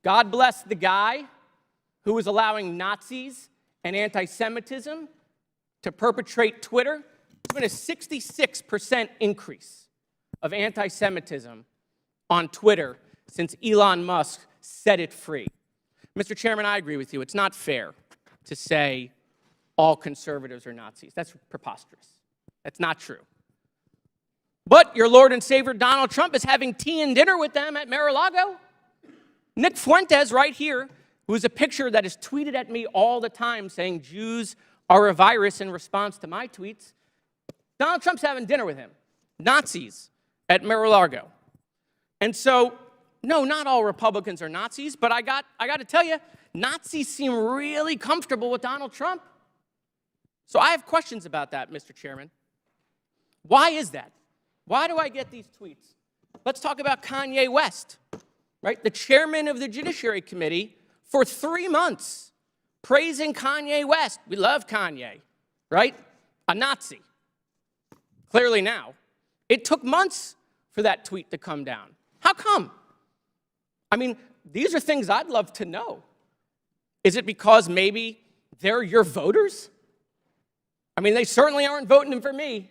God bless the guy who is allowing Nazis and anti-Semitism to perpetrate Twitter. There's been a 66% increase of anti-Semitism on Twitter since Elon Musk set it free. Mr. Chairman, I agree with you. It's not fair to say all conservatives are Nazis. That's preposterous. That's not true. But your Lord and Savior Donald Trump is having tea and dinner with them at Mar-a-Lago. Nick Fuentes right here, who is a picture that is tweeted at me all the time saying Jews are a virus in response to my tweets. Donald Trump's having dinner with him. Nazis at Mar-a-Lago. And so, no, not all Republicans are Nazis, but I got to tell you, Nazis seem really comfortable with Donald Trump. So I have questions about that, Mr. Chairman. Why is that? Why do I get these tweets? Let's talk about Kanye West, right? The chairman of the Judiciary Committee for 3 months praising Kanye West. We love Kanye, right? A Nazi. Clearly now. It took months for that tweet to come down. How come? I mean, these are things I'd love to know. Is it because maybe they're your voters? I mean, they certainly aren't voting for me.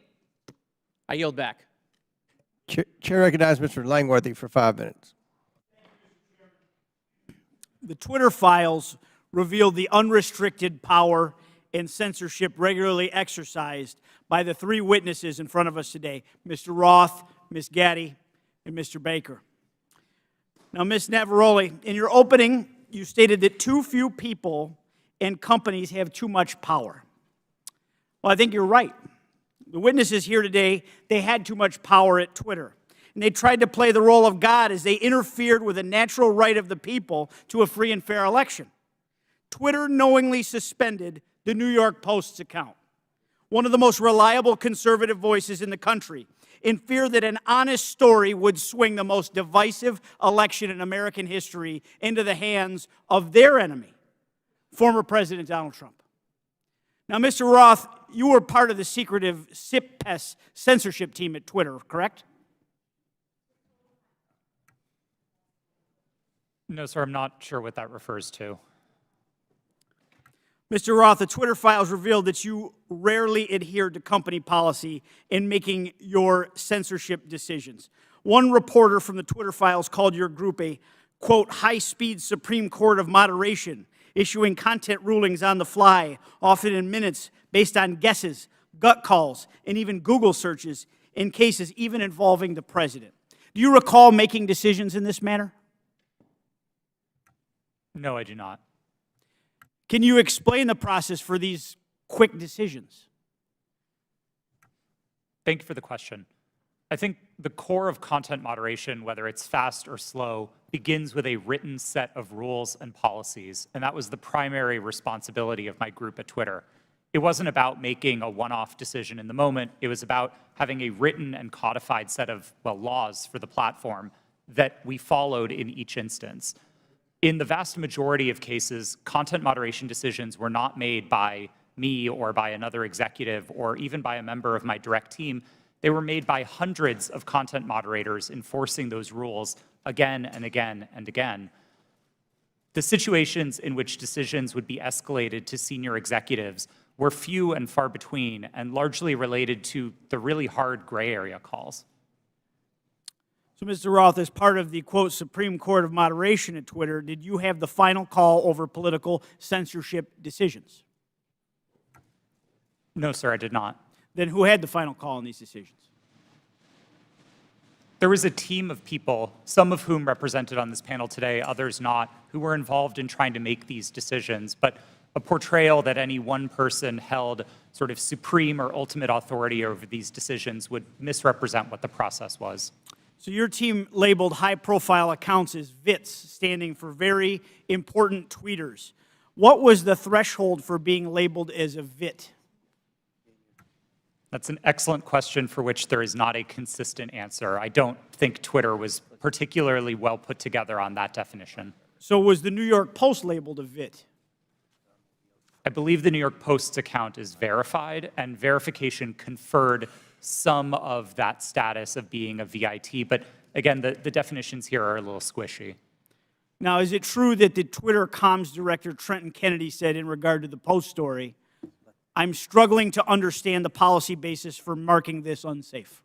I yield back. Chair recognizes Mr. Langworthy for 5 minutes. The Twitter files revealed the unrestricted power and censorship regularly exercised by the 3 witnesses in front of us today, Mr. Roth, Ms. Gaddy, and Mr. Baker. Now, Ms. Navaroli, in your opening, you stated that too few people and companies have too much power. Well, I think you're right. The witnesses here today, they had too much power at Twitter. And they tried to play the role of God as they interfered with the natural right of the people to a free and fair election. Twitter knowingly suspended the New York Post's account, one of the most reliable conservative voices in the country, in fear that an honest story would swing the most divisive election in American history into the hands of their enemy, former President Donald Trump. Now, Mr. Roth, you were part of the secretive SIP-PES censorship team at Twitter, correct? No, sir, I'm not sure what that refers to. Mr. Roth, the Twitter files revealed that you rarely adhered to company policy in making your censorship decisions. One reporter from the Twitter files called your group a, quote, high-speed Supreme Court of moderation, issuing content rulings on the fly, often in minutes, based on guesses, gut calls, and even Google searches in cases even involving the president. Do you recall making decisions in this manner? No, I do not. Can you explain the process for these quick decisions? Thank you for the question. I think the core of content moderation, whether it's fast or slow, begins with a written set of rules and policies, and that was the primary responsibility of my group at Twitter. It wasn't about making a one-off decision in the moment. It was about having a written and codified set of, well, laws for the platform that we followed in each instance. In the vast majority of cases, content moderation decisions were not made by me or by another executive or even by a member of my direct team. They were made by hundreds of content moderators enforcing those rules again and again and again. The situations in which decisions would be escalated to senior executives were few and far between and largely related to the really hard gray area calls. So, Mr. Roth, as part of the, quote, Supreme Court of Moderation at Twitter, did you have the final call over political censorship decisions? No, sir, I did not. Then who had the final call on these decisions? There was a team of people, some of whom represented on this panel today, others not, who were involved in trying to make these decisions. But a portrayal that any one person held sort of supreme or ultimate authority over these decisions would misrepresent what the process was. So your team labeled high-profile accounts as VITs, standing for very important tweeters. What was the threshold for being labeled as a VIT? That's an excellent question for which there is not a consistent answer. I don't think Twitter was particularly well put together on that definition. So was the New York Post labeled a VIT? I believe the New York Post's account is verified, and verification conferred some of that status of being a VIT. But again, the definitions here are a little squishy. Now, is it true that the Twitter comms director, Trenton Kennedy, said in regard to the Post story, "I'm struggling to understand the policy basis for marking this unsafe"?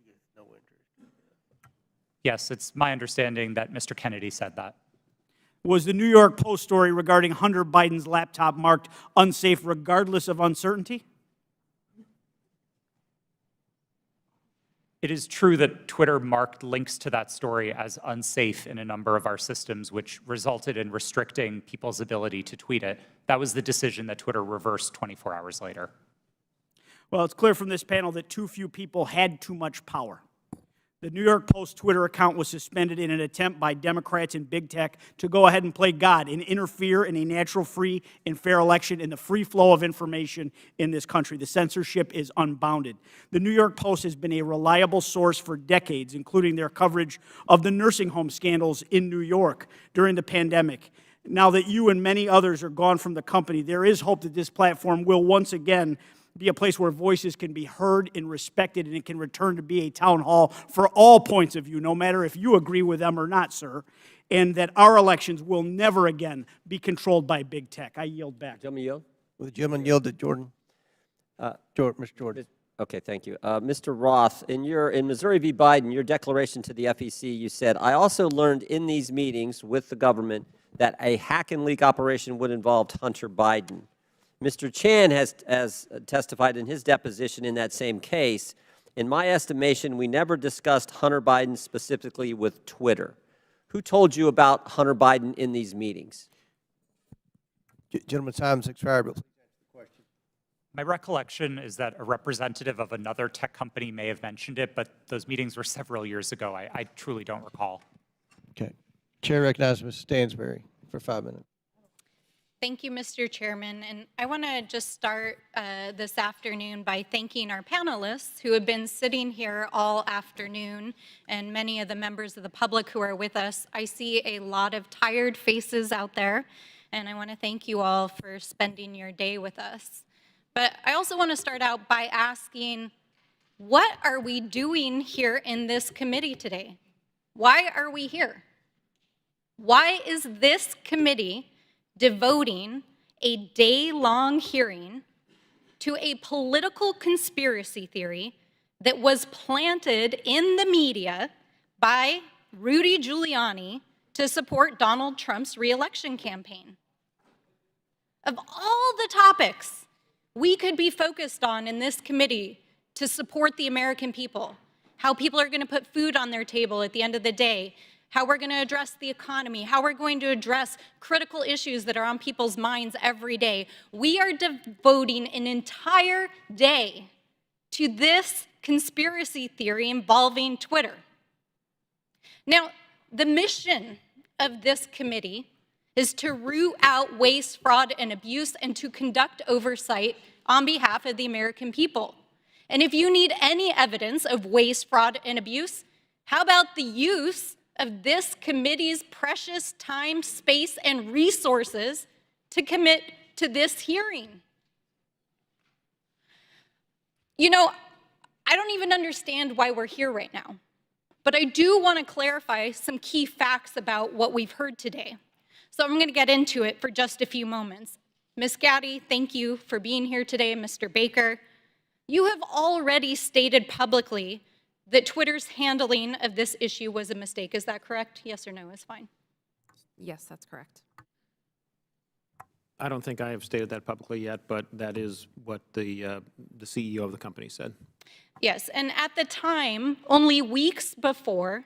Yes, it's my understanding that Mr. Kennedy said that. Was the New York Post story regarding Hunter Biden's laptop marked unsafe regardless of uncertainty? It is true that Twitter marked links to that story as unsafe in a number of our systems, which resulted in restricting people's ability to tweet it. That was the decision that Twitter reversed 24 hours later. Well, it's clear from this panel that too few people had too much power. The New York Post Twitter account was suspended in an attempt by Democrats and big tech to go ahead and play God and interfere in a natural, free, and fair election and the free flow of information in this country. The censorship is unbounded. The New York Post has been a reliable source for decades, including their coverage of the nursing home scandals in New York during the pandemic. Now that you and many others are gone from the company, there is hope that this platform will once again be a place where voices can be heard and respected, and it can return to be a town hall for all points of view, no matter if you agree with them or not, sir, and that our elections will never again be controlled by big tech. I yield back. Gentleman yield? Will the gentleman yield to Jordan? Mr. Jordan. Okay, thank you. Mr. Roth, in Missouri v. Biden, your declaration to the FEC, you said, "I also learned in these meetings with the government that a hack and leak operation would involve Hunter Biden." Mr. Chan has testified in his deposition in that same case. In my estimation, we never discussed Hunter Biden specifically with Twitter. Who told you about Hunter Biden in these meetings? Gentleman's time has expired, but please answer the question. My recollection is that a representative of another tech company may have mentioned it, but those meetings were several years ago. I truly don't recall. Okay. Chair recognizes Ms. Stansberry for 5 minutes. Thank you, Mr. Chairman. And I want to just start this afternoon by thanking our panelists who have been sitting here all afternoon, and many of the members of the public who are with us. I see a lot of tired faces out there, and I want to thank you all for spending your day with us. But I also want to start out by asking, what are we doing here in this committee today? Why are we here? Why is this committee devoting a day-long hearing to a political conspiracy theory that was planted in the media by Rudy Giuliani to support Donald Trump's re-election campaign? Of all the topics we could be focused on in this committee to support the American people, how people are going to put food on their table at the end of the day, how we're going to address the economy, how we're going to address critical issues that are on people's minds every day. We are devoting an entire day to this conspiracy theory involving Twitter. Now, the mission of this committee is to root out waste, fraud, and abuse, and to conduct oversight on behalf of the American people. And if you need any evidence of waste, fraud, and abuse, how about the use of this committee's precious time, space, and resources to commit to this hearing? You know, I don't even understand why we're here right now, but I do want to clarify some key facts about what we've heard today. So I'm going to get into it for just a few moments. Ms. Gaddy, thank you for being here today. Mr. Baker, you have already stated publicly that Twitter's handling of this issue was a mistake. Is that correct? Yes or no is fine. Yes, that's correct. I don't think I have stated that publicly yet, but that is what the CEO of the company said. Yes, and at the time, only weeks before,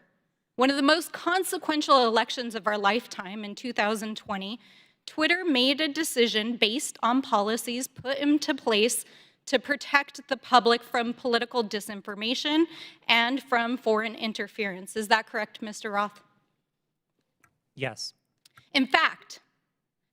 one of the most consequential elections of our lifetime in 2020, Twitter made a decision based on policies put into place to protect the public from political disinformation and from foreign interference. Is that correct, Mr. Roth? Yes. In fact,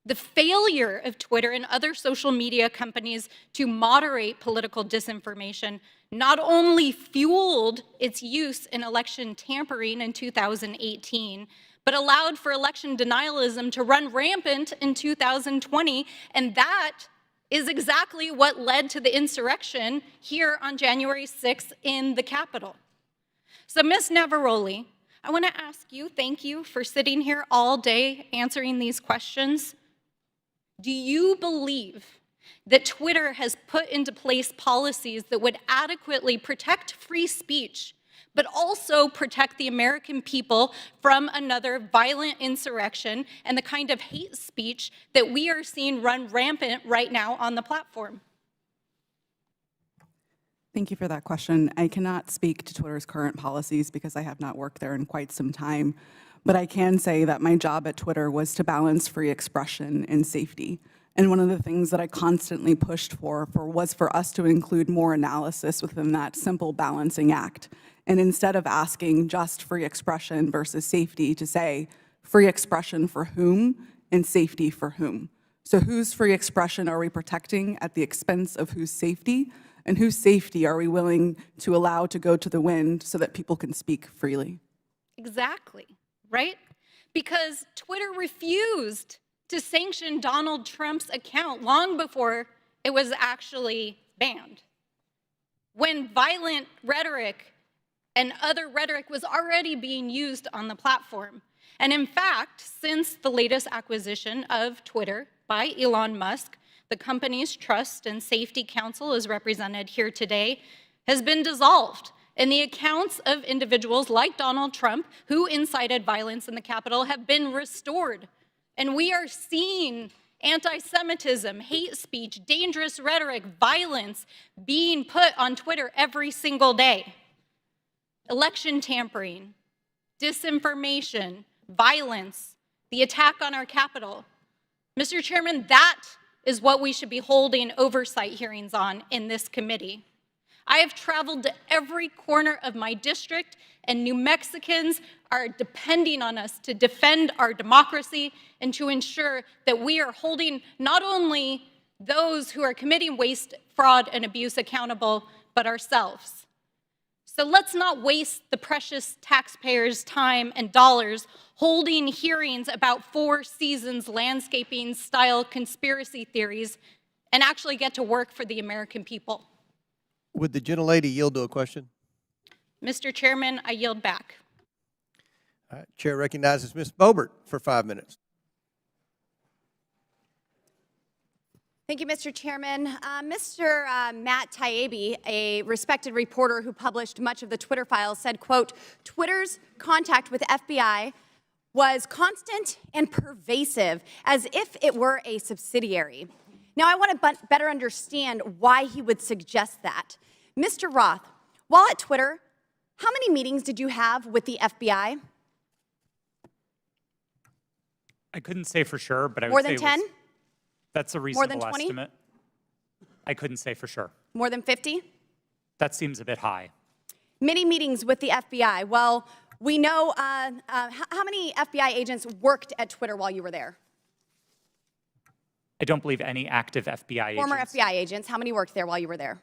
the failure of Twitter and other social media companies to moderate political disinformation not only fueled its use in election tampering in 2018, but allowed for election denialism to run rampant in 2020, and that is exactly what led to the insurrection here on January 6th in the Capitol. So, Ms. Navaroli, I want to ask you, thank you for sitting here all day answering these questions. Do you believe that Twitter has put into place policies that would adequately protect free speech, but also protect the American people from another violent insurrection and the kind of hate speech that we are seeing run rampant right now on the platform? Thank you for that question. I cannot speak to Twitter's current policies because I have not worked there in quite some time, but I can say that my job at Twitter was to balance free expression and safety. And one of the things that I constantly pushed for was for us to include more analysis within that simple balancing act. And instead of asking just free expression versus safety, to say free expression for whom and safety for whom. So whose free expression are we protecting at the expense of whose safety? And whose safety are we willing to allow to go to the wind so that people can speak freely? Exactly, right? Because Twitter refused to sanction Donald Trump's account long before it was actually banned, when violent rhetoric and other rhetoric was already being used on the platform. And in fact, since the latest acquisition of Twitter by Elon Musk, the company's Trust and Safety Council, as represented here today, has been dissolved. And the accounts of individuals like Donald Trump, who incited violence in the Capitol, have been restored. And we are seeing anti-Semitism, hate speech, dangerous rhetoric, violence being put on Twitter every single day. Election tampering, disinformation, violence, the attack on our Capitol. Mr. Chairman, that is what we should be holding oversight hearings on in this committee. I have traveled to every corner of my district, and New Mexicans are depending on us to defend our democracy and to ensure that we are holding not only those who are committing waste, fraud, and abuse accountable, but ourselves. So let's not waste the precious taxpayers' time and dollars holding hearings about Four Seasons landscaping style conspiracy theories and actually get to work for the American people. Would the gentlelady yield to a question? Mr. Chairman, I yield back. All right, Chair recognizes Ms. Boebert for 5 minutes. Thank you, Mr. Chairman. Mr. Matt Taibbi, a respected reporter who published much of the Twitter files, said, quote, Twitter's contact with FBI was constant and pervasive, as if it were a subsidiary. Now, I want to better understand why he would suggest that. Mr. Roth, while at Twitter, how many meetings did you have with the FBI? I couldn't say for sure, but I would More say than 10? That's a More than reasonable 20? estimate. I couldn't say for sure. More than 50? That seems a bit high. Many meetings with the FBI. Well, we know how many FBI agents worked at Twitter while you were there? I don't believe any active FBI Former agents. FBI agents. How many worked there while you were there?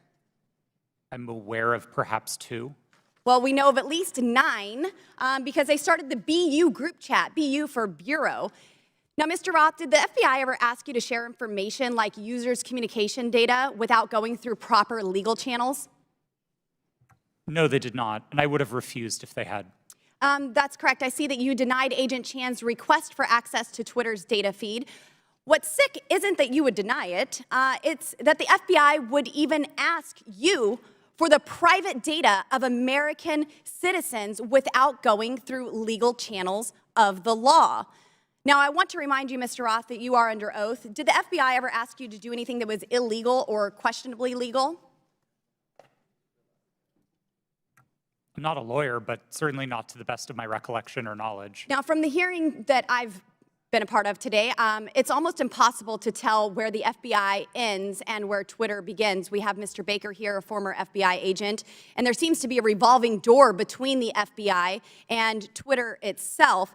I'm aware of perhaps 2. Well, we know of at least 9 because they started the BU group chat, BU for Bureau. Now, Mr. Roth, did the FBI ever ask you to share information like users' communication data without going through proper legal channels? No, they did not, and I would have refused if they had. That's correct. I see that you denied Agent Chan's request for access to Twitter's data feed. What's sick isn't that you would deny it, it's that the FBI would even ask you for the private data of American citizens without going through legal channels of the law. Now, I want to remind you, Mr. Roth, that you are under oath. Did the FBI ever ask you to do anything that was illegal or questionably legal? I'm not a lawyer, but certainly not to the best of my recollection or knowledge. Now, from the hearing that I've been a part of today, it's almost impossible to tell where the FBI ends and where Twitter begins. We have Mr. Baker here, a former FBI agent, and there seems to be a revolving door between the FBI and Twitter itself.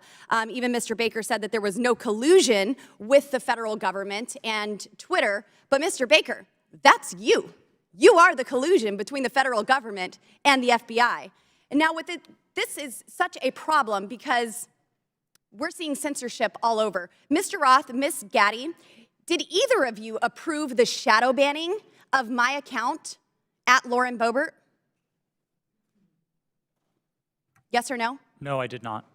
Even Mr. Baker said that there was no collusion with the federal government and Twitter, but Mr. Baker, that's you. You are the collusion between the federal government and the FBI. And now this is such a problem because we're seeing censorship all over. Mr. Roth, Ms. Gaddy, Did either of you approve the shadow banning of my account at Lauren Boebert? Yes or no? No, I did not.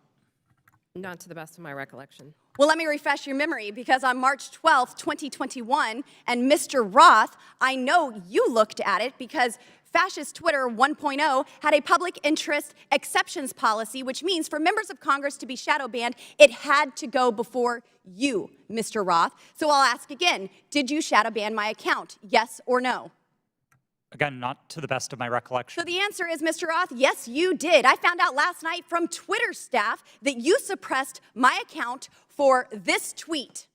Not to the best of my recollection. Well, let me refresh your memory, because on March 12th, 2021, and Mr. Roth, I know you looked at it because Fascist Twitter 1.0 had a public interest exceptions policy, which means for members of Congress to be shadow banned, it had to go before you, Mr. Roth. So I'll ask again, did you shadow ban my account? Yes or no? Again, not to the best of my recollection. So the answer is, Mr. Roth, yes, you did. I found out last night from Twitter staff that you suppressed my account for this tweet.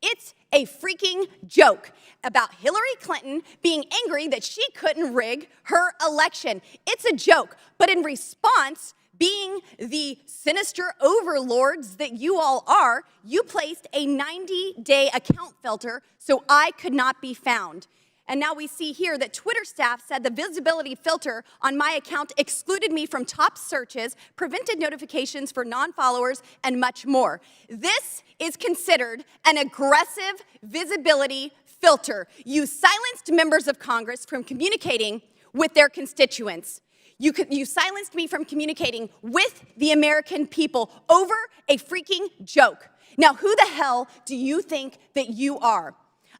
It's a freaking joke about Hillary Clinton being angry that she couldn't rig her election. It's a joke, but in response, being the sinister overlords that you all are, you placed a 90-day account filter so I could not be found. And now we see here that Twitter staff said the visibility filter on my account excluded me from top searches, prevented notifications for non-followers, and much more. This is considered an aggressive visibility filter. You silenced members of Congress from communicating with their constituents. You silenced me from communicating with the American people over a freaking joke. Now, who the hell do you think that you are?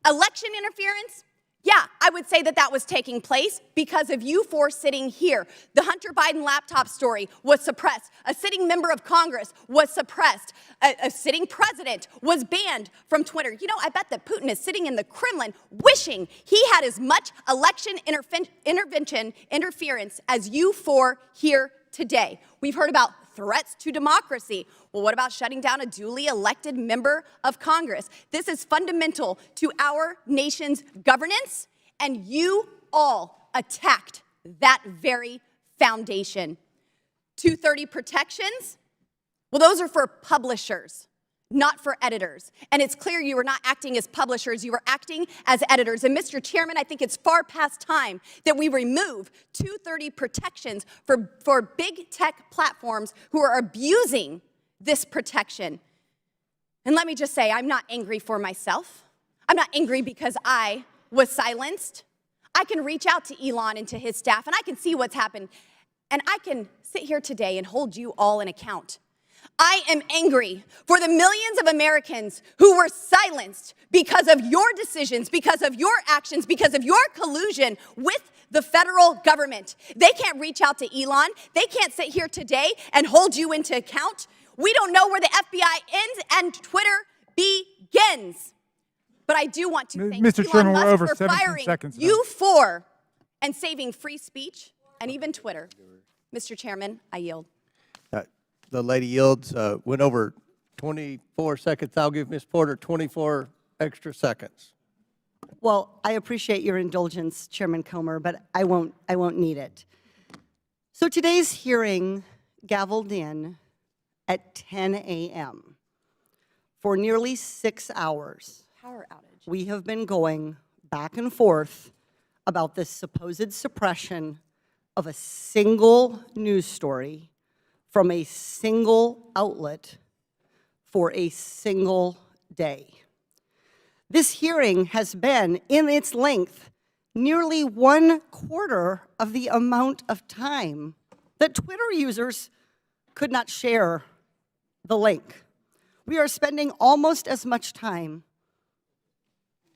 Election interference? Yeah, I would say that that was taking place because of you four sitting here. The Hunter Biden laptop story was suppressed. A sitting member of Congress was suppressed. A sitting president was banned from Twitter. You know, I bet that Putin is sitting in the Kremlin wishing he had as much election interference as you four here today. We've heard about threats to democracy. Well, what about shutting down a duly elected member of Congress? This is fundamental to our nation's governance, and you all attacked that very foundation. 230 protections? Well, those are for publishers, not for editors. And it's clear you were not acting as publishers, you were acting as editors. And Mr. Chairman, I think it's far past time that we remove 230 protections for big tech platforms who are abusing this protection. And let me just say, I'm not angry for myself. I'm not angry because I was silenced. I can reach out to Elon and to his staff, and I can see what's happened. And I can sit here today and hold you all in account. I am angry for the millions of Americans who were silenced because of your decisions, because of your actions, because of your collusion with the federal government. They can't reach out to Elon. They can't sit here today and hold you into account. We don't know where the FBI ends and Twitter begins. But I do want to thank Mr. Elon Chairman, we're Musk over for 17 firing seconds now. you four and saving free speech and even Twitter. Mr. Chairman, I yield. The lady yields. Went over 24 seconds. I'll give Ms. Porter 24 extra seconds. Well, I appreciate your indulgence, Chairman Comer, but I won't need it. So today's hearing gavelled in at 10 a.m. For nearly 6 hours. Power outage. We have been going back and forth about this supposed suppression of a single news story from a single outlet for a single day. This hearing has been, in its length, nearly 1/4 of the amount of time that Twitter users could not share the link. We are spending almost as much time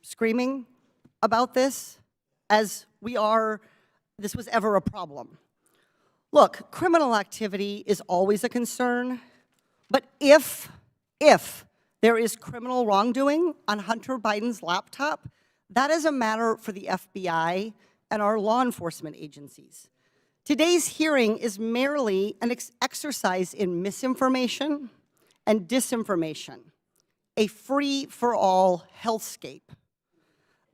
screaming about this as this was ever a problem. Look, criminal activity is always a concern, but if there is criminal wrongdoing on Hunter Biden's laptop, that is a matter for the FBI and our law enforcement agencies. Today's hearing is merely an exercise in misinformation and disinformation, a free-for-all hellscape.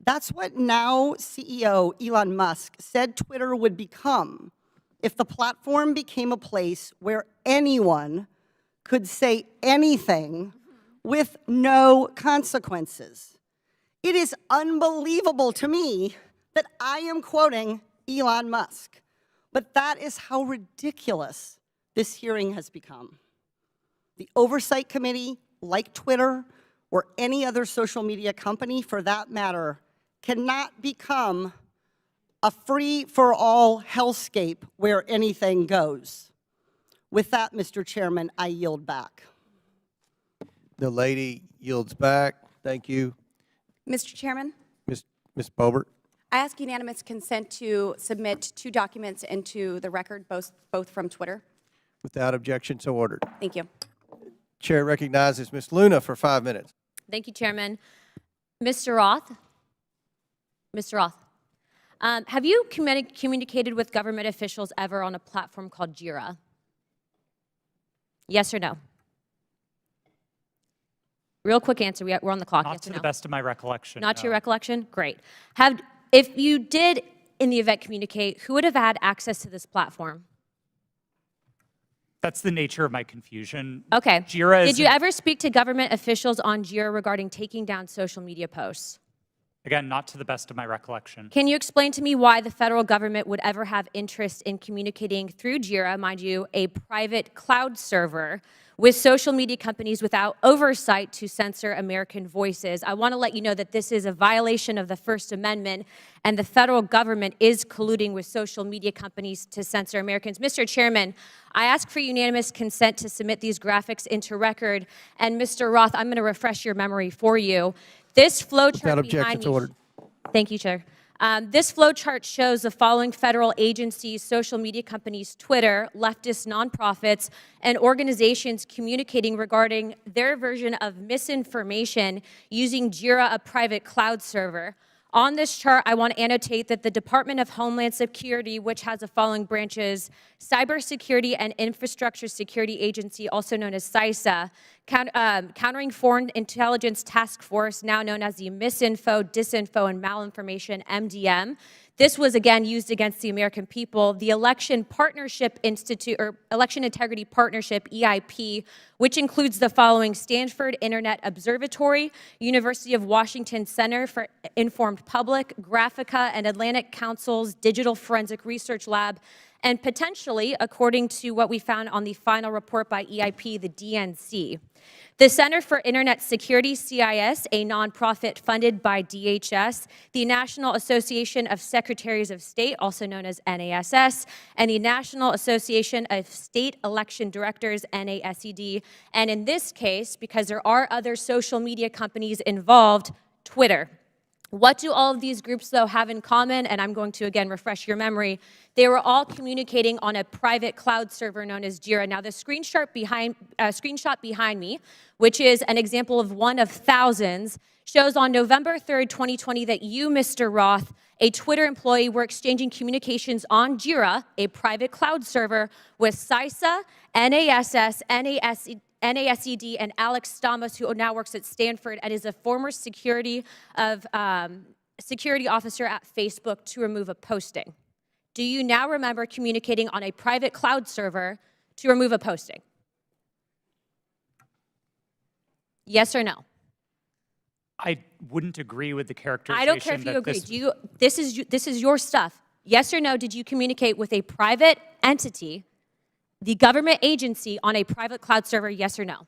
That's what now CEO Elon Musk said Twitter would become if the platform became a place where anyone could say anything with no consequences. It is unbelievable to me that I am quoting Elon Musk, but that is how ridiculous this hearing has become. The Oversight Committee, like Twitter, or any other social media company for that matter cannot become a free-for-all hellscape where anything goes. With that, Mr. Chairman, I yield back. The lady yields back. Thank you. Mr. Chairman, Ms. Boebert. I ask unanimous consent to submit 2 documents into the record, both from Twitter. Without objection, so ordered. Thank you. Chair recognizes Ms. Luna for 5 minutes. Thank you, Chairman. Mr. Roth? Mr. Roth, have you communicated with government officials ever on a platform called Jira? Yes or no? Real quick answer. We're on the clock. Not Yes to or the no? best of my recollection. Not to your no. recollection? Great. If you did, in the event, communicate, who would have had access to this platform? That's the nature of my confusion. Okay. Jira is Did you ever speak to government officials on Jira regarding taking down social media posts? again, not to the best of my recollection. Can you explain to me why the federal government would ever have interest in communicating through Jira, mind you, a private cloud server, with social media companies without oversight to censor American voices? I want to let you know that this is a violation of the First Amendment, and the federal government is colluding with social media companies to censor Americans. Mr. Chairman, I ask for unanimous consent to submit these graphics into record. And Mr. Roth, I'm going to refresh your memory for you. This flowchart Without objection, behind so me. ordered. Thank you, Chair. This flowchart shows the following federal agencies, social media companies, Twitter, leftist nonprofits, and organizations communicating regarding their version of misinformation using Jira, a private cloud server. On this chart, I want to annotate that the Department of Homeland Security, which has the following branches: Cybersecurity and Infrastructure Security Agency, also known as CISA, Countering Foreign Intelligence Task Force, now known as the Misinfo, Disinfo, and Malinformation, MDM. This was, again, used against the American people. The Election Partnership Institute, or Election Integrity Partnership, EIP, which includes the following: Stanford Internet Observatory, University of Washington Center for Informed Public, Graphica, and Atlantic Council's Digital Forensic Research Lab, and potentially, according to what we found on the final report by EIP, the DNC. The Center for Internet Security, CIS, a nonprofit funded by DHS, the National Association of Secretaries of State, also known as NASS, and the National Association of State Election Directors, NASED, and in this case, because there are other social media companies involved, Twitter. What do all of these groups, though, have in common? And I'm going to, again, refresh your memory. They were all communicating on a private cloud server known as Jira. Now, the screenshot behind me, which is an example of one of thousands, shows on November 3rd, 2020, that you, Mr. Roth, a Twitter employee, were exchanging communications on Jira, a private cloud server, with CISA, NASS, NASED, and Alex Stamos, who now works at Stanford and is a former security officer at Facebook, to remove a posting. Do you now remember communicating on a private cloud server to remove a posting? Yes or no? I wouldn't agree with the characterization. I don't care if you agree. This is your stuff. Yes or no, did you communicate with a private entity, the government agency, on a private cloud server? Yes or no?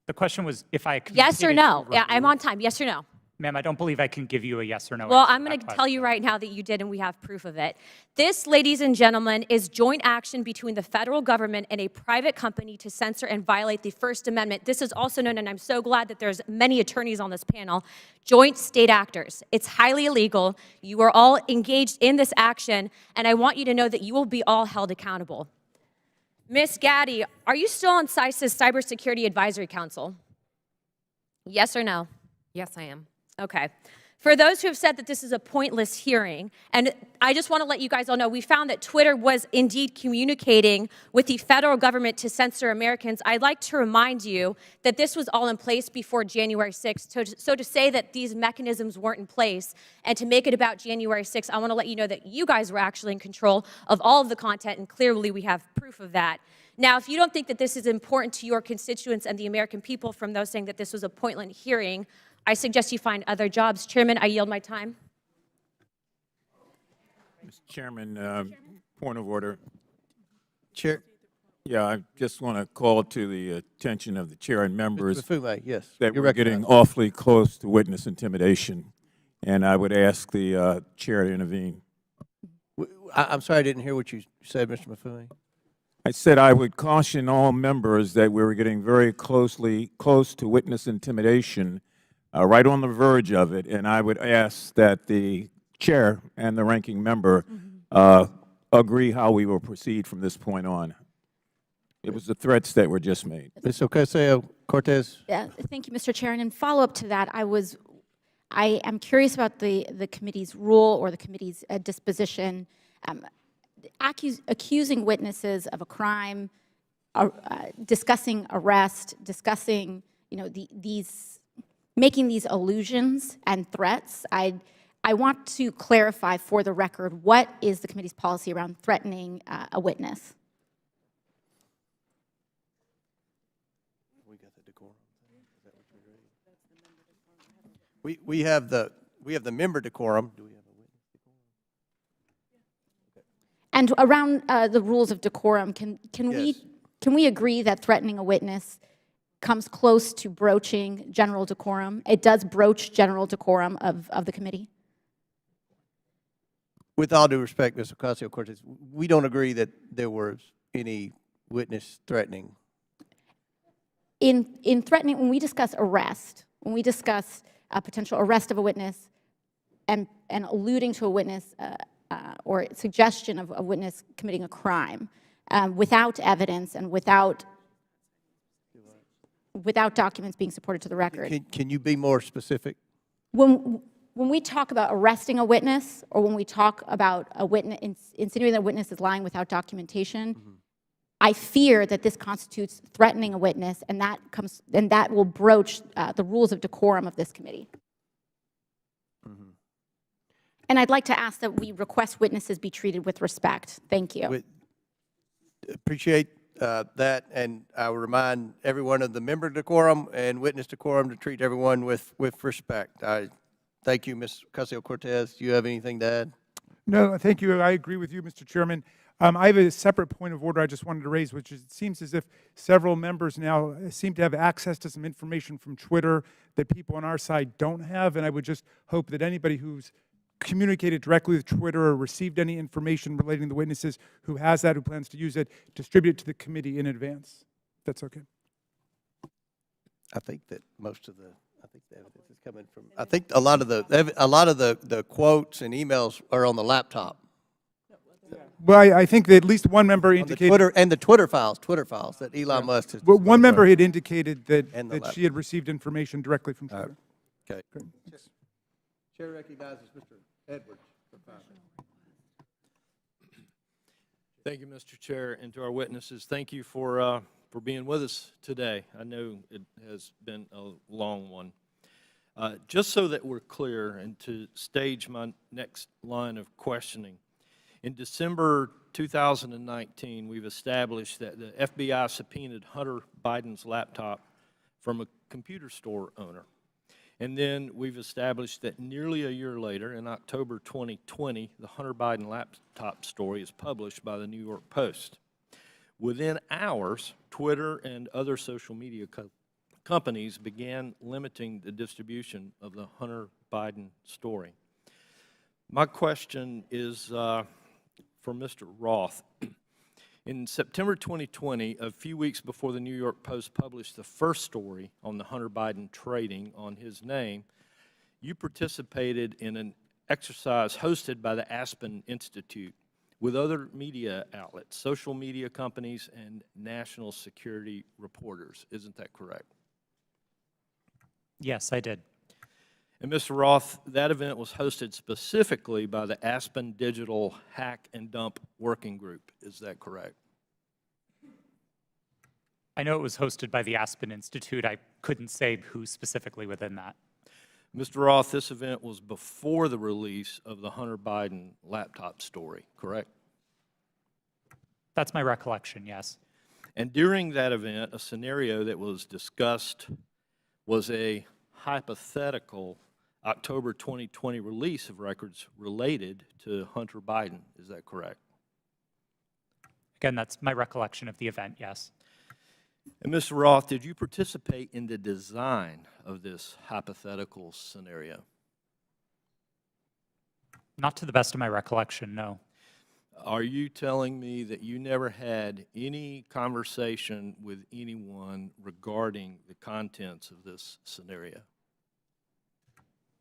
The question was if I Yes or no? communicated Yeah, I'm on time. Yes or no? Ma'am, I don't believe I can give you a yes or no Well, answer I'm to going that to tell question. you right now that you did, and we have proof of it. This, ladies and gentlemen, is joint action between the federal government and a private company to censor and violate the First Amendment. This is also known, and I'm so glad that there's many attorneys on this panel, joint state actors. It's highly illegal. You are all engaged in this action, and I want you to know that you will be all held accountable. Ms. Gaddy, are you still on CISA's Cybersecurity Advisory Council? Yes or no? Yes, I am. Okay. For those who have said that this is a pointless hearing, and I just want to let you guys all know, we found that Twitter was indeed communicating with the federal government to censor Americans. I'd like to remind you that this was all in place before January 6th. So to say that these mechanisms weren't in place and to make it about January 6th, I want to let you know that you guys were actually in control of all of the content, and clearly we have proof of that. Now, if you don't think that this is important to your constituents and the American people from those saying that this was a pointless hearing, I suggest you find other jobs. Chairman, I yield my time. Mr. Chairman, point of order. Chair. Yeah, I just want to call to the attention of the chair and members Mafume, yes, that you're we're getting recognized. awfully close to witness intimidation, and I would ask the chair to intervene. I'm sorry, I didn't hear what you said, Mr. Mafume. I said I would caution all members that we were getting very close to witness intimidation, right on the verge of it, and I would ask that the chair and the ranking member agree how we will proceed from this point on. It was the threats that were just made. Ms. Ocasio-Cortez? Yeah, thank you, Mr. Chair. And in follow-up to that, I am curious about the committee's rule or the committee's disposition, accusing witnesses of a crime, discussing arrest, discussing, making these allusions and threats. I want to clarify for the record, what is the committee's policy around threatening a witness? We have the member decorum. Do we have a witness decorum? And around the rules of decorum, can we agree that threatening a witness comes close to broaching general decorum? It does broach general decorum of the committee? With all due respect, Ms. Ocasio-Cortez, we don't agree that there was any witness threatening. In threatening, when we discuss arrest, when we discuss a potential arrest of a witness and alluding to a witness or suggestion of a witness committing a crime without evidence and without documents being supported to the record. Can you be more specific? When we talk about arresting a witness or when we talk about a witness, insinuating that a witness is lying without documentation, I fear that this constitutes threatening a witness, and that will broach the rules of decorum of this committee. And I'd like to ask that we request witnesses be treated with respect. Thank you. Appreciate that, and I will remind everyone of the member decorum and witness decorum to treat everyone with respect. I thank you, Ms. Ocasio-Cortez. Do you have anything to add? No, thank you. I agree with you, Mr. Chairman. I have a separate point of order I just wanted to raise, which is it seems as if several members now seem to have access to some information from Twitter that people on our side don't have, and I would just hope that anybody who's communicated directly with Twitter or received any information relating to the witnesses who has that, who plans to use it, distribute it to the committee in advance. That's okay. I think that most of the evidence is coming from, I think a lot of the quotes and emails are on the laptop. Well, I think that at least one member indicated the Twitter files that Elon Musk has. Well, one member had indicated that she had received information directly from Twitter. Okay. Chair recognizes Mr. Edwards for 5 minutes. Thank you, Mr. Chair, and to our witnesses, thank you for being with us today. I know it has been a long one. Just so that we're clear and to stage my next line of questioning, in December 2019, we've established that the FBI subpoenaed Hunter Biden's laptop from a computer store owner. And then we've established that nearly a year later, in October 2020, the Hunter Biden laptop story is published by the New York Post. Within hours, Twitter and other social media companies began limiting the distribution of the Hunter Biden story. My question is for Mr. Roth. In September 2020, a few weeks before the New York Post published the first story on the Hunter Biden trading on his name, you participated in an exercise hosted by the Aspen Institute with other media outlets, social media companies, and national security reporters. Isn't that correct? Yes, I did. And Mr. Roth, that event was hosted specifically by the Aspen Digital Hack and Dump Working Group. Is that correct? I know it was hosted by the Aspen Institute. I couldn't say who specifically within that. Mr. Roth, this event was before the release of the Hunter Biden laptop story, correct? That's my recollection, yes. And during that event, a scenario that was discussed was a hypothetical October 2020 release of records related to Hunter Biden. Is that correct? I Again, that's my recollection of the event, yes. And Mr. Roth, did you participate in the design of this hypothetical scenario? Not to the best of my recollection, no. Are you telling me that you never had any conversation with anyone regarding the contents of this scenario?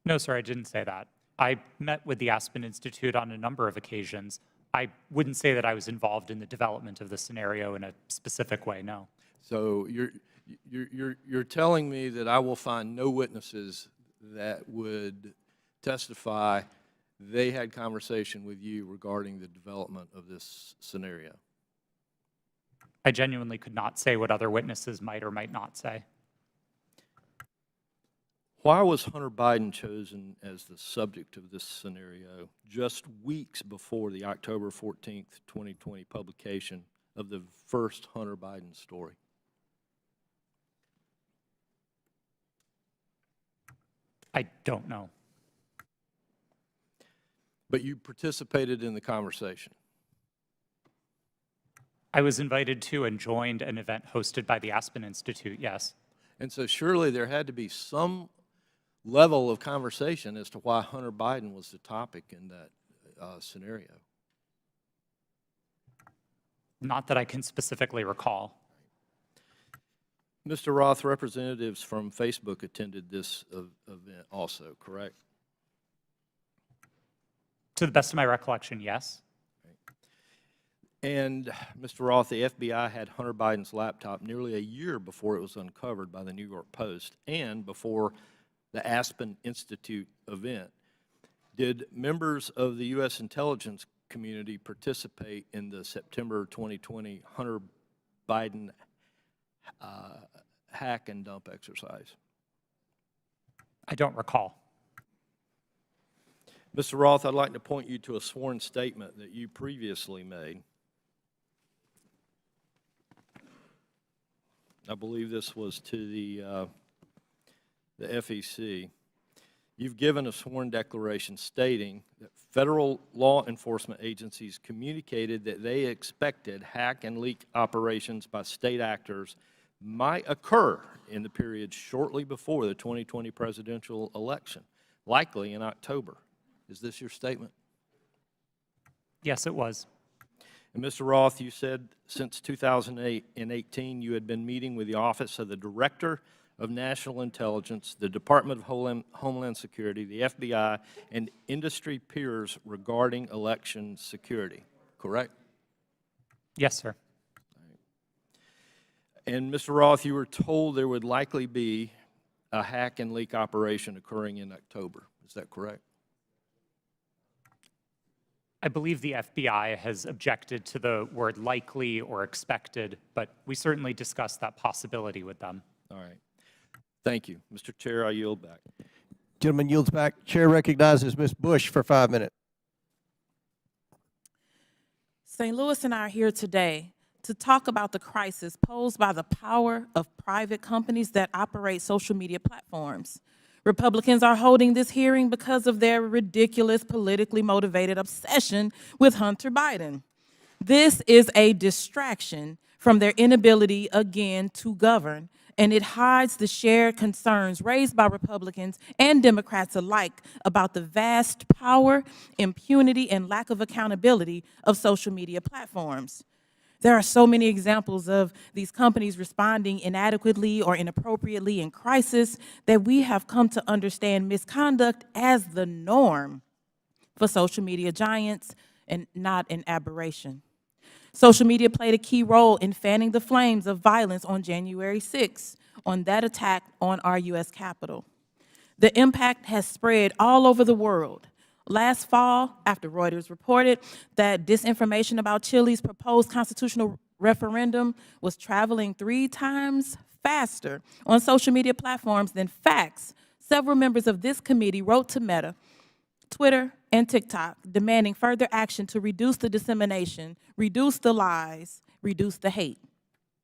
No, sir, I didn't say that. I met with the Aspen Institute on a number of occasions. I wouldn't say that I was involved in the development of the scenario in a specific way, no. So you're telling me that I will find no witnesses that would testify they had conversation with you regarding the development of this scenario? I genuinely could not say what other witnesses might or might not say. Why was Hunter Biden chosen as the subject of this scenario just weeks before the October 14th, 2020 publication of the first Hunter Biden story? I don't know. But you participated in the conversation. I was invited to and joined an event hosted by the Aspen Institute, yes. And so surely there had to be some level of conversation as to why Hunter Biden was the topic in that scenario. Not that I can specifically recall. Mr. Roth, representatives from Facebook attended this event also, correct? To the best of my recollection, yes. And Mr. Roth, the FBI had Hunter Biden's laptop nearly a year before it was uncovered by the New York Post and before the Aspen Institute event. Did members of the U.S. intelligence community participate in the September 2020 Hunter Biden hack and dump exercise? I don't recall. Mr. Roth, I'd like to point you to a sworn statement that you previously made. I believe this was to the FEC. You've given a sworn declaration stating that federal law enforcement agencies communicated that they expected hack and leak operations by state actors might occur in the period shortly before the 2020 presidential election, likely in October. Is this your statement? Yes, it was. And Mr. Roth, you said since 2018 you had been meeting with the Office of the Director of National Intelligence, the Department of Homeland Security, the FBI, and industry peers regarding election security, correct? Yes, sir. And Mr. Roth, you were told there would likely be a hack and leak operation occurring in October. Is that correct? I believe the FBI has objected to the word likely or expected, but we certainly discussed that possibility with them. All right. Thank you. Mr. Chair, I yield back. Gentleman yields back. Chair recognizes Ms. Bush for 5 minutes. St. Louis and I are here today to talk about the crisis posed by the power of private companies that operate social media platforms. Republicans are holding this hearing because of their ridiculous, politically motivated obsession with Hunter Biden. This is a distraction from their inability, again, to govern, and it hides the shared concerns raised by Republicans and Democrats alike about the vast power, impunity, and lack of accountability of social media platforms. There are so many examples of these companies responding inadequately or inappropriately in crisis that we have come to understand misconduct as the norm for social media giants and not an aberration. Social media played a key role in fanning the flames of violence on January 6th, on that attack on our U.S. Capitol. The impact has spread all over the world. Last fall, after Reuters reported that disinformation about Chile's proposed constitutional referendum was traveling 3 times faster on social media platforms than facts, several members of this committee wrote to Meta, Twitter, and TikTok demanding further action to reduce the dissemination, reduce the lies, reduce the hate.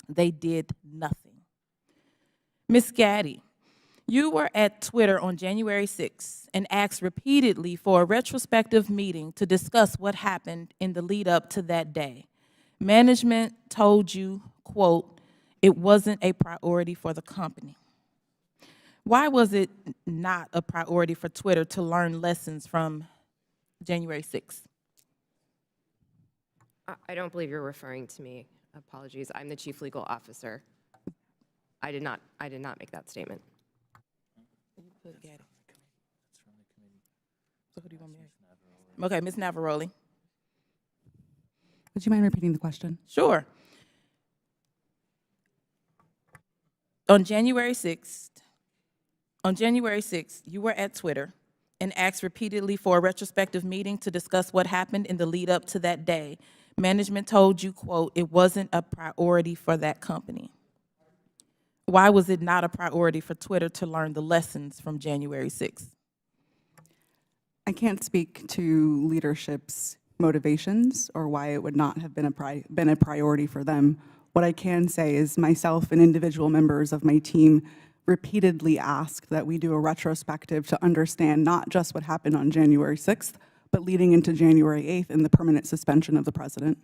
They did nothing. Ms. Gaddy, you were at Twitter on January 6th and asked repeatedly for a retrospective meeting to discuss what happened in the lead up to that day. Management told you, quote, it wasn't a priority for the company. Why was it not a priority for Twitter to learn lessons from January 6th? I don't believe you're referring to me. Apologies. I'm the chief legal officer. I did not make that statement. Okay, Ms. Navaroli. Would you mind repeating the question? Sure. On January 6th, you were at Twitter and asked repeatedly for a retrospective meeting to discuss what happened in the lead up to that day. Management told you, quote, it wasn't a priority for that company. Why was it not a priority for Twitter to learn the lessons from January 6th? I can't speak to leadership's motivations or why it would not have been a priority for them. What I can say is myself and individual members of my team repeatedly asked that we do a retrospective to understand not just what happened on January 6th, but leading into January 8th and the permanent suspension of the president.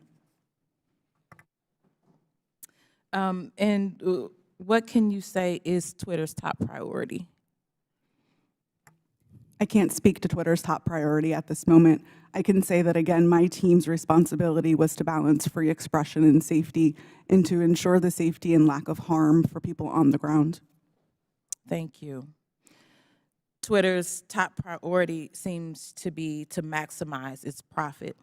What can you say is Twitter's top priority? I can't speak to Twitter's top priority at this moment. I can say that, again, my team's responsibility was to balance free expression and safety and to ensure the safety and lack of harm for people on the ground. Thank you. Twitter's top priority seems to be to maximize its profit.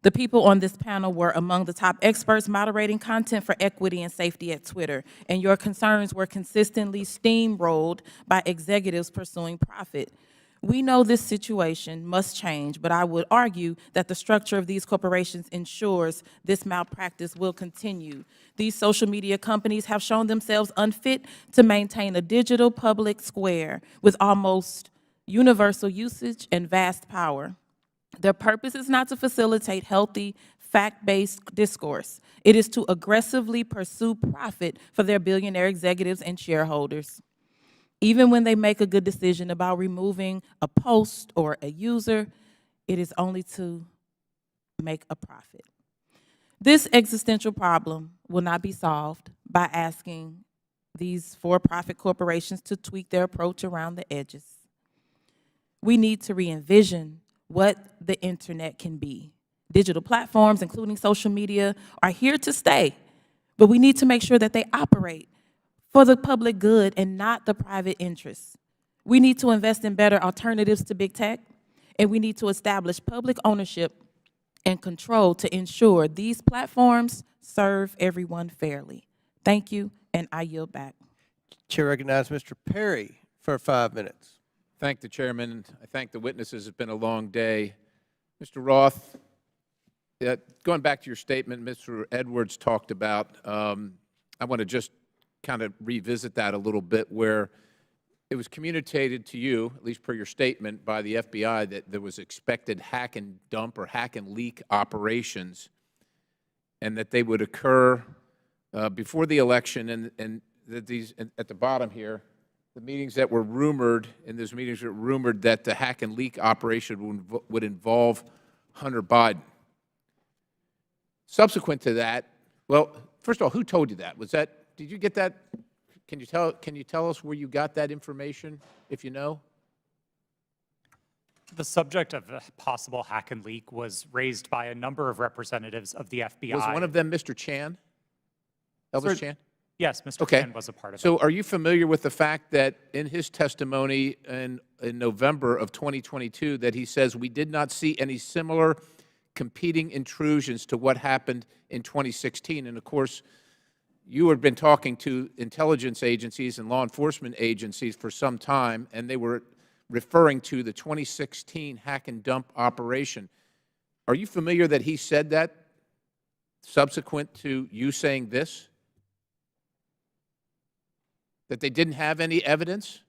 The people on this panel were among the top experts moderating content for equity and safety at Twitter, and your concerns were consistently steamrolled by executives pursuing profit. We know this situation must change, but I would argue that the structure of these corporations ensures this malpractice will continue. These social media companies have shown themselves unfit to maintain a digital public square with almost universal usage and vast power. Their purpose is not to facilitate healthy, fact-based discourse. It is to aggressively pursue profit for their billionaire executives and shareholders. Even when they make a good decision about removing a post or a user, it is only to make a profit. This existential problem will not be solved by asking these for-profit corporations to tweak their approach around the edges. We need to re-envision what the internet can be. Digital platforms, including social media, are here to stay, but we need to make sure that they operate for the public good and not the private interests. We need to invest in better alternatives to big tech, and we need to establish public ownership and control to ensure these platforms serve everyone fairly. Thank you, and I yield back. Chair recognizes Mr. Perry for 5 minutes. Thank the chairman. I thank the witnesses. It's been a long day. Mr. Roth, going back to your statement Mr. Edwards talked about, I want to just kind of revisit that a little bit, where it was communicated to you, at least per your statement, by the FBI that there was expected hack and dump or hack and leak operations, and that they would occur before the election, and that these, at the bottom here, the meetings that were rumored, and those meetings were rumored that the hack and leak operation would involve Hunter Biden. Subsequent to that, well, first of all, who told you that? Was that, did you get that? Can you tell us where you got that information, if you know? The subject of a possible hack and leak was raised by a number of representatives of the FBI. Was one of them Mr. Chan? Elvis Chan? Yes, Mr. Chan was a part of it. So are you familiar with the fact that in his testimony in November of 2022 that he says we did not see any similar competing intrusions to what happened in 2016? And of course, you had been talking to intelligence agencies and law enforcement agencies for some time, and they were referring to the 2016 hack and dump operation. Are you familiar that he said that subsequent to you saying this? That they didn't have any evidence?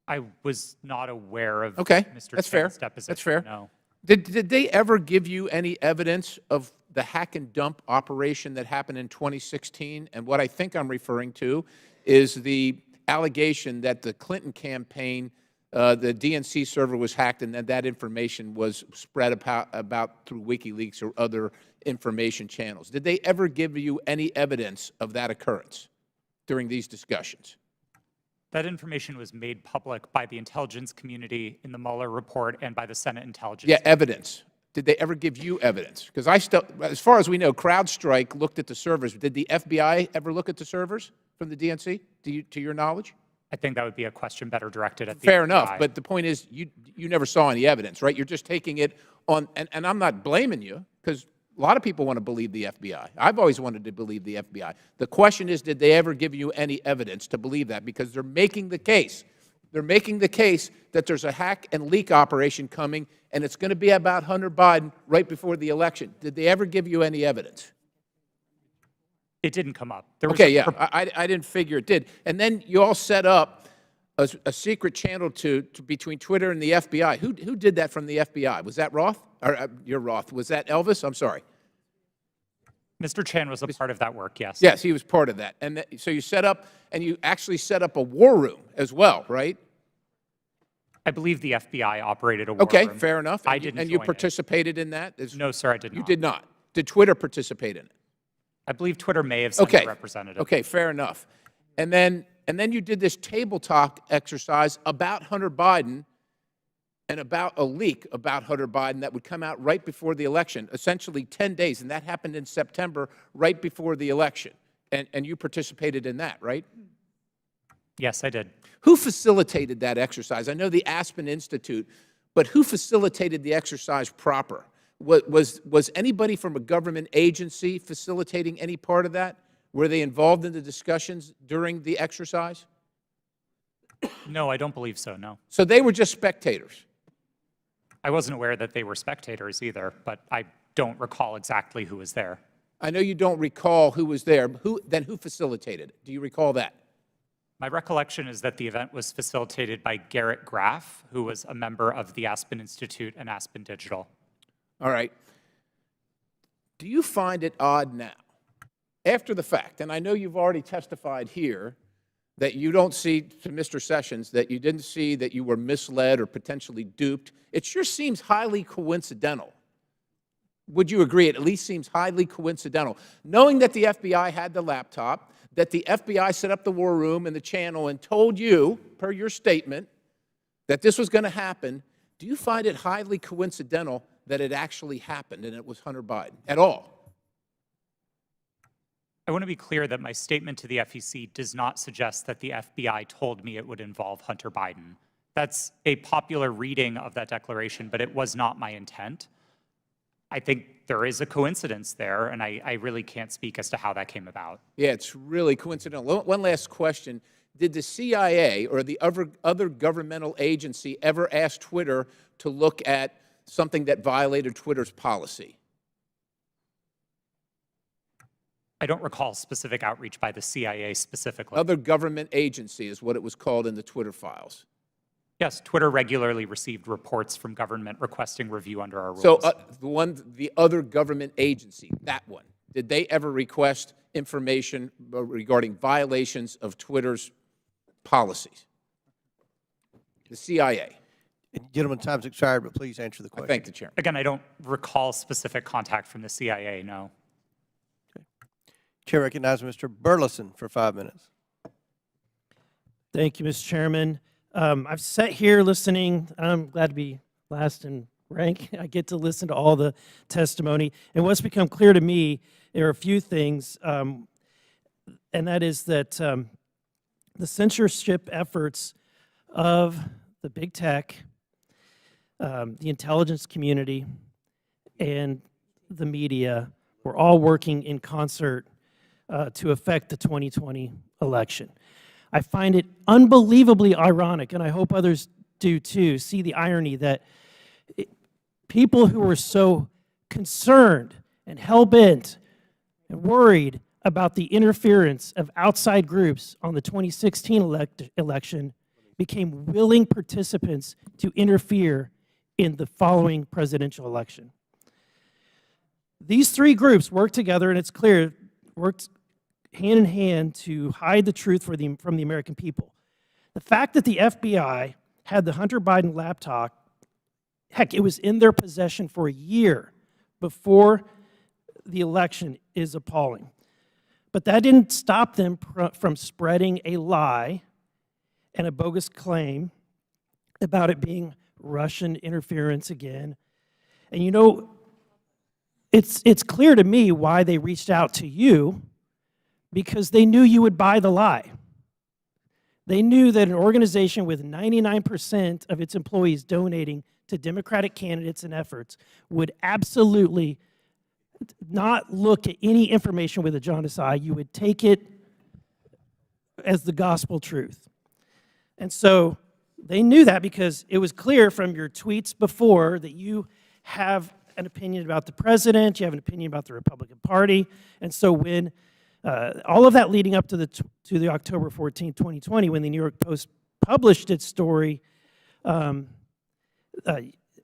I was not aware of Okay, Mr. that's fair. Chan's deposition. That's fair. No. Did they ever give you any evidence of the hack and dump operation that happened in 2016? And what I think I'm referring to is the allegation that the Clinton campaign the DNC server was hacked and that information was spread about through WikiLeaks or other information channels. Did they ever give you any evidence of that occurrence during these discussions? That information was made public by the intelligence community in the Mueller report and by the Senate Intelligence. Yeah, evidence. Did they ever give you evidence? Because as far as we know, CrowdStrike looked at the servers. Did the FBI ever look at the servers from the DNC, to your knowledge? I think that would be a question better directed at the Fair FBI. enough, but the point is you never saw any evidence, right? You're just taking it on, and I'm not blaming you, because a lot of people want to believe the FBI. I've always wanted to believe the FBI. The question is, did they ever give you any evidence to believe that? Because they're making the case. They're making the case that there's a hack and leak operation coming, and it's going to be about Hunter Biden right before the election. Did they ever give you any evidence? It didn't come up. There was Okay, yeah, I didn't figure it did. And then you all set up a secret channel between Twitter and the FBI. Who did that from the FBI? Was that Roth? Or you're Roth. Was that Elvis? I'm sorry. Mr. Chan was a part of that work, yes. Yes, he was part of that. And so you set up, and you actually set up a war room as well, right? I believe the FBI operated a war Okay, room. fair enough. I didn't And you join it. participated in that? No, sir, I did not. You did not. Did Twitter participate in it? I believe Twitter may have sent a representative. Okay, fair enough. And then you did this table talk exercise about Hunter Biden and about a leak about Hunter Biden that would come out right before the election, essentially 10 days, and that happened in September, right before the election. And you participated in that, right? Yes, I did. Who facilitated that exercise? I know the Aspen Institute, but who facilitated the exercise proper? Was anybody from a government agency facilitating any part of that? Were they involved in the discussions during the exercise? No, I don't believe so, no. So they were just spectators? I wasn't aware that they were spectators either, but I don't recall exactly who was there. I know you don't recall who was there. Then who facilitated it? Do you recall that? My recollection is that the event was facilitated by Garrett Graff, who was a member of the Aspen Institute and Aspen Digital. All right. Do you find it odd now, after the fact, and I know you've already testified here, that you don't see, to Mr. Sessions, that you didn't see that you were misled or potentially duped? It sure seems highly coincidental. Would you agree? It at least seems highly coincidental. Knowing that the FBI had the laptop, that the FBI set up the war room and the channel and told you, per your statement, that this was going to happen, do you find it highly coincidental that it actually happened and it was Hunter Biden at all? I want to be clear that my statement to the FEC does not suggest that the FBI told me it would involve Hunter Biden. That's a popular reading of that declaration, but it was not my intent. I think there is a coincidence there, and I really can't speak as to how that came about. Yeah, it's really coincidental. One last question. Did the CIA or the other governmental agency ever ask Twitter to look at something that violated Twitter's policy? I don't recall specific outreach by the CIA specifically. Other government agency is what it was called in the Twitter files. Yes, Twitter regularly received reports from government requesting review under our rules. So the other government agency, that one, did they ever request information regarding violations of Twitter's policies? The CIA. Gentlemen, time's expired, but please answer the question. I thank the Chairman. Again, I don't recall specific contact from the CIA, no. Chair recognizes Mr. Burleson for 5 minutes. Thank you, Mr. Chairman. I've sat here listening. I'm glad to be last in rank. I get to listen to all the testimony. And what's become clear to me, there are a few things, and that is that the censorship efforts of the big tech, the intelligence community, and the media were all working in concert to affect the 2020 election. I find it unbelievably ironic, and I hope others do too, see the irony that people who were so concerned and hell-bent and worried about the interference of outside groups on the 2016 election became willing participants to interfere in the following presidential election. These three groups worked together, and it's clear, worked hand in hand to hide the truth from the American people. The fact that the FBI had the Hunter Biden laptop. Heck, it was in their possession for a year before the election is appalling. But that didn't stop them from spreading a lie and a bogus claim about it being Russian interference again. And you know, it's clear to me why they reached out to you, because they knew you would buy the lie. They knew that an organization with 99% of its employees donating to Democratic candidates and efforts would absolutely not look at any information with a jaundiced eye. You would take it as the gospel truth. And so they knew that, because it was clear from your tweets before that you have an opinion about the president, you have an opinion about the Republican Party. And so when all of that leading up to the October 14, 2020, when the New York Post published its story,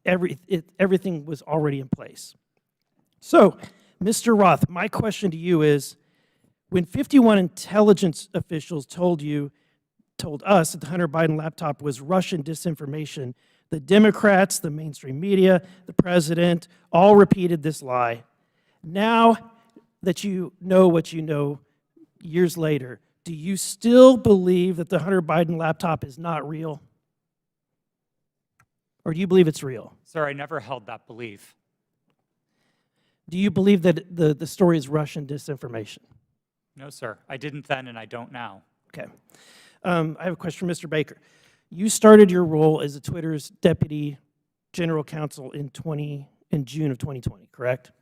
everything was already in place. So, Mr. Roth, my question to you is, when 51 intelligence officials told us that the Hunter Biden laptop was Russian disinformation, the Democrats, the mainstream media, the president, all repeated this lie. Now that you know what you know years later, do you still believe that the Hunter Biden laptop is not real? Or do you believe it's real? Sir, I never held that belief. Do you believe that the story is Russian disinformation? No, sir. I didn't then, and I don't now. Okay. I have a question for Mr. Baker. You started your role as Twitter's deputy general counsel in June of 2020, correct?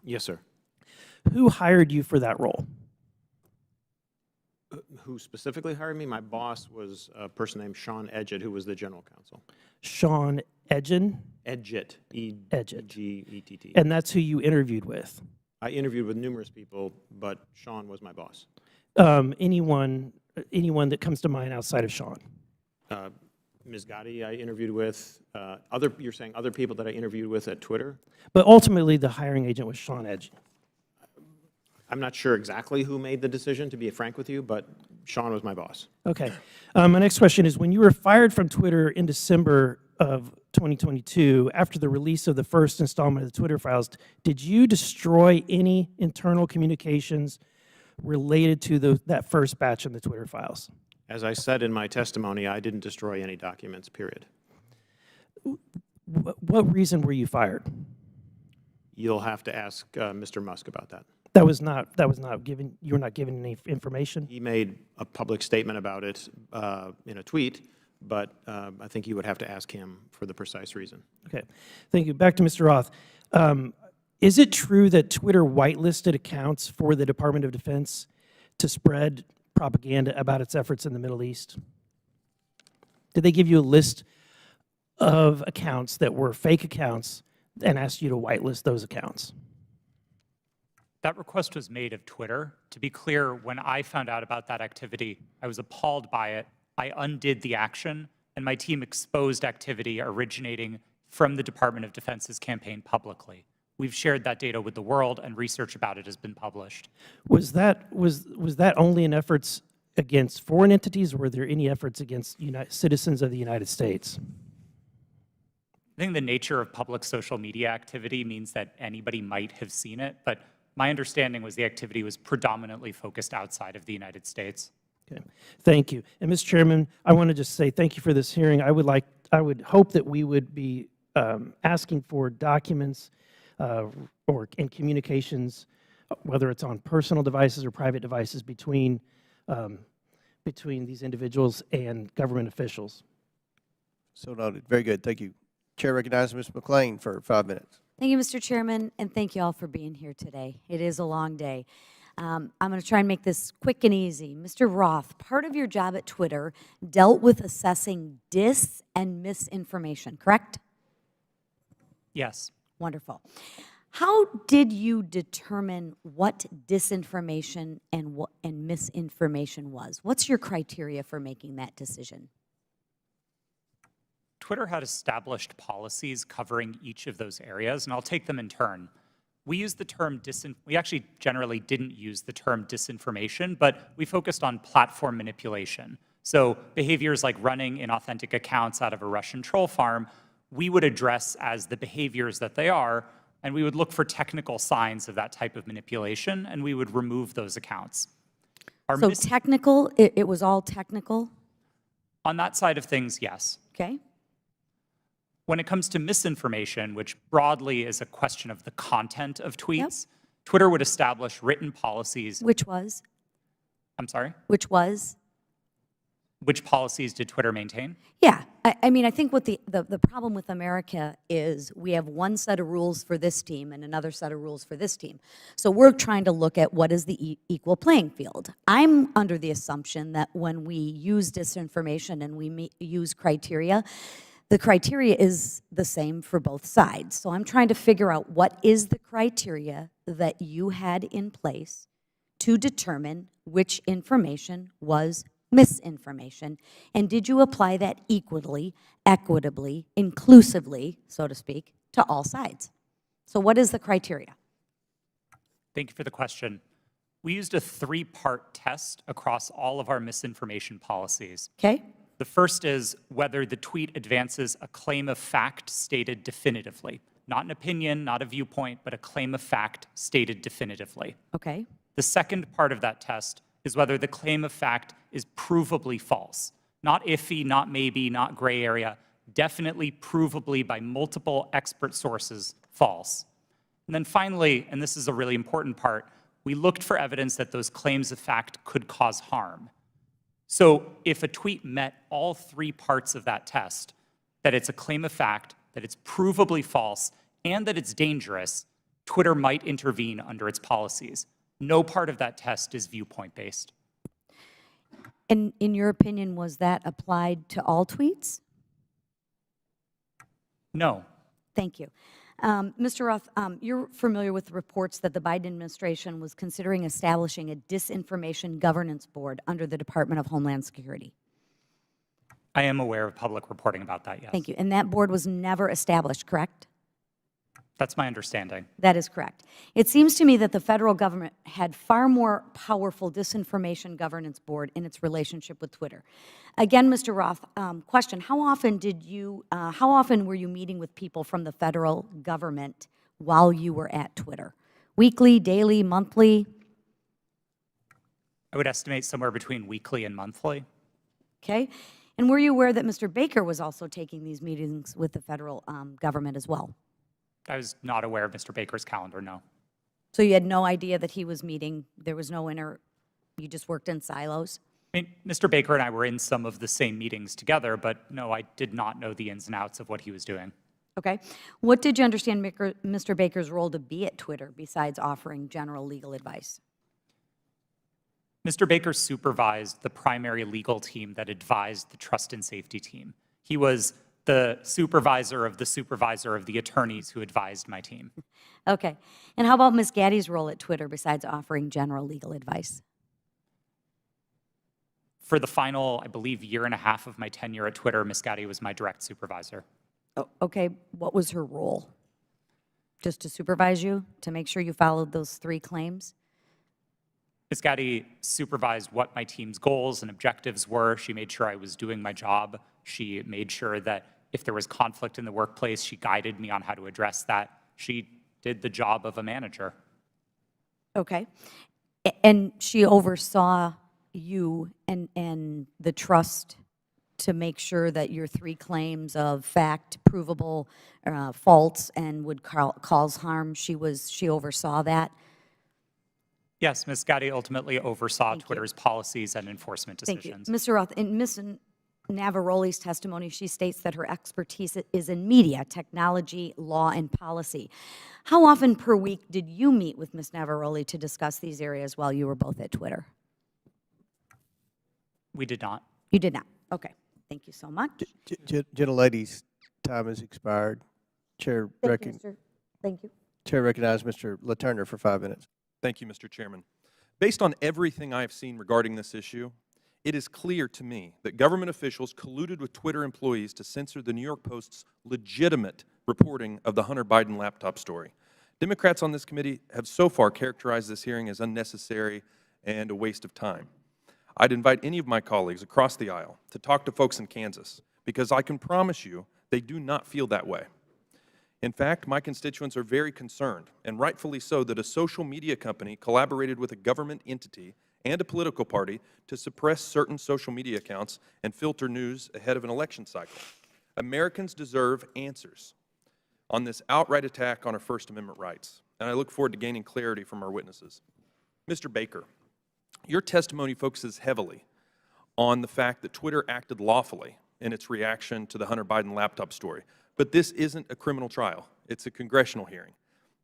Yes, sir. Who hired you for that role? Who specifically hired me? My boss was a person named Sean Edgett, who was the general counsel. Sean Edgett? Edgett, Edgett. E-G-E-T-T. And that's who you interviewed with? I interviewed with numerous people, but Sean was my boss. Anyone that comes to mind outside of Sean? Ms. Gotti I interviewed with. You're saying other people that I interviewed with at Twitter? But ultimately, the hiring agent was Sean Edgett. I'm not sure exactly who made the decision, to be frank with you, but Sean was my boss. Okay. My next question is, when you were fired from Twitter in December of 2022, after the release of the first installment of the Twitter files, did you destroy any internal communications related to that first batch of the Twitter files? As I said in my testimony, I didn't destroy any documents, period. What reason were you fired? You'll have to ask Mr. Musk about that. That was not given. You were not given any information. He made a public statement about it in a tweet, but I think you would have to ask him for the precise reason. Okay, thank you. Back to Mr. Roth. Is it true that Twitter whitelisted accounts for the Department of Defense to spread propaganda about its efforts in the Middle East? Did they give you a list of accounts that were fake accounts and asked you to whitelist those accounts? That request was made of Twitter. To be clear, when I found out about that activity, I was appalled by it. I undid the action, and my team exposed activity originating from the Department of Defense's campaign publicly. We've shared that data with the world, and research about it has been published. Was that only in efforts against foreign entities, or were there any efforts against citizens of the United States? I think the nature of public social media activity means that anybody might have seen it, but my understanding was the activity was predominantly focused outside of the United States. Okay, thank you. And Mr. Chairman, I want to just say thank you for this hearing. I would hope that we would be asking for documents or in communications, whether it's on personal devices or private devices, between these individuals and government officials. So noted. Very good. Thank you. Chair recognizes Ms. McClain for 5 minutes. Thank you, Mr. Chairman, and thank you all for being here today. It is a long day. I'm going to try and make this quick and easy. Mr. Roth, part of your job at Twitter dealt with assessing dis and misinformation, correct? Yes. Wonderful. How did you determine what disinformation and misinformation was? What's your criteria for making that decision? Twitter had established policies covering each of those areas, and I'll take them in turn. We used the term we actually generally didn't use the term disinformation, but we focused on platform manipulation. So behaviors like running inauthentic accounts out of a Russian troll farm, we would address as the behaviors that they are, and we would look for technical signs of that type of manipulation, and we would remove those accounts. So technical, it was all technical? On that side of things, yes. Okay. When it comes to misinformation, which broadly is a question of the content of tweets, Twitter would establish written policies. Which was? I'm sorry? Which was? Which policies did Twitter maintain? Yeah, I mean, I think what the problem with America is we have one set of rules for this team and another set of rules for this team. So we're trying to look at what is the equal playing field. I'm under the assumption that when we use disinformation and we use criteria, the criteria is the same for both sides. So I'm trying to figure out what is the criteria that you had in place to determine which information was misinformation, and did you apply that equally, equitably, inclusively, so to speak, to all sides? So what is the criteria? Thank you for the question. We used a three-part test across all of our misinformation policies. Okay. The first is whether the tweet advances a claim of fact stated definitively. Not an opinion, not a viewpoint, but a claim of fact stated definitively. Okay. The second part of that test is whether the claim of fact is provably false. Not iffy, not maybe, not gray area, definitely, provably by multiple expert sources, false. And then finally, and this is a really important part, we looked for evidence that those claims of fact could cause harm. So if a tweet met all three parts of that test, that it's a claim of fact, that it's provably false, and that it's dangerous, Twitter might intervene under its policies. No part of that test is viewpoint-based. And in your opinion, was that applied to all tweets? No. Thank you. Mr. Roth, you're familiar with the reports that the Biden administration was considering establishing a disinformation governance board under the Department of Homeland Security. I am aware of public reporting about that, yes. Thank you. And that board was never established, correct? That's my understanding. That is correct. It seems to me that the federal government had far more powerful disinformation governance board in its relationship with Twitter. Again, Mr. Roth, question, how often were you meeting with people from the federal government while you were at Twitter? Weekly, daily, monthly? I would estimate somewhere between weekly and monthly. Okay. And were you aware that Mr. Baker was also taking these meetings with the federal government as well? I was not aware of Mr. Baker's calendar, no. So you had no idea that he was meeting, there was no you just worked in silos? I mean, Mr. Baker and I were in some of the same meetings together, but no, I did not know the ins and outs of what he was doing. Okay. What did you understand Mr. Baker's role to be at Twitter besides offering general legal advice? Mr. Baker supervised the primary legal team that advised the trust and safety team. He was the supervisor of the attorneys who advised my team. Okay. And how about Ms. Gaddy's role at Twitter besides offering general legal advice? For the final, I believe, year and a half of my tenure at Twitter, Ms. Gaddy was my direct supervisor. Oh, okay. What was her role? Just to supervise you, to make sure you followed those three claims? Ms. Gaddy supervised what my team's goals and objectives were. She made sure I was doing my job. She made sure that if there was conflict in the workplace, she guided me on how to address that. She did the job of a manager. Okay. And she oversaw you and the trust to make sure that your three claims of fact, provable, false, and would cause harm, she oversaw that? Yes, Ms. Gaddy ultimately oversaw Twitter's policies and enforcement decisions. Thank you. Mr. Roth, in Ms. Navaroli's testimony, she states that her expertise is in media, technology, law, and policy. How often per week did you meet with Ms. Navaroli to discuss these areas while you were both at Twitter? We did not. You did not. Okay. Thank you so much. Gentlelady's time has expired. Chair Thank you. Chair recognizes Mr. LaTurner for 5 minutes. Thank you, Mr. Chairman. Based on everything I have seen regarding this issue, it is clear to me that government officials colluded with Twitter employees to censor the New York Post's legitimate reporting of the Hunter Biden laptop story. Democrats on this committee have so far characterized this hearing as unnecessary and a waste of time. I'd invite any of my colleagues across the aisle to talk to folks in Kansas, because I can promise you they do not feel that way. In fact, my constituents are very concerned, and rightfully so, that a social media company collaborated with a government entity and a political party to suppress certain social media accounts and filter news ahead of an election cycle. Americans deserve answers on this outright attack on our First Amendment rights, and I look forward to gaining clarity from our witnesses. Mr. Baker, your testimony focuses heavily on the fact that Twitter acted lawfully in its reaction to the Hunter Biden laptop story. But this isn't a criminal trial. It's a congressional hearing.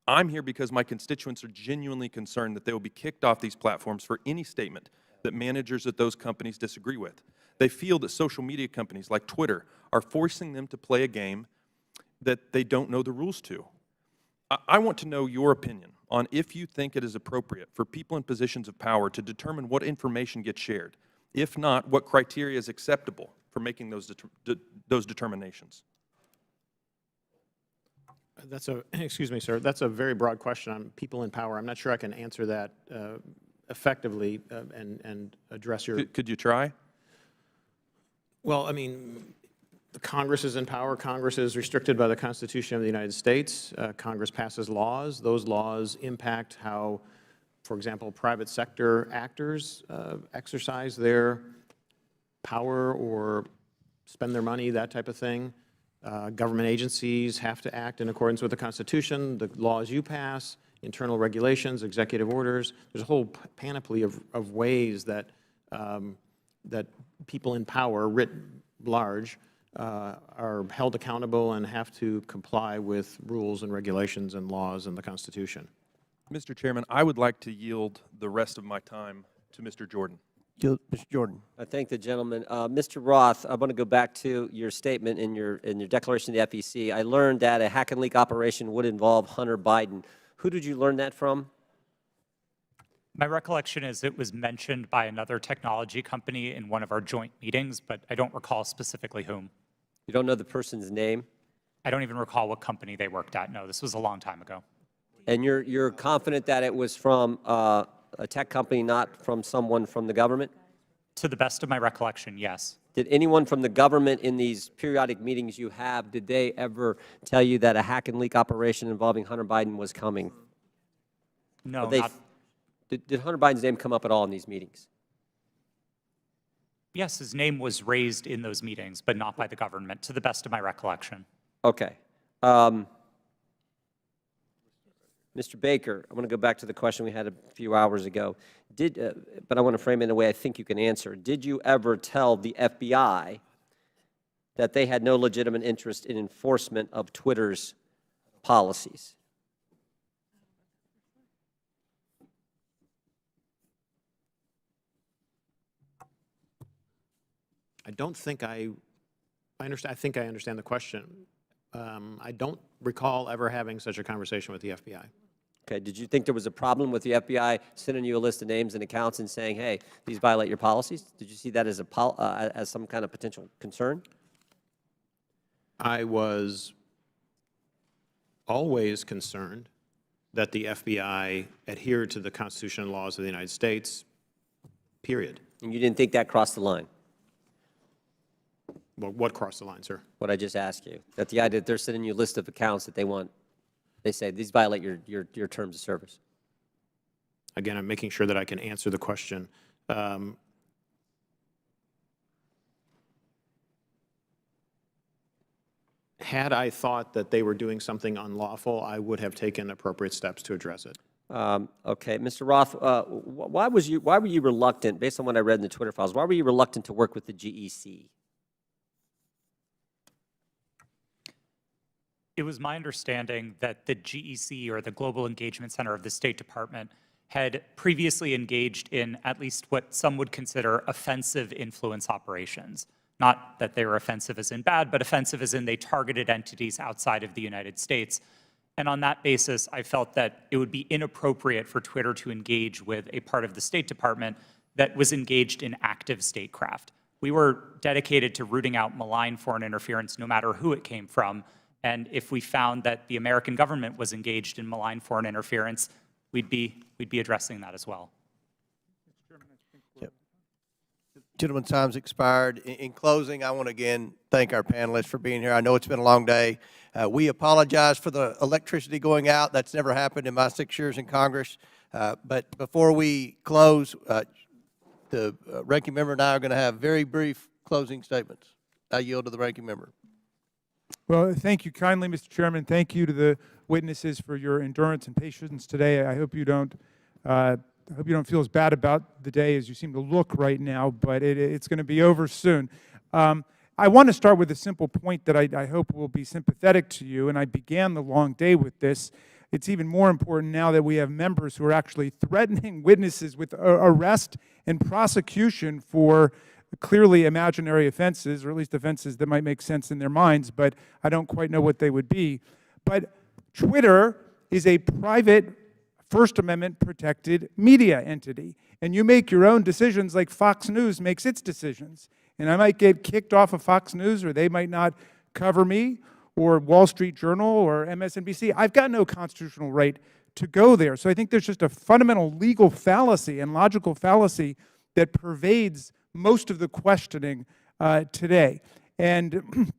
I'm here because my constituents are genuinely concerned that they will be kicked off these platforms for any statement that managers at those companies disagree with. They feel that social media companies like Twitter are forcing them to play a game that they don't know the rules to. I want to know your opinion on if you think it is appropriate for people in positions of power to determine what information gets shared. If not, what criteria is acceptable for making those determinations? Excuse me, sir, that's a very broad question on people in power. I'm not sure I can answer that effectively and address your... Could you try? Well, I mean, the Congress is in power. Congress is restricted by the Constitution of the United States. Congress passes laws. Those laws impact how, for example, private sector actors exercise their power or spend their money, that type of thing. Government agencies have to act in accordance with the Constitution, the laws you pass, internal regulations, executive orders. There's a whole panoply of ways that, that people in power, writ large, are held accountable and have to comply with rules and regulations and laws and the Constitution. Mr. Chairman, I would like to yield the rest of my time to Mr. Jordan. Mr. Jordan. I thank the gentleman. Mr. Roth, I want to go back to your statement in your declaration to the FEC. I learned that a hack and leak operation would involve Hunter Biden. Who did you learn that from? My recollection is it was mentioned by another technology company in one of our joint meetings, but I don't recall specifically whom. You don't know the person's name? I don't even recall what company they worked at. No, this was a long time ago. And you're confident that it was from a tech company, not from someone from the government? To the best of my recollection, yes. Did anyone from the government in these periodic meetings you have, did they ever tell you that a hack and leak operation involving Hunter Biden was coming? No, Did Hunter Biden's name come up at all in these meetings? Yes, his name was raised in those meetings, but not by the government, to the best of my recollection. Okay. Mr. Baker, I want to go back to the question we had a few hours ago. But I want to frame it in a way I think you can answer. Did you ever tell the FBI that they had no legitimate interest in enforcement of Twitter's policies? I don't think I understand. I think I understand the question. I don't recall ever having such a conversation with the FBI. Okay. Did you think there was a problem with the FBI sending you a list of names and accounts and saying, hey, these violate your policies? Did you see that as as some kind of potential concern? I was always concerned that the FBI adhered to the Constitution and laws of the United States, period. And you didn't think that crossed the line? Well, what crossed the line, sir? What I just asked you, that the idea that they're sending you a list of accounts that they say these violate your terms of service. Again, I'm making sure that I can answer the question. Had I thought that they were doing something unlawful, I would have taken appropriate steps to address it. Okay, Mr. Roth, why were you reluctant, based on what I read in the Twitter files, why were you reluctant to work with the GEC? It was my understanding that the GEC, or the Global Engagement Center of the State Department, had previously engaged in at least what some would consider offensive influence operations. Not that they were offensive as in bad, but offensive as in they targeted entities outside of the United States. And on that basis, I felt that it would be inappropriate for Twitter to engage with a part of the State Department that was engaged in active statecraft. We were dedicated to rooting out malign foreign interference, no matter who it came from. And if we found that the American government was engaged in malign foreign interference, we'd be addressing that as well. Gentlemen's time's expired. In closing, I want to again thank our panelists for being here. I know it's been a long day. We apologize for the electricity going out. That's never happened in my 6 years in Congress. But before we close, the ranking member and I are going to have very brief closing statements. I yield to the ranking member. Well, thank you kindly, Mr. Chairman. Thank you to the witnesses for your endurance and patience today. I hope you don't feel as bad about the day as you seem to look right now, but it's going to be over soon. I want to start with a simple point that I hope will be sympathetic to you, and I began the long day with this. It's even more important now that we have members who are actually threatening witnesses with arrest and prosecution for clearly imaginary offenses, or at least offenses that might make sense in their minds, but I don't quite know what they would be. But Twitter is a private First Amendment protected media entity, and you make your own decisions like Fox News makes its decisions. And I might get kicked off of Fox News, or they might not cover me, or Wall Street Journal, or MSNBC. I've got no constitutional right to go there. So I think there's just a fundamental legal fallacy and logical fallacy that pervades most of the questioning today. And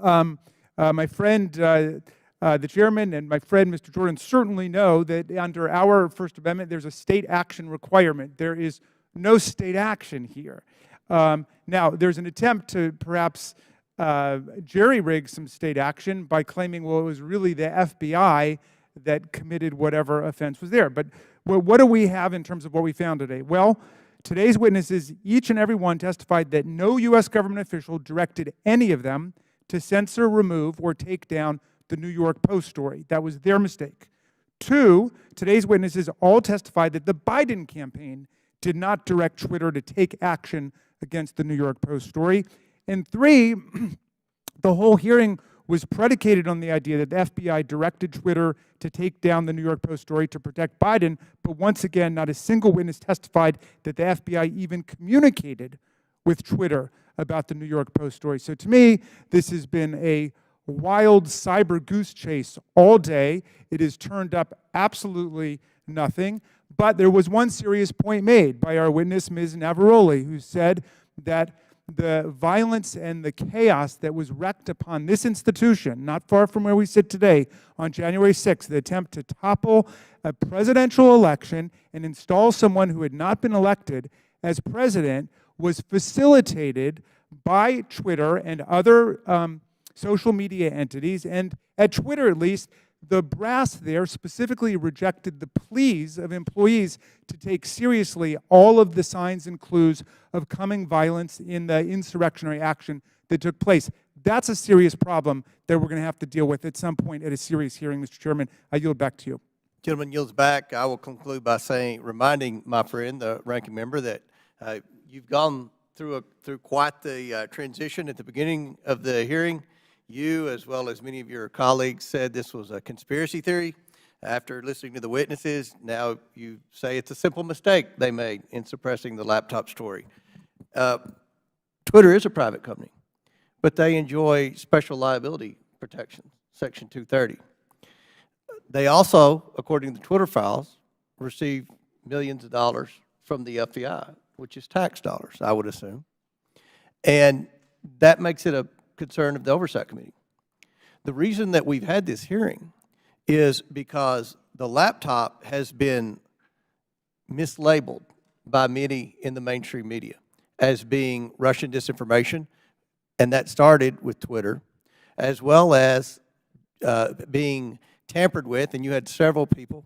my friend, the chairman, and my friend, Mr. Jordan, certainly know that under our First Amendment, there's a state action requirement. There is no state action here. Now, there's an attempt to perhaps jerry-rig some state action by claiming, well, it was really the FBI that committed whatever offense was there. But what do we have in terms of what we found today? Well, today's witnesses, each and every one, testified that no U.S. government official directed any of them to censor, remove, or take down the New York Post story. That was their mistake. 2, today's witnesses all testified that the Biden campaign did not direct Twitter to take action against the New York Post story. And 3, the whole hearing was predicated on the idea that the FBI directed Twitter to take down the New York Post story to protect Biden, but once again, not a single witness testified that the FBI even communicated with Twitter about the New York Post story. So to me, this has been a wild cyber goose chase all day. It has turned up absolutely nothing. But there was one serious point made by our witness, Ms. Navaroli, who said that the violence and the chaos that was wreaked upon this institution, not far from where we sit today, on January 6th, the attempt to topple a presidential election and install someone who had not been elected as president, was facilitated by Twitter and other social media entities. And at Twitter, at least, the brass there specifically rejected the pleas of employees to take seriously all of the signs and clues of coming violence in the insurrectionary action that took place. That's a serious problem that we're going to have to deal with at some point at a serious hearing, Mr. Chairman. I yield back to you. Gentleman yields back. I will conclude by reminding my friend, the ranking member, that you've gone through quite the transition at the beginning of the hearing. You, as well as many of your colleagues, said this was a conspiracy theory. After listening to the witnesses, now you say it's a simple mistake they made in suppressing the laptop story. Twitter is a private company, but they enjoy special liability protection, Section 230. They also, according to the Twitter files, receive millions of dollars from the FBI, which is tax dollars, I would assume. And that makes it a concern of the Oversight Committee. The reason that we've had this hearing is because the laptop has been mislabeled by many in the mainstream media as being Russian disinformation, and that started with Twitter, as well as being tampered with, and you had several people,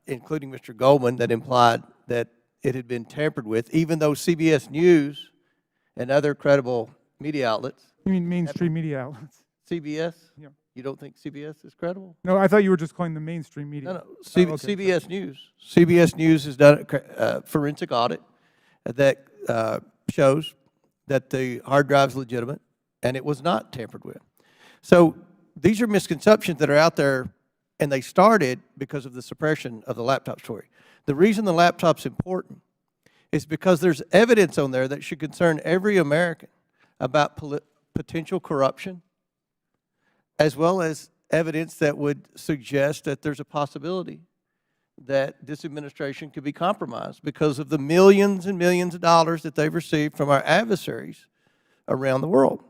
including Mr. Goldman, that implied that it had been tampered with, even though CBS News and other credible media outlets. You mean mainstream media outlets? CBS? Yeah. You don't think CBS is credible? No, I thought you were just calling the mainstream media. No. Okay. CBS News. CBS News has done a forensic audit that shows that the hard drive is legitimate and it was not tampered with. So these are misconceptions that are out there, and they started because of the suppression of the laptop story. The reason the laptop's important is because there's evidence on there that should concern every American about potential corruption, as well as evidence that would suggest that there's a possibility that this administration could be compromised because of the millions and millions of dollars that they've received from our adversaries around the world.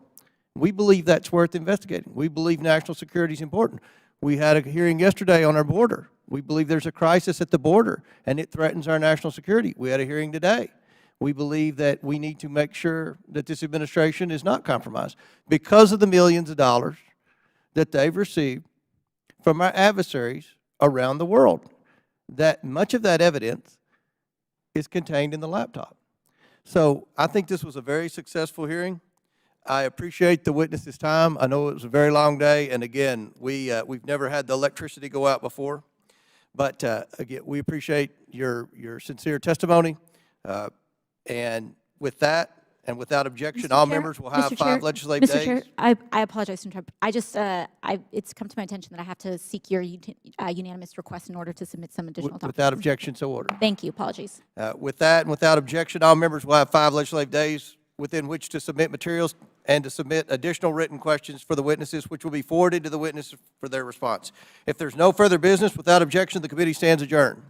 We believe that's worth investigating. We believe national security is important. We had a hearing yesterday on our border. We believe there's a crisis at the border, and it threatens our national security. We had a hearing today. We believe that we need to make sure that this administration is not compromised because of the millions of dollars that they've received from our adversaries around the world. That much of that evidence is contained in the laptop. So I think this was a very successful hearing. I appreciate the witnesses' time. I know it was a very long day, and again, we've never had the electricity go out before. But again, we appreciate your sincere testimony. And with that, and without objection, all members will have 5 legislative days. Mr. Chair, I apologize to interrupt. It's come to my attention that I have to seek your unanimous request in order to submit some additional documents. Without objection, so ordered. Thank you. Apologies. With that and without objection, all members will have 5 legislative days within which to submit materials and to submit additional written questions for the witnesses, which will be forwarded to the witnesses for their response. If there's no further business, without objection, the committee stands adjourned.